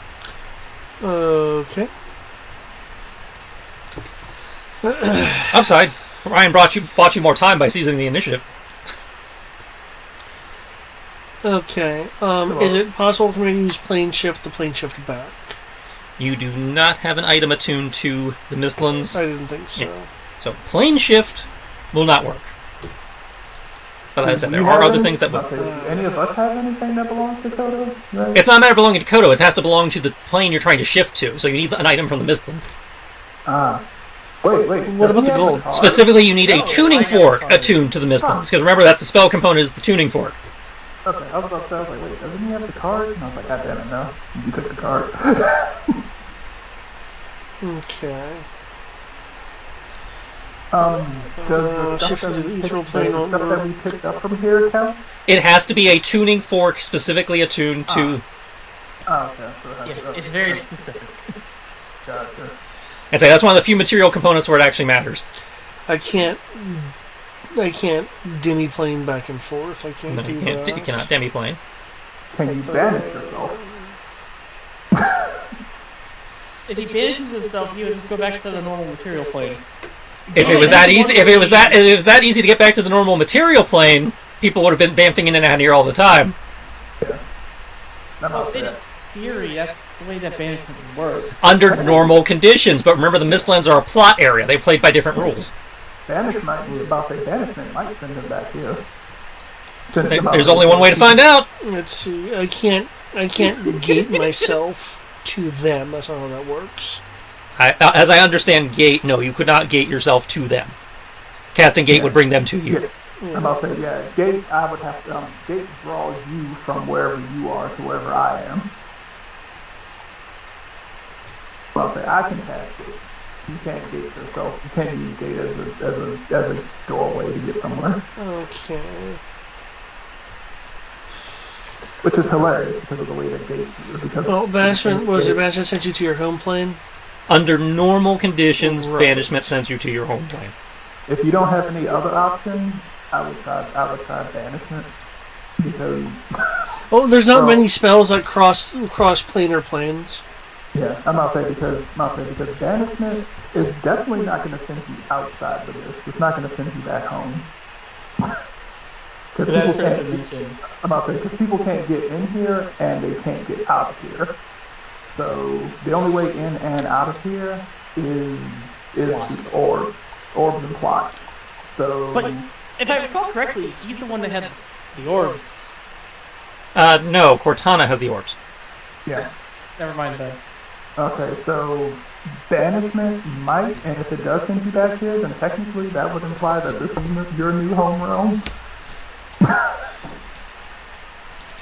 Okay. Upside, Ryan bought you more time by seizing the initiative. Okay. Is it possible for me to use plane shift to plane shift back? You do not have an item attuned to the Mistlands. I didn't think so. Yeah. So plane shift will not work. But as I said, Do there you are have other any- things that will. okay, do any of us have anything that belongs to Kodo? Right? It's not a matter of belonging to Kodo, it has to belong to the plane you're trying to shift to, so you need an item from the Mistlands. Wait. What about the gold? Specifically, you need a No, tuning I have fork cards. attuned to the Mistlands, because remember, that's the spell component is the tuning fork. Okay, I was about to say, I was like, wait, doesn't he have the card? And I was like, God damn it, no. You took the card. Okay. Does the shift stuff, to that the we ethereal picked, plane the stuff or- that we picked up from here count? It has to be a tuning fork specifically attuned to... Oh, okay. So it has Yeah, to- it's very specific. Gotcha. I'd say that's one of the few material components where it actually matters. I can't demi-plane back and forth. I can't No, do you that. cannot demi-plane. Can you banish yourself? If he banishes himself, he would just go back to the normal material plane. If it was that easy, if it was that easy to get back to the normal material plane, people would have been bamfing in and out of here all the time. Yeah. That Well, must in be it. theory, that's the way that banishment would work. Under normal conditions, but remember the Mistlands are a plot area. They played by different rules. Banishment might send him back here. There's only one way to find out. Let's see. I can't gate myself to them. That's not how that works. As I understand gate, no, you could not gate yourself to them. Casting gate would bring them to you. Yeah. I'm about to say, yeah, gate, I would have to, gate draws you from wherever you are to wherever I am. Well, I'll say, I can cast gate. You can't gate yourself. You can't use gate as a doorway to get somewhere. Okay. Which is hilarious because of the way that gate because Banishment sent you to your home plane? Under normal conditions, Right. banishment sends you to your home plane. If you don't have any other options, I would try banishment because Oh, there's not many spells that cross planar planes. yeah, I'm not saying because banishment is definitely not going to send you outside of this. It's not going to send you back home. Because That's fair to mention. I'm about to say because people can't get in here and they can't get out of here. So the only way in and out of here is the orbs and plot. So But if I recall correctly, he's the one that had the orbs. No, Cortana has the orbs. yeah. Never mind that. Okay, so banishment might, and if it does send you back here, then technically that would imply that this is your new home realm.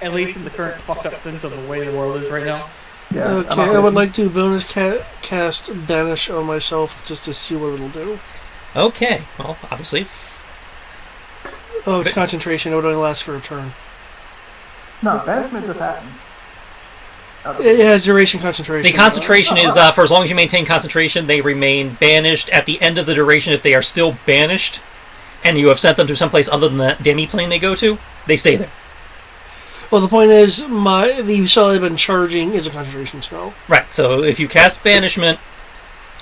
At least in the current fucked up sense of the way the world is right now. Yeah. Okay, I would like to bonus cast Banish on myself just to see what it'll do. Okay, well, obviously. Oh, it's concentration. It would only last for a turn. No, banishment just happens. It has duration concentration. The concentration is, for as long as you maintain concentration, they remain banished. At the end of the duration, if they are still banished, and you have sent them to someplace other than the demi-plane they go to, they stay there. Well, the point is, the spell I've been charging is a concentration spell. Right, so if you cast banishment,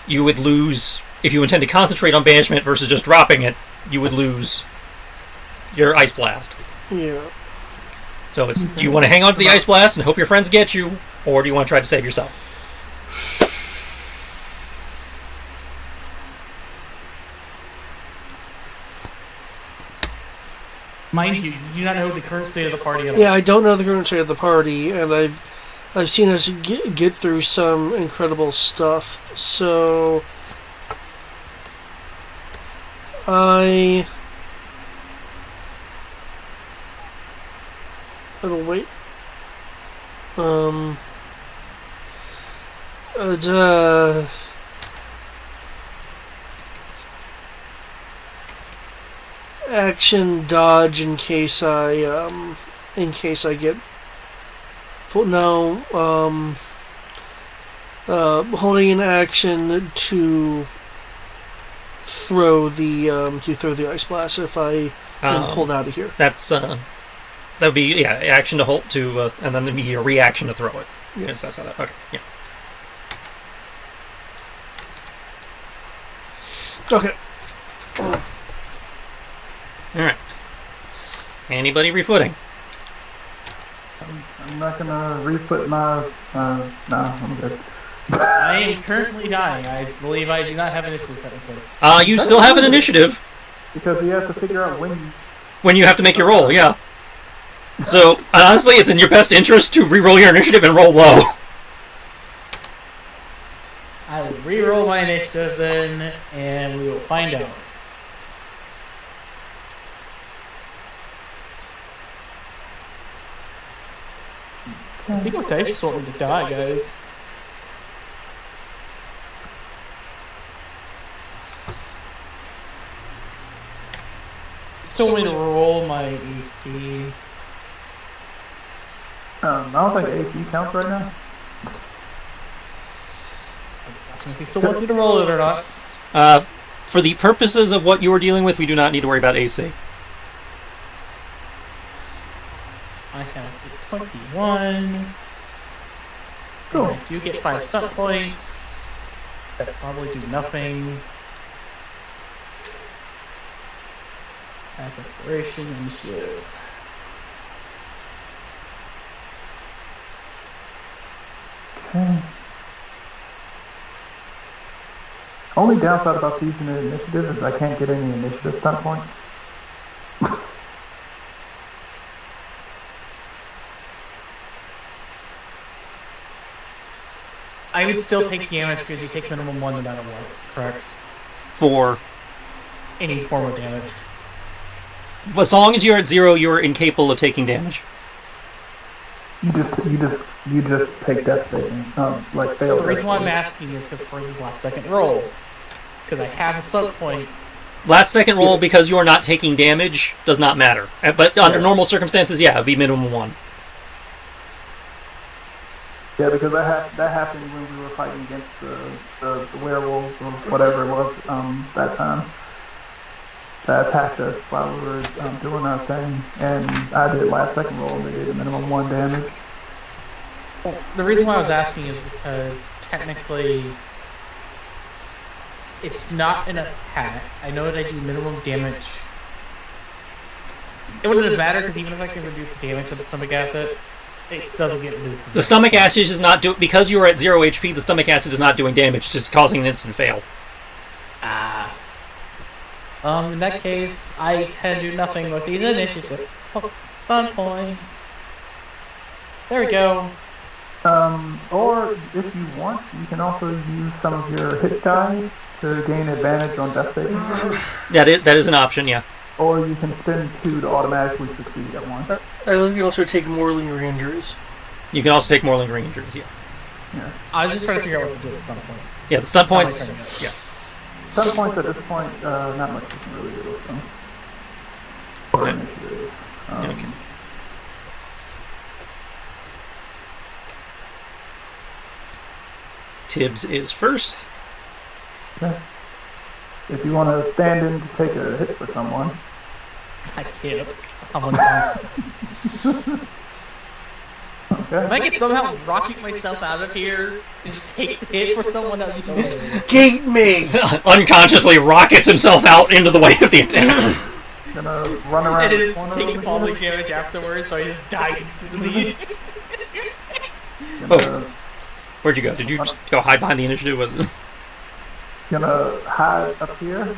you would lose... If you intend to concentrate on banishment versus just dropping it, you would lose your Ice Blast. Yeah. So it's, do you want to hang on to the Ice Blast and hope your friends get you, or do you want to try to save yourself? Mind you, you do not know the current state of the party at all. Yeah, I don't know the current state of the party, and I've seen us get through some incredible stuff. So I will wait. Action dodge in case I get holding an action to throw the Ice Blast if I am pulled out of here. That's that would be action to hold to, and then there'd be a reaction to throw it. Yeah. Yes, that's how that. Okay, yeah. Okay. All right. Anybody refooting? I'm not gonna re-put my. No, I'm good. I am currently dying. I believe I do not have an issue technically. You still have an initiative Because you have to figure out when you have to make your roll. Yeah. So honestly, it's in your best interest to re-roll your initiative and roll low. I will re-roll my initiative then, and we will find out. I think my dice just want me to die, guys. So want me to roll my AC. I don't think AC counts right now. If he still wants me to roll it or not. For the purposes of what you are dealing with, we do not need to worry about AC. I have a 21. Cool. And I do get 5 stunt points. That probably do nothing. As exploration and shield. Okay. Only downside about season initiative is I can't get any initiative stunt points. I would still take damage because you take minimum 1 no matter what, correct? For Any form of damage. as long as you're at 0, you are incapable of taking damage. You just take death saving, like fail. The reason why I'm asking is because for his last second roll, because I have stunt points. Last second roll, because you are not taking damage, does not matter. But under normal circumstances, yeah, it would be minimum 1. Yeah, because that happened when we were fighting against the werewolves or whatever it was that time. That attacked us while we were doing our thing, and I did last second roll and they did a minimum 1 damage. Well, the reason why I was asking is because technically it's not an attack. I know that I do minimum damage. It wouldn't matter because even if I can reduce the damage of the stomach acid, it doesn't get reduced. The stomach acid is not because you are at 0 HP. The stomach acid is not doing damage, just causing an instant fail. Ah. In that case, I can do nothing with these initiative. Sun points. There we go. Or if you want, you can also use some of your hit die to gain advantage on death saving. That is an option, yeah. Or you can spend 2 to automatically succeed at once. I think you can also take more lingering injuries. You can also take more lingering injuries, yeah. I was just trying to figure out what to do with stun points. Yeah, the stun points, yeah. Stun points at this point, not much you can really do with them. Or initiative. Okay. Tibbs is first. Okay. If you want to stand in to take a hit for someone. I can't. I'm unconscious. Okay. If I can somehow rocket myself out of here and just take the hit for someone else, Gate me! Unconsciously rockets himself out into the way of the attack. Gonna run around and the then corner take over falling here. damage afterwards, so I just die instantly. Gonna, Where'd you go? Did you just go hide behind the initiative? Was it? gonna hide up here.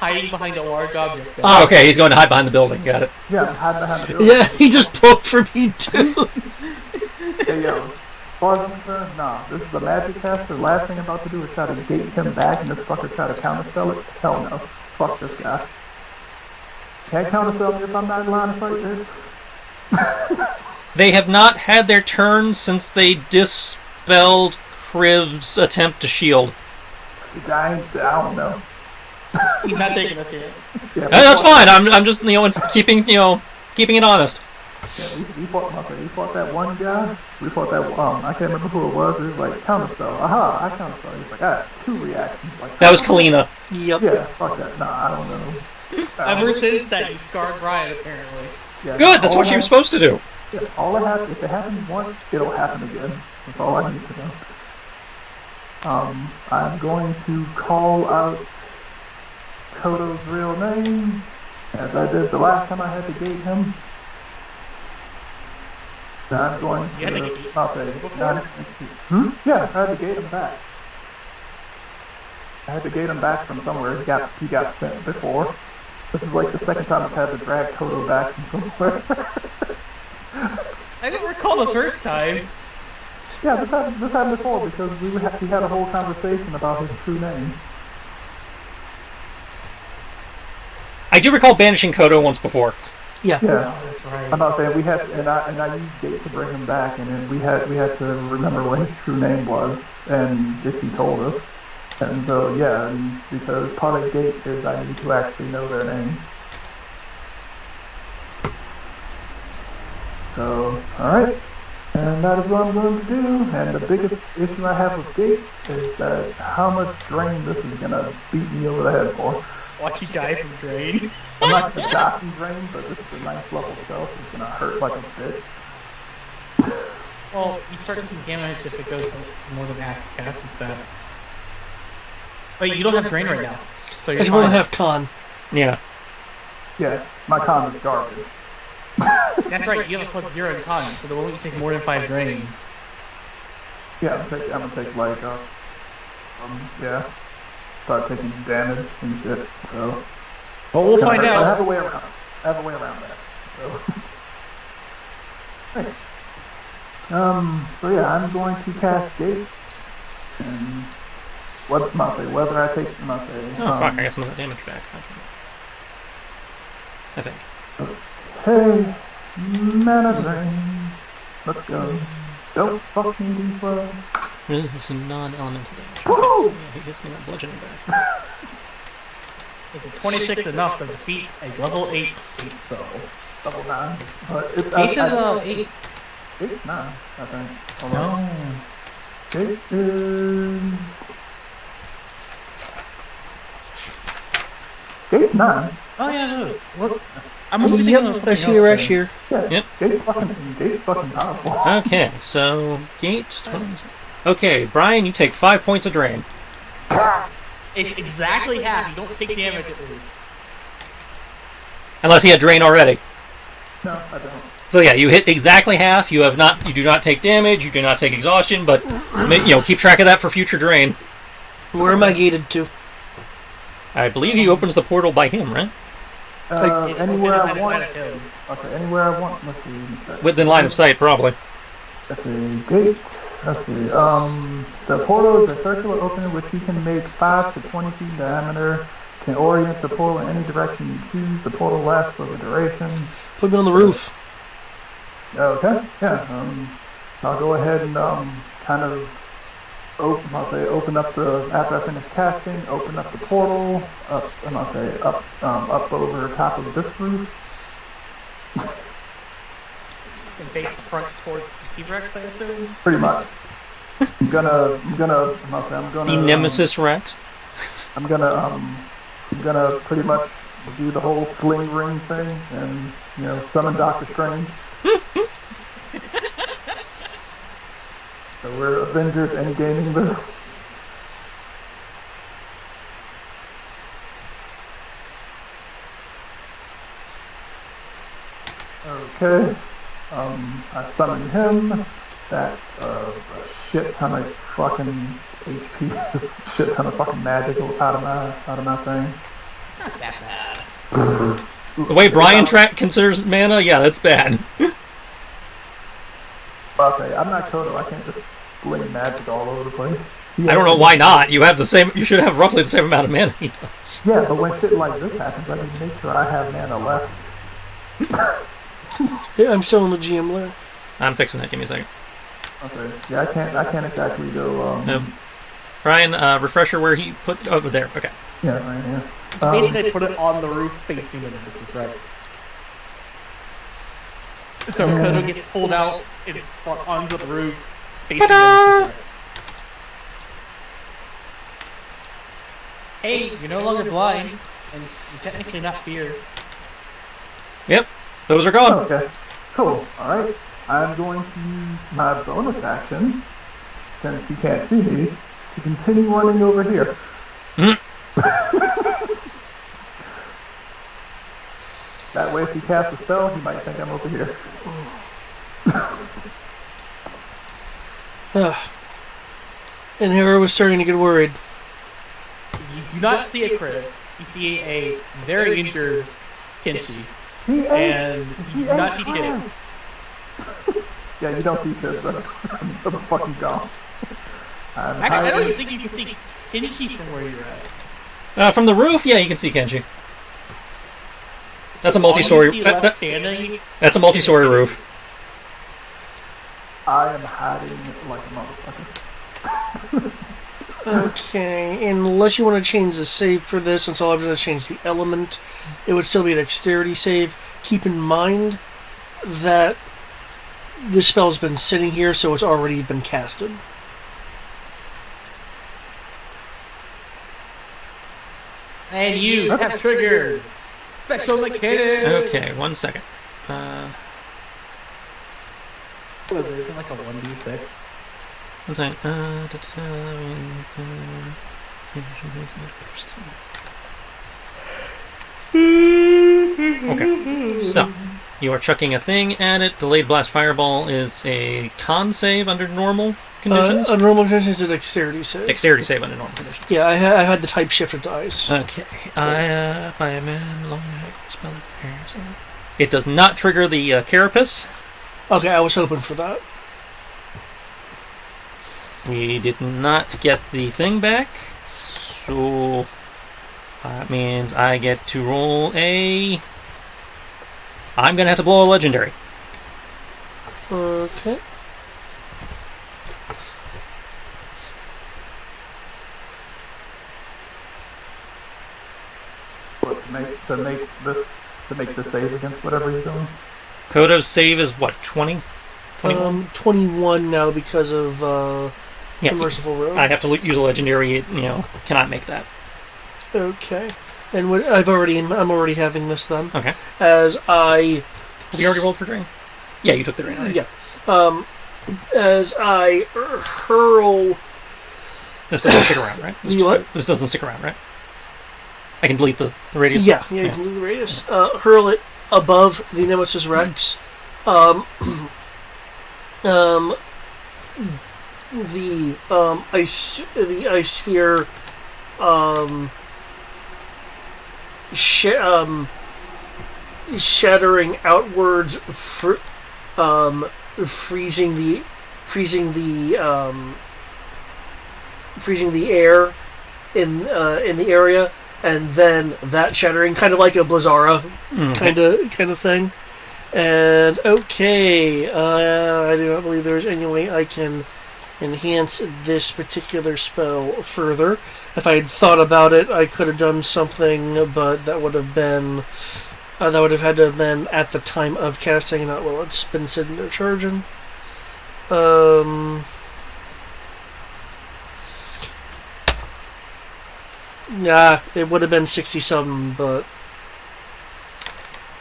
Hiding behind a large object. Oh, okay, he's going to hide behind the building. Got it. Yeah, hide behind the building. Yeah, he just poked for me too. Hey yo, as far as I'm concerned, nah, this is a magic caster. Last thing I'm about to do is try to gate him back and this fucker try to counterspell it. Hell no. Fuck this guy. Can't counterspell me if I'm not in line of sight, dude. They have not had their turn since they dispelled Kriv's attempt to shield. I don't know. He's not taking us here. Yeah, That's fine. I'm just keeping it honest. Yeah, we fought that one guy. We fought that I can't remember who it was. It was like counterspell. Aha, I counterspell. He's like, I had 2 reactions. Like, That was Kalina. Yep. Yeah, fuck that. Nah, I don't know. Ever since that, you scarred Brian, apparently. Yeah, Good. That's all what I you were have- supposed to do. Yeah, all I have, if it happens once, it'll happen again. That's all I need to know. I'm going to call out Kodo's real name, as I did the last time I had to gate him. Then I'm going You had to to, gate I'll say, before? Yeah, I had to gate him back. I had to gate him back from somewhere. He got sent before. This is like the second time I've had to drag Kodo back from somewhere. I didn't recall the first time. Yeah, this happened before because we had a whole conversation about his true name. I do recall banishing Kodo once before. Yeah. Yeah, Oh, that's right. I'm not saying we had, and I used Gate to bring him back, and then we had to remember what his true name was, and if he told us. And so yeah, and because part of Gate is I need to actually know their name. So all right, and And that is what I'm going to do. And the biggest issue I have with Gate is that how much drain this is going to beat me over the head for. Watch you die from drain. I'm not going to die from drain, but this is a nice level spell, so it's going to hurt like a bitch. Well, you start taking damage if it goes to more than half casting stat. Wait, you don't have drain right now, so you're I won't fine. have con. Yeah. Yeah, my con is garbage. That's right, you have a +0 in con, so the moment you take more than 5 drain. Yeah, I'm gonna take like, yeah, start taking damage and shit, so. Well, we'll find I out. have a way around that, so. Hey. So yeah, I'm going to cast Gate, and what must say, whether I take, must say. Oh, fuck, I got some of that damage back. I think. Hey, mana drain. Let's go. Don't fuck me, these bugs. This is some non-elemental damage. Woo! So, yeah, he gives me that bludgeoning back. Is it 26 enough to defeat a level 8 Gate spell? Double 9. It's, Gate is 8. It's 9, I think. Hold No. on. It is. Gate's 9. Oh yeah, it is. What? I'm only thinking of Yep, something I see your else X there. here. Yeah, Yep. Gate's fucking powerful. Okay, so Gate 20. Okay, Brian, you take 5 points of drain. It's exactly half. You don't take damage at least. Unless he had drain already. No, I don't. So yeah, you hit exactly half. You do not take damage. You do not take exhaustion. But keep track of that for future drain. Where am I gated to? I believe he opens the portal by him, right? It's Anywhere within I want. line of sight of him. Okay, anywhere I want. Let's see. Within line of sight, probably. Let's see. Gate. Let's see. The portal is a circular opening which you can make 5 to 20 feet in diameter. Can orient the portal in any direction you choose. The portal lasts for the duration. Put me on the roof. Okay. Yeah. I'll go ahead and kind of open up the after I finish casting. Open up the portal up. Up over top of this roof. And face the front towards the T-Rex, I assume? Pretty much. I'm gonna. The Nemesis Rex. I'm gonna pretty much do the whole sling ring thing and summon Doctor Strange. So we're Avengers endgaming this. Okay. I summon him. That's a shit ton of fucking HP. Just shit ton of fucking magic out of my thing. It's not that bad. The way Brian considers mana, yeah, that's bad. I'll say I'm not Kodo. I can't just sling magic all over the place. I don't know why not. You have the same. You should have roughly the same amount of mana he does. Yeah, but when shit like this happens, I need to make sure I have mana left. Yeah, I'm still in the GM layer. I'm fixing it. Give me a second. Okay. Yeah, I can't exactly go. No. Brian, refresher where he put. Oh, there. Okay. Yeah, right here. Basically, put it on the roof facing the Nemesis Rex. So Kodo gets pulled out in front onto the roof facing the Nemesis Rex. Hey, you're no longer blind, and you're technically not feared. Yep. Those are gone. Okay. Cool. All right. I'm going to use my bonus action, since he can't see me, to continue running over here. That way, if he casts a spell, he might think I'm over here. And Hera was starting to get worried. You do not see a crit. You see a very injured Kenshi. He And you do not see kids. Yeah, you don't see kids. I'm fucking gone. Actually, I don't even think you can see Kenshi from where you're at. From the roof, yeah, you can see Kenji. That's a So multi-story. all you see left standing. That's a multi-story roof. I am hiding like a motherfucker. Okay, unless you want to change the save for this, since all I've done is change the element, it would still be a dexterity save. Keep in mind that this spell's been sitting here, so it's already been casted. And you have triggered special mechanics. Okay, 1 second. What is it? Is it like a 1d6? 1 second. Okay, so you are chucking a thing at it. Delayed blast fireball is a con save under normal conditions. Under normal conditions, it's a dexterity save. Dexterity save under normal conditions. Yeah, I had the type shifted to ice. Okay. It does not trigger the carapace. Okay, I was hoping for that. We did not get the thing back, so that means I get to roll a... I'm going to have to blow a legendary. Okay. What, to make the save against whatever he's doing? Kodo's save is what, 20? 21? 21 now because of the Merciful Rogue. I have to use a legendary, cannot make that. Okay. And I'm already having this then. Okay. As I... Have you already rolled for drain? Yeah, you took the drain. Right? Yeah. As I hurl... This doesn't stick around, right? What? This doesn't stick around, right? I can delete the radius? Yeah, you can delete the radius. Hurl it above the Nemesis Rex. The ice sphere shattering outwards, freezing the air in the area, and then that shattering, kind of like a Blizzara kind of thing. And okay, I do not believe there's any way I can enhance this particular spell further. If I had thought about it, I could have done something, but that would have been had to have been at the time of casting, not while it's been sitting there charging. Yeah, it would have been 60-something, but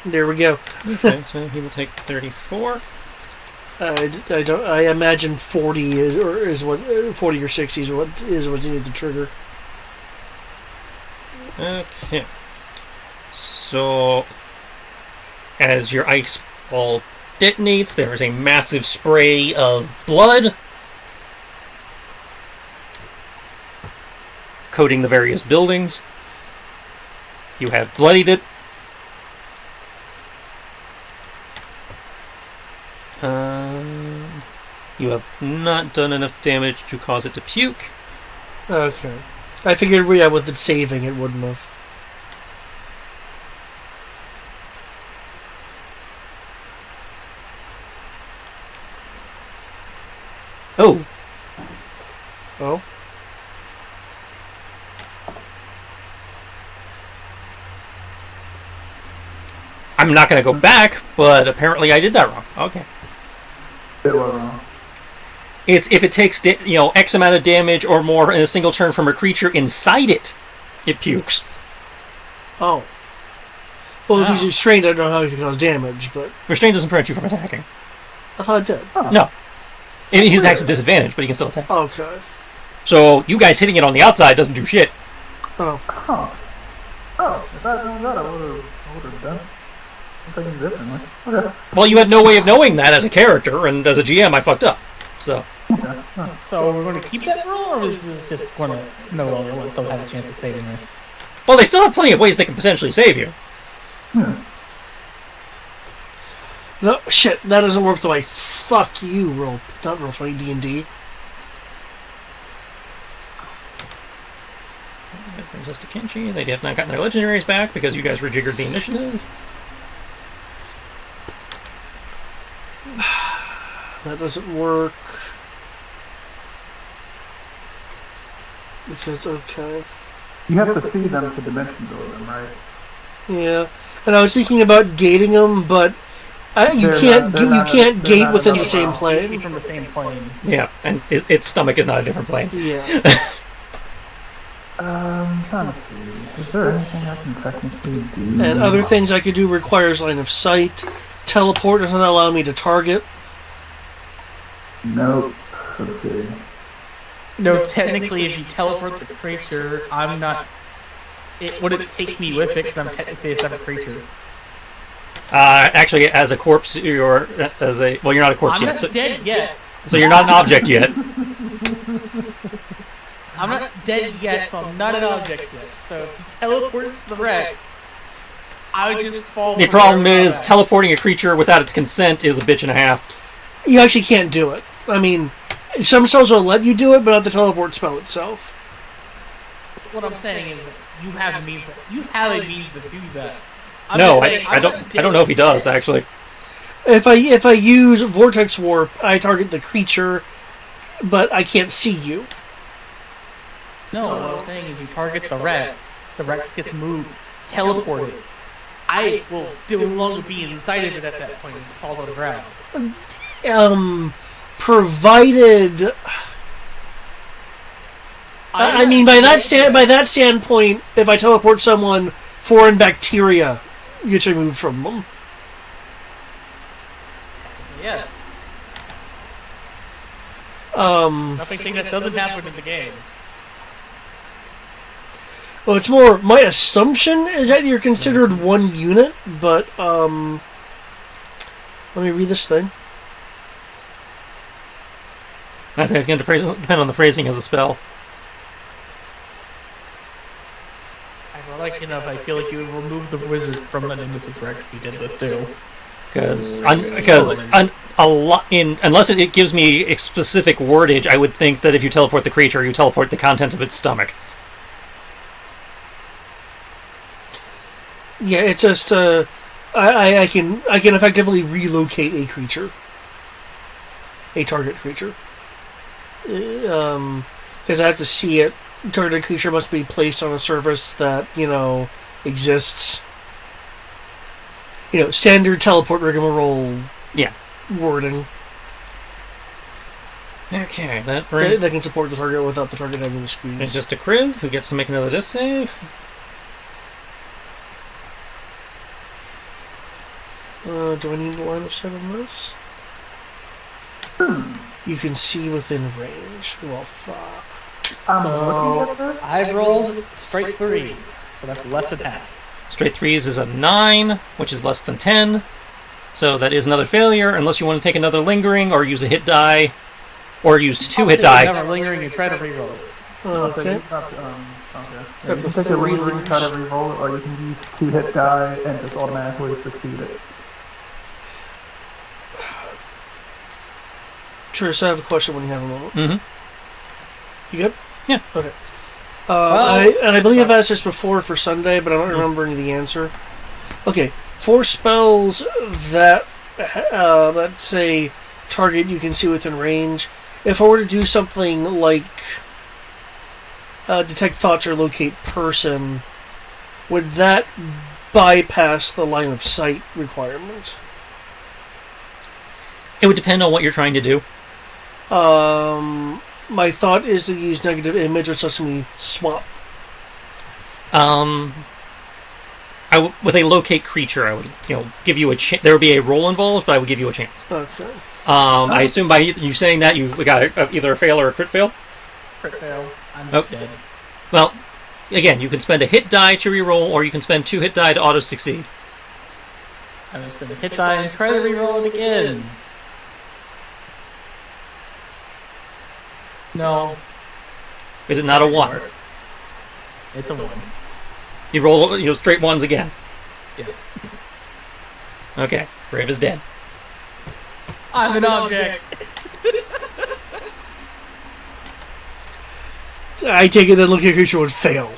there we go. Okay, so he will take 34. I imagine 40 is what 40 or 60 is what's needed to trigger. Okay. So as your ice ball detonates, there is a massive spray of blood coating the various buildings. You have bloodied it. You have not done enough damage to cause it to puke. Okay. I figured, with it saving, it wouldn't have. Oh. Oh? I'm not going to go back, but apparently I did that wrong. Okay. It was wrong. It's if it takes X amount of damage or more in a single turn from a creature inside it, it pukes. Oh. Well, if he's restrained, I don't know how he can cause damage, but... Restraint doesn't prevent you from attacking. I thought it did. Oh. No. He attacks at disadvantage, but he can still attack. Okay. So, you guys hitting it on the outside doesn't do shit. Oh. Huh. Oh, if I had known that, I would have done something differently. Okay. Well, you had no way of knowing that as a character, and as a GM, I fucked up. So... Okay. Huh. So we're going to keep that rule, or is it just going to no longer let them have a chance of saving her? Well, they still have plenty of ways they can potentially save you. No, shit, that doesn't work the way. Fuck you, not Roll20 D&D. That brings us to Kenshi. They have not gotten their legendaries back because you guys rejiggered the initiative. That doesn't work. Because, okay. You have to see them to dimension build them, right? Yeah. And I was thinking about gating them, but You They're can't gate not within the another same realm. plane. From the same plane. Yeah, and its stomach is not a different plane. Yeah. I'm trying to see. Is there anything I can technically do? And other things I could do requires line of sight. Teleport doesn't allow me to target. Nope. Let's see. No, technically, if you teleport the creature, I'm not. It wouldn't take me with it because I'm technically a separate creature. Actually, as a corpse, you're not a corpse I'm yet. not dead yet. So you're not an object yet. I'm not dead yet, so I'm not an object yet. So if he teleports to the Rex, I would just fall. The from problem wherever I'm is at. teleporting a creature without its consent is a bitch and a half. You actually can't do it. I mean, some spells will let you do it, but not the teleport spell itself. What I'm saying is that you have a means to do that. I'm No, just saying, I I'm don't. not I don't know if he does dead. actually. If I use Vortex Warp, I target the creature, but I can't see you. No, what I'm saying is you target the Rex gets moved, teleported. I will no longer be inside of it at that point and just fall to the ground. Provided. I mean, by that standpoint, if I teleport someone, foreign bacteria gets removed from them. Yes. Nothing saying that doesn't happen in the game. Well, it's more, my assumption is that you're considered one unit, but, let me read this thing. I think it's going to depend on the phrasing of the spell. I feel like you would remove the wizard from the Nemesis Rex if you did this too. Because unless it gives me a specific wordage, I would think that if you teleport the creature, you teleport the contents of its stomach. Yeah, it's just, I can effectively relocate a creature. A target creature. Because I have to see it. Targeted creature must be placed on a surface that, exists. Standard teleport rigmarole wording. Okay, that brings... That can support the target without the target having to squeeze. And just a Kriv, who gets to make another disc save. Do I need the line of sight on this? You can see within range. Well, fuck. So I've rolled straight threes, so that's less than half. Straight threes is a 9, which is less than 10. So that is another failure, unless you want to take another lingering, or use a hit die, or use 2 hit die. Never lingering and try to reroll it. Okay. You can take a lingering, try to reroll it, or you can use 2 hit die and just automatically succeed it. Sure, so I have a question when you have a moment. Mm-hmm. You good? Yeah. Okay. I believe I've asked this before for Sunday, but I don't remember any of the answer. Okay, 4 spells that say target you can see within range. If I were to do something like detect thoughts or locate person, would that bypass the line of sight requirement? It would depend on what you're trying to do. My thought is to use negative image, which lets me swap. With a locate creature, I would give you a chance. There would be a roll involved, but I would give you a chance. Okay. I assume by you saying that we got either a fail or a crit fail. Crit fail. I'm just dead. Well, again, you can spend a hit die to reroll, or you can spend 2 hit die to auto succeed. I'm just gonna hit die and try to reroll it again. No. Is it not a 1? It's a 1. You roll straight 1s again. Yes. Okay, Brave is dead. I'm an object. I take it that locate creature would fail.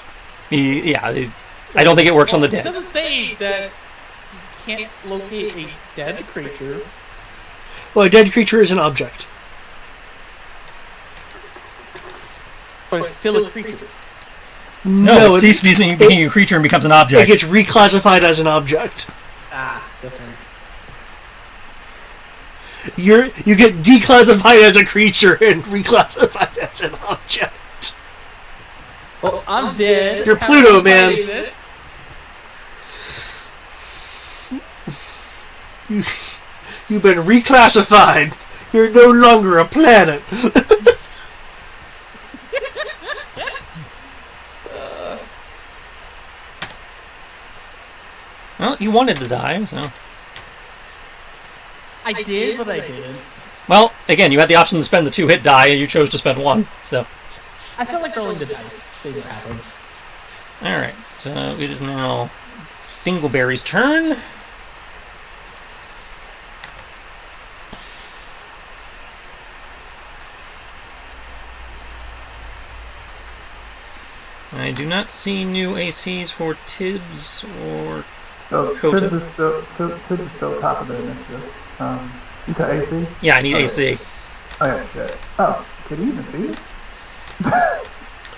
I don't think it works on the It dead. doesn't say that you can't locate a dead creature. Well, a dead creature is an object. But it's still a creature. No, it ceases being a creature and becomes an object. It gets reclassified as an object. Ah, that's right. You get declassified as a creature and reclassified as an object. Well, I'm dead. You're How Pluto, am I man. fighting this? You've been reclassified. You're no longer a planet. Well, you wanted to die, so... I did, but I didn't. Well, again, you had the option to spend the 2-hit die, and you chose to spend 1, so... I felt like rolling the dice. See what happens. Alright, so it is now Dingleberry's turn. I do not see new ACs for Tibbs or So Kota. Tibbs is still top of the initiative. You said AC? Yeah, I need AC. Oh, yeah, shit. Oh, can you even see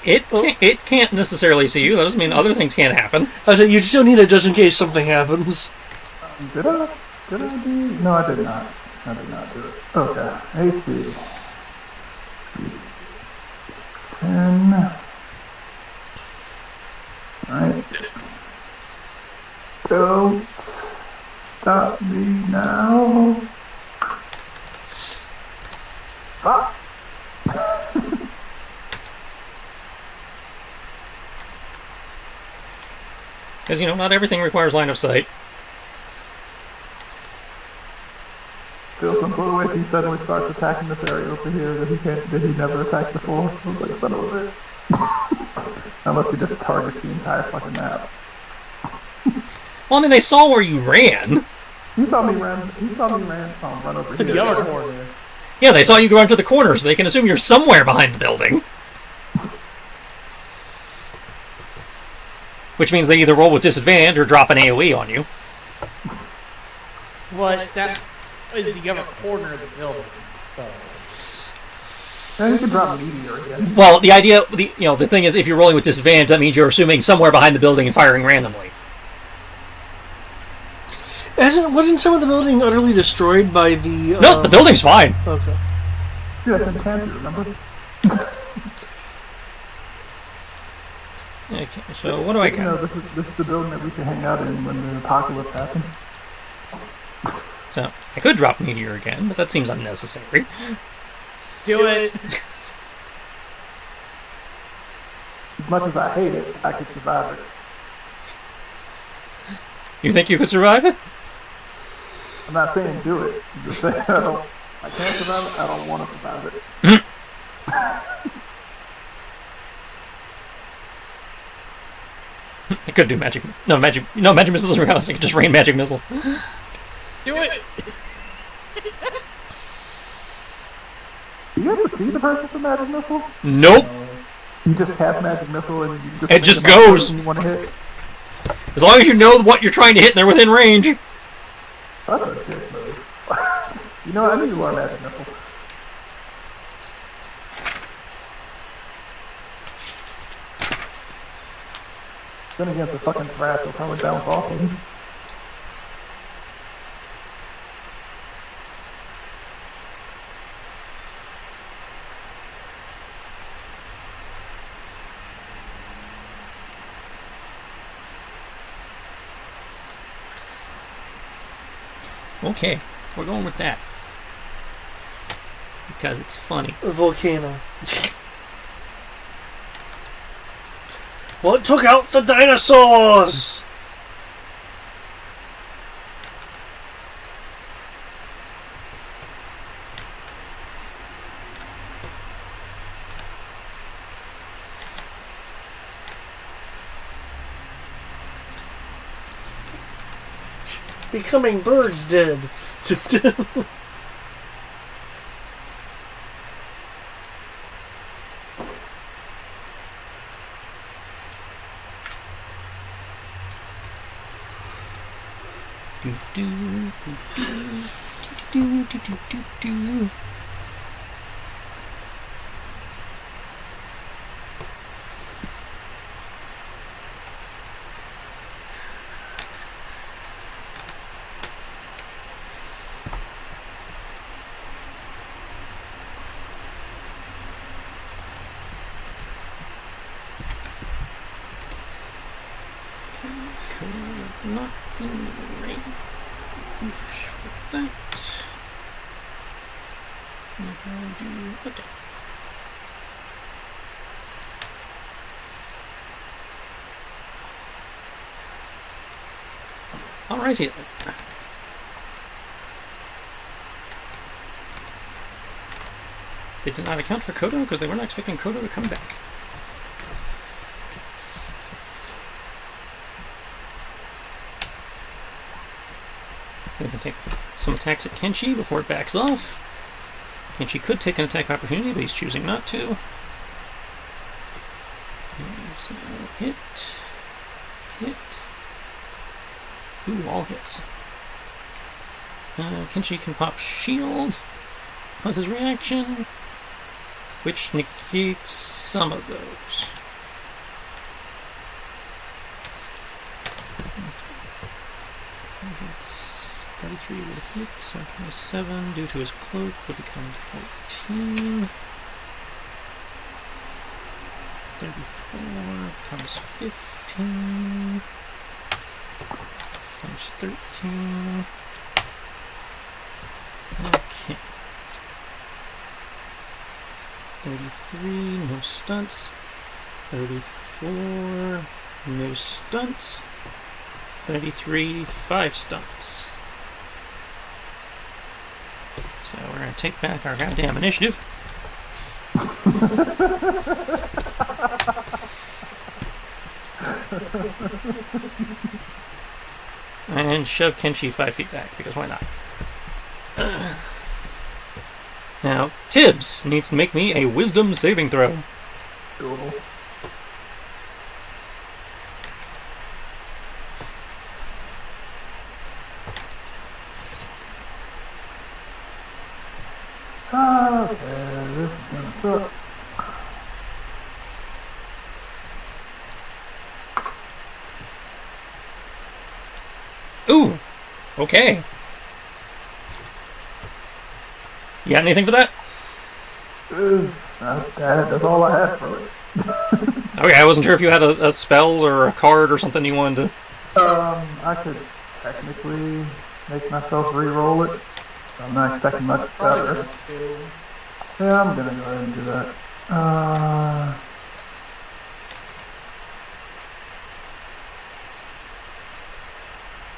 it? It can't necessarily see you. That doesn't mean other things can't happen. I said you still need it just in case something happens. Did I? Did I do? No, I did not. I did not do it. Okay. AC. 10. Alright. Don't stop me now. Stop. Because, you know, not everything requires line of sight. Feel some sort of way if he suddenly starts attacking this area over here that he never attacked before. I was like, son of a bitch. Unless he just targets the entire fucking map. Well, I mean, they saw where you ran. He saw me run over To here. the other corner. Yeah, they saw you go around to the corner, so they can assume you're somewhere behind the building. Which means they either roll with disadvantage or drop an AoE on you. But that is the other corner of the building. So. Yeah, you can drop meteor again. Well, the thing is, if you're rolling with disadvantage, that means you're assuming somewhere behind the building and firing randomly. Wasn't some of the building utterly destroyed by the... No, the building's fine. Okay. Yeah, it's enchanted, remember? Okay, so what do I You know, got? this is the building that we can hang out in when the apocalypse happens. So, I could drop Meteor again, but that seems unnecessary. Do it! As much as I hate it, I could survive it. You think you could survive it? I'm not saying do it. I'm just saying I can't survive it, I don't want to survive it. I could do magic missiles are realistic. I could just rain magic missiles. Do it! Do you ever see the purpose of magic missile? Nope. You just cast magic missile and you just It just think about goes. the person you want to hit. As long as you know what you're trying to hit and they're within range. That's a dick move. You know what? I need to learn magic missile. Then against the fucking thrash, will probably bounce off of him. Okay, we're going with that. Because it's funny. A volcano. What took out the dinosaurs? Becoming birds dead. not in range for that. Okay. Alrighty then. They did not account for Kodo because they were not expecting Kodo to come back. So they can take some attacks at Kenshi before it backs off. Kenshi could take an attack opportunity, but he's choosing not to. Okay, so hit. Ooh, all hits. Kenshi can pop shield with his reaction, which negates some of those. It's 33 with a hit, so 27 due to his cloak will become 14. 34 becomes 15. Becomes 13. Okay. 33, no stunts. 34, no stunts. 33, 5 stunts. So we're going to take back our goddamn initiative. And shove Kenshi 5 feet back, because why not? Now, Tibbs needs to make me a wisdom saving throw. Cool. Okay, this is gonna suck. Ooh! Okay. You got anything for that? That's all I had for it. Okay, I wasn't sure if you had a spell or a card or something you wanted to... I could technically make myself re-roll it. I'm not expecting much better. Yeah, I'm gonna go ahead and do that.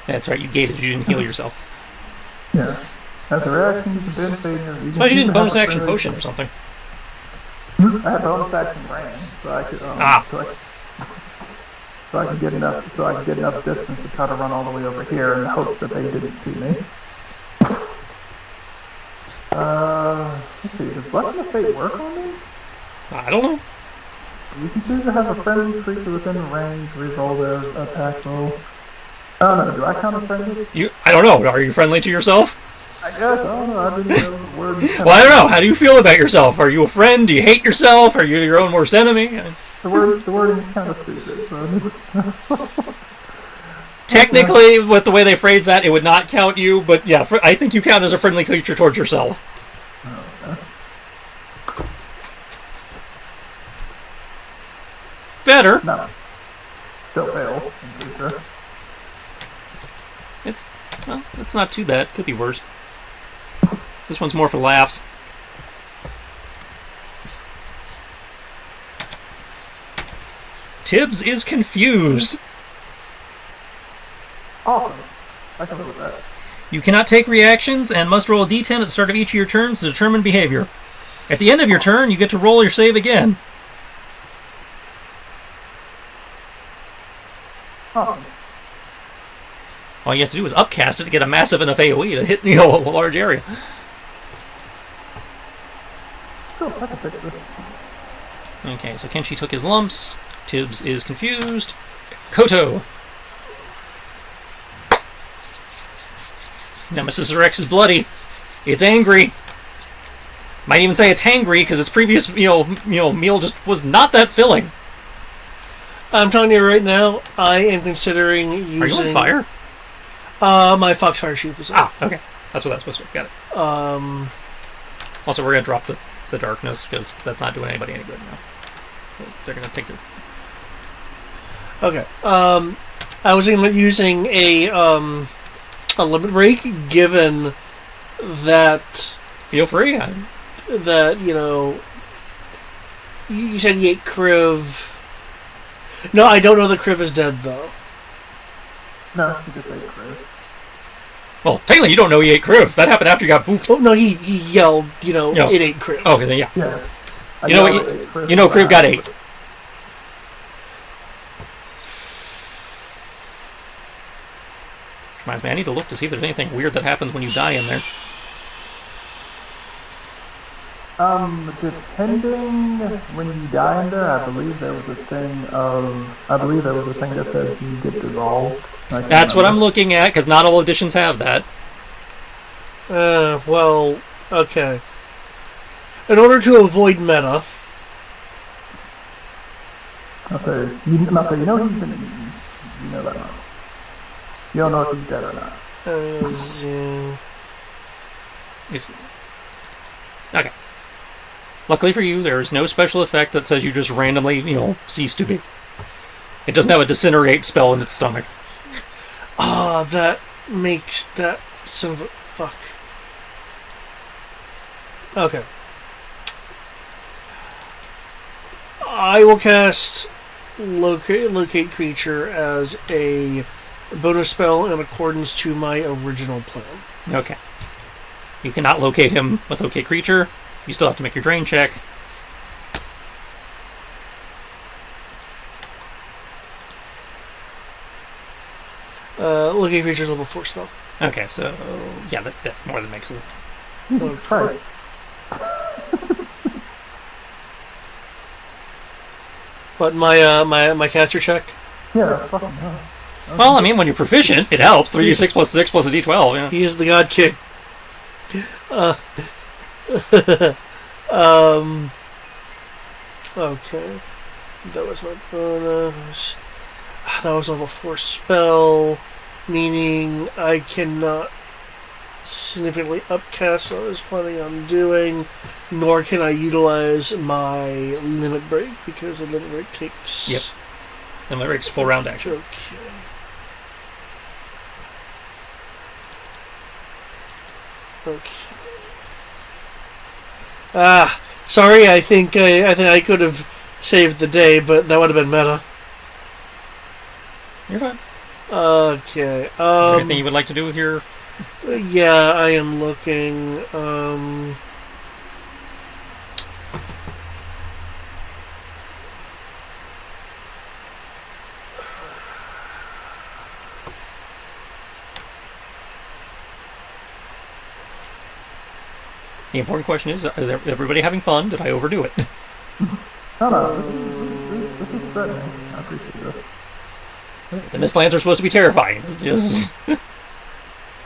That's right, you gated, you didn't heal yourself. Yeah. As a reaction, you can then fade your... Suppose you didn't bonus action potion or something. I had bonus action rain, so I could... So I could get enough distance to try to run all the way over here in the hopes that they didn't see me. Let's see, does Blessing of Fate work on me? I don't know. You can choose to have a friendly creature within range re-roll their attack roll. I don't know, do I count as friendly? I don't know, are you friendly to yourself? I guess, I don't know, I didn't know the word. Well, I don't know, how do you feel about yourself? Are you a friend? Do you hate yourself? Are you your own worst enemy? The wording is kind of stupid, so... Technically, with the way they phrase that, it would not count you, but yeah, I think you count as a friendly creature towards yourself. Okay. Better. No. Still fails, I'm pretty sure. It's not too bad. Could be worse. This one's more for laughs. Tibbs is confused. Awesome. I can live with that. You cannot take reactions and must roll a d10 at the start of each of your turns to determine behavior. At the end of your turn, you get to roll your save again. Awesome. All you have to do is upcast it to get a massive enough AoE to hit, a large area. Cool, I can fix this. Okay, so Kenshi took his lumps. Tibbs is confused. Koto. Nemesis Rex is bloody. It's angry. Might even say it's hangry because its previous meal just was not that filling. I'm telling you right now, I am considering using... Are you on fire? My Foxfire Sheath is up. Okay. That's what that's supposed to be. Got it. Also, we're going to drop the darkness because that's not doing anybody any good now. So they're going to take their... Okay. I was thinking about using a limit break, given that Feel free. you said he ate Kriv. No, I don't know that Kriv is dead though. No, he just ate Chris. Well, technically, you don't know he ate Kriv. That happened after you got booped. Oh no, he yelled, it ate Kriv. Oh, okay, then yeah. Yeah. You know what? You know Kriv got 8. Reminds me, I need to look to see if there's anything weird that happens when you die in there. Depending when you die in there, I believe there was a thing that said you get dissolved. That's what I'm looking at, because not all editions have that. Well, okay. In order to avoid meta, You know he's been eaten. You know that much. You don't know if he's dead or not. Okay. Luckily for you, there is no special effect that says you just randomly, cease to be. It doesn't have a disintegrate spell in its stomach. that makes that son of a fuck. Okay. I will cast locate creature as a bonus spell in accordance to my original plan. Okay. You cannot locate him with locate creature. You still have to make your drain check. Locate creature's level 4 spell. Okay, so yeah, that more than makes it. Right. But my caster check. Yeah, fucking hell. Well, I mean, when you're proficient, it helps. 3d6 plus 6 plus a d12. Yeah. He is the God King. Okay. That was my bonus. That was level 4 spell, meaning I cannot significantly upcast what I was planning on doing, nor can I utilize my limit break, because the limit break takes... Yep. And that breaks full round action. Okay. Sorry, I think I could have saved the day, but that would have been meta. You're fine. Okay. Is there anything you would like to do with your... Yeah, I am looking. The important question is everybody having fun? Did I overdo it? No, this is threatening. I appreciate this. The Mistlands are supposed to be terrifying. Yes.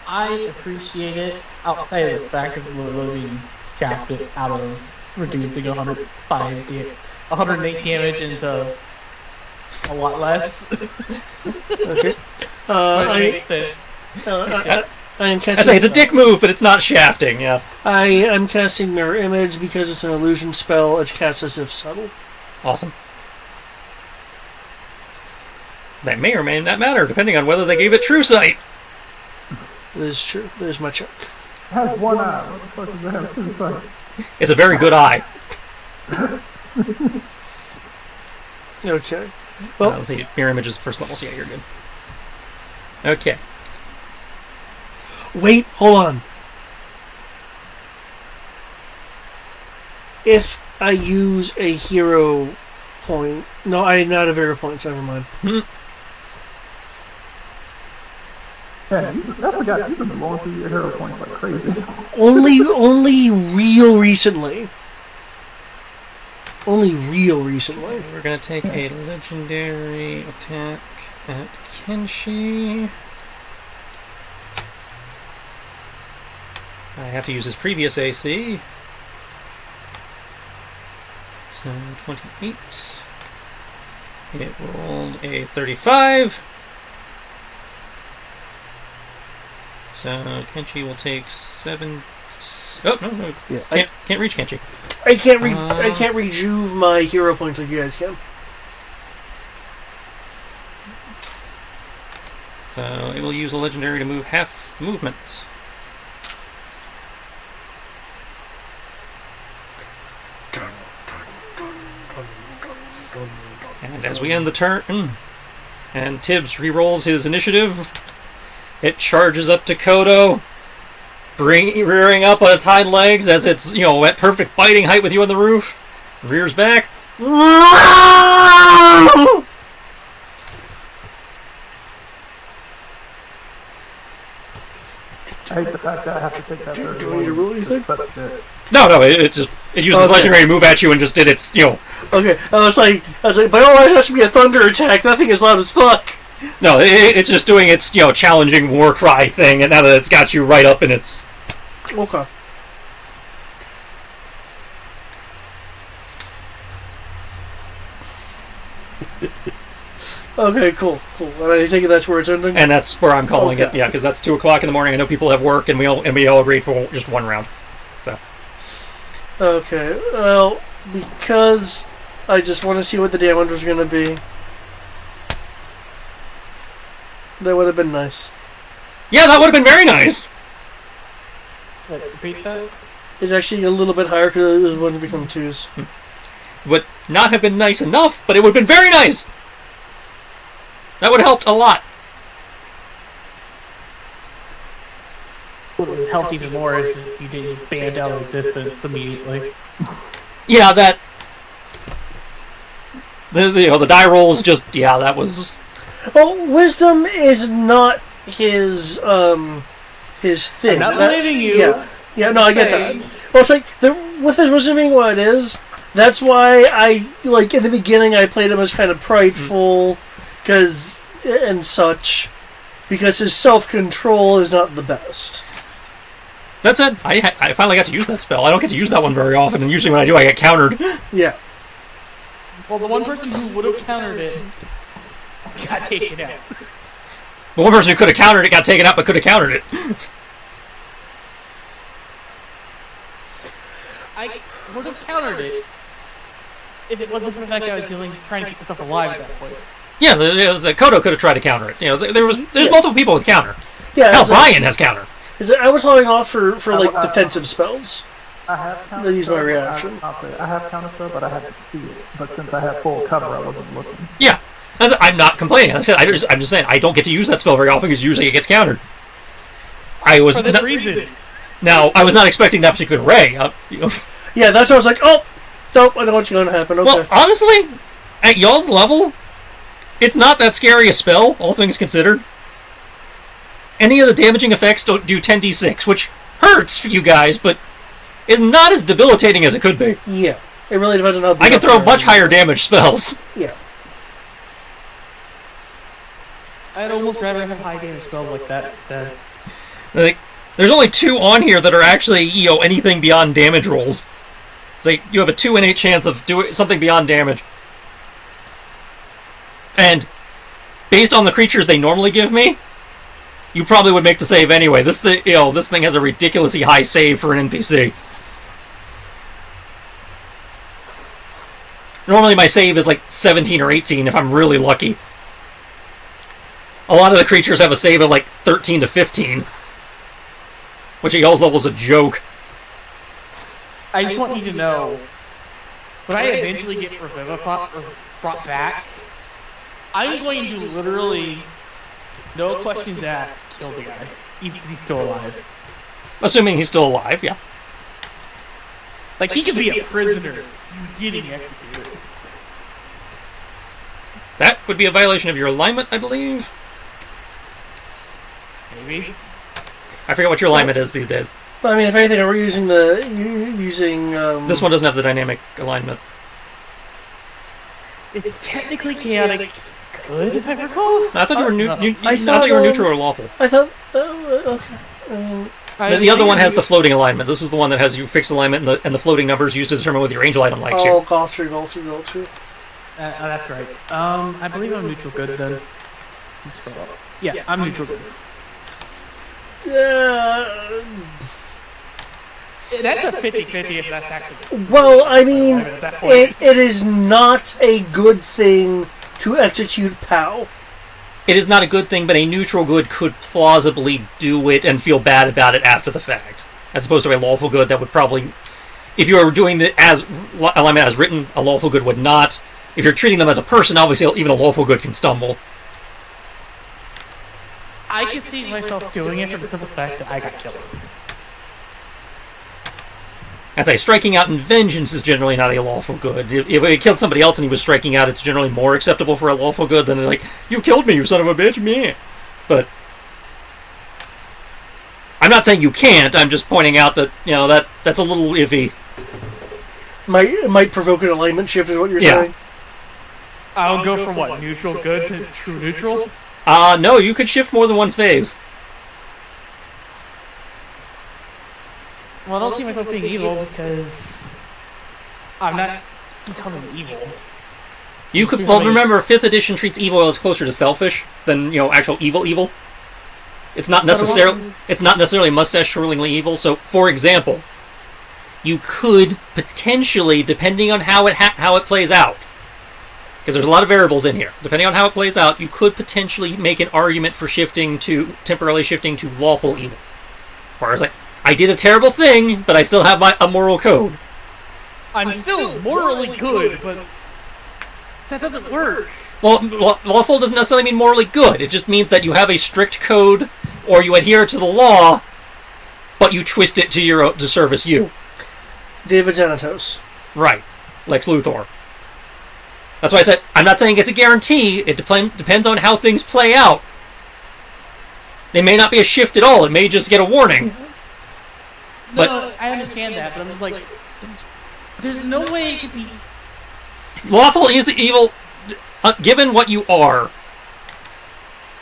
I appreciate it outside of the fact of being shafted out of reducing 108 damage into a lot less. Okay. But it makes sense. I am I'd casting. say it's a dick move, but it's not shafting. Yeah. I am casting Mirror Image because it's an illusion spell. It's cast as if subtle. Awesome. That may or may not matter, depending on whether they gave it True Sight. This is true. There's my check. It has one eye. What the fuck does it have two sides? It's a very good eye. Okay. Well, Let's see. Mirror Image is first level, so yeah, you're good. Okay. wait, hold on. If I use a hero point... No, I am not a hero point, so never mind. Yeah, I forgot you've been blowing through your hero points like crazy. Only real recently. Only real recently. We're going to take a legendary attack at Kenshi. I have to use his previous AC. So 28. It rolled a 35. So Kenshi will take 7. Oh no! Yeah, Can't reach Kenshi. I can't rejuve my hero points like you guys can. So it will use a legendary to move half movement. And as we end the turn, and Tibbs re-rolls his initiative, it charges up to Kodo, rearing up on its hind legs as it's, at perfect biting height with you on the roof. Rears back. I hate the fact that I have to take that third Do you really think? No, it uses legendary to move at you and just did its, Okay, I was like, by all right, it has to be a thunder attack. That thing is loud as fuck. No, it's just doing its, challenging war cry thing, and now that it's got you right up in its... Okay. Okay, cool. And I take it that's where it's ending? And that's where I'm calling Okay. it, because that's 2 o'clock in the morning. I know people have work, and we all agreed for just one round. So. Okay, well, because I just want to see what the damage was going to be. That would have been nice. Yeah, that would have been very nice. Wait, repeat that? It's actually a little bit higher because it was going to become 2s. Would not have been nice enough, but it would have been very nice. That would have helped a lot. What would have helped even more is if you didn't ban out existence immediately. Yeah, that... The die rolls just... Yeah, that was... Oh, wisdom is not his thing. I'm not believing you. Yeah, no, I get that. Well, it's like, with his wisdom being what it is, that's why I, in the beginning I played him as kind of prideful, and such, because his self-control is not the best. That said, I finally got to use that spell. I don't get to use that one very often, and usually when I do, I get countered. Yeah. Well, the one person who would have countered it got taken out. The one person who could have countered it got taken out, but could have countered it. I would have countered it if it wasn't for the fact that I was trying to keep myself alive at that point. Yeah, Kodo could have tried to counter it. There's multiple people with counter. Yeah. Hell, Brian has counter. I was holding off for defensive spells. I have counter That use my spell, reaction. I'll say I have counter spell, but I had to see it. But since I have full cover, I wasn't looking. Yeah. I'm not complaining. I'm just saying, I don't get to use that spell very often because usually it gets countered. For this reason. Now, I was not expecting that particular ray. Yeah, that's what I was like, oh, nope, I know what's going to happen. Okay. Well, honestly, at y'all's level, it's not that scary a spell, all things considered. Any of the damaging effects don't do 10d6, which hurts for you guys, but is not as debilitating as it could be. Yeah, it really depends on how. I can throw much higher damage spells. Yeah. I'd almost rather have high damage spells like that instead. There's only 2 on here that are actually, anything beyond damage rolls. You have a 2 in 8 chance of doing something beyond damage. And based on the creatures they normally give me, you probably would make the save anyway. This thing has a ridiculously high save for an NPC. Normally my save is like 17 or 18 if I'm really lucky. A lot of the creatures have a save of like 13 to 15. Which at y'all's level is a joke. I just want you to know, when I eventually get revivified or brought back, I'm going to literally, no questions asked, kill the guy. Even if he's still alive. Assuming he's still alive, yeah. Like, he could be a prisoner. He's getting executed. That would be a violation of your alignment, I believe. Maybe. I forget what your alignment is these days. I mean, if anything, we're using This one doesn't have the dynamic alignment. It's technically chaotic good, if I recall. I thought you were I I thought you were neutral or lawful. I thought. Okay. The other one has the floating alignment. This is the one that has you fixed alignment and the floating numbers used to determine whether your angel item likes you. Oh, gotcha. That's right. I believe I'm neutral good then. Yeah, I'm neutral good. Yeah. That's a 50-50 if that's actually... Well, I mean, it is not a good thing to execute POW. It is not a good thing, but a neutral good could plausibly do it and feel bad about it after the fact, as opposed to a lawful good that would probably, if you were doing the alignment as written, a lawful good would not. If you're treating them as a person, obviously even a lawful good can stumble. I can see myself doing it for the simple fact that I got killed. I say, striking out in vengeance is generally not a lawful good. If it killed somebody else and he was striking out, it's generally more acceptable for a lawful good than like, you killed me, you son of a bitch, me. But I'm not saying you can't. I'm just pointing out that that's a little iffy. It might provoke an alignment shift, is what you're saying. I'll go from what, neutral good to true neutral? No, you could shift more than one phase. Well, I don't see myself being evil because I'm not becoming evil. You could. Well, remember, 5th edition treats evil as closer to selfish than actual evil. It's not necessarily mustache twirlingly evil. So, for example, you could potentially, depending on how it plays out, because there's a lot of variables in here. Depending on how it plays out, you could potentially make an argument for temporarily shifting to lawful evil. Whereas, I did a terrible thing, but I still have a moral code. I'm still morally good, but that doesn't work. Well, lawful doesn't necessarily mean morally good. It just means that you have a strict code, or you adhere to the law, but you twist it to service you. David Xanatos. Right. Lex Luthor. That's why I said, I'm not saying it's a guarantee. It depends on how things play out. They may not be a shift at all. It may just get a warning. No, I understand that, but I'm just like, there's no way it could be... Lawful is the evil, given what you are.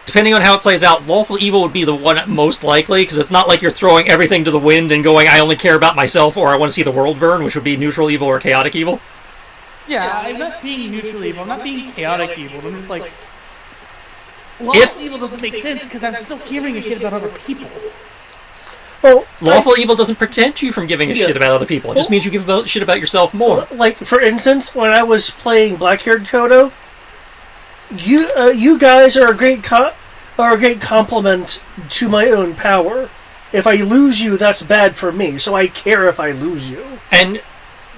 Depending on how it plays out, lawful evil would be the one most likely, because it's not like you're throwing everything to the wind and going, I only care about myself, or I want to see the world burn, which would be neutral evil or chaotic evil. Yeah, I'm not being neutral evil, I'm not being chaotic evil, I'm just like... Lawful evil doesn't make sense, because I'm still giving a shit about other people. Well, lawful evil doesn't protect you from giving a shit about other people. It just means you give a shit about yourself more. Like, for instance, when I was playing Black-Haired Kodo, you guys are a great compliment to my own power. If I lose you, that's bad for me, so I care if I lose you. And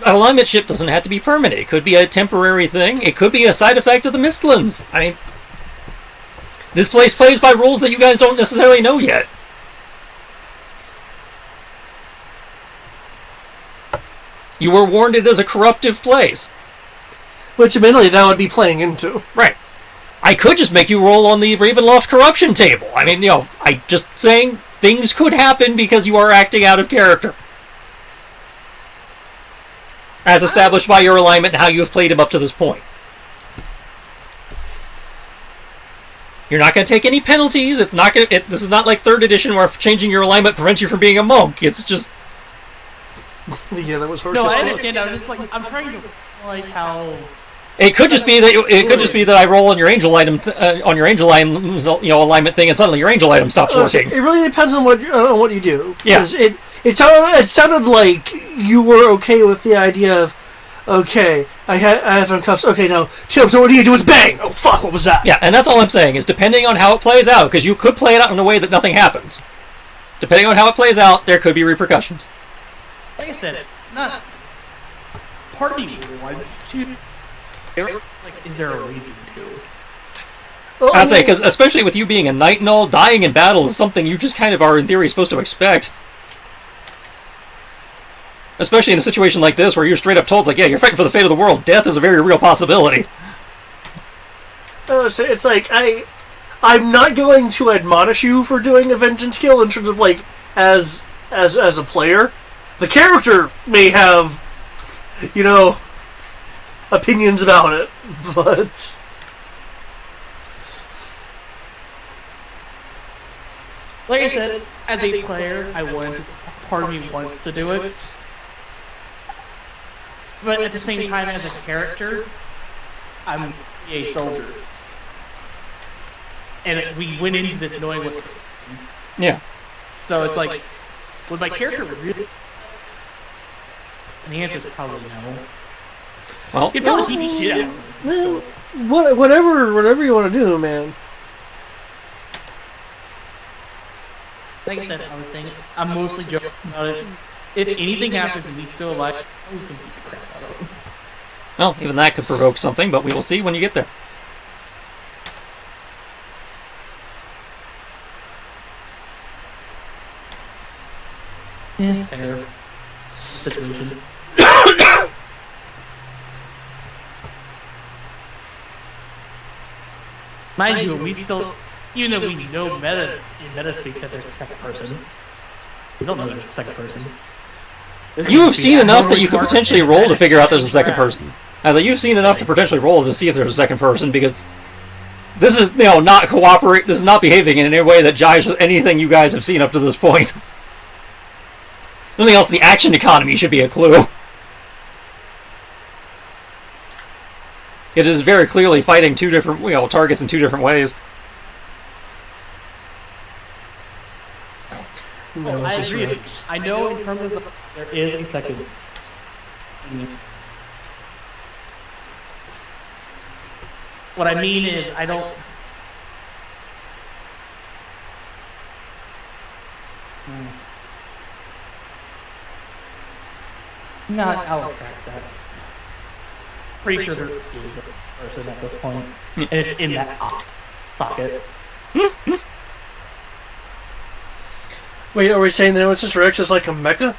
an alignment shift doesn't have to be permanent. It could be a temporary thing. It could be a side effect of the Mistlands. I mean, this place plays by rules that you guys don't necessarily know yet. You were warned it is a corruptive place. Which, admittedly, that would be playing into. Right. I could just make you roll on the Ravenloft corruption table. I mean, I just saying things could happen because you are acting out of character. As established by your alignment and how you have played him up to this point. You're not going to take any penalties. It's not going. This is not like 3rd edition where changing your alignment prevents you from being a monk. It's just... Yeah, that was No, I understand. I'm just like, I'm trying to realize how... It could just be that I roll on your angel item alignment thing, and suddenly your angel item stops working. It really depends on what you do. Yeah. It sounded like you were okay with the idea of, okay, I have no cuffs. Okay, now Tim, so what do you do? Is bang! Oh fuck! What was that? Yeah, and that's all I'm saying is depending on how it plays out, because you could play it out in a way that nothing happens. Depending on how it plays out, there could be repercussions. Like I said, not part of me wants to. Like, is there a reason to? Well, I'd say, because especially with you being a knight and all, dying in battle is something you just kind of are in theory supposed to expect. Especially in a situation like this where you're straight up told, like, yeah, you're fighting for the fate of the world. Death is a very real possibility. It's like I'm not going to admonish you for doing a vengeance kill in terms of like as a player. The character may have, opinions about it, but... Like I said, as a player, part of me wants to do it. But at the same time, as a character, I'm a soldier. And we went into this knowing what... Yeah. So it's like, would my character really... And the answer is probably no. Well, He'd probably beat the shit out of me. Whatever you want to do, man. like I said, I was saying, I'm mostly joking about it. If anything happens and he's still alive, I'm just gonna beat the crap out of him. Well, even that could provoke something, but we will see when you get there. Yeah, fair situation. Mind you, we still, even though we know in Metaspeak that there's a second person, we don't know there's a second person. You have seen enough that you could potentially roll to figure out there's a second person. You've seen enough to potentially roll to see if there's a second person, because this is, not cooperate. This is not behaving in any way that jives with anything you guys have seen up to this point. Nothing else. The action economy should be a clue. It is very clearly fighting two different, targets in two different ways. No, I this is agree. Rex. I know in terms of there is a second. What I mean is, I don't. No, I'll track that. Pretty sure there is a person at this point, and it's in that socket. Wait, are we saying that Nemesis Rex is like a mecha?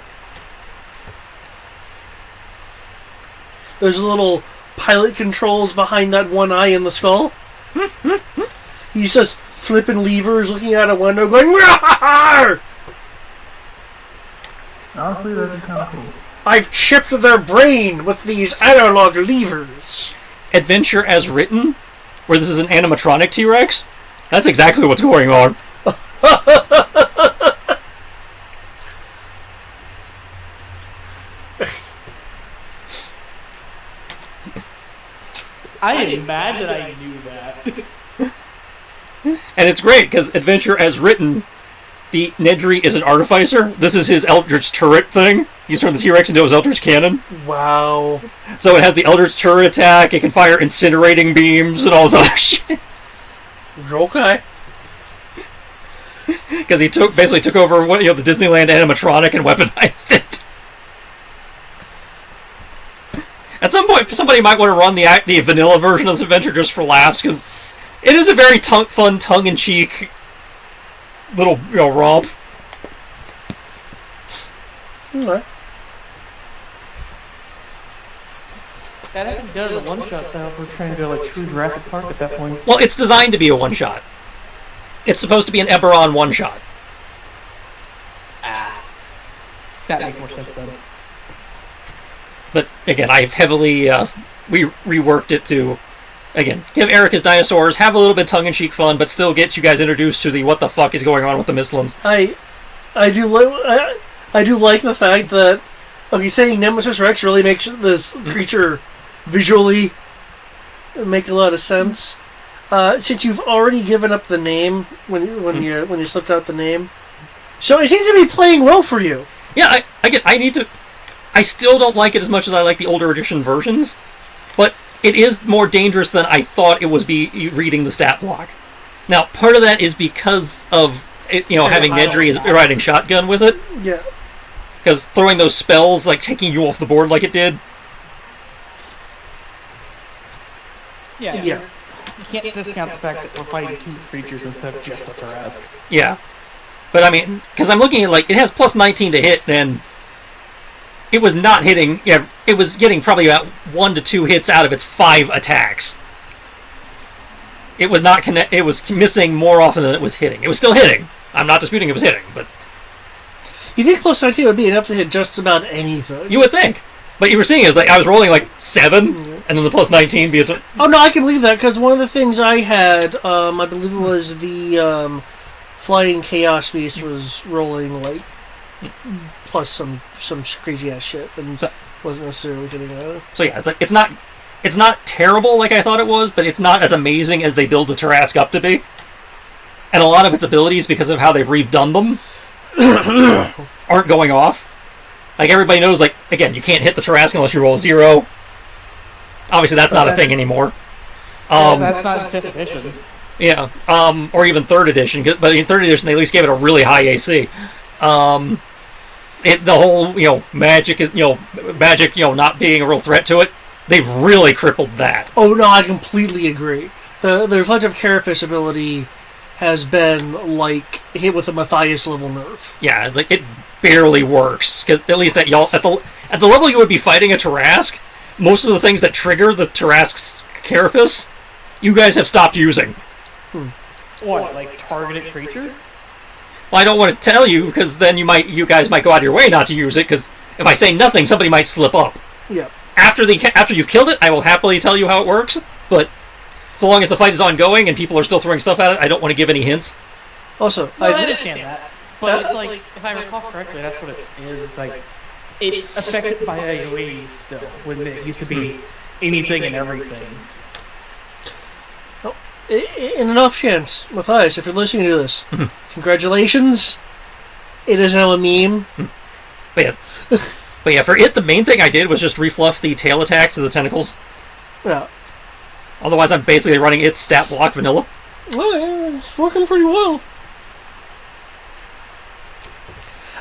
There's little pilot controls behind that one eye in the skull. He's just flipping levers, looking out a window, going, "Rawr!" Honestly, that'd be kind of cool. I've chipped their brain with these analog levers. Adventure as written, where this is an animatronic T-Rex. That's exactly what's going on. I am mad that I knew that. And it's great, because Adventure as written, the Nedry is an artificer. This is his Eldritch turret thing. He's turned the T-Rex into his Eldritch cannon. Wow. So it has the Eldritch turret attack, it can fire incinerating beams and all this other shit. Okay. Because he basically took over the Disneyland animatronic and weaponized it. At some point, somebody might want to run the vanilla version of this adventure just for laughs, because it is a very fun, tongue-in-cheek little romp. Alright. That actually does a one-shot, though, if we're trying to go like true Jurassic Park at that point. Well, it's designed to be a one-shot. It's supposed to be an Eberron one-shot. That makes more sense, then. But, again, I've heavily we reworked it to, again, give Eric his dinosaurs, have a little bit tongue-in-cheek fun, but still get you guys introduced to the what the fuck is going on with the Misslins. I do like the fact that, saying Nemesis Rex really makes this creature visually make a lot of sense. Since you've already given up the name when you slipped out the name, so it seems to be playing well for you. Yeah, I still don't like it as much as I like the older edition versions, but it is more dangerous than I thought it was reading the stat block. Now, part of that is because of having Nedry as riding shotgun with it. Yeah. Because throwing those spells, like taking you off the board like it did. Yeah. Yeah. You can't discount the fact that we're fighting two creatures instead of just a Tarrasque. Yeah. But I mean, because I'm looking at it has plus 19 to hit, and it was not hitting. Yeah, it was getting probably about 1 to 2 hits out of its 5 attacks. It was not It was missing more often than it was hitting. It was still hitting. I'm not disputing it was hitting, but You think plus 19 would be enough to hit just about anything? you would think. But you were seeing it was I was rolling 7, and then the plus 19 be a. Oh no, I can believe that, because one of the things I had, I believe it was the Flying Chaos Beast was rolling plus some crazy ass shit, and wasn't necessarily hitting either. So yeah, it's not terrible like I thought it was, but it's not as amazing as they build the Tarrasque up to be. And a lot of its abilities, because of how they've redone them, aren't going off. Everybody knows, again, you can't hit the Tarrasque unless you roll 0. Obviously, that's not a thing anymore. That's not in 5th edition. Yeah, or even 3rd edition, but in 3rd edition they at least gave it a really high AC. The whole, magic is, magic, not being a real threat to it, they've really crippled that. Oh no, I completely agree. The reflective carapace ability has been like hit with a Matthias level nerf. Yeah, it's like it barely works. 'Cause at least at the level you would be fighting a Tarrasque, most of the things that trigger the Tarrasque's carapace, you guys have stopped using. What, like targeted creature? Well, I don't want to tell you because then you guys might go out of your way not to use it. Because if I say nothing, somebody might slip up. Yeah. After you've killed it, I will happily tell you how it works. But so long as the fight is ongoing and people are still throwing stuff at it, I don't want to give any hints. Also, I understand that, but it's like, if I recall correctly, that's what it is. Like, it's affected by AoE still, when it used to be anything and everything. in an off chance, Matthias, if you're listening to this, congratulations. It is now a meme. But yeah, for it, the main thing I did was just refluff the tail attack to the tentacles. Yeah. Otherwise, I'm basically running its stat block vanilla. Well, yeah, it's working pretty well.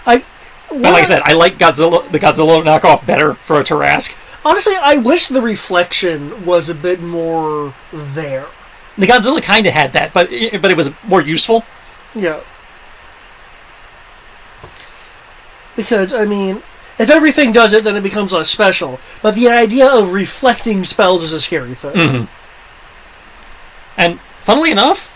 But like I said, I like the Godzilla knockoff better for a Tarrasque. Honestly, I wish the reflection was a bit more there. The Godzilla kind of had that, but it was more useful. Yeah. Because, I mean, if everything does it, then it becomes less special. But the idea of reflecting spells is a scary thing. Mm-hmm. And, funnily enough,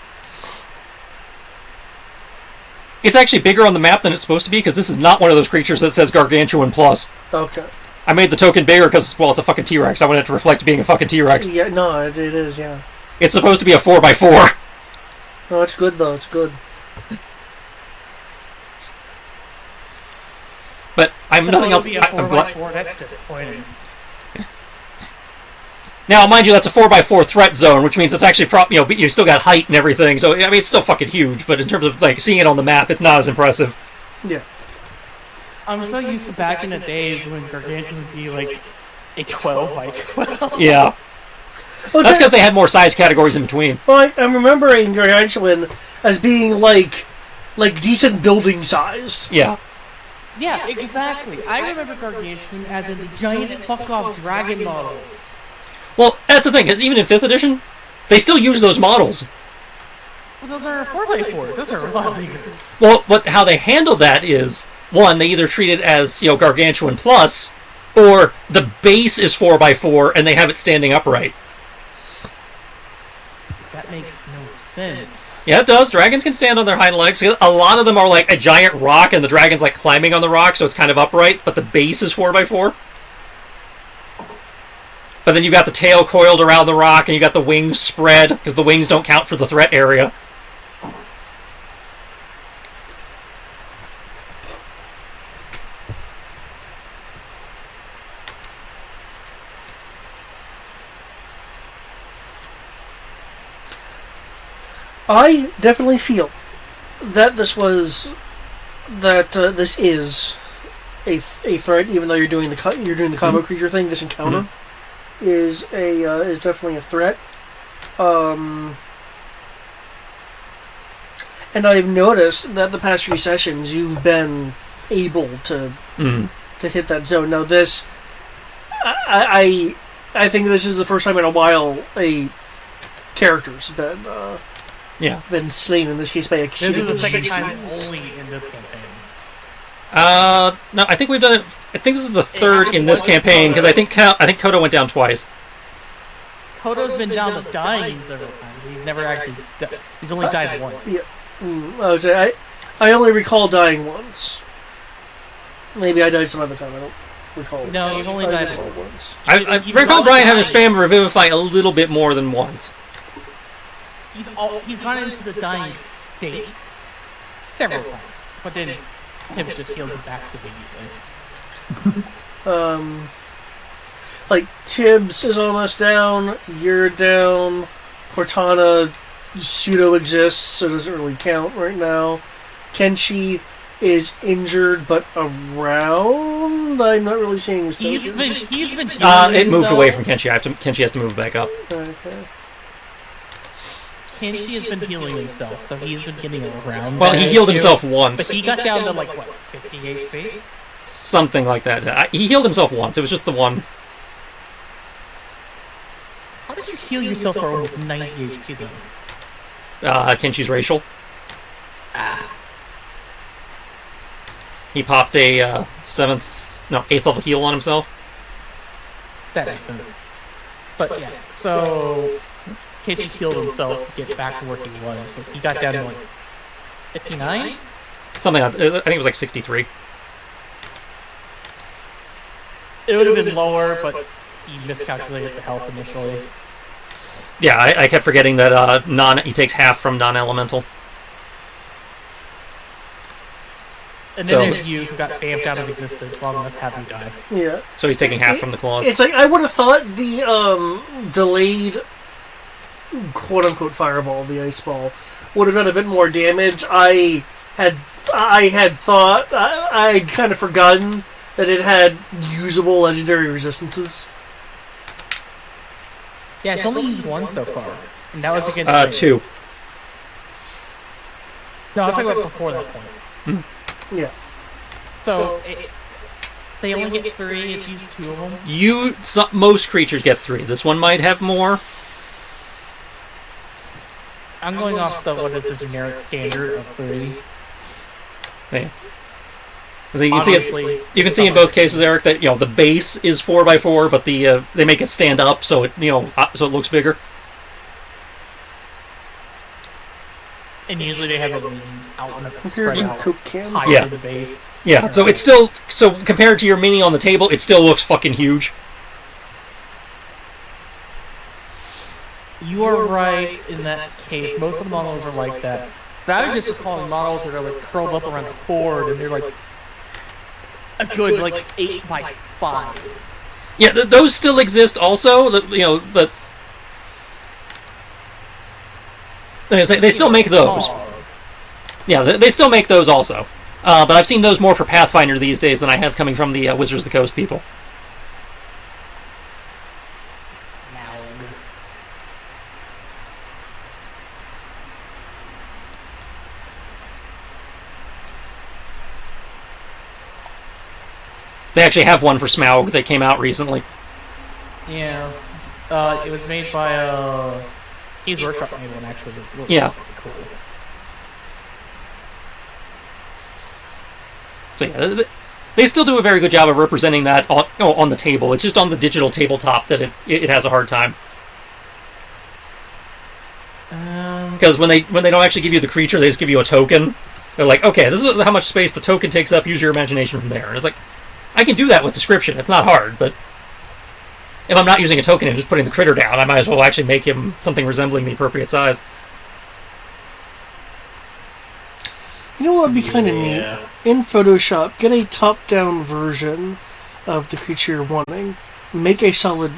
it's actually bigger on the map than it's supposed to be, because this is not one of those creatures that says Gargantuan Plus. Okay. I made the token bigger because, well, it's a fucking T-Rex. I wanted it to reflect being a fucking T-Rex. Yeah, no, it is, yeah. It's supposed to be a 4x4. No, it's good, though. It's good. But I'm nothing else. I'm glad. That's disappointing. Now, mind you, that's a 4x4 threat zone, which means it's actually you still got height and everything. So I mean, it's still fucking huge. But in terms of like seeing it on the map, it's not as impressive. Yeah. I'm so used to back in the days when Gargantuan would be like a 12x12. Yeah. Okay. That's because they had more size categories in between. Well, I'm remembering Gargantuan as being like decent building size. Yeah. Yeah, exactly. I remember Gargantuan as in giant fuck-off dragon models. Well, that's the thing, because even in 5th edition, they still use those models. Well, those are 4x4. Those are a lot bigger. Well, how they handle that is, one, they either treat it as, Gargantuan Plus, or the base is 4x4 and they have it standing upright. That makes no sense. Yeah, it does. Dragons can stand on their hind legs. A lot of them are like a giant rock, and the dragon's like climbing on the rock, so it's kind of upright, but the base is 4x4. But then you got the tail coiled around the rock, and you got the wings spread, because the wings don't count for the threat area. I definitely feel that this is a threat, even though you're doing the combo creature thing. This encounter is definitely a threat. And I've noticed that the past few sessions you've been able to hit that zone. Now this, I think this is the first time in a while a character's been slain, in this case by This is the second time only in this campaign. No, I think we've done it. I think this is the third in this campaign, because I think Kodo went down twice. Kodo's been down to dying several times. He's never actually he's only died once. Yeah. I only recall dying once. Maybe I died some other time. I don't recall. No, you've only died once. I recall Brian having spam Revivify a little bit more than once. He's gone into the dying state several times, but then Tim just heals him back immediately. Like Tibbs is almost down. You're down. Cortana pseudo exists, so it doesn't really count right now. Kenshi is injured, but around. I'm not really seeing his token. He's been. It moved away from Kenshi. Kenshi has to move back up. Okay. Kenshi has been healing himself, so he's been getting around. Well, he healed himself once. But he got down to like what, 50 HP? Something like that. He healed himself once. It was just the one. How did you heal yourself for almost 90 HP then? Kenshi's racial. He popped a 8th level heal on himself. That makes sense. But yeah, so Kenshi healed himself to get back to where he was, but he got down to like 59? Something. I think it was like 63. It would have been lower, but he miscalculated the health initially. Yeah, I kept forgetting that he takes half from non-elemental. And then there's you, who got vamped out of existence long enough to have you die. Yeah. So he's taking half from the claws. It's like, I would have thought the delayed quote-unquote fireball, the ice ball, would have done a bit more damage. I had thought, I'd kind of forgotten that it had usable legendary resistances. Yeah, it's only used one so far. And that was against 2. No, I was talking about before that point. Yeah. So, they only get 3, it's used 2 of them? Most creatures get 3. This one might have more. I'm going off what is the generic standard of 3. Yeah. So you can see in both cases, Eric, that the base is 4x4, but they make it stand up so it so it looks bigger. And usually they have a leaves out and spread out higher Yeah. than the base. Yeah, so it's so compared to your mini on the table, it still looks fucking huge. You are right in that case. Most of the models are like that. But I was just recalling models that are like curled up around the board, and they're like a good like 8x5. Yeah, those still exist also. But they still make those. Yeah, they still make those also. But I've seen those more for Pathfinder these days than I have coming from the Wizards of the Coast people. They actually have one for Smaug that came out recently. Yeah. It was made by He's Workshop made one actually. It's really cool. So yeah, they still do a very good job of representing that on the table. It's just on the digital tabletop that it has a hard time. Because when they don't actually give you the creature, they just give you a token. They're like, okay, this is how much space the token takes up. Use your imagination from there. And it's like, I can do that with description. It's not hard, but if I'm not using a token and just putting the critter down, I might as well actually make him something resembling the appropriate size. You know what would be kind of neat? In Photoshop, get a top-down version of the creature you're wanting. Make a solid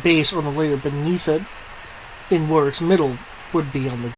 base on the layer beneath it, in where its middle would be on the